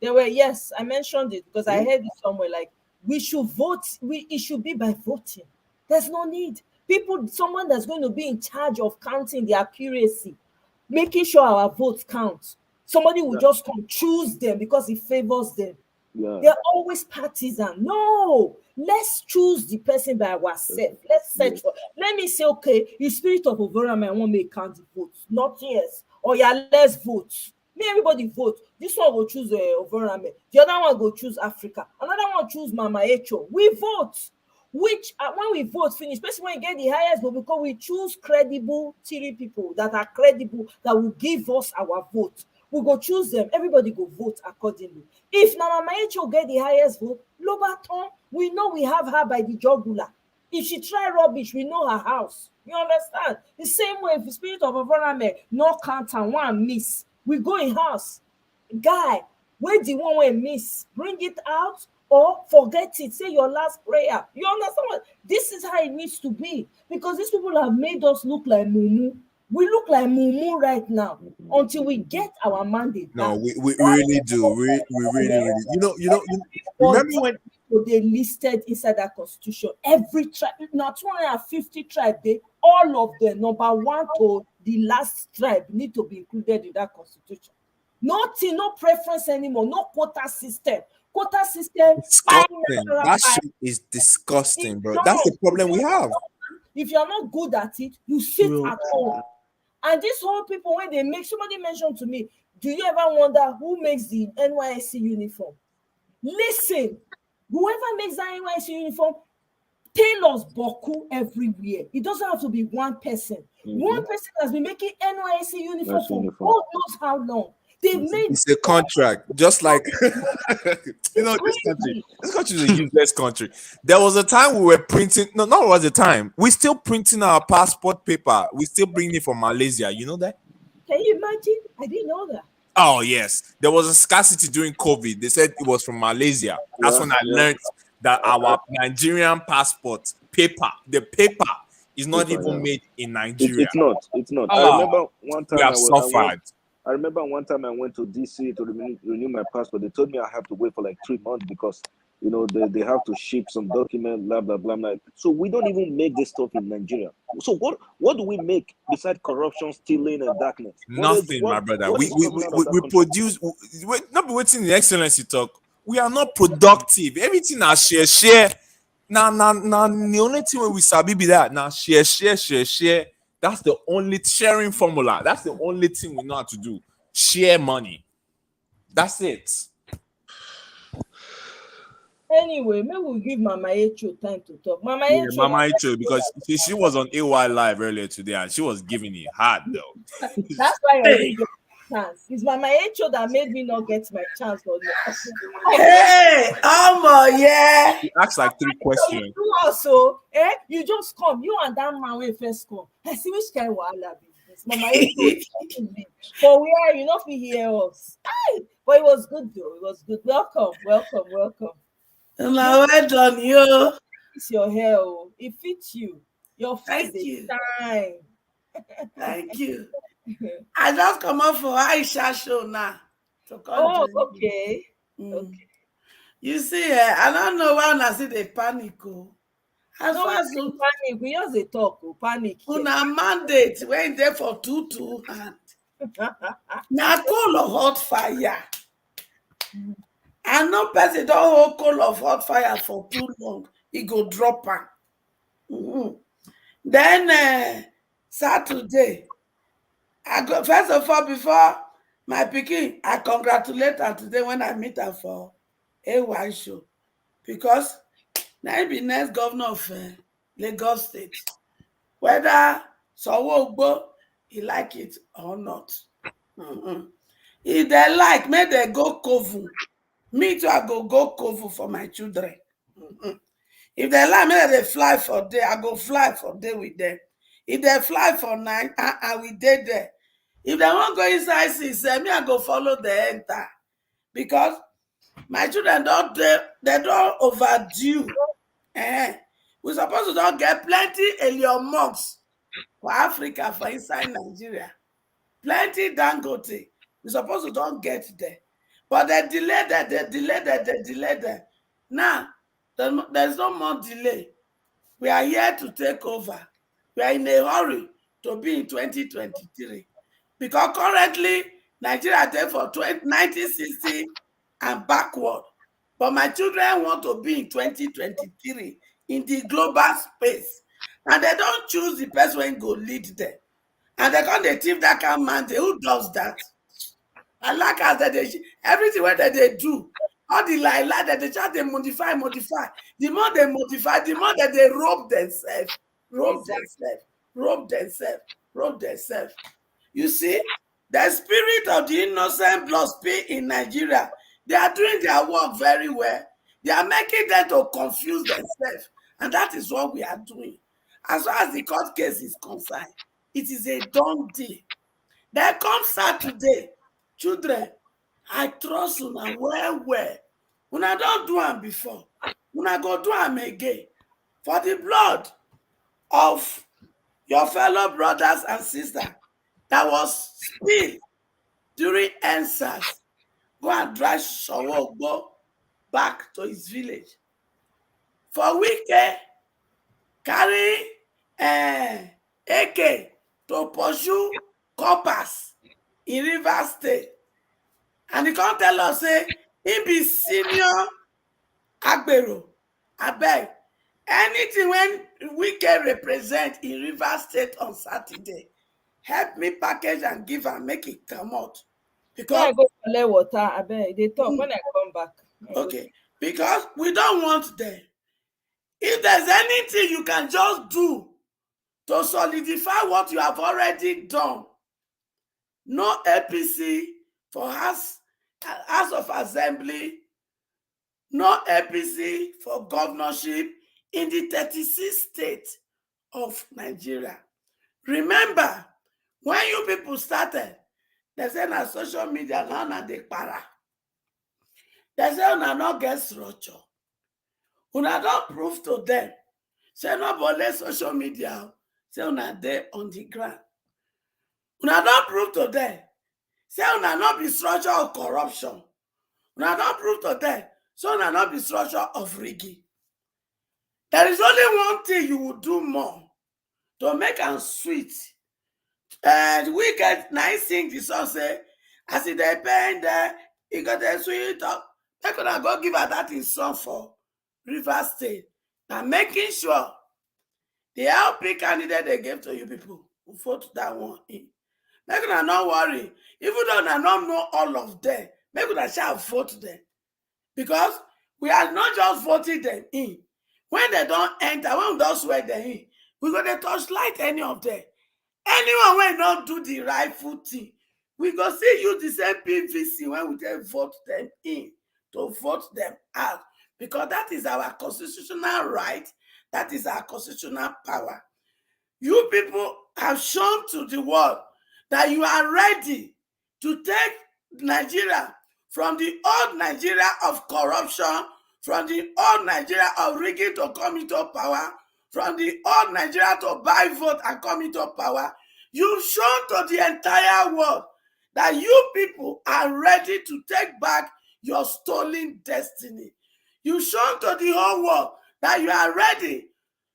There were, yes, I mentioned it because I Yeah. heard it somewhere. Like we should vote. It should be by voting. There's no need. Someone that's going to be in charge of counting the accuracy, making sure our votes count. Somebody will Yeah. just come choose them because it favors them. Yeah. They're always partisan. No, let's choose the person by ourselves. Let's search for. Let me say, okay, the spirit of environment, I want me count the votes, not yes. Or yeah, let's vote. Me, everybody vote. This one will choose environment. The other one go choose Africa. Another one choose Mama Echo. We vote. Which when we vote finish, especially when you get the highest vote, because we choose credible three people that are credible that will give us our vote. We go choose them. Everybody go vote accordingly. If Mama Maecho get the highest vote, Lobaton, we know we have her by the jugular. If she try rubbish, we know her house. You understand? The same way, if the spirit of environment no count and one miss, we go in house. Guy, where the one way miss, bring it out or forget it. Say your last prayer. You understand what? This is how it needs to be because these people have made us look like mumu. We look like mumu right now until we get our mandate No, back. we really do. We really. Remember when They listed inside that constitution every tribe, now 250 tribe, all of them, number one to the last tribe, need to be included in that constitution. Nothing, no preference anymore, no quota system. Quota system, disgusting. That shit is disgusting, bro. That's the problem we have. if you're not good at it, you sit at home. And these whole people, when they make, somebody mentioned to me, do you ever wonder who makes the NYSC uniform? Listen, whoever makes that NYSC uniform, tailors boku everywhere. It doesn't have to be one person. One person has been making NYSC uniform for God knows how long. They've made It's a contract, just like this country. This country is a useless country. There was a time we were printing. No, not was a time. We still printing our passport paper. We still bringing it from Malaysia. You know that? Can you imagine? I didn't know that. Oh yes, there was a scarcity during COVID. They said it was from Malaysia. That's when I learned that our Nigerian passport paper, the paper, is not even made in Nigeria. It's not. Ah, I remember one time we have suffered. I remember one time I went to DC to renew my passport. They told me I have to wait for like 3 months because they have to ship some document, blah blah blah blah. So we don't even make this stuff in Nigeria. So what do we make besides corruption, stealing, and darkness? Nothing, my brother. What We is coming out of that country? produce. Not be waiting the excellency talk. We are not productive. Everything now share. Now, the only thing when we sabi be that now share. That's the only sharing formula. That's the only thing we know how to do. Share money. That's it. Anyway, maybe we'll give Mama Echo time to talk. Mama Yeah, Echo, Mama Icho, because she was on AY Live earlier today and she was giving it hard though. that's why I didn't get my chance. It's Mama Echo that made me not get my chance. Hey, yeah. She asked like 3 questions. You also, you just come. You and that man when first come. I see which kind of wahala be this. Mama Echo, for where you not be hear us. Aye. But it was good though. It was good. Welcome. Well done, you. It's your hair. Oh. It fits you. Your face Thank is you. shine. Thank you. I just come up for Aisha show now. Oh, okay. Okay. You see, I don't know why I see the panic. As No, far as panic. We just a talk. Panic. una mandate went there for two hand. Now coal of hot fire. And no person don't hold coal of hot fire for too long. He go drop her. Then Saturday. I go first of all before my pikin, I congratulate her today when I meet her for AY show because now be next governor of Lagos State. Whether Sanwo-Ogbo he like it or not. Mhm. If they like, make they go Kovu. Me too, I go Kovu for my children. Mhm. If they like, make they fly for there, I go fly for there with them. If they fly for night, I will dey there. If they wan go inside sea, say me I go follow the enter because my children they don overdue. We suppose to don get plenty alien monks for Africa, for inside Nigeria. Plenty Dangote. We suppose to don get there. But they delay that, they delay that, they delay that. Now, there's no more delay. We are here to take over. We are in a hurry to be in 2023 because currently Nigeria there for 1960 and backward. But my children want to be in 2023 in the global space. And they don't choose the person who go lead them. And they can't they thief that kind of man. Who does that? I like as that they everything what they do. All the lie that they try to modify. The more they modify, the more that they rob themselves, rob themselves. You see, the spirit of the innocent blood spill in Nigeria, they are doing their work very well. They are making them to confuse themselves. And that is what we are doing. As far as the court case is concerned, it is a done deal. Then come Saturday, children, I trust una well. Una don do am before. Una go do am again. For the blood of your fellow brothers and sisters that was spilled during EndSARS, go and drive Sanwo-Ogbo back to his village. For Wike, carry AK to pursue coppers in Rivers State. And he come tell us say he be senior agbero. Abeg, anything when Wike represent in Rivers State on Saturday, help me package and give am make it come out. When Because I go collect water, abeg, they talk. When I come back. okay, because we don't want them. If there's anything you can just do to solidify what you have already done, no APC for House of Assembly, no APC for governorship in the 36 states of Nigeria. Remember, when you people started, they said na social media now na dey para. They say una no get structure. Una don prove to them. Say nobody social media. Say una dey on the ground. Una don prove to them. Say una no be structure of corruption. Una don prove to them. So una no be structure of rigging. There is only one thing you will do more to make am sweet. We get nice sing the song say, as it depend there, it got a sweet up. They could go give her that in song for River State. Now making sure the LP candidate they gave to you people who vote that one in. Make una not worry. Even though I don't know all of them, make una shall vote them. Because we are not just voting them in. When they don't enter, when we don't swear them in, we're going to touchlight any of them. Anyone when don't do the rightful thing, we go see use the same PVC when we then vote them in to vote them out. Because that is our constitutional right. That is our constitutional power. You people have shown to the world that you are ready to take Nigeria from the old Nigeria of corruption, from the old Nigeria of rigging to come into power, from the old Nigeria to buy vote and come into power. You've shown to the entire world that you people are ready to take back your stolen destiny. You've shown to the whole world that you are ready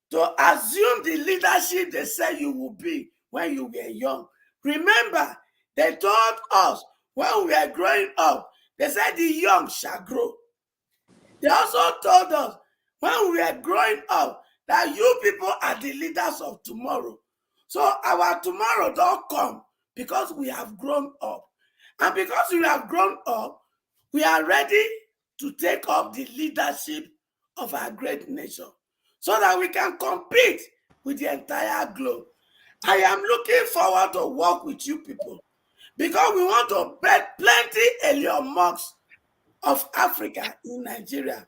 to assume the leadership they said you will be when you were young. Remember, they told us when we were growing up, they said the young shall grow. They also told us when we were growing up that you people are the leaders of tomorrow. So our tomorrow don't come because we have grown up. And because we have grown up, we are ready to take up the leadership of our great nation so that we can compete with the entire globe. I am looking forward to work with you people because we want to bet plenty ELUU Musk of Africa in Nigeria.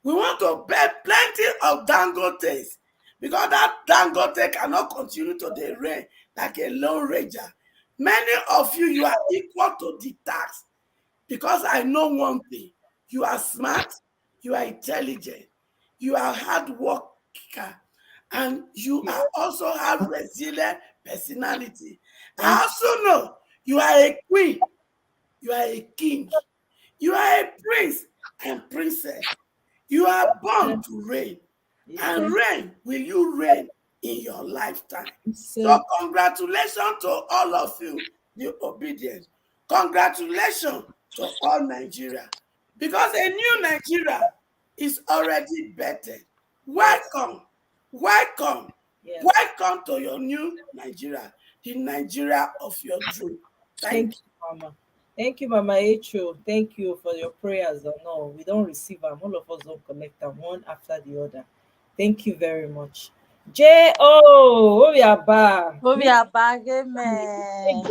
We want to bet plenty of Dangotes because that Dangote cannot continue to dey reign like a lone ranger. Many of you are equal to the tax because I know one thing. You are smart, you are intelligent, you are hard worker, and you are also have resilient personality. I also know you are a queen, you are a king, you are a prince and princess. You are born to reign, and reign will you reign in your lifetime. So congratulations to all of you, the obedient. Congratulations to all Nigeria, because a new Nigeria is already better. Welcome, welcome, welcome to your new Nigeria, the Nigeria of your dream. Thank you, Mama. Thank you, Mama Echo. Thank you for your prayers. No, we don't receive them. All of us don't connect them one after the other. Thank you very much. J.O. we are back. We are back, amen.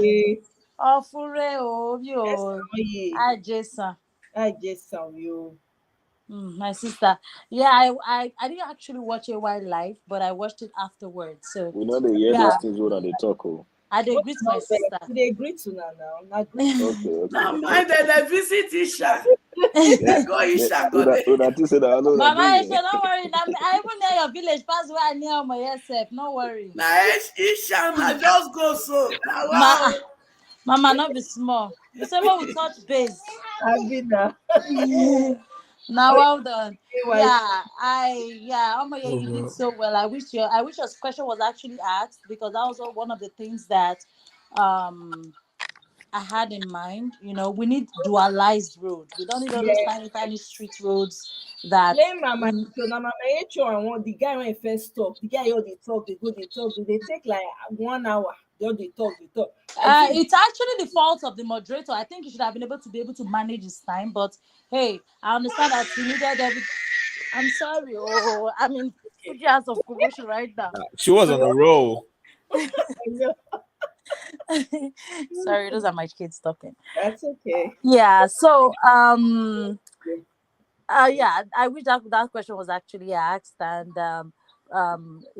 Ofure o, yo. Hi, Jason. Hi, Jason, you. My sister. Yeah, I didn't actually watch it while live, but I watched it afterwards. So We know they hear those things when they talk. Oh. I did greet my sister. They greet to now. Okay. Now, mind that they visit Isha. They go Isha. Mama Isha, don't worry. I even near your village, pass where I near my yourself. No worry. Now, Isha, now just go so. Now, wow. Mama, not be small. You say when we touch base. I've been there. Now, well done. You did so well. I wish your question was actually asked, because that was one of the things that I had in mind. You know, we need dualized roads. We don't need all those tiny street roads that. Mama Echo and one the guy when he first talk, the guy they talk, they take like 1 hour. They talk. It's actually the fault of the moderator. I think he should have been able to manage his time. But hey, I understand that he needed every. I'm sorry. Oh, I mean, put your hands of commotion right now. She was on a roll. Sorry, those are my kids talking. That's okay. Yeah. So I wish that question was actually asked, and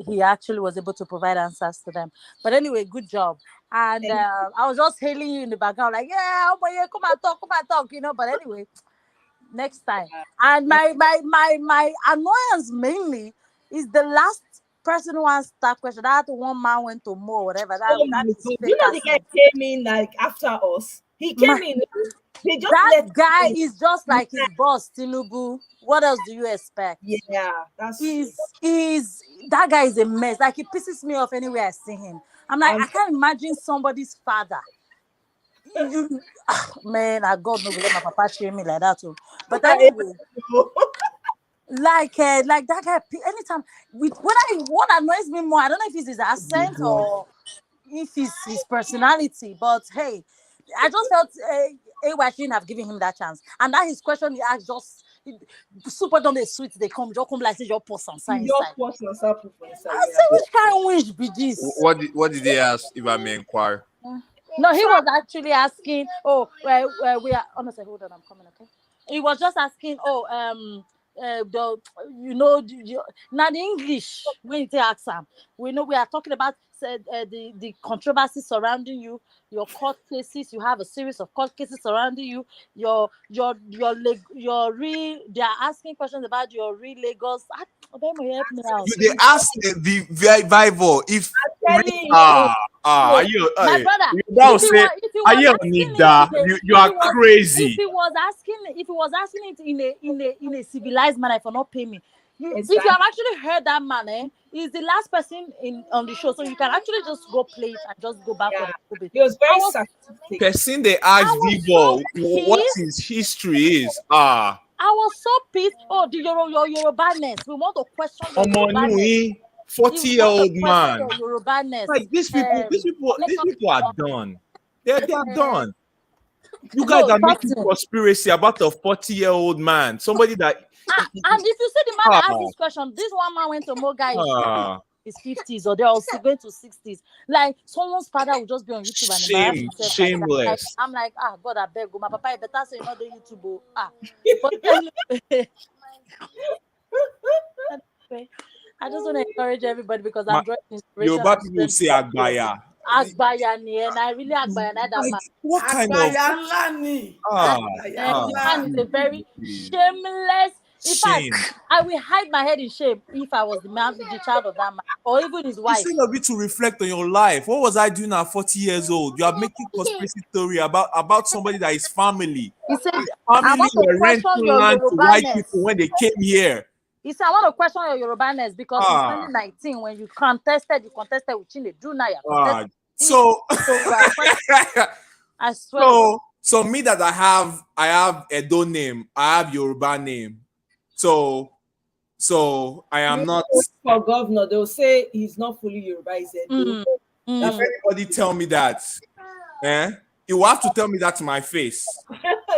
he actually was able to provide answers to them. But anyway, good job. And I was just hailing you in the background, like, oh boy, come and talk, you know. But anyway, next time. And my annoyance mainly is the last person who asked that question. That one man went to Mo, whatever. That is fake. You know the guy came in like after us. He came in. They just that guy is just like his boss, Tinubu. What else do you expect? Yeah, that's that guy is a mess. Like, he pisses me off anywhere I see him. I'm like, I can't imagine somebody's father. Man, I God no let my papa shame me like that too. But anyway, like that guy. Anytime what annoys me more, I don't know if it's his accent or if it's his personality. But hey, I just felt AY shouldn't have given him that chance. And that his question he asked just super done the sweet. They come like say your post on science. I say, which kind of wish be this? What did they ask, if I may inquire? No, he was actually asking. Oh, we are. Honestly, hold on, I'm coming. Okay. He was just asking. Oh, now the English when you ask them, we know we are talking about the controversy surrounding you, your court cases. You have a series of court cases surrounding you. They are asking questions about your real Lagos. They asked the Vivo if my brother, you are crazy. If he was asking it in a civilized manner, for not pay me. If you have actually heard that man, he's the last person on the show, so you can actually just go play it and just go back on a bit. He was very sarcastic. Person they asked Vivo what his history is. I was so pissed. Oh, your Yoruba-ness. We want to question your Yoruba-ness. 40-year-old man. Yorubaness. Like these people are done. They are done. You guys are making conspiracy about a 40-year-old man, somebody that. And if you see the man that asked this question, this one man went to Moga his 50s, or they're also going to 60s. Like someone's father will just be on YouTube and embarrass himself. Shameless. Like, I'm like, God, I beg you. My papa, better say not the YouTube. But I just want to encourage everybody because I'm drawing inspiration. Yoruba people say Agbaya. Agbaya ni, and I really Agbaya that man. What kind of? The man is a very shameless. In fact, I will hide my head in shame if I was the child of that man, or even his wife. Instead of you to reflect on your life, what was I doing at 40 years old? You are making conspiracy theory about somebody that is family. He said, family were renting land to white people when they came here. He said, I want to question your Yorubaness because in 2019, when you contested with Chile. Do now you're contesting. So I swear. So me that I have Edo name, I have Yoruba name. So I am not for governor. They'll say he's not fully Yoruba. He's Edo. If anybody tell me that, you have to tell me that to my face.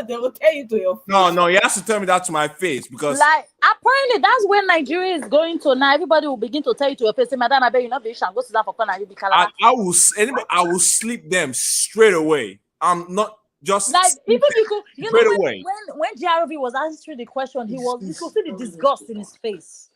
They will tell you to your face. No, you have to tell me that to my face because like apparently that's where Nigeria is going to now. Everybody will begin to tell you to your face, Madam, I bet you not be sure. Go sit down for corner, you be calabar. I will sleep them straight away. I'm not just like even you know away. when GRV was answering the question, you could see the disgust in his face.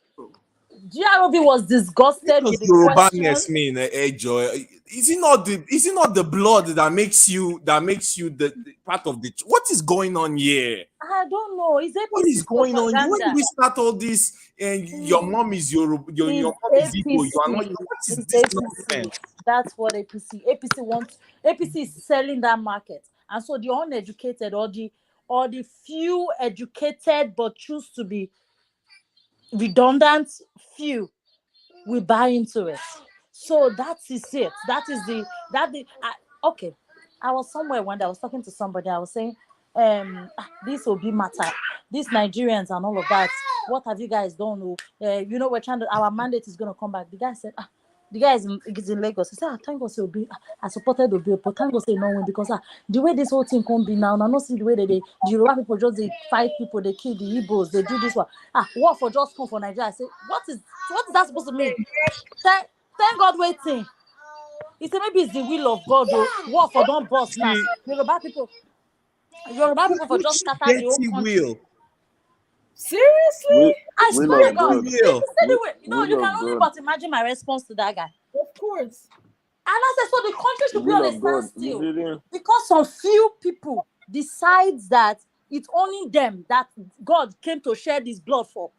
GRV was disgusted with the question. Mean, Joy. Is it not the blood that makes you the part of the? What is going on here? I don't know. What is going on? When did we start all this? And your mom is your mom is Igbo. You are not. What is this nonsense? That's what APC wants. APC is selling that market, and so the uneducated or the few educated but choose to be redundant few will buy into it. So that is it. Okay. I was somewhere one day, I was talking to somebody, I was saying, this will be matter. These Nigerians and all of that. What have you guys done? We're trying to, our mandate is going to come back. The guy said, the guy is in Lagos. He said, thank God say Obi. I supported Obi, but thank God say no win because the way this whole thing can be now, I don't see the way the Yoruba people just they fight people, they kill the Igbos, they do this one. War for just come for Nigeria. I said, what is that supposed to mean? Thank God waiting. He said maybe it's the will of God. War for don't bust now. Yoruba people for just scatter the whole country. Seriously? I swear to God. You can only but imagine my response to that guy. Of course. And I said, so the country should be on a standstill because some few people decides that it's only them that God came to shed his blood for.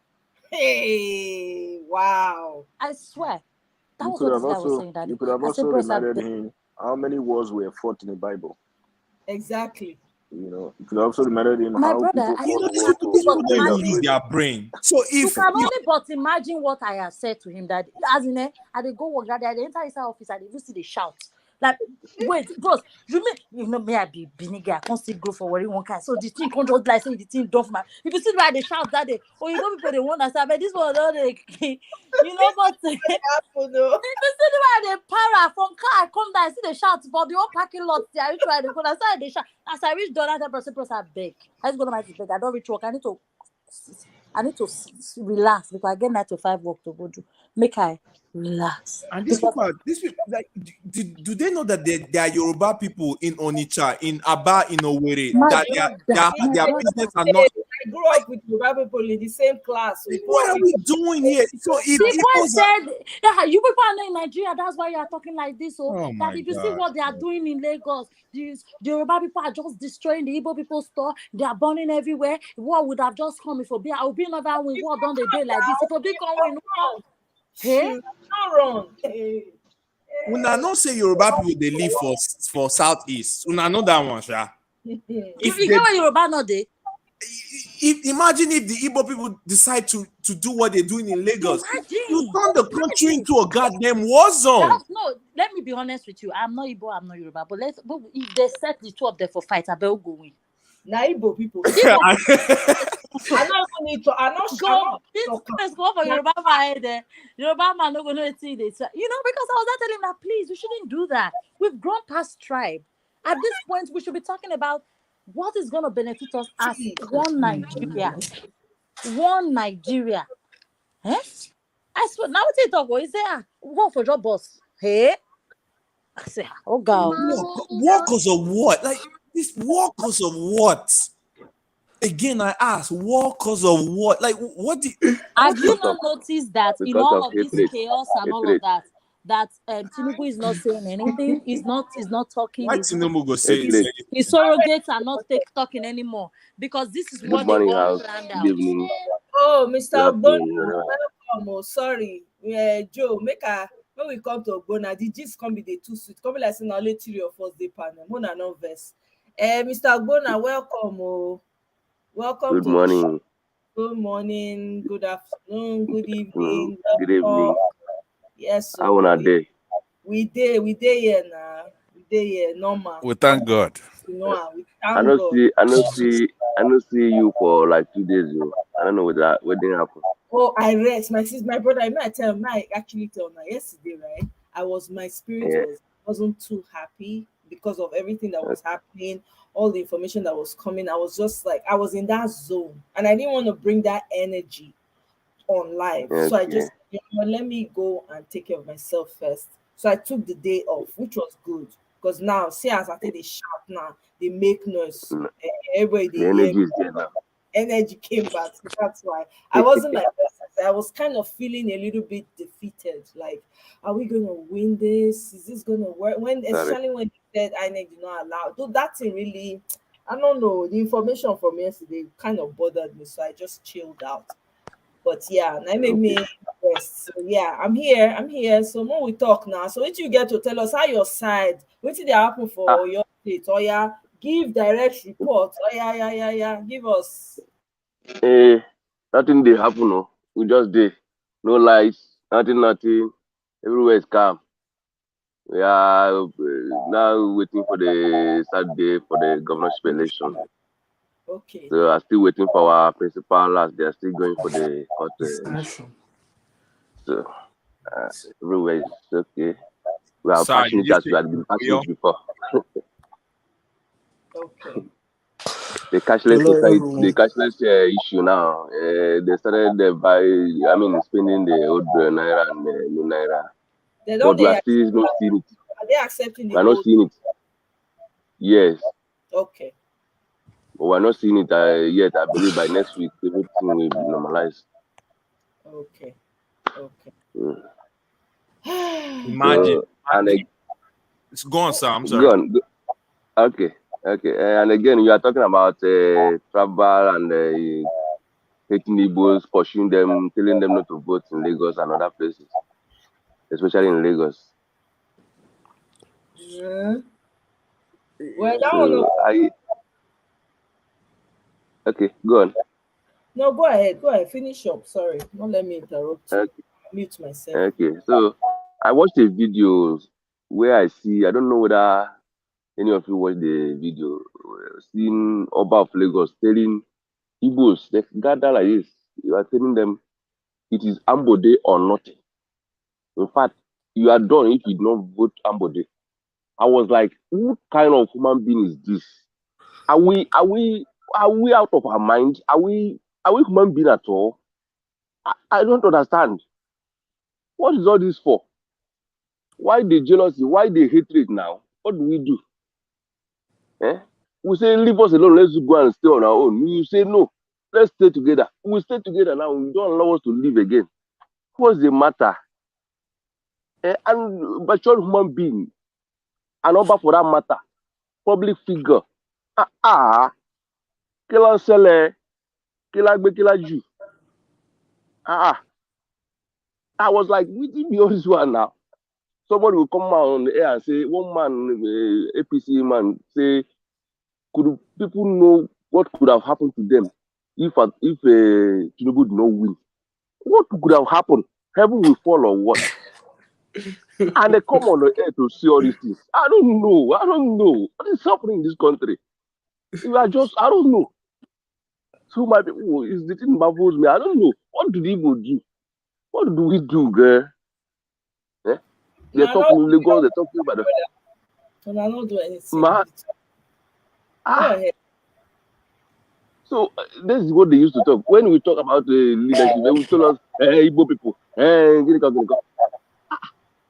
Hey, wow. I swear. That was what this guy was saying. That you could have also reminded him how many wars were fought in the Bible. Exactly. You could also reminded him my how brother, people fought don't use their brain. So if you can only but imagine what I have said to him that as in I they go work that they enter his office and they see the shout. Like, wait, bros, you know me, I be big, I can't still go for what one kind. So the thing can't just like say the thing done for my. If you see why they shout that day, people they want to say, but this one, but if you see why they para from car, I come down, I see the shout for the whole parking lot. I reach where they go, I saw they shout. As I reach down, that person I beg. I just go to my beg. I don't reach work. I need to relax because I get 9 to 5 work to go do. Make I relax. And these people, like, do they know that there are Yoruba people in Onitsha, in Aba, in Owerri, that their business are not. I grew up with Yoruba people in the same class. What are we doing here? So if people said, you people are not in Nigeria, that's why you are talking like this. So that if you see what they are doing in Lagos, the Yoruba people are just destroying the Igbo people's store. They are burning everywhere. What would have just come if I would be another win? What done the day like this? If Obi come win, hey, no wrong. Una not say Yoruba people they live for southeast. Una know that one, sha. If you get where Yoruba not they. Imagine if the Igbo people decide to do what they're doing in Lagos. You turn the country into a goddamn war zone. No, let me be honest with you. I'm not Igbo, I'm not Yoruba. But if they set the two of them for fight, I better go win. Now Igbo people. I don't need to. I not. This is go for Yoruba man there. Yoruba man not gonna see this. You know, because I was not telling her, please, we shouldn't do that. We've grown past tribe. At this point, we should be talking about what is gonna benefit us as one Nigeria. One Nigeria. Eh? I swear now what you talk about is there work for job boss. Hey? I say, oh God. Workers of what? Like this workers of what? Again, I ask, workers of what? Like what Have you not noticed that in Because all of of this hatred. chaos and all of that, Tinubu is not saying anything, he's not talking, why Tinubu go say Hatred. his surrogates are not talking anymore because this is Good what they morning, all house. planned Good out. evening. Oh, Good Mr. Ogbonna, afternoon, whatever. welcome. Oh, sorry. Joe, when we come to Ogbonna, the gist come be the too sweet. Come be like saying only 3 or 4 day panel. Mona no verse. Mr. Ogbonna, welcome. Oh, welcome Good to the show. morning. Good morning, good afternoon, good evening. Good evening. Yes, How on a so day? we day here now. We day here normal. We thank God. You know, we I thank don't God. see you for like 2 days ago. I don't know what didn't happen. Oh, I rest. My brother, I actually tell now yesterday, right? My spirit Yeah. wasn't too happy because of everything that was happening, all the information that was coming. I was just like, I was in that zone and I didn't want to bring that energy on live. So I just, let me go and take care of myself first. So I took the day off, which was good. Because now, see as I take the shout now, they make noise. Everybody The they hear energy me. is there now. Energy came back. So that's why I wasn't like I was kind of feeling a little bit defeated. Like, are we gonna win this? Is this gonna work? Especially when he said INEC did not allow. Though that thing really, I don't know. The information from yesterday kind of bothered me, so I just chilled out. But yeah, that made me rest. So yeah, I'm here. So when we talk now, so what you get to tell us how your side, what did happen for your state? Oh yeah, give direct report. Oh yeah. Give us. Nothing they happen, no. We just did. No lights, nothing. Everywhere is calm. We are now waiting for the Saturday for the governorship election. Okay. So I'm still waiting for our principal as they are still going for the court issue. So everywhere is okay. We are catching it as we had been catching it before. Okay. The cashless society, the cashless issue now. They started spending the old naira and the new naira. But we are still not seeing it. Are they accepting the We are not seeing it. Yes. Okay. But we are not seeing it yet. I believe by next week everything will be normalized. Okay. Imagine. So, go on, sir. I'm sorry. Go on. Okay. And again, you are talking about travel and taking Igbos, pursuing them, telling them not to vote in Lagos and other places, especially in Lagos. Yeah. Well, that one. Okay, go on. No, go ahead. Finish up. Sorry, don't let me interrupt you. Okay. Mute myself. Okay, so I watched a video where I don't know whether any of you watched the video, seeing Oba of Lagos telling Igbos, they gather like this. You are telling them it is Ambode or nothing. In fact, you are done if you don't vote Ambode. I was like, what kind of human being is this? Are we out of our mind? Are we human being at all? I don't understand. What is all this for? Why the jealousy? Why the hatred now? What do we do? We say leave us alone, let's go and stay on our own. You say no, let's stay together. We stay together now. We don't allow us to live again. What's the matter? And mature human being, and over for that matter, public figure. Killer seller, killer Jew. I was like, we did be all this one now. Somebody will come out on the air and say, one man, APC man, say, could people know what could have happened to them if Tinubu did not win? What could have happened? Heaven will fall or what? And they come on the air to see all these things. I don't know. What is happening in this country? I don't know. So my people, is the thing baffles me. I don't know. What do the Igbo do? What do we do, girl? Eh? They Nah, talk not Lagos, they talk about the and I not do anything. man. Go ahead. So this is what they used to talk. When we talk about leadership, they will tell us, hey, Igbo people, hey,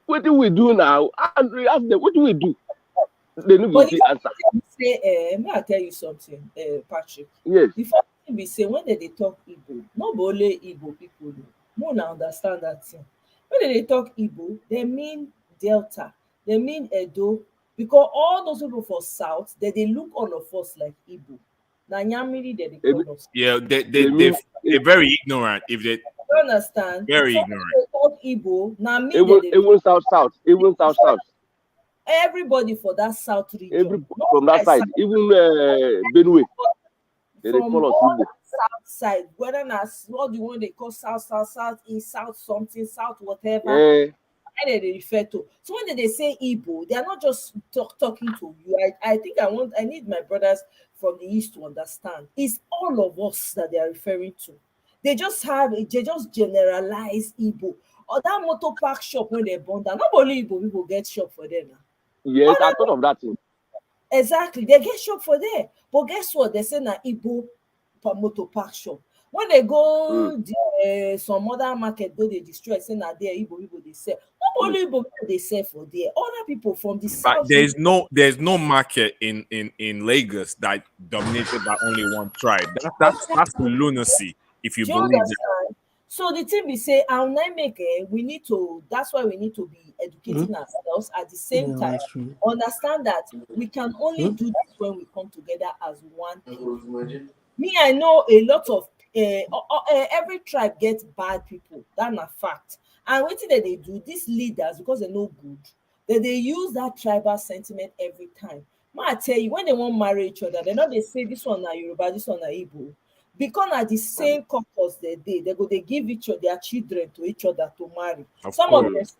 what do we do now? And we ask them, what do we do? They never But see the answer. first thing we say, may I tell you something, Patrick? Yes. The first thing we say when they talk Igbo, not only Igbo people, no one understand that thing. When they talk Igbo, they mean Delta, they mean Edo, because all those people for South, they look all of us like Igbo. Na Nyamiri they call us. Yeah, They mean they're very ignorant. If they You understand? very So when ignorant. they talk Igbo, now me they even south, even south. everybody for that South Every region, not from by that side, South, even Benue, they from call us all Igbo. South side, whether that's what the one they call South East, South something, South whatever, Eh, where they refer to. So when they say Igbo, they are not just talking to you. I think I need my brothers from the East to understand. It's all of us that they are referring to. They just generalize Igbo. Or that motor park shop when they burn down, not only Igbo people get shop for them now. yes, I thought of that thing. Exactly, they get shop for there. But guess what? They say na Igbo motor park shop. When they go some other market, go they destroy, say na there Igbo they sell. Not only Igbo people they sell for there. Other people from the But south. there's no market in Lagos that dominated by only one tribe. That's lunacy if you Do you believe that. understand? So the thing we say, our make we need to. That's why we need to be educating ourselves at the same Yeah, time. that's true. Understand that we can only do this when we come together as one people. Me, I know a lot of every tribe gets bad people. That's a fact. And what did they do? These leaders, because they're no good, they use that tribal sentiment every time. I tell you, when they won't marry each other, they say this one na Yoruba, this one na Igbo. Because at the same caucus they give each of their children to each other to marry. Of Some of course.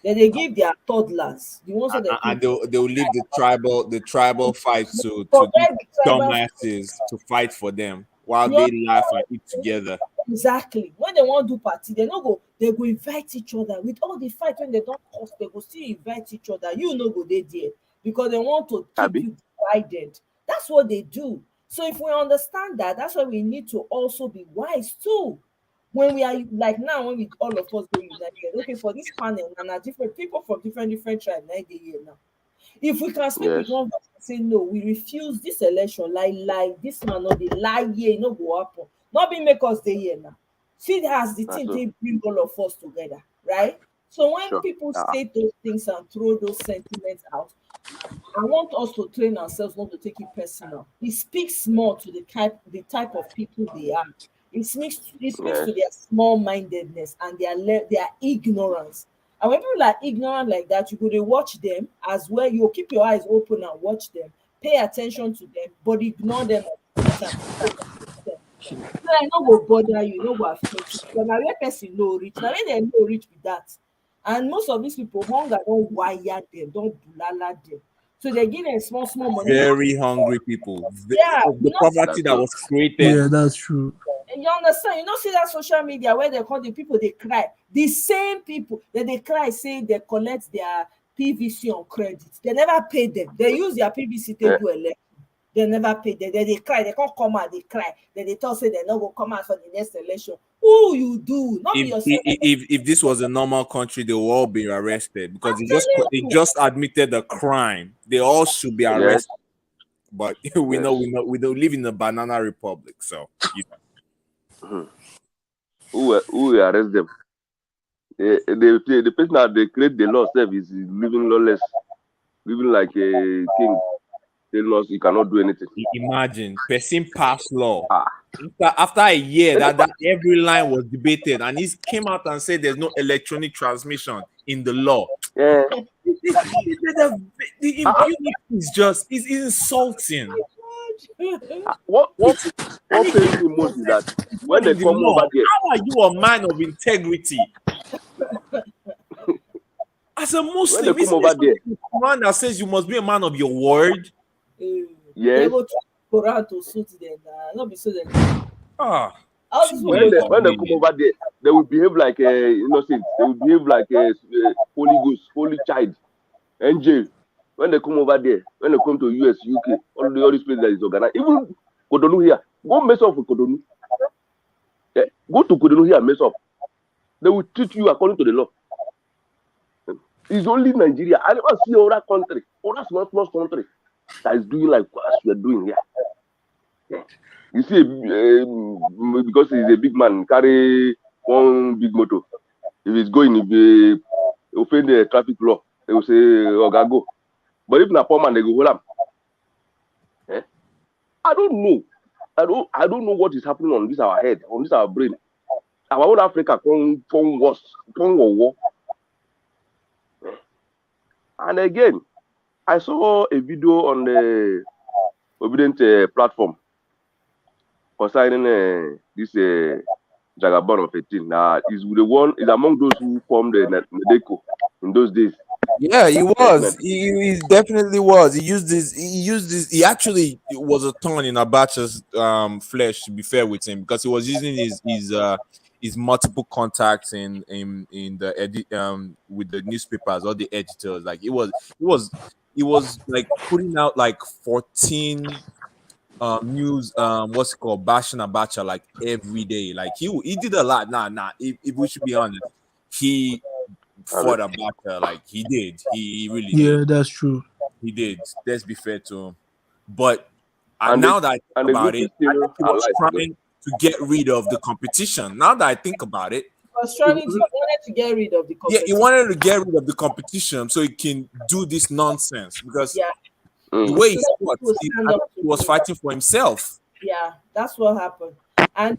them they give their toddlers, the ones that they And think they'll leave the tribal fight to these forget the tribal. dumbasses to fight for them while You they laugh and eat together. Exactly. When they want to do party, they go invite each other. With all the fight when they don't cost, they go still invite each other. You know go they there because they want to keep you divided. That's what they do. So if we understand that, that's why we need to also be wise too. When we are like now, when we all of us go united, okay, for this panel, and are different people from different tribes, now they here now. If we can speak with Yes. one voice and say no, we refuse this election, like this man no dey lie here, no go happen. Not be make us dey here now. See as the thing they bring all of us together, right? So when Sure. people say those things and throw those sentiments out, I want us to train ourselves not to take it personal. It speaks more to the type of people they are. It speaks to Yes. their small-mindedness and their ignorance. And when people are ignorant like that, you go to watch them as well. You keep your eyes open and watch them, pay attention to them, but ignore them at the same time. So I no go bother you, no go affect you. But now where person no reach, now when they no reach with that. And most of these people, hunger don't wire them, don't bulala them. So they give them small money. Very hungry people. Yeah, The poverty that was created. Yeah, that's true. and you understand? You know, see that social media where they call the people they cry. The same people that they cry say they collect their PVC on credit. They never pay them. They use their PVC to do election. They never pay them. They cry. They can't come out. They cry. Then they talk say they not go come out for the next election. Who you do? Not be yourself. If this was a normal country, they will all be arrested because I'm they telling you. just admitted the crime. They all should be Yes. arrested. But we Yes. know we don't live in a banana republic, so you know. Who will arrest them? The person that they create the law self is living lawless, living like a king. They lost, you cannot do anything. Imagine person passed law. After a year that every line was debated, and he came out and said there's no electronic transmission in the law. Yeah. The impunity is just is insulting. What pains me most is that when they come over there, how are you a man of integrity? As a Muslim, when they come isn't over there, the Quran that says you must be a man of your word? yes. They go to Quran to suit them. Not be so them. All this When they one. come over there, they will behave like innocent. They will behave like a Holy Ghost, Holy Child, angel. When they come over there, when they come to US, UK, all these places that is organized, even Cotonou here, go mess up with Cotonou. Yeah? Go to Cotonou here and mess up. They will treat you according to the law. It's only Nigeria. I never see other country, other small country that is doing like what we are doing here. Yeah. You see, because he's a big man, carry one big motor. If he's going, if he offend the traffic law, they will say, "Oga, go." But if na poor man, they go hold him. Eh? I don't know. I don't know what is happening on this our head, on this our brain. Our own Africa come worse, come war. And again, I saw a video on the Obedient platform concerning this Jagabon of 18. Is among those who formed the Nadeko in those days. Yeah, he was. He definitely was. He used this. He actually was a thorn in Abacha's flesh. To be fair with him, because he was using his multiple contacts in the with the newspapers or the editors. Like he was like putting out like 14 news what's it called, bashing Abacha like every day. Like he did a lot. If we should be honest, he fought Abacha. Like he did. He really did. Yeah, that's true. He did. Let's be fair to him. But And now that I think about the it, I think he was trying to get rid of the competition. Now that I think about it, He wanted to get rid of the competition. yeah, he wanted to get rid of the competition so he can do this nonsense. Because the way he fought, he was fighting for himself. Yeah, that's what happened. And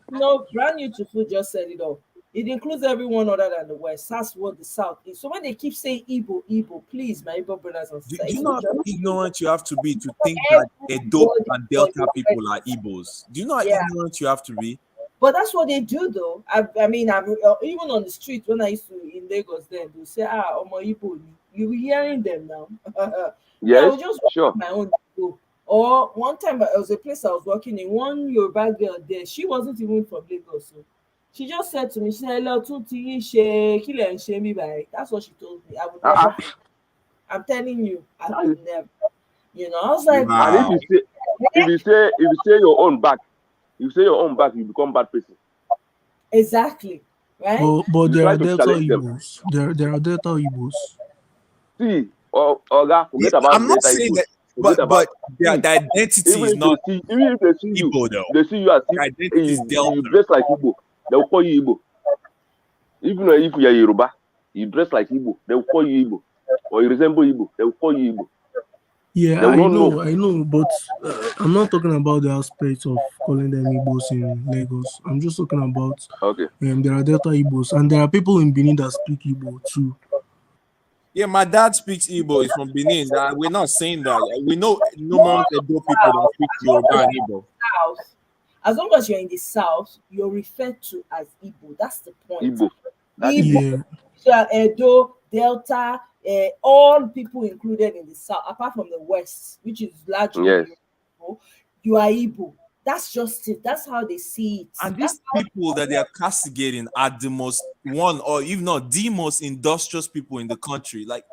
brand new to food just said it all. It includes everyone other than the West. That's what the South is. So when they keep saying Igbo, please, my Igbo brothers and sisters. Do you know how ignorant you have to be to think that Edo and Delta people are Igbos? Do you know how ignorant you have to be? But that's what they do, though. I mean, I'm even on the street when I used to in Lagos. Then they say, Omo Igbo. You hearing them now? Yes, I was just sure. My own Igbo. Or one time, there was a place I was working in. One Yoruba girl there. She wasn't even from Lagos. So she just said to me, she said, "Hello, that's what she told me. I would never. I'm telling you, I would never. I was like, and if you say your own back, you become bad person. Exactly. Right? But there are Delta Igbos. There are Delta Igbos. See, Oga, forget about I'm not saying that, but the identity is not even if they see Igbo, you, though. they see you as you dress like Igbo, they'll call you Igbo. Even if you are Yoruba, you dress like Igbo, they'll call you Igbo. Or you resemble Igbo, they'll call you Igbo. Yeah, I know, but I'm not talking about the aspect of calling them Igbos in Lagos. I'm just talking about there are Delta Igbos, and there are people in Benin that speak Igbo too. Yeah, my dad speaks Igbo. He's from Benin. We're not saying that. We know numerous Edo people that speak Yoruba and Igbo. As long as you're in the South, you're referred to as Igbo. That's the point. Igbo. Edo, Delta, all people included in the South, apart from the West, which is largely Igbo, you are Igbo. That's just it. That's how they see it. And these people that they are castigating are the most one, or if not the most industrious people in the country. Like,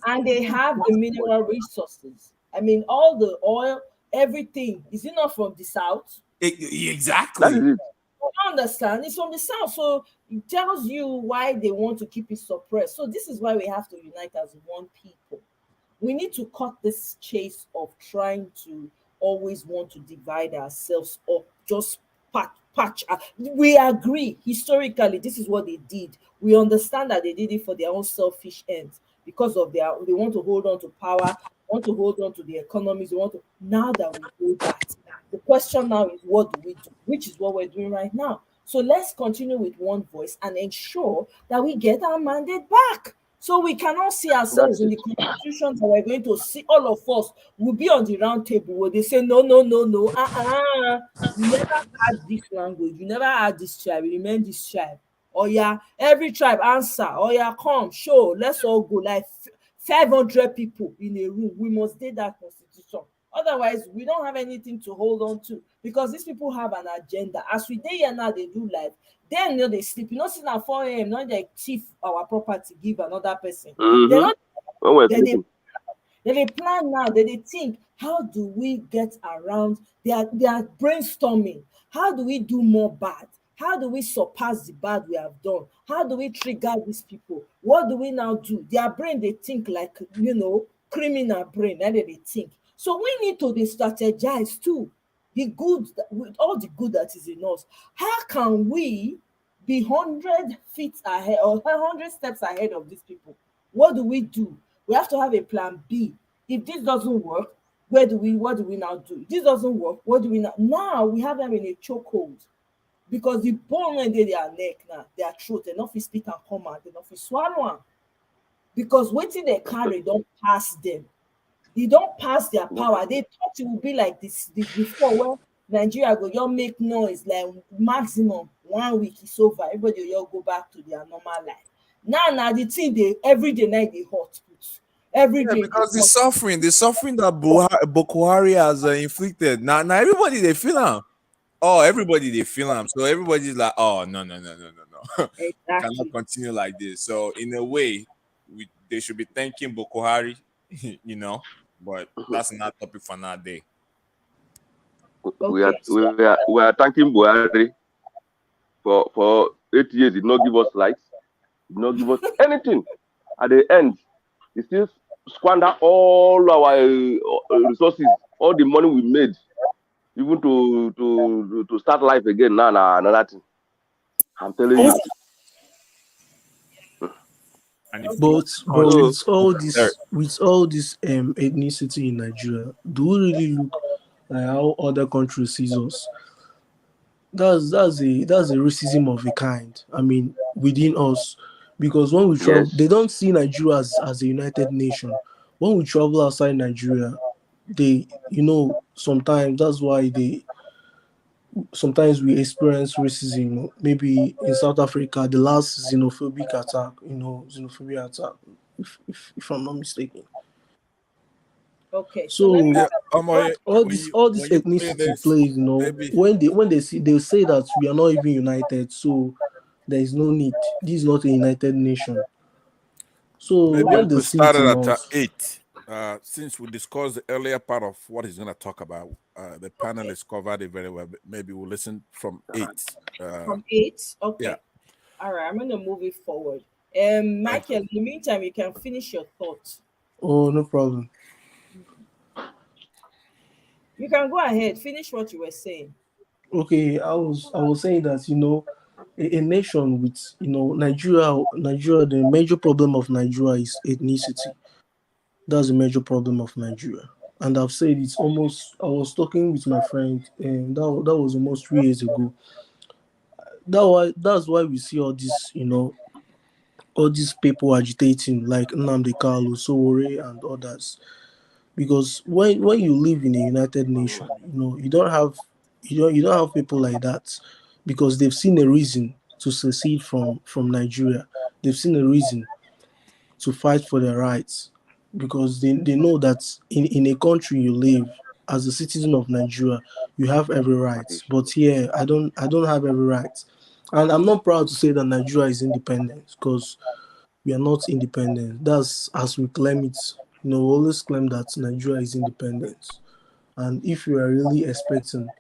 and they have the mineral resources. I mean, all the oil, everything. Is it not from the South? Exactly. That is it. You don't understand. It's from the South, so it tells you why they want to keep it suppressed. So this is why we have to unite as one people. We need to cut this chase of trying to always want to divide ourselves up, just patch. We agree historically this is what they did. We understand that they did it for their own selfish ends because of they want to hold on to power, want to hold on to the economies. They want to. Now that we do that, the question now is what do we do, which is what we're doing right now. So let's continue with one voice and ensure that we get our mandate back. So we cannot see ourselves in the constitution that we're going to see. All of us will be on the round table where they say, no. You never had this language. You never had this tribe. You remain this tribe. Oh yeah, every tribe answer. Oh yeah, come, show. Let's all go. Like 500 people in a room. We must take that constitution. Otherwise, we don't have anything to hold on to because these people have an agenda. As we day here now, they do life. Then they sleep. See now 4 a.m. Not they thief our property, give another person. They're Mm-hmm. not. When we're Then they sleeping. then they plan now, then they think, how do we get around? They are brainstorming. How do we do more bad? How do we surpass the bad we have done? How do we trigger these people? What do we now do? Their brain, they think like, criminal brain, and they think. So we need to be strategize too. The good, with all the good that is in us. How can we be 100 feet ahead or 100 steps ahead of these people? What do we do? We have to have a plan B. If this doesn't work, what do we now do? If this doesn't work, what do we now we have them in a chokehold because the bone when they their neck now, their throat, they not fit speak and come out, they not fit swallow am because wetin they carry don't pass them. E don't pass their power. They thought it would be like this before when Nigeria go just make noise like maximum 1 week is over. Everybody will just go back to their normal life. Now the thing they every day night they hot put. Every Yeah, day they because hot. the suffering that Boko Haram has inflicted. Now everybody they feel them. Oh, everybody they feel them. So everybody's like, oh no. We cannot Exactly. continue like this. So in a way, they should be thanking Boko Haram, But that's not topic for another day. We are Okay. we are we are thanking Buhari for 8 years. He did not give us lights, did not give us anything. At the end, he still squander all our resources, all the money we made, even to start life again. Now, another thing. I'm telling you. And if But So with all this ethnicity in Nigeria, do we really look like how other countries sees us? That's a racism of a kind. I mean, within us, because when we travel, yes, they don't see Nigeria as a united nation. When we travel outside Nigeria, they sometimes that's why they sometimes we experience racism. Maybe in South Africa, the last xenophobia attack, if I'm not mistaken. Okay. So let me So yeah, all this when you play ethnicity this, plays, maybe when they see they'll say that we are not even united, so there is no need. This is not a united nation. So maybe when we they could see it start it in at us, 8. Since we discussed the earlier part of what he's going to talk about, the okay. panelists covered it very well. But maybe we'll listen from 8. From 8. Yeah, Okay. All right. I'm gonna move it forward. thank Michael, you. in the meantime, you can finish your thoughts. oh no problem. You can go ahead, finish what you were saying. Okay, I was saying that a nation with Nigeria, the major problem of Nigeria is ethnicity. That's the major problem of Nigeria. And I've said it's almost. I was talking with my friend, and that was almost 3 years ago. That's why we see all these people agitating like Nnamdi Kalu, Sowore, and others. Because when you live in a united nation, you don't have people like that because they've seen a reason to secede from Nigeria. They've seen a reason to fight for their rights because they know that in a country you live as a citizen of Nigeria, you have every right. But here, I don't have every right. And I'm not proud to say that Nigeria is independent because we are not independent. That's as we claim it. We always claim that Nigeria is independent. And if you are really expecting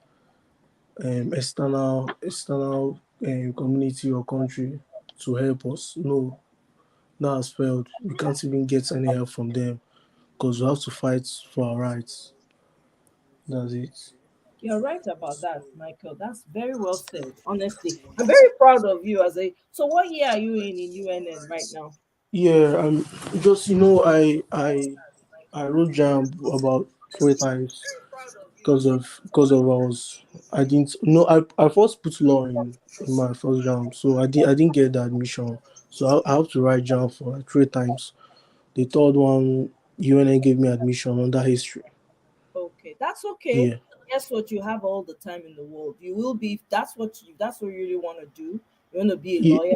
external community or country to help us, no, that has failed. We can't even get any help from them because we have to fight for our rights. That's it. You're right about that, Michael. That's very well said. Honestly, I'm very proud of you as a. So, what year are you in UNN right now? Yeah, just I wrote jam about 3 times because of I didn't no I first put law in my first jam, so I didn't get the admission, so I have to write jam for like 3 times. The third one, UNN gave me admission under history. Okay, that's okay. Yeah, Guess what? You have all the time in the world. You will be. That's what you really want to do. You want to be a yeah, lawyer.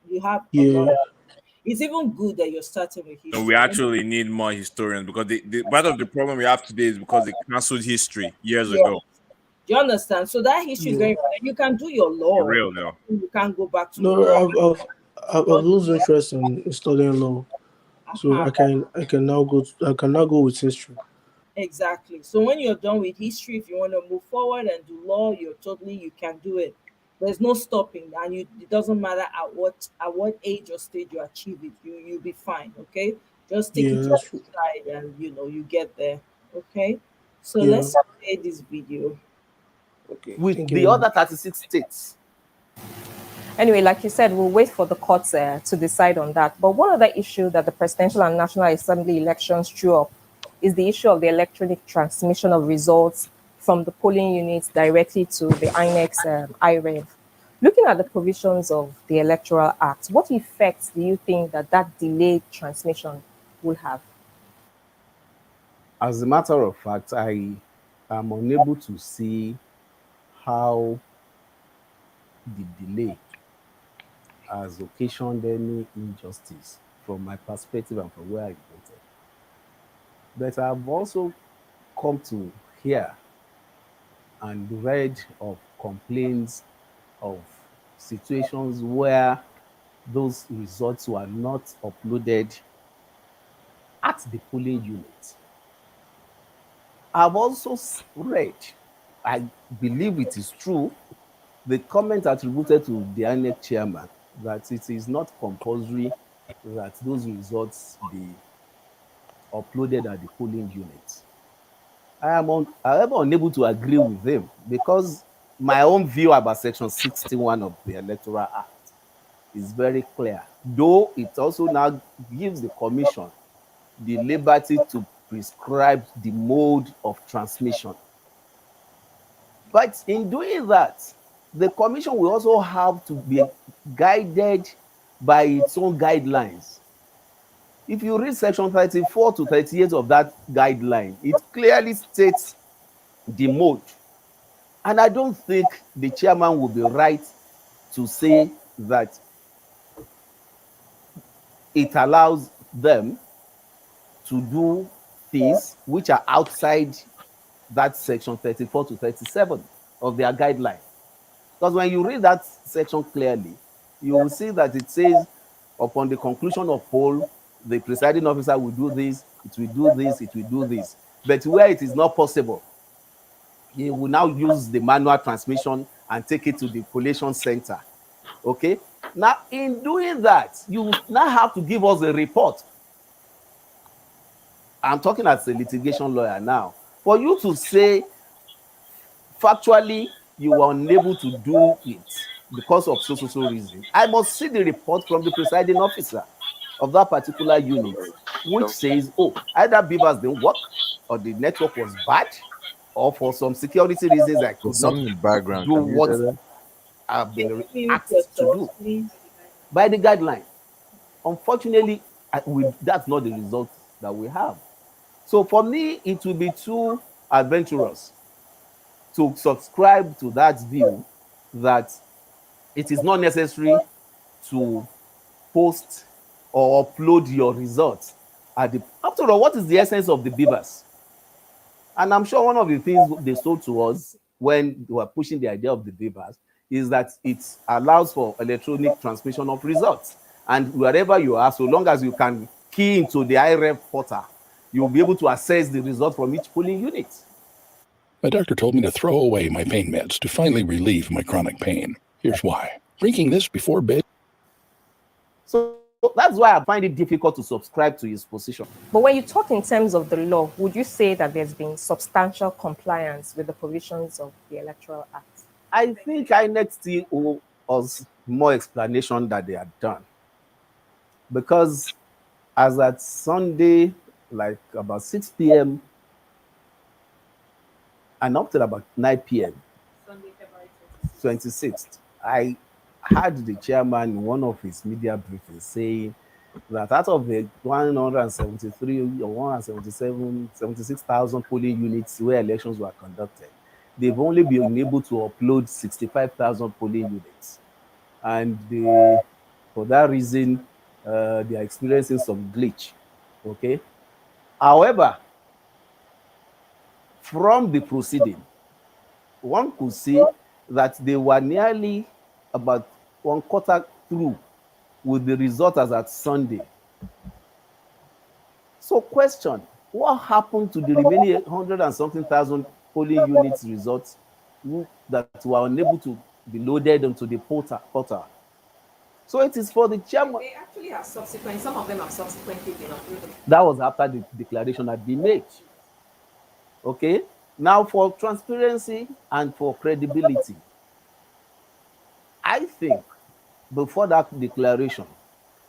You have a lot. yeah. It's even good that you're starting with No, history. we actually need more historians because the part of the problem we have today is because they cancelled history years Yeah. ago. Do you understand? So that history is Yeah. very important. You can do your For law. real, though. You can't go back to No, law. I've But lost interest in studying law, so uh-huh. I can now go with history. Exactly. So when you're done with history, if you want to move forward and do law, you can do it. There's no stopping, and it doesn't matter at what age or stage you achieve it, you'll be fine. Okay, just take Yeah, it to that's the true. side, and you get there. Okay, so Yeah. let's play this video. Okay. with Thank you the very other much. 36 states. Anyway, like you said, we'll wait for the courts to decide on that. But one other issue that the presidential and national assembly elections threw up is the issue of the electronic transmission of results from the polling units directly to the INEC's IREV. Looking at the provisions of the Electoral Act, what effects do you think that delayed transmission will have? As a matter of fact, I am unable to see how the delay has occasioned any injustice from my perspective and from where I voted. But I've also come to hear and read of complaints of situations where those results were not uploaded at the polling unit. I've also read, I believe it is true, the comment attributed to the INEC chairman that it is not compulsory that those results be uploaded at the polling unit. However, unable to agree with him because my own view about Section 61 of the Electoral Act is very clear, though it also now gives the commission the liberty to prescribe the mode of transmission. But in doing that, the commission will also have to be guided by its own guidelines. If you read section 34 to 38 of that guideline, it clearly states the mode. And I don't think the chairman will be right to say that it allows them to do things which are outside that section 34 to 37 of their guideline. Because when you read that section clearly, you will see that it says, upon the conclusion of poll, the presiding officer will do this, it will do this, it will do this. But where it is not possible, he will now use the manual transmission and take it to the collation center. Okay? Now, in doing that, you now have to give us a report. I'm talking as a litigation lawyer now. For you to say factually you were unable to do it because of so reason, I must see the report from the presiding officer of that particular unit, which says, oh, either beavers didn't work, or the network was bad, or for some security reasons I There's could not something in the background. do Can you what hear that? I've Can been you mute asked to yourself, do please? by the guideline. Unfortunately, that's not the result that we have. So for me, it will be too adventurous to subscribe to that view that it is not necessary to post or upload your results at the, after all, what is the essence of the beavers? And I'm sure one of the things they sold to us when they were pushing the idea of the beavers is that it allows for electronic transmission of results. And wherever you are, so long as you can key into the IREF portal, you'll be able to access the result from each polling unit. My doctor told me to throw away my pain meds to finally relieve my chronic pain. Here's why. Drinking this before bed. So that's why I find it difficult to subscribe to his position. But when you talk in terms of the law, would you say that there's been substantial compliance with the provisions of the Electoral Act? I think INEC still owe us more explanation that they had done. Because as at Sunday, like about 6 p.m. and up till about 9 p.m., Sunday, February 26th, I heard the chairman in one of his media briefings saying that out of the 173 or 177, 76,000 polling units where elections were conducted, they've only been able to upload 65,000 polling units. And for that reason, they are experiencing some glitch. Okay. However, from the proceeding, one could see that they were nearly about one quarter through with the result as at Sunday. So, question: what happened to the remaining 100 and something thousand polling units results that were unable to be loaded onto the portal? So it is for the chairman. They actually have subsequent, some of them have subsequently been uploaded. That was after the declaration had been made. Okay. Now, for transparency and for credibility, I think before that declaration,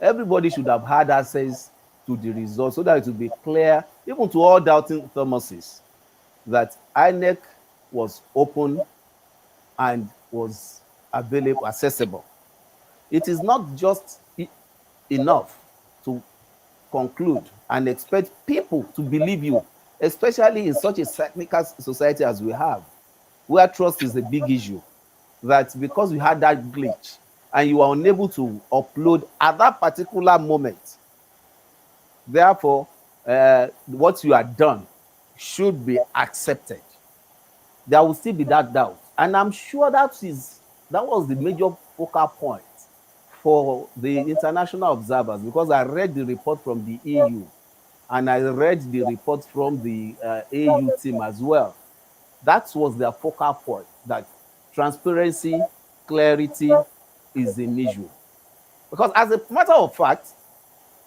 everybody should have had access to the results so that it will be clear, even to all doubting Thomases, that INEC was open and was available, accessible. It is not just enough to conclude and expect people to believe you, especially in such a technical society as we have, where trust is a big issue, that because you had that glitch and you are unable to upload at that particular moment, therefore, what you have done should be accepted. There will still be that doubt. And I'm sure that was the major focal point for the international observers, because I read the report from the EU and I read the report from the AU team as well. That was their focal point, that transparency, clarity is an issue. Because as a matter of fact,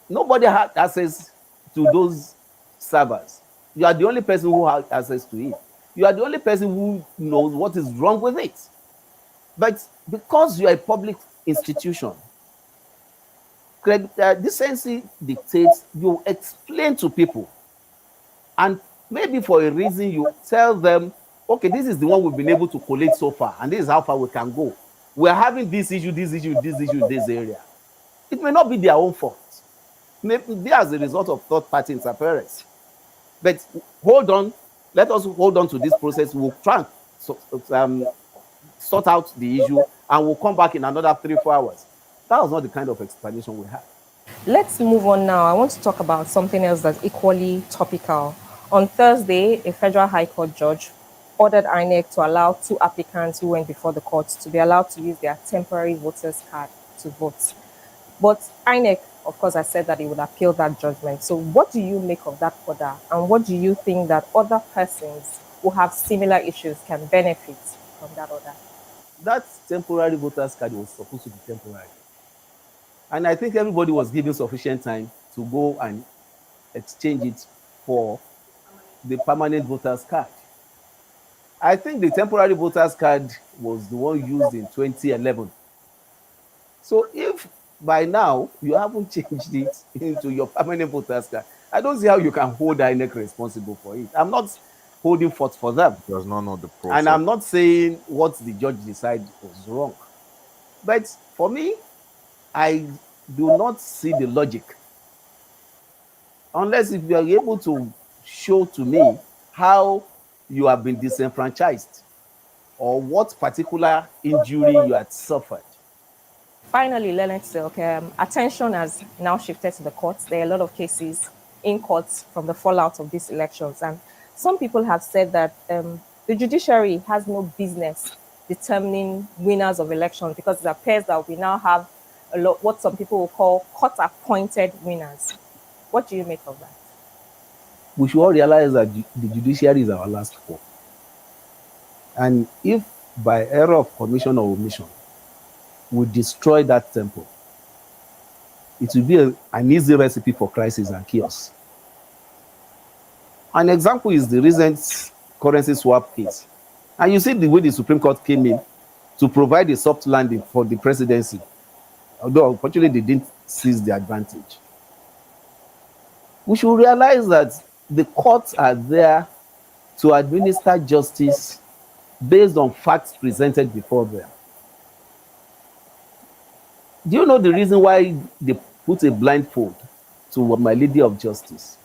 nobody had access to those servers. You are the only person who has access to it. You are the only person who knows what is wrong with it. But because you are a public institution, decency dictates you explain to people. And maybe for a reason, you tell them, okay, this is the one we've been able to collate so far, and this is how far we can go. We're having this issue in this area. It may not be their own fault. It may be as a result of third-party interference. But hold on, let us hold on to this process. We'll try and sort out the issue, and we'll come back in another 3-4 hours. That was not the kind of explanation we had. Let's move on now. I want to talk about something else that's equally topical. On Thursday, a federal high court judge ordered INEC to allow 2 applicants who went before the court to be allowed to use their temporary voters card to vote. But INEC, of course, has said that it would appeal that judgment. So what do you make of that order? And what do you think that other persons who have similar issues can benefit from that order? That temporary voters card was supposed to be temporary. And I think everybody was given sufficient time to go and exchange it for the permanent voters card. I think the temporary voters card was the one used in 2011. So if by now you haven't changed it into your permanent voters card, I don't see how you can hold INEC responsible for it. I'm not holding forth for them. Does not know the process. And I'm not saying what the judge decided was wrong. But for me, I do not see the logic. Unless if you are able to show to me how you have been disenfranchised or what particular injury you had suffered. Finally, Leonard Silk, attention has now shifted to the courts. There are a lot of cases in courts from the fallout of these elections. And some people have said that the judiciary has no business determining winners of elections, because it appears that we now have a lot, what some people will call court-appointed winners. What do you make of that? We should all realize that the judiciary is our last hope. And if by error of commission or omission, we destroy that temple, it will be an easy recipe for crisis and chaos. An example is the recent currency swap case. And you see the way the Supreme Court came in to provide a soft landing for the presidency, although unfortunately they didn't seize the advantage. We should realize that the courts are there to administer justice based on facts presented before them. Do you know the reason why they put a blindfold to my Lady of Justice?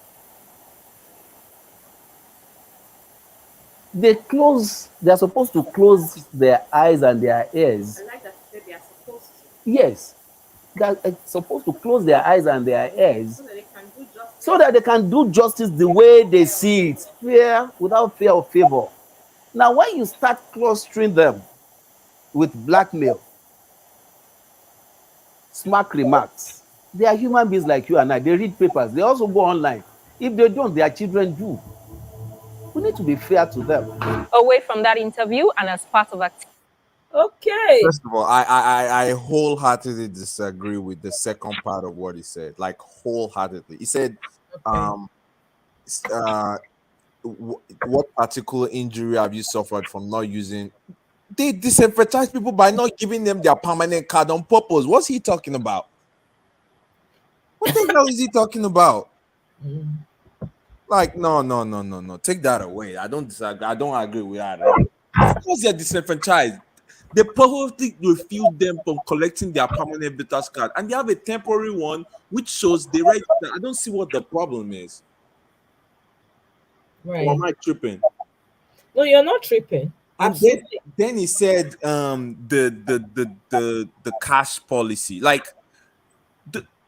They are supposed to close their eyes and their ears. I like that they are supposed to. Yes. that are supposed to close their eyes and their ears so that they can do justice the way they see it, fear without fear of favor. Now, when you start clustering them with blackmail, smack remarks, they are human beings like you and I. They read papers. They also go online. If they don't, their children do. We need to be fair to them. Away from that interview and as part of activity. Okay. First of all, I wholeheartedly disagree with the second part of what he said. Like wholeheartedly, he said, Okay. s- uh, what particular injury have you suffered from not using? They disenfranchise people by not giving them their permanent card on purpose. What's he talking about? What the hell is he talking about? Like, no. Take that away. I don't disagree. I don't agree with that at all. Of course, they're disenfranchised. They purposely refuse them from collecting their permanent voters card, and they have a temporary one which shows they register. I don't see what the problem is. Or Right. am I tripping? No, you're not tripping. And Absolutely. then he said the cash policy. Like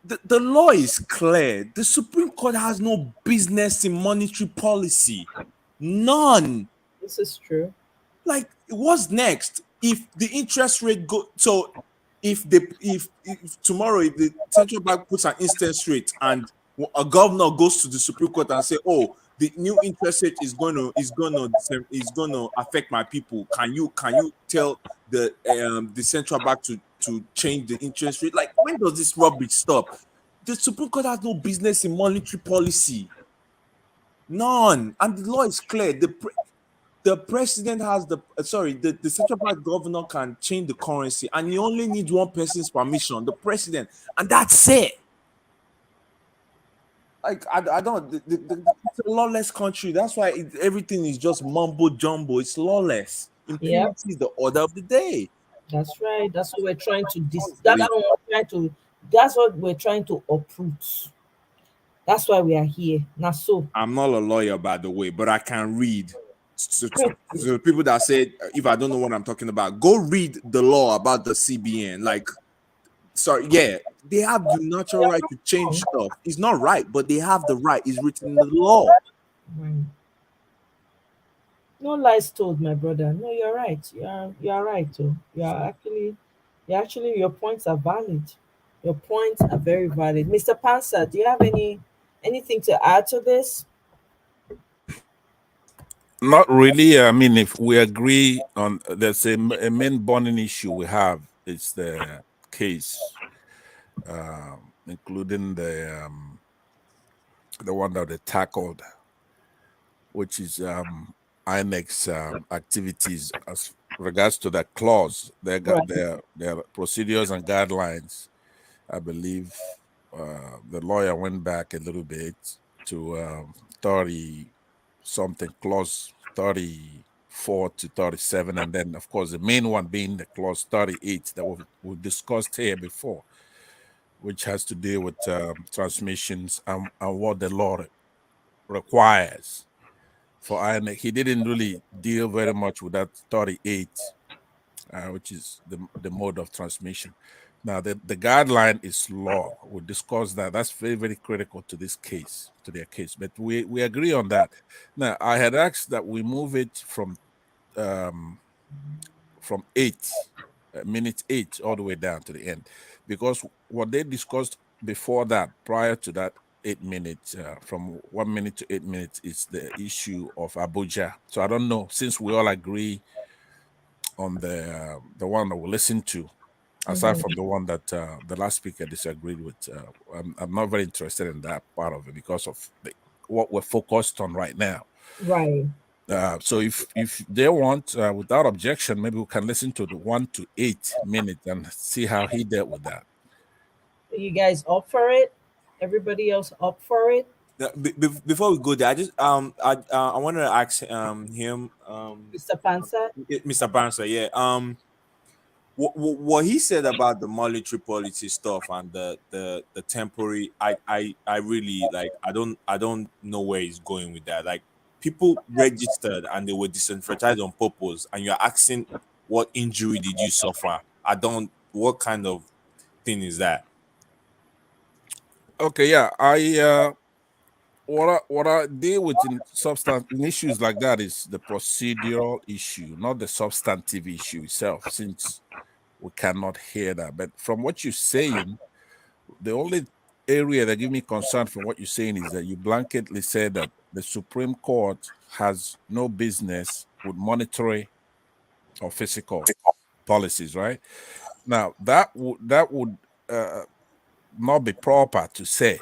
the law is clear. The Supreme Court has no business in monetary policy. None. This is true. Like, what's next? If the interest rate go, so if tomorrow, if the central bank puts an instance rate and a governor goes to the Supreme Court and say, oh, the new interest rate is going to affect my people, can you tell the central bank to change the interest rate? Like, when does this rubbish stop? The Supreme Court has no business in monetary policy. None. And the law is clear. The president has the central bank governor can change the currency, and he only needs one person's permission, the president, and that's it. Like, I don't. It's a lawless country. That's why everything is just mumbo jumbo. It's lawless. Yeah, Impunity is the order of the day. that's right. That's what we're trying to Hopefully. that's what we're trying to uproot. That's why we are here. Now so I'm not a lawyer, by the way, but I can read. So the people that said, if I don't know what I'm talking about, go read the law about the CBN. Like, sorry, yeah, they have the natural right to change stuff. It's not right, but they have the right. It's written in the law. Right. No lies told, my brother. No, you're right. You're right too. You're actually your points are valid. Your points are very valid. Mr. Pansa, do you have anything to add to this? Not really. I mean, if we agree on there's a main burning issue we have, it's the case, including the one that they tackled, which is INEX activities as regards to that clause. They got Right. their procedures and guidelines. I believe the lawyer went back a little bit to 30 something, clause 34 to 37, and then of course the main one being the clause 38 that we discussed here before, which has to do with transmissions and what the law requires for INEC. He didn't really deal very much with that 38, which is the mode of transmission. Now, the guideline is law. We discussed that. That's very, very critical to this case, to their case. But we agree on that. Now, I had asked that we move it from minute 8 all the way down to the end, because what they discussed before that, prior to that 8 minutes, from 1 minute to 8 minutes, is the issue of Abuja. So I don't know, since we all agree on the one that we listened to, aside from the one that the last speaker disagreed with, I'm not very interested in that part of it because of what we're focused on right now. Right. So if they want, without objection, maybe we can listen to the 1 to 8 minutes and see how he dealt with that. Are you guys up for it? Everybody else up for it? Before we go there, I wanted to ask him Mr. Pansa? Mr. Barnser, yeah, what he said about the monetary policy stuff and the temporary, I really, like, I don't know where he's going with that. Like, people registered and they were disenfranchised on purpose, and you're asking what injury did you suffer? What kind of thing is that? Okay, yeah. What I deal with in substance in issues like that is the procedural issue, not the substantive issue itself, since we cannot hear that. But from what you're saying, the only area that give me concern from what you're saying is that you blanketly said that the Supreme Court has no business with monetary or physical policies, right? Now that would not be proper to say.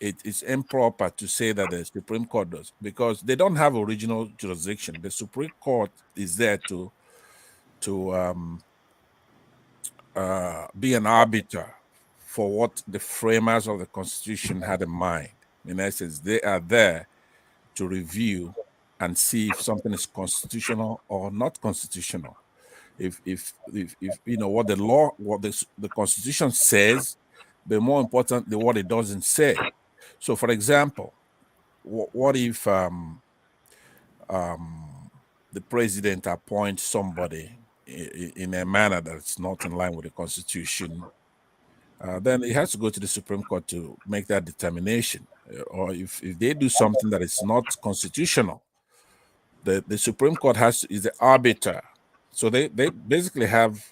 It is improper to say that the Supreme Court does because they don't have original jurisdiction. The Supreme Court is there to be an arbiter for what the framers of the Constitution had in mind. In essence, they are there to review and see if something is constitutional or not constitutional. If you know what the law, what the Constitution says, but more importantly, what it doesn't say. So, for example, what if the president appoints somebody in a manner that's not in line with the Constitution? Then it has to go to the Supreme Court to make that determination. Or if they do something that is not constitutional, the Supreme Court is the arbiter. So they basically have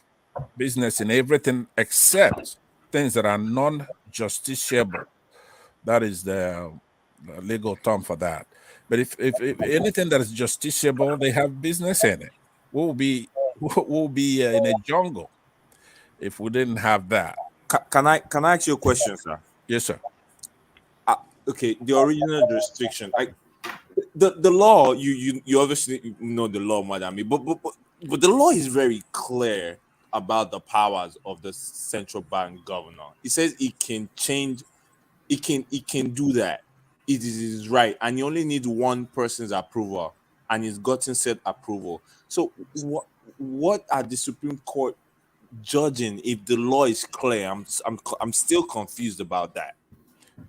business in everything except things that are non-justiciable. That is the legal term for that. But if anything that is justiciable, they have business in it. We'll be in a jungle if we didn't have that. Can I ask you a question, sir? Yes, sir. Okay, the original jurisdiction, like the law, you obviously know the law more than me, but the law is very clear about the powers of the central bank governor. It says it can change, it can do that. It is right, and you only need one person's approval, and it's gotten said approval. So what are the Supreme Court judging if the law is clear? I'm still confused about that.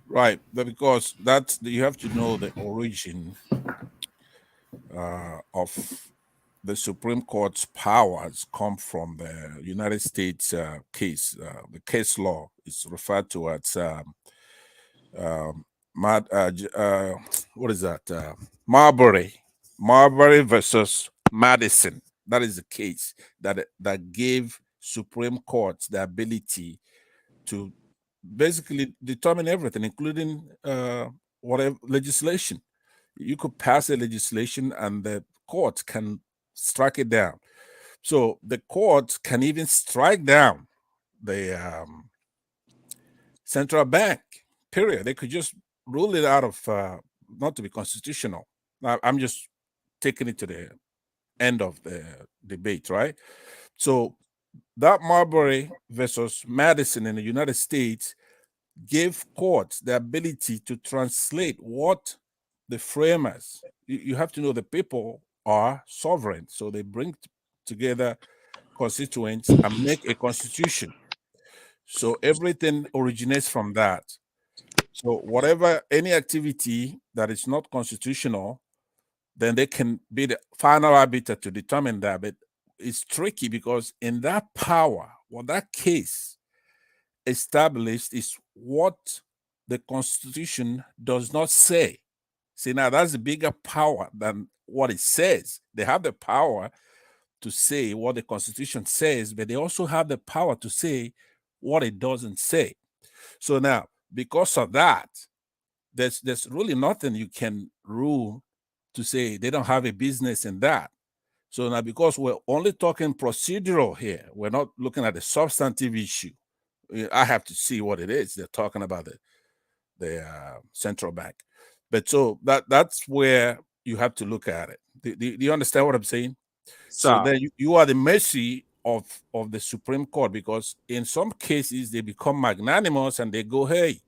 Right, because you have to know the origin of the Supreme Court's powers come from the United States case. The case law is referred to as what is that? Marbury versus Madison. That is the case that gave Supreme Courts the ability to basically determine everything, including whatever legislation. You could pass a legislation and the court can strike it down. So the court can even strike down the central bank, period. They could just rule it out of not to be constitutional. I'm just taking it to the end of the debate, right? So that Marbury versus Madison in the United States gave courts the ability to translate what the framers, you have to know the people are sovereign. So they bring together constituents and make a constitution. So everything originates from that. So whatever, any activity that is not constitutional, then they can be the final arbiter to determine that. But it's tricky because in that power, what that case established is what the Constitution does not say. See, now that's a bigger power than what it says. They have the power to say what the Constitution says, but they also have the power to say what it doesn't say. So now, because of that, there's really nothing you can rule to say they don't have a business in that. So now, because we're only talking procedural here, we're not looking at the substantive issue. I have to see what it is. They're talking about the central bank, but so that's where you have to look at it. Do you understand what I'm saying? So Sir, then you are the mercy of the Supreme Court, because in some cases they become magnanimous and they go, hey,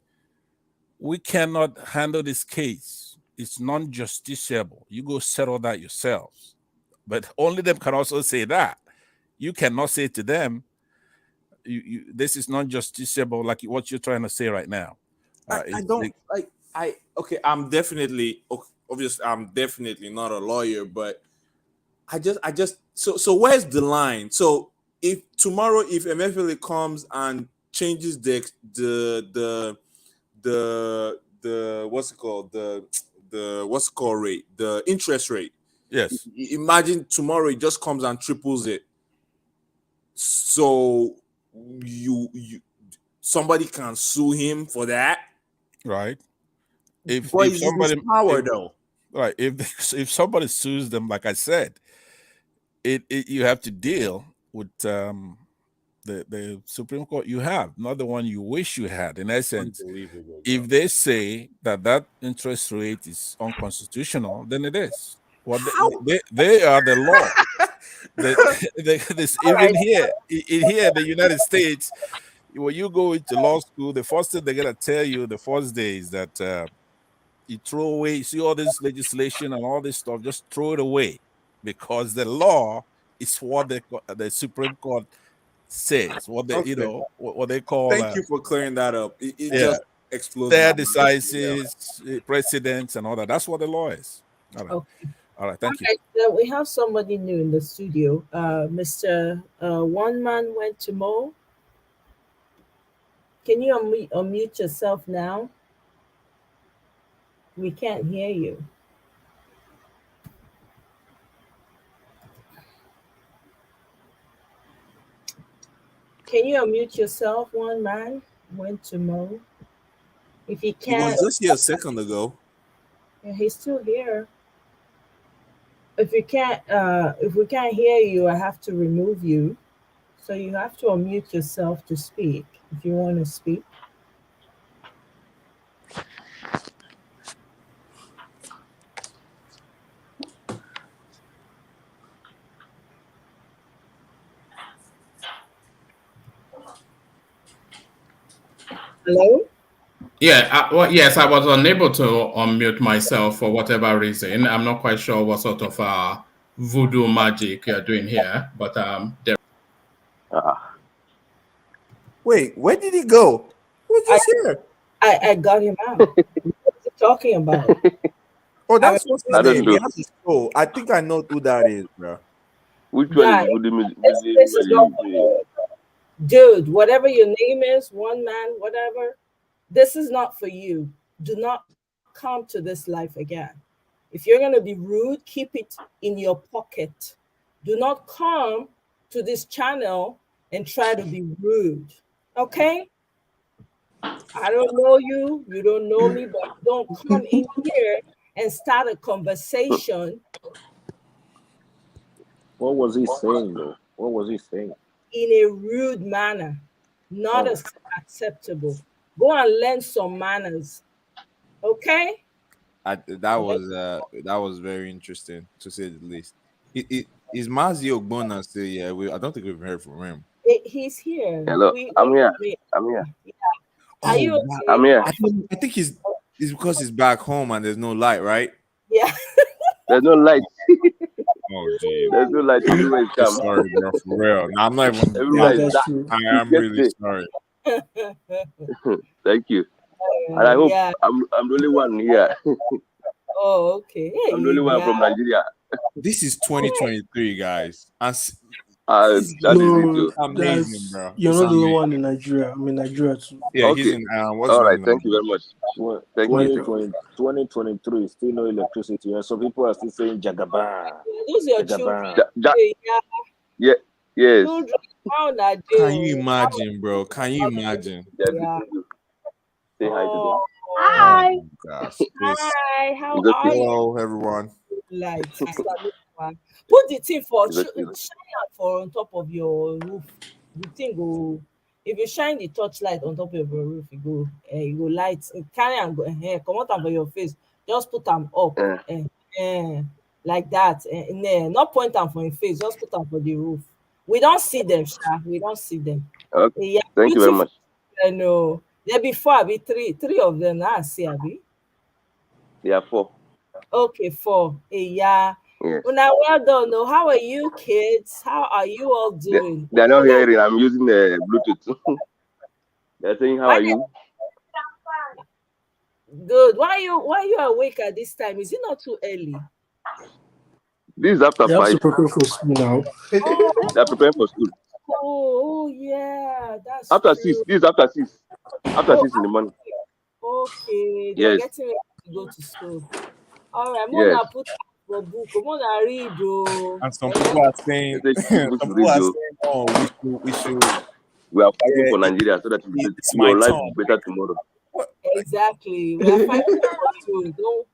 we cannot handle this case. It's non-justiciable. You go settle that yourselves. But only them can also say that. You cannot say to them, this is non-justiciable, like what you're trying to say right now. I don't like okay, I'm definitely obviously I'm definitely not a lawyer, but I just so where's the line? So if tomorrow if MFLA comes and changes the what's it called, the what's it called rate, the interest rate. Yes. Imagine tomorrow it just comes and triples it. So you somebody can sue him for that, right? If but if it's in his somebody power if, though. right, if somebody sues them, like I said, it you have to deal with the Supreme Court you have, not the one you wish you had. In essence, Unbelievable. if they say that interest rate is unconstitutional, then it is. Well, they are the law. This, even here in the United States, when you go into law school, the first thing they're gonna tell you the first day is that you throw away. You see all this legislation and all this stuff, just throw it away, because the law is what the Supreme Court says. What they Okay. what they call Thank you for clearing that up. It yeah, just explodes fair my mind. decisis, precedents, and all that. That's what the law is. All right. Okay. All right. Thank you. Right, we have somebody new in the studio. Mr. One Man Went to Mo. Can you unmute yourself now? We can't hear you. Can you unmute yourself? One Man Went to Mo. If he He was can't, just here a second ago. yeah, he's still here. If we can't hear you, I have to remove you. So you have to unmute yourself to speak if you want to speak. Hello? Yeah, well, yes, I was unable to unmute myself for whatever reason. I'm not quite sure what sort of voodoo magic you're doing here, but there. Wait, where did he go? Who's just here? I got him out. What are you talking about? Oh, that's what's his I don't name. He know. has his show. I think I know who that is, bro. Which one Guy, is voodoo this is not music? dude, whatever your name is, One Man, whatever, this is not for you. Do not come to this life again. If you're going to be rude, keep it in your pocket. Do not come to this channel and try to be rude. Okay? I don't know you. You don't know me, but don't come in here and start a conversation. What was he saying though? What was he saying? In a rude manner, not as acceptable. Go and learn some manners. Okay? That was very interesting, to say the least. Is Mazi Ogbonna still here? I don't think we've heard from him. He's here. Hello, I'm here. I'm here. Yeah. Are you wow. okay? I'm here. I think it's because he's back home and there's no light, right? Yeah. There's no light. Oh, gee. There's no light everywhere. I'm sorry, bro, for real. No, I'm not even. Everywhere Yeah, is that's dark. true. I am really sorry. Thank you. And I hope Yeah. I'm the only one here. Oh, okay. Hey, I'm the only one from Nigeria. This is 2023, guys. And That is it No, too. amazing, bro. you're It's not the only amazing. one in Nigeria. I'm in Nigeria too. Yeah, Okay. he's in. What's All his right. name? Thank you very much. Thank you. 2023, still no electricity. And some people are still saying Jagaban. Those are your children. Jagaban. Yeah. Yes. Children, how na dey Can you o? imagine, bro? Can you imagine? Yeah. Say hi to them. Hi. Oh, gosh. This, Hi. How It's okay. are you? hello, everyone. Like, put the thing for It's okay. shine am for on top of your roof. The thing go. If you shine the torchlight on top of your roof, it go light. Carry am go come out am for your face. Just put them up, like that. Not point them for your face. Just put them for the roof. We don't see them, Sha. We don't see them. Okay. Yeah, Thank you very much. I know. There before be three of them. Now I see Abi. There are 4. Okay, 4. Yeah. Yes. Well, now, well done. No, how are you, kids? How are you all doing? They're not hearing. I'm using the Bluetooth. They're saying, "How are you?" Good. Why you awake at this time? Is it not too early? This is after They have 5. to prepare for school now. They're preparing for school. Oh yeah, that's After true. 6. This is after 6. After 6 in the morning. Okay, they're Yes, getting ready to go to school. All right, yes. Mona put for book. Mona read. Oh, And some people are They saying, say she some supposed to people read are though. saying, oh, we should, We are fighting yeah, for Nigeria so that it's my your life turn. will be better tomorrow. What? exactly. We are fighting for you. Don't.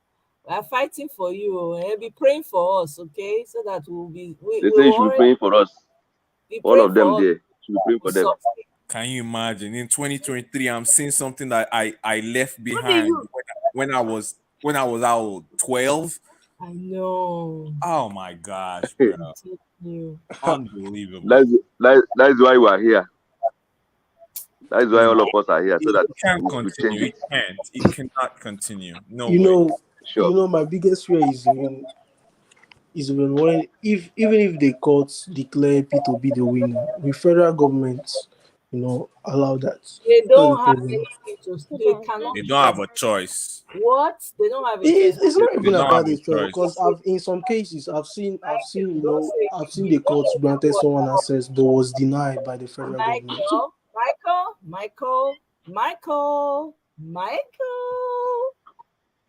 We are fighting for you, and be praying for us, okay? So that we They say you will should be already praying for us. be All praying of them for us. there should be praying To for them. succeed. Can you imagine? In 2023, I'm seeing something that I left What do behind you? when I was out 12. I know. Oh my gosh, bro. I'm telling you. Unbelievable. That's why we are here. That's why You all know, of us are here so that it can't we change continue. it. It can't. It cannot continue. No You way. know, Sure. my biggest fear is even when if even if the courts declare P to be the winner, will federal government, allow that? They That's the don't have problem. anything to. They cannot They don't stop. have a choice. What? They don't have a choice. It's They, not they even don't have about a the choice because choice. I've in some cases Don't say I've seen the again. Don't courts let that granted word someone drop. access but was denied by the federal government.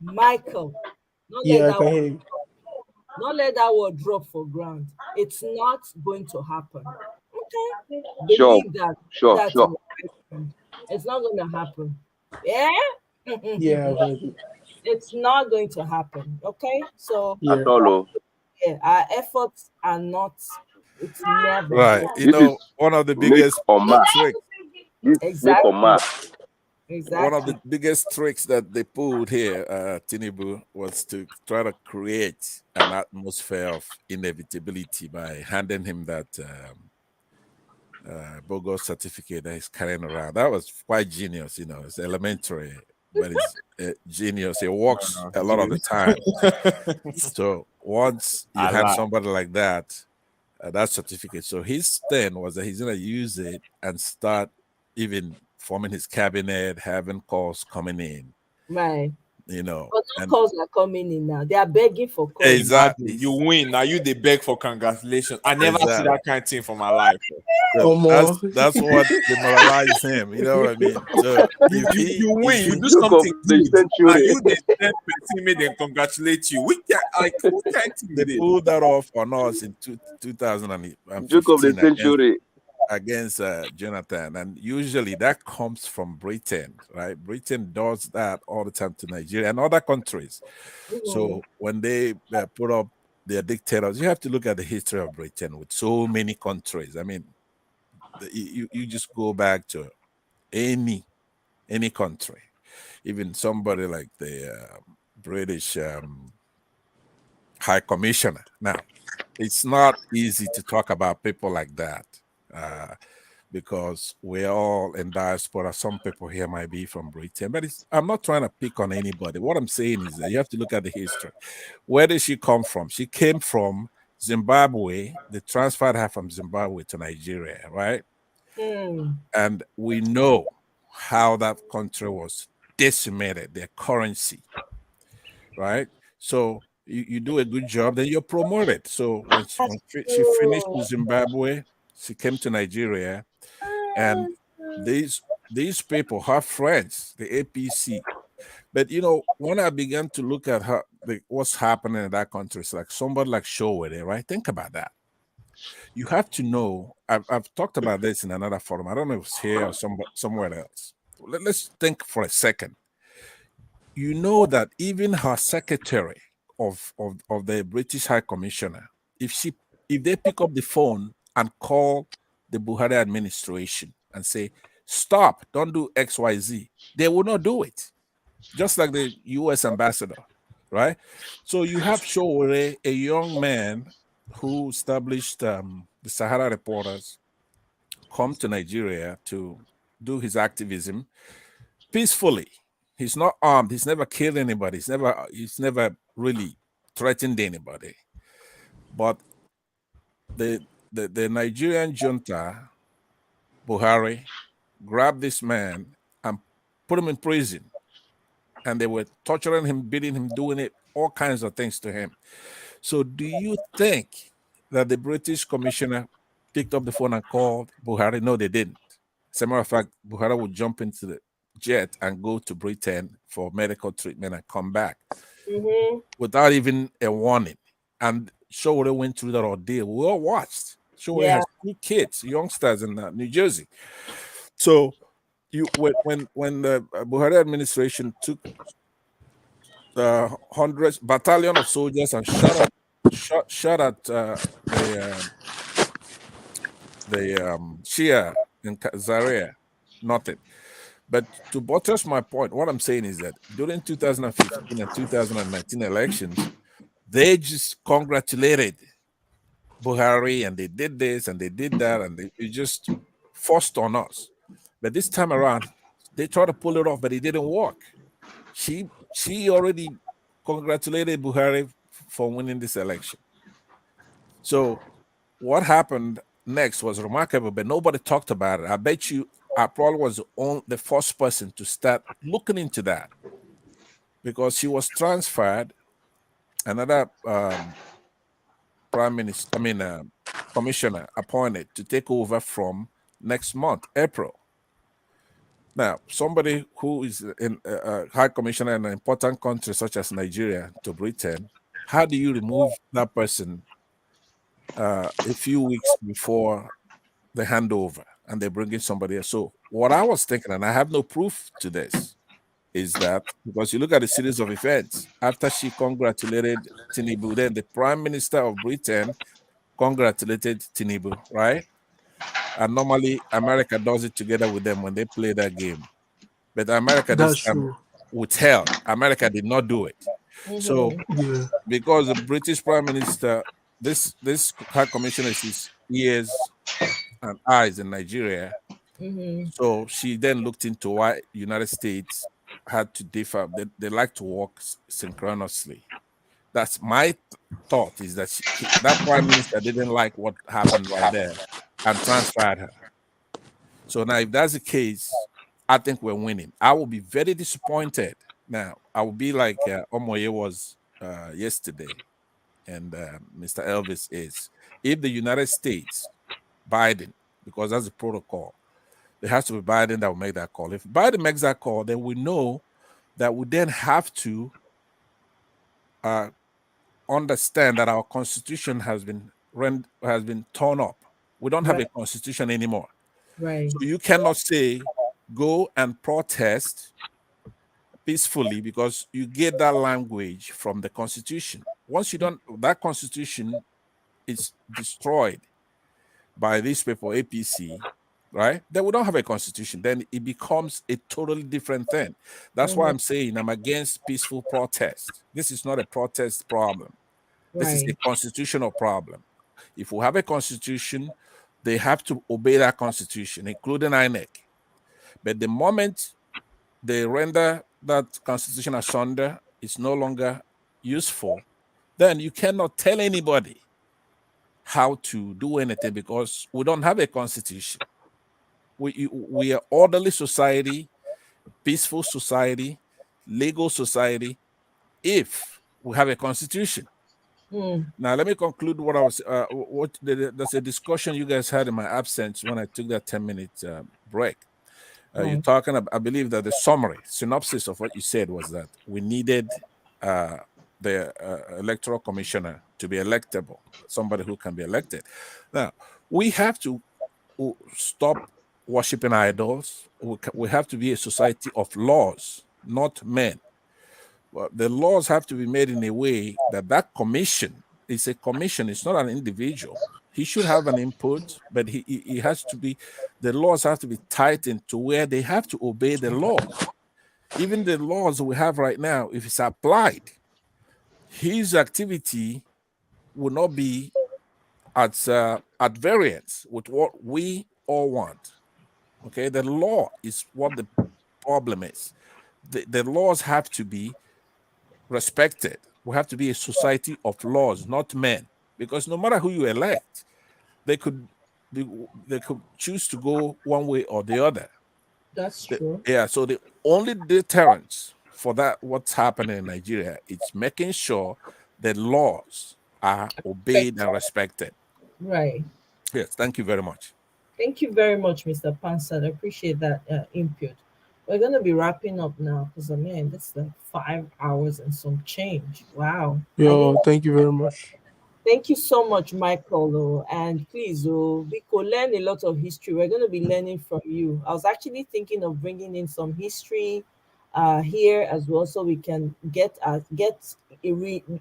Michael. Don't let Yeah, I that can word hear you. don't let that word drop for ground. It's not going to happen. Okay? Sure. Believe that. Put Sure. that in Sure. your mind. It's not going to happen. Yeah? Yeah, I've heard you. It's not going to happen. Okay? So At Yeah. all. Oh. yeah, our efforts are not, it's never Right. going. You This is know, one of the make biggest or match. tricks, This make or Exactly. match. one of the Exactly. biggest tricks that they pulled here, Tinubu, was to try to create an atmosphere of inevitability by handing him that bogus certificate that he's carrying around. That was quite genius. It's elementary, but it's genius. It works a lot of the time. So once you I hand lie. somebody like that certificate, so his stand was that he's gonna use it and start even forming his cabinet, having calls coming in, Right. But no and calls are coming in now. They are begging for calls. Imagine exactly, you win. Now you they beg for congratulations. I never see exactly. that kind of thing for my life. So Omo. that's what demoralized him. You know what I mean? So You, if you he you if win, you he do Joke of something the good. Now century. you the same person may then congratulate you. We can like what kind of thing they is this? pulled that off on us in 2015 Joke of the century. against Jonathan, and usually that comes from Britain, right? Britain does that all the time to Nigeria and other countries. Mhm. So when they put up their dictators, you have to look at the history of Britain with so many countries. I mean, you just go back to any country, even somebody like the British High Commissioner. Now, it's not easy to talk about people like that. Uh, because we're all in diaspora. Some people here might be from Britain, but I'm not trying to pick on anybody. What I'm saying is that you have to look at the history. Where did she come from? She came from Zimbabwe. They transferred her from Zimbabwe to Nigeria, right? Hmm. And we know how that country was decimated, their currency, right? So you do a good job, then you're promoted. So when That's she finished true. with Zimbabwe, she came to Nigeria, and these people, her friends, the APC. But when I began to look at what's happening in that country, it's like somebody like Showore, right? Think about that. You have to know. I've talked about this in another forum. I don't know if it's here or somewhere else. Let's think for a second. You know that even her secretary of the British High Commissioner, if they pick up the phone and call the Buhari administration and say, stop, don't do XYZ, they will not do it. Just like the US ambassador, right? So you have Showore, a young man who established the Sahara Reporters, come to Nigeria to do his activism peacefully. He's not armed. He's never killed anybody. He's never really threatened anybody. But the Nigerian junta, Buhari, grabbed this man and put him in prison. And they were torturing him, beating him, doing all kinds of things to him. So do you think that the British commissioner picked up the phone and called Buhari? No, they didn't. As a matter of fact, Buhari would jump into the jet and go to Britain for medical treatment and come back Mm-hmm. without even a warning. And Showore went through that ordeal. We all watched. Showore Yeah. has 2 kids, youngsters in New Jersey. So when the Buhari administration took hundreds battalion of soldiers and shot at the Shia in Zaria, nothing. But to buttress my point, what I'm saying is that during 2015 and 2019 elections, they just congratulated Buhari and they did this and they did that and it just forced on us. But this time around, they tried to pull it off, but it didn't work. She already congratulated Buhari for winning this election. So what happened next was remarkable, but nobody talked about it. I bet you I probably was the first person to start looking into that because she was transferred. Another prime minister, commissioner appointed to take over from next month, April. Now, somebody who is in a high commissioner in an important country such as Nigeria to Britain, how do you remove that person a few weeks before the handover and they bring in somebody else? So, what I was thinking, and I have no proof to this, is that because you look at the series of events, after she congratulated Tinubu, then the Prime Minister of Britain congratulated Tinubu, right? And normally America does it together with them when they play that game. But America this That's time true. withheld. America did not do it. So Yeah. because the British Prime Minister, this High Commissioner is his ears and eyes in Nigeria. Mm-hmm. So she then looked into why United States had to differ. They like to work synchronously. That's my thought, is that that prime minister didn't like what happened right there and transferred her. So now, if that's the case, I think we're winning. I will be very disappointed. Now, I will be like Omoye was yesterday, and Mr. Elvis is. If the United States, Biden, because that's the protocol, it has to be Biden that will make that call. If Biden makes that call, then we know that we then have to understand that our constitution has been torn up. We don't have Right. a constitution anymore. Right. So you cannot say go and protest peacefully because you get that language from the constitution. Once you don't, that constitution is destroyed by these people, APC, right? Then we don't have a constitution. Then it becomes a totally different thing. That's why Mhm. I'm saying I'm against peaceful protest. This is not a protest problem. This is a Right. constitutional problem. If we have a constitution, they have to obey that constitution, including INEC. But the moment they render that constitution asunder, it's no longer useful, then you cannot tell anybody how to do anything because we don't have a constitution. We are orderly society, peaceful society, legal society, if we have a constitution. Mm. Now, let me conclude what I was. There's a discussion you guys had in my absence when I took that 10-minute break. You're Right. talking about, I believe that the summary, synopsis of what you said was that we needed the electoral commissioner to be electable, somebody who can be elected. Now, we have to stop worshiping idols. We have to be a society of laws, not men. Well, the laws have to be made in a way that that commission is a commission. It's not an individual. He should have an input, but he has to be. The laws have to be tightened to where they have to obey the law. Even the laws we have right now, if it's applied, his activity will not be at variance with what we all want. Okay, the law is what the problem is. The laws have to be respected. We have to be a society of laws, not men. Because no matter who you elect, they could they could choose to go one way or the other. That's true. Yeah. So the only deterrence for that what's happening in Nigeria is making sure that laws are obeyed and respected. Right. Yes. Thank you very much. Thank you very much, Mr. Pansad. I appreciate that input. we're gonna be wrapping up now because I mean that's like 5 hours and some change. Wow. I Yeah, didn't thank you very much. Thank you so much, Michael. And please, we could learn a lot of history. We're going to be learning from you. I was actually thinking of bringing in some history here as well, so we can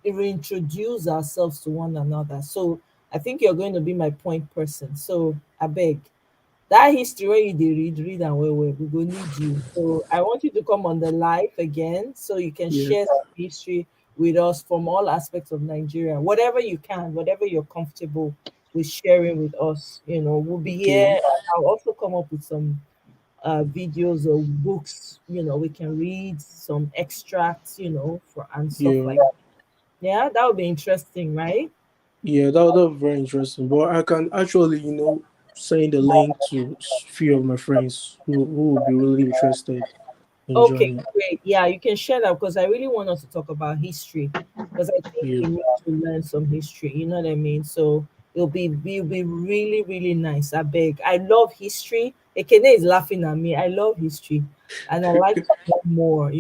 reintroduce ourselves to one another. So I think you're going to be my point person. So I beg that history when you dey read and well, we go need you. So I want you to come on the live again so you can Yeah. share some history with us from all aspects of Nigeria, whatever you can, whatever you're comfortable with sharing with us. We'll be here. Okay. I'll also come up with some videos or books. We can read some extracts. For and stuff Yeah. like that. Yeah, that would be interesting, right? Yeah, that was very interesting. But I can actually, send the link to few of my friends who would be really interested in Okay, joining. great. Yeah, you can share that because I really want us to talk about history because I think Yeah. we need to learn some history. You know what I mean? So it'll be really really nice. I beg. I love history. Ekene is laughing at me. I love history, and I like to know more.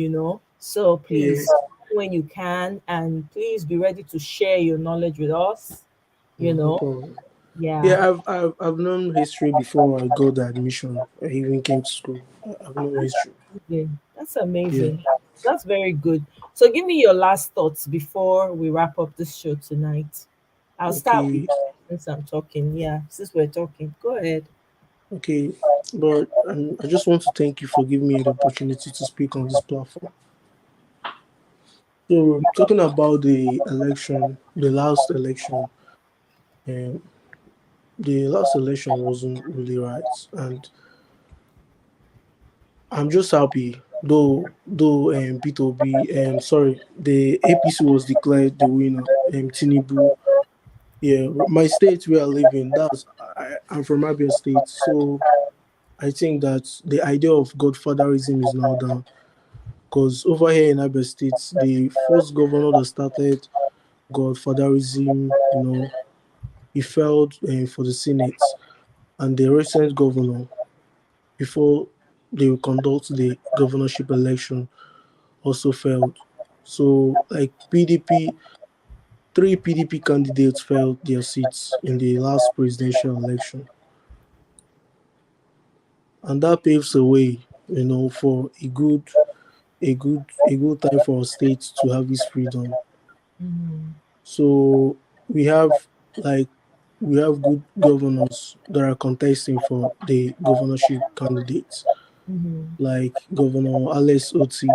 So Yeah. please, when you can, and please be ready to share your knowledge with us. You Yeah, no know, problem. yeah. Yeah, I've known history before I got the admission. I even came to school. I've known history. Amazing. That's Yeah. amazing. That's very good. So give me your last thoughts before we wrap up this show tonight. I'll start with Okay. you since I'm talking. Yeah, since we're talking. Go ahead. Okay. But I just want to thank you for giving me the opportunity to speak on this platform. So talking about the election, the last election, and the last election wasn't really right, and I'm just happy. Though Peter Obi, sorry, the APC was declared the winner. Tinubu, yeah, my state where I live in, I'm from Abia State, so I think that the idea of godfatherism is now down. Because over here in Abia State, the first governor that started godfatherism, he failed for the Senate, and the recent governor, before they will conduct the governorship election, also failed. So, like PDP, three PDP candidates failed their seats in the last presidential election, and that paves the way, for a good time for our state to have its freedom. Mm-hmm. So we have like we have good governors that are contesting for the governorship candidates, Mm-hmm. like Governor Alex Oti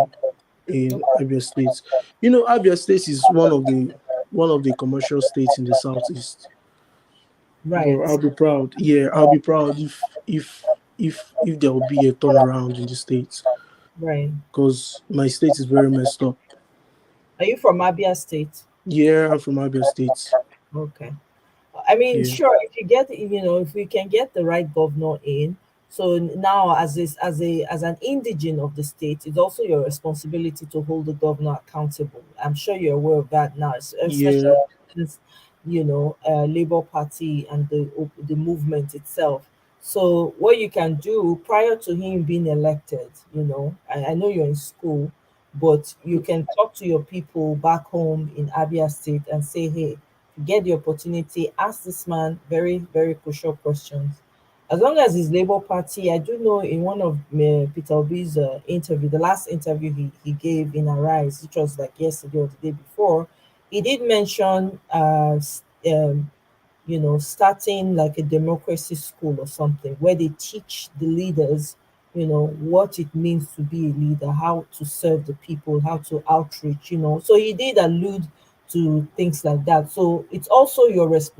in Abia State. Abia State is one of the commercial states in the southeast. But Right. I'll be proud. Yeah, I'll be proud if there will be a turnaround in the state, Right. because my state is very messed up. Are you from Abia State? Yeah, I'm from Abia State. Okay. I mean, Yeah, sure, if we can get the right governor in, so now as an indigene of the state, it's also your responsibility to hold the governor accountable. I'm sure you're aware of that now, especially yeah, since Labour Party and the movement itself. So what you can do prior to him being elected, I know you're in school, but you can talk to your people back home in Abia State and say, hey, get the opportunity, ask this man very, very crucial questions. As long as his Labour Party, I do know in one of Peter Obi's interview, the last interview he gave in Arise, which was like yesterday or the day before, he did mention starting like a democracy school or something where they teach the leaders, what it means to be a leader, how to serve the people, how to outreach, So he did allude to things like that. So it's also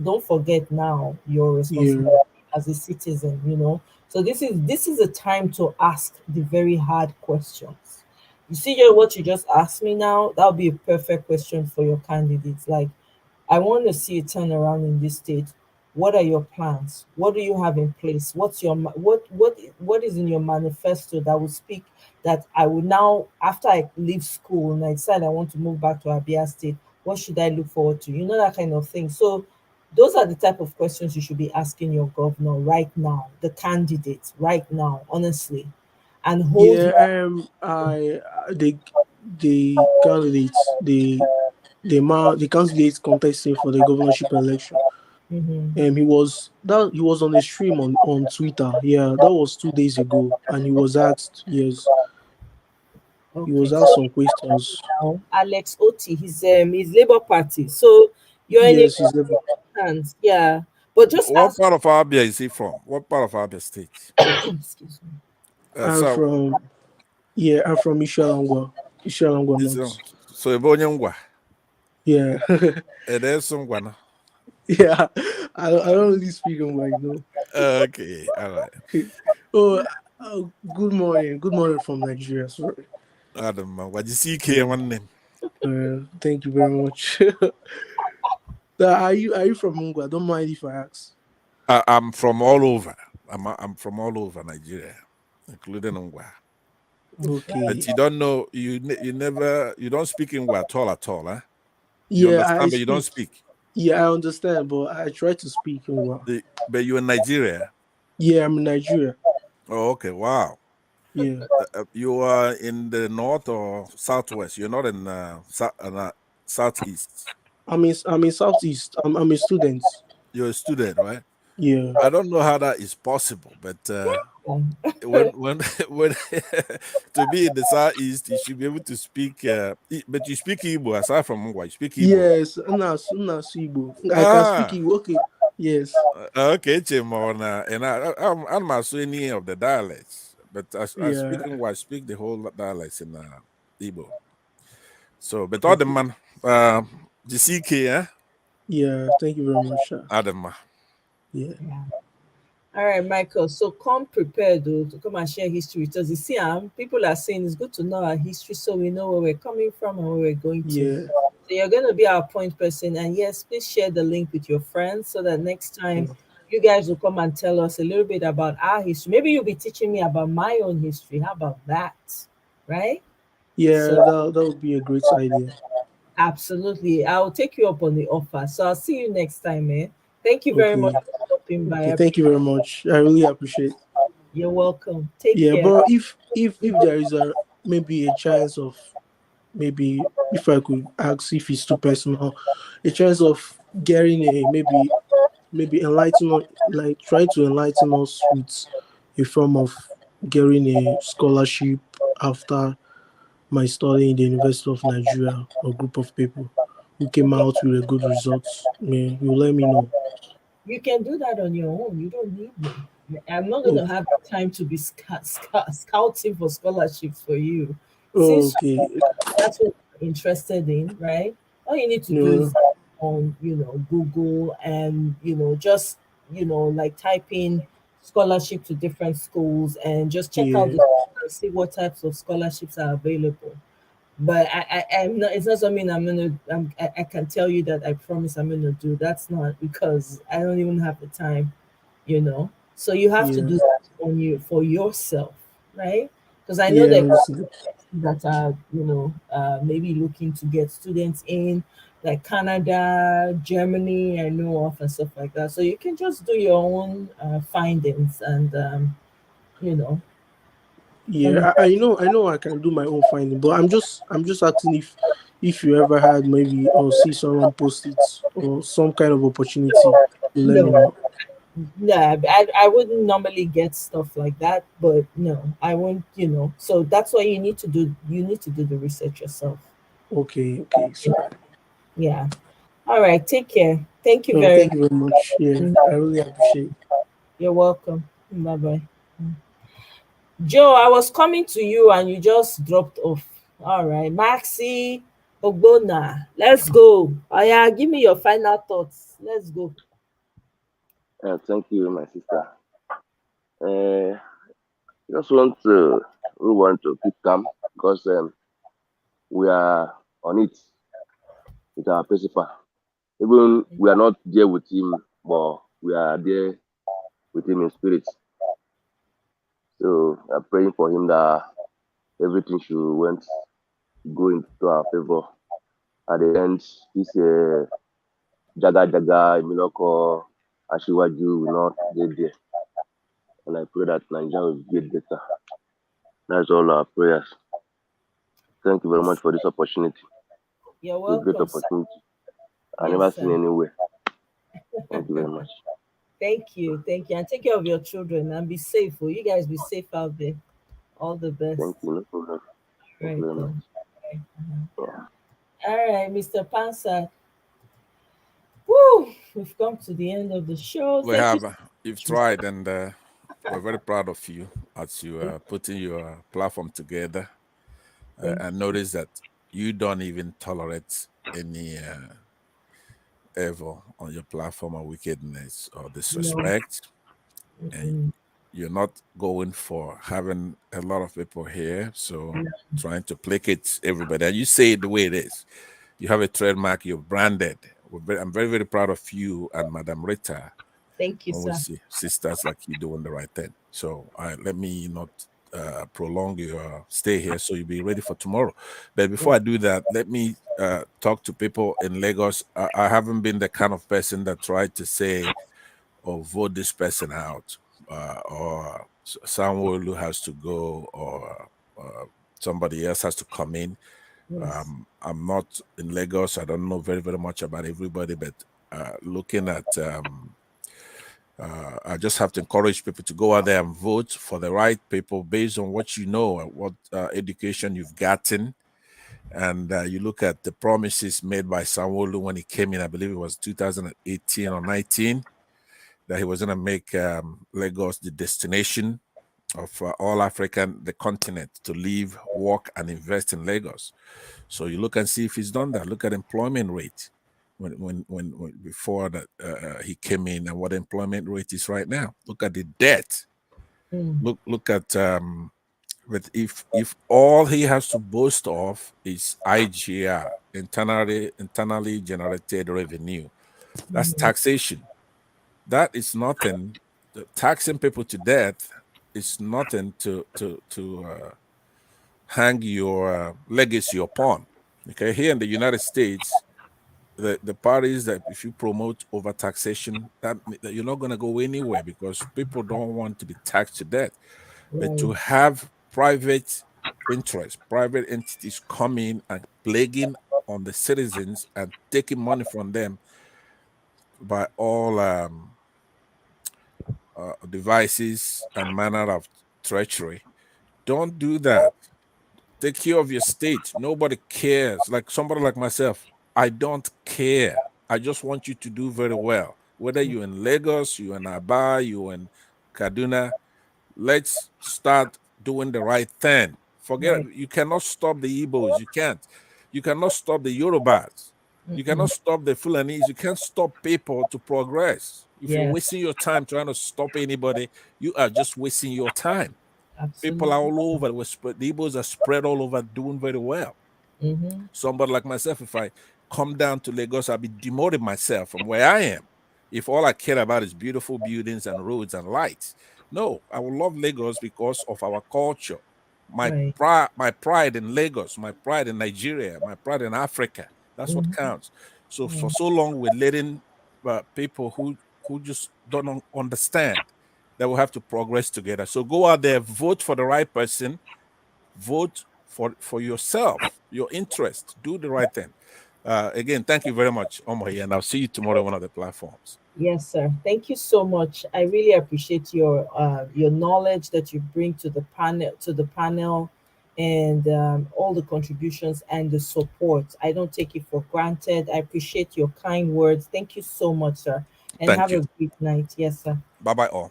don't forget now your yeah, responsibility as a citizen, So this is a time to ask the very hard questions. You see what you just asked me now? That would be a perfect question for your candidates. Like, I want to see a turnaround in this state. What are your plans? What do you have in place? What is in your manifesto that will speak that I will now, after I leave school and I decide I want to move back to Abia State, what should I look forward to? That kind of thing. So those are the type of questions you should be asking your governor right now, the candidates right now, honestly. and hold Yeah, your the candidates, the candidates contesting for the governorship election. Mhm. He was on a stream on Twitter. Yeah, that was 2 days ago, and he was asked, yes, he was Okay, so asked some questions. now Alex Oti, his Labour Party. So you're in a Yes, he's good the hands, yeah. But just What ask. part of Abia is he from? What part of Abia State? Excuse me. I'm So from I'm from Ishalangwa it's North. so Ebonyangwa. Yeah. And there's some Guana. Yeah. I don't really speak on my Okay, all right. oh, good morning. Good morning from Nigeria. Sorry. Adam, what you see, K one name. Thank you very much. Are you from Mungwa? Don't mind if I ask. I'm from all over. I'm from all over Nigeria, including Ngwa. But Okay. you don't know you don't speak Ngwa at all, huh? You Yeah, I understand, but you don't speak. speak. Yeah, I understand, but I try to speak Mungwa. But you're in Nigeria. Yeah, I'm in Nigeria. Oh, okay, wow. Yeah. You are in the north or southwest. You're not in southeast. I'm in Southeast. I'm a student. You're a student, right? Yeah. I don't know how that is possible, but when when to be in the southeast, you should be able to speak. But you speak Igbo aside from Mungwa. You speak Igbo. Yes, Nnasu Igbo. I can speak Ah, Igbo. Okay. Yes. okay, Chimona. And I'm not any of the dialects, but I Yeah. speak Ngwa. I speak the whole dialects in Igbo. So, but all the Okay. man, the CK, Yeah. Thank you very much, sir. Adama. Yeah. All right, Michael. So come prepared though to come and share history with us. You see, people are saying it's good to know our history so we know where we're coming from and where we're going to. Yeah. So you're going to be our point person. And yes, please share the link with your friends so that next time you guys will come and tell us a little bit about our history. Maybe you'll be teaching me about my own history. How about that? Right? Yeah. So That would be a great idea. absolutely. I'll take you up on the offer. So I'll see you next time, man. Thank you very much Okay. for stopping by. Okay. Thank you very much. I really appreciate. You're welcome. Take Yeah, care. but if there is maybe a chance of, maybe if I could ask, if it's too personal, a chance of getting a maybe enlighten, like trying to enlighten us with a form of getting a scholarship after my study in the University of Nigeria, or group of people who came out with a good results. You let me know. You can do that on your own. You don't need me. I'm not going to Okay. have time to be scouting for scholarships for you. Since Okay. that's what you're interested in, right? All you need to do No. is on, Google and, just, like type in scholarship to different schools and just check out Yeah. the schools and see what types of scholarships are available. But I'm not. It's not something I can tell you that I promise I'm gonna do. That's not because I don't even have the time, So you have to Yeah. do that on you for yourself, right? Because I know Yeah. that Honestly. that are maybe looking to get students in like Canada, Germany, I know of and stuff like that. So you can just do your own findings and you know kind of. Yeah, I know I can do my own finding, but I'm just asking if you ever had maybe, or see someone post it, or some kind of opportunity, you let me No, know. no, I wouldn't normally get stuff like that, but no, I won't, So that's why you need to do. You need to do the research yourself. Okay, okay, sure. Yeah. All right. Take care. Thank you No, very thank much. you very much. Yeah, Mhm. I really appreciate. You're welcome. Bye bye. Joe, I was coming to you and you just dropped off. All right. Maxi Ogbona, let's go. Oh, yeah, give me your final thoughts. Let's go. Thank you, my sister. Uh, just want to we want to keep calm because we are on it with our principal. Even we are not there with him, but we are there with him in spirit. So I'm praying for him that everything should went go into our favor. At the end, this Jaga Jaga Miloko Ashiwaju will not get there. And I pray that Nigeria will get better. That's all our prayers. Thank you very much for this opportunity. You're It's a great welcome, sir. opportunity. I never Yes, seen sir. anywhere. Thank you very much. Thank you. Thank you. And take care of your children and be safe. Oh, you guys be safe out there. All the best. Thank you. No problem. Thank you Right very much. then. Right. Yeah. All right, Mr. Pansa. Woo! We've come to the end of the show. We Thank you. have, you've tried, and we're very proud of you as you are putting your platform together. Thank And you. notice that you don't even tolerate any evil on your platform, or wickedness or No. disrespect. And Mm-mm. you're not going for having a lot of people here, so trying to placate everybody. And you say it the way it is. You have a trademark, you're branded. I'm very, very proud of you and Madam Rita Thank you, when we sir. see sisters like you doing the right thing. So let me not prolong your stay here, so you'll be ready for tomorrow. But before I do that, let me talk to people in Lagos. I haven't been the kind of person that tried to say, or vote this person out, or someone who has to go, or somebody else has to come in. Yes. I'm not in Lagos. I don't know very, very much about everybody, but looking at, I just have to encourage people to go out there and vote for the right people based on what you know and what education you've gotten. And you look at the promises made by Sanwo-Olu when he came in, I believe it was 2018 or 19, that he was going to make Lagos the destination of all African, the continent, to live, work, and invest in Lagos. So you look and see if he's done that. Look at employment rate when before that he came in, and what the employment rate is right now. Look at the debt. Mm. Look at but if all he has to boast of is IGR, internally generated revenue, that's Mhm. taxation. That is nothing. Taxing people to death is nothing to hang your legacy upon. Okay, here in the United States, the parties that if you promote over taxation, that you're not going to go anywhere because people don't want to be taxed to death. But to Right. have private interests, private entities coming and plaguing on the citizens and taking money from them by all devices and manner of treachery, don't do that. Take care of your state. Nobody cares. Like somebody like myself, I don't care. I just want you to do very well. Whether you're in Lagos, you're in Aba, you're in Kaduna, let's start doing the right thing. Forget, Right. you cannot stop the Igbos. You can't. You cannot stop the Yorubas. You Mm-mm. cannot stop the Fulanese. You can't stop people to progress. If you're Yes. wasting your time trying to stop anybody, you are just wasting your time. People are Absolutely. all over. The Igbos are spread all over, doing very well. Mm-hmm. Somebody like myself, if I come down to Lagos, I'll be demoted myself from where I am. If all I care about is beautiful buildings and roads and lights. No, I will love Lagos because of our culture. Right. My pride in Lagos, my pride in Nigeria, my pride in Africa. That's what Mm-hmm. counts. So for Yeah. so long, we're letting people who just don't understand that we have to progress together. So go out there, vote for the right person, vote for yourself, your interest, do the right thing. Again, thank you very much, Omoy, and I'll see you tomorrow on one of the platforms. Yes, sir. Thank you so much. I really appreciate your knowledge that you bring to the panel, and all the contributions and the support. I don't take it for granted. I appreciate your kind words. Thank you so much, sir. And Thank have you. a great night. Yes, sir. Bye bye all.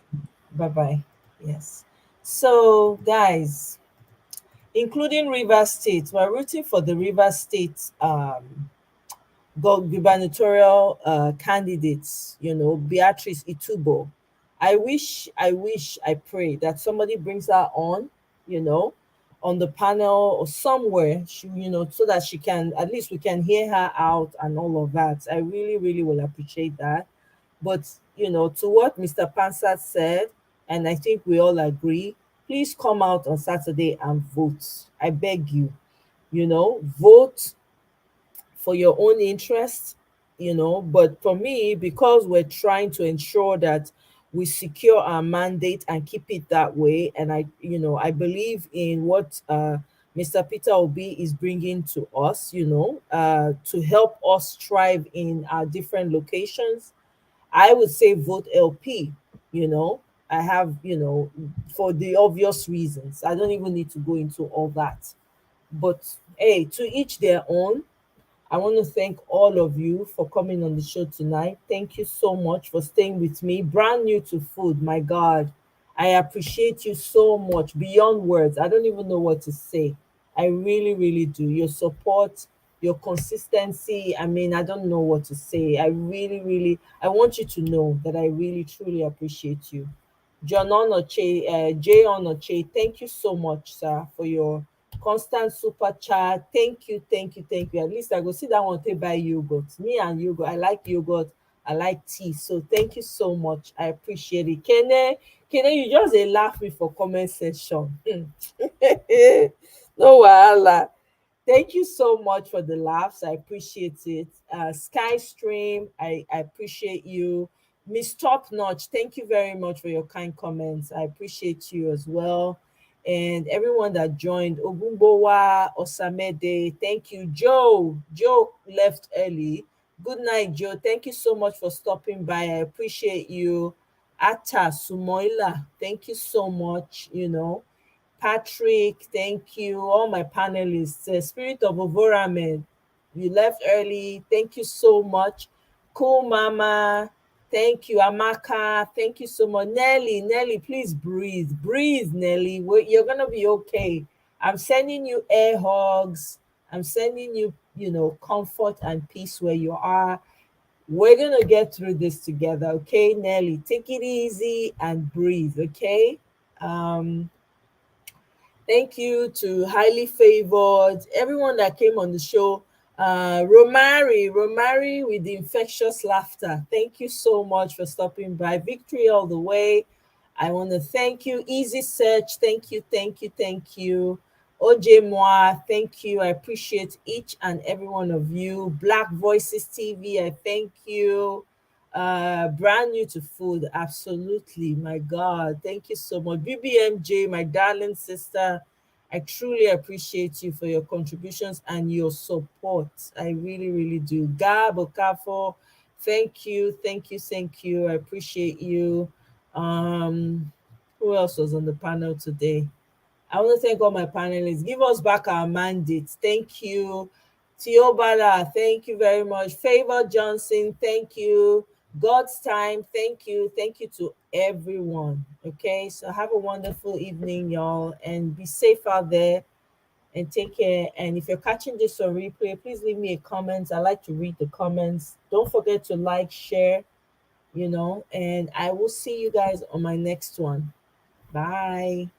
Bye bye. Yes. So, guys, including River State, we're rooting for the River State gubernatorial candidates, Beatrice Itubo. I pray that somebody brings her on, you know, on the panel or somewhere, so that she can, at least we can hear her out and all of that. I really, really will appreciate that. But, to what Mr. Pansat said, and I think we all agree, please come out on Saturday and vote. I beg you, vote for your own interest, but for me, because we're trying to ensure that we secure our mandate and keep it that way. And I believe in what Mr. Peter Obi is bringing to us, to help us thrive in our different locations. I would say vote LP, you know. I have, for the obvious reasons. I don't even need to go into all that. But hey, to each their own. I want to thank all of you for coming on the show tonight. Thank you so much for staying with me. Brand new to food, my God. I appreciate you so much beyond words. I don't even know what to say. I really, really do. Your support, your consistency. I mean, I don't know what to say. I really, really, I want you to know that I really, truly appreciate you. John Onoche, Jay Onoche, thank you so much, sir, for your constant super chat. Thank you, thank you, thank you. At least I go see that one take buy yogurt. Me and yogurt. I like yogurt. I like tea. So thank you so much. I appreciate it. Kene, you just laugh me for comment section. No wahala. Thank you so much for the laughs. I appreciate it. Skystream, I appreciate you. Miss Top Notch, thank you very much for your kind comments. I appreciate you as well. And everyone that joined, Ogumbowa, Osamede, thank you. Joe left early. Good night, Joe. Thank you so much for stopping by. I appreciate you. Ata Sumoila, thank you so much. Patrick, thank you. All my panelists, Spirit of Ovoramen, you left early. Thank you so much. Cool Mama, thank you. Amaka, thank you so much. Nelly, please breathe. Breathe, Nelly. You're going to be okay. I'm sending you air hugs. I'm sending you, comfort and peace where you are. We're going to get through this together, okay, Nelly? Take it easy and breathe, okay? Thank you to Highly Favored, everyone that came on the show. Romari with the infectious laughter. Thank you so much for stopping by. Victory all the way. I want to thank you. Easy Search. Thank you, thank you, thank you. OJ Moi, thank you. I appreciate each and every one of you. Black Voices TV, I thank you. Brand new to food, absolutely. My God, thank you so much. BBMJ, my darling sister, I truly appreciate you for your contributions and your support. I really, really do. Gab Okafo, thank you, thank you, thank you. I appreciate you. Who else was on the panel today? I want to thank all my panelists. Give us back our mandates. Thank you. Tiobala, thank you very much. Favor Johnson, thank you. God's time, thank you. Thank you to everyone. Okay, so have a wonderful evening, y'all, and be safe out there and take care. And if you're catching this on replay, please leave me a comment. I like to read the comments. Don't forget to like, share, and I will see you guys on my next one. Bye.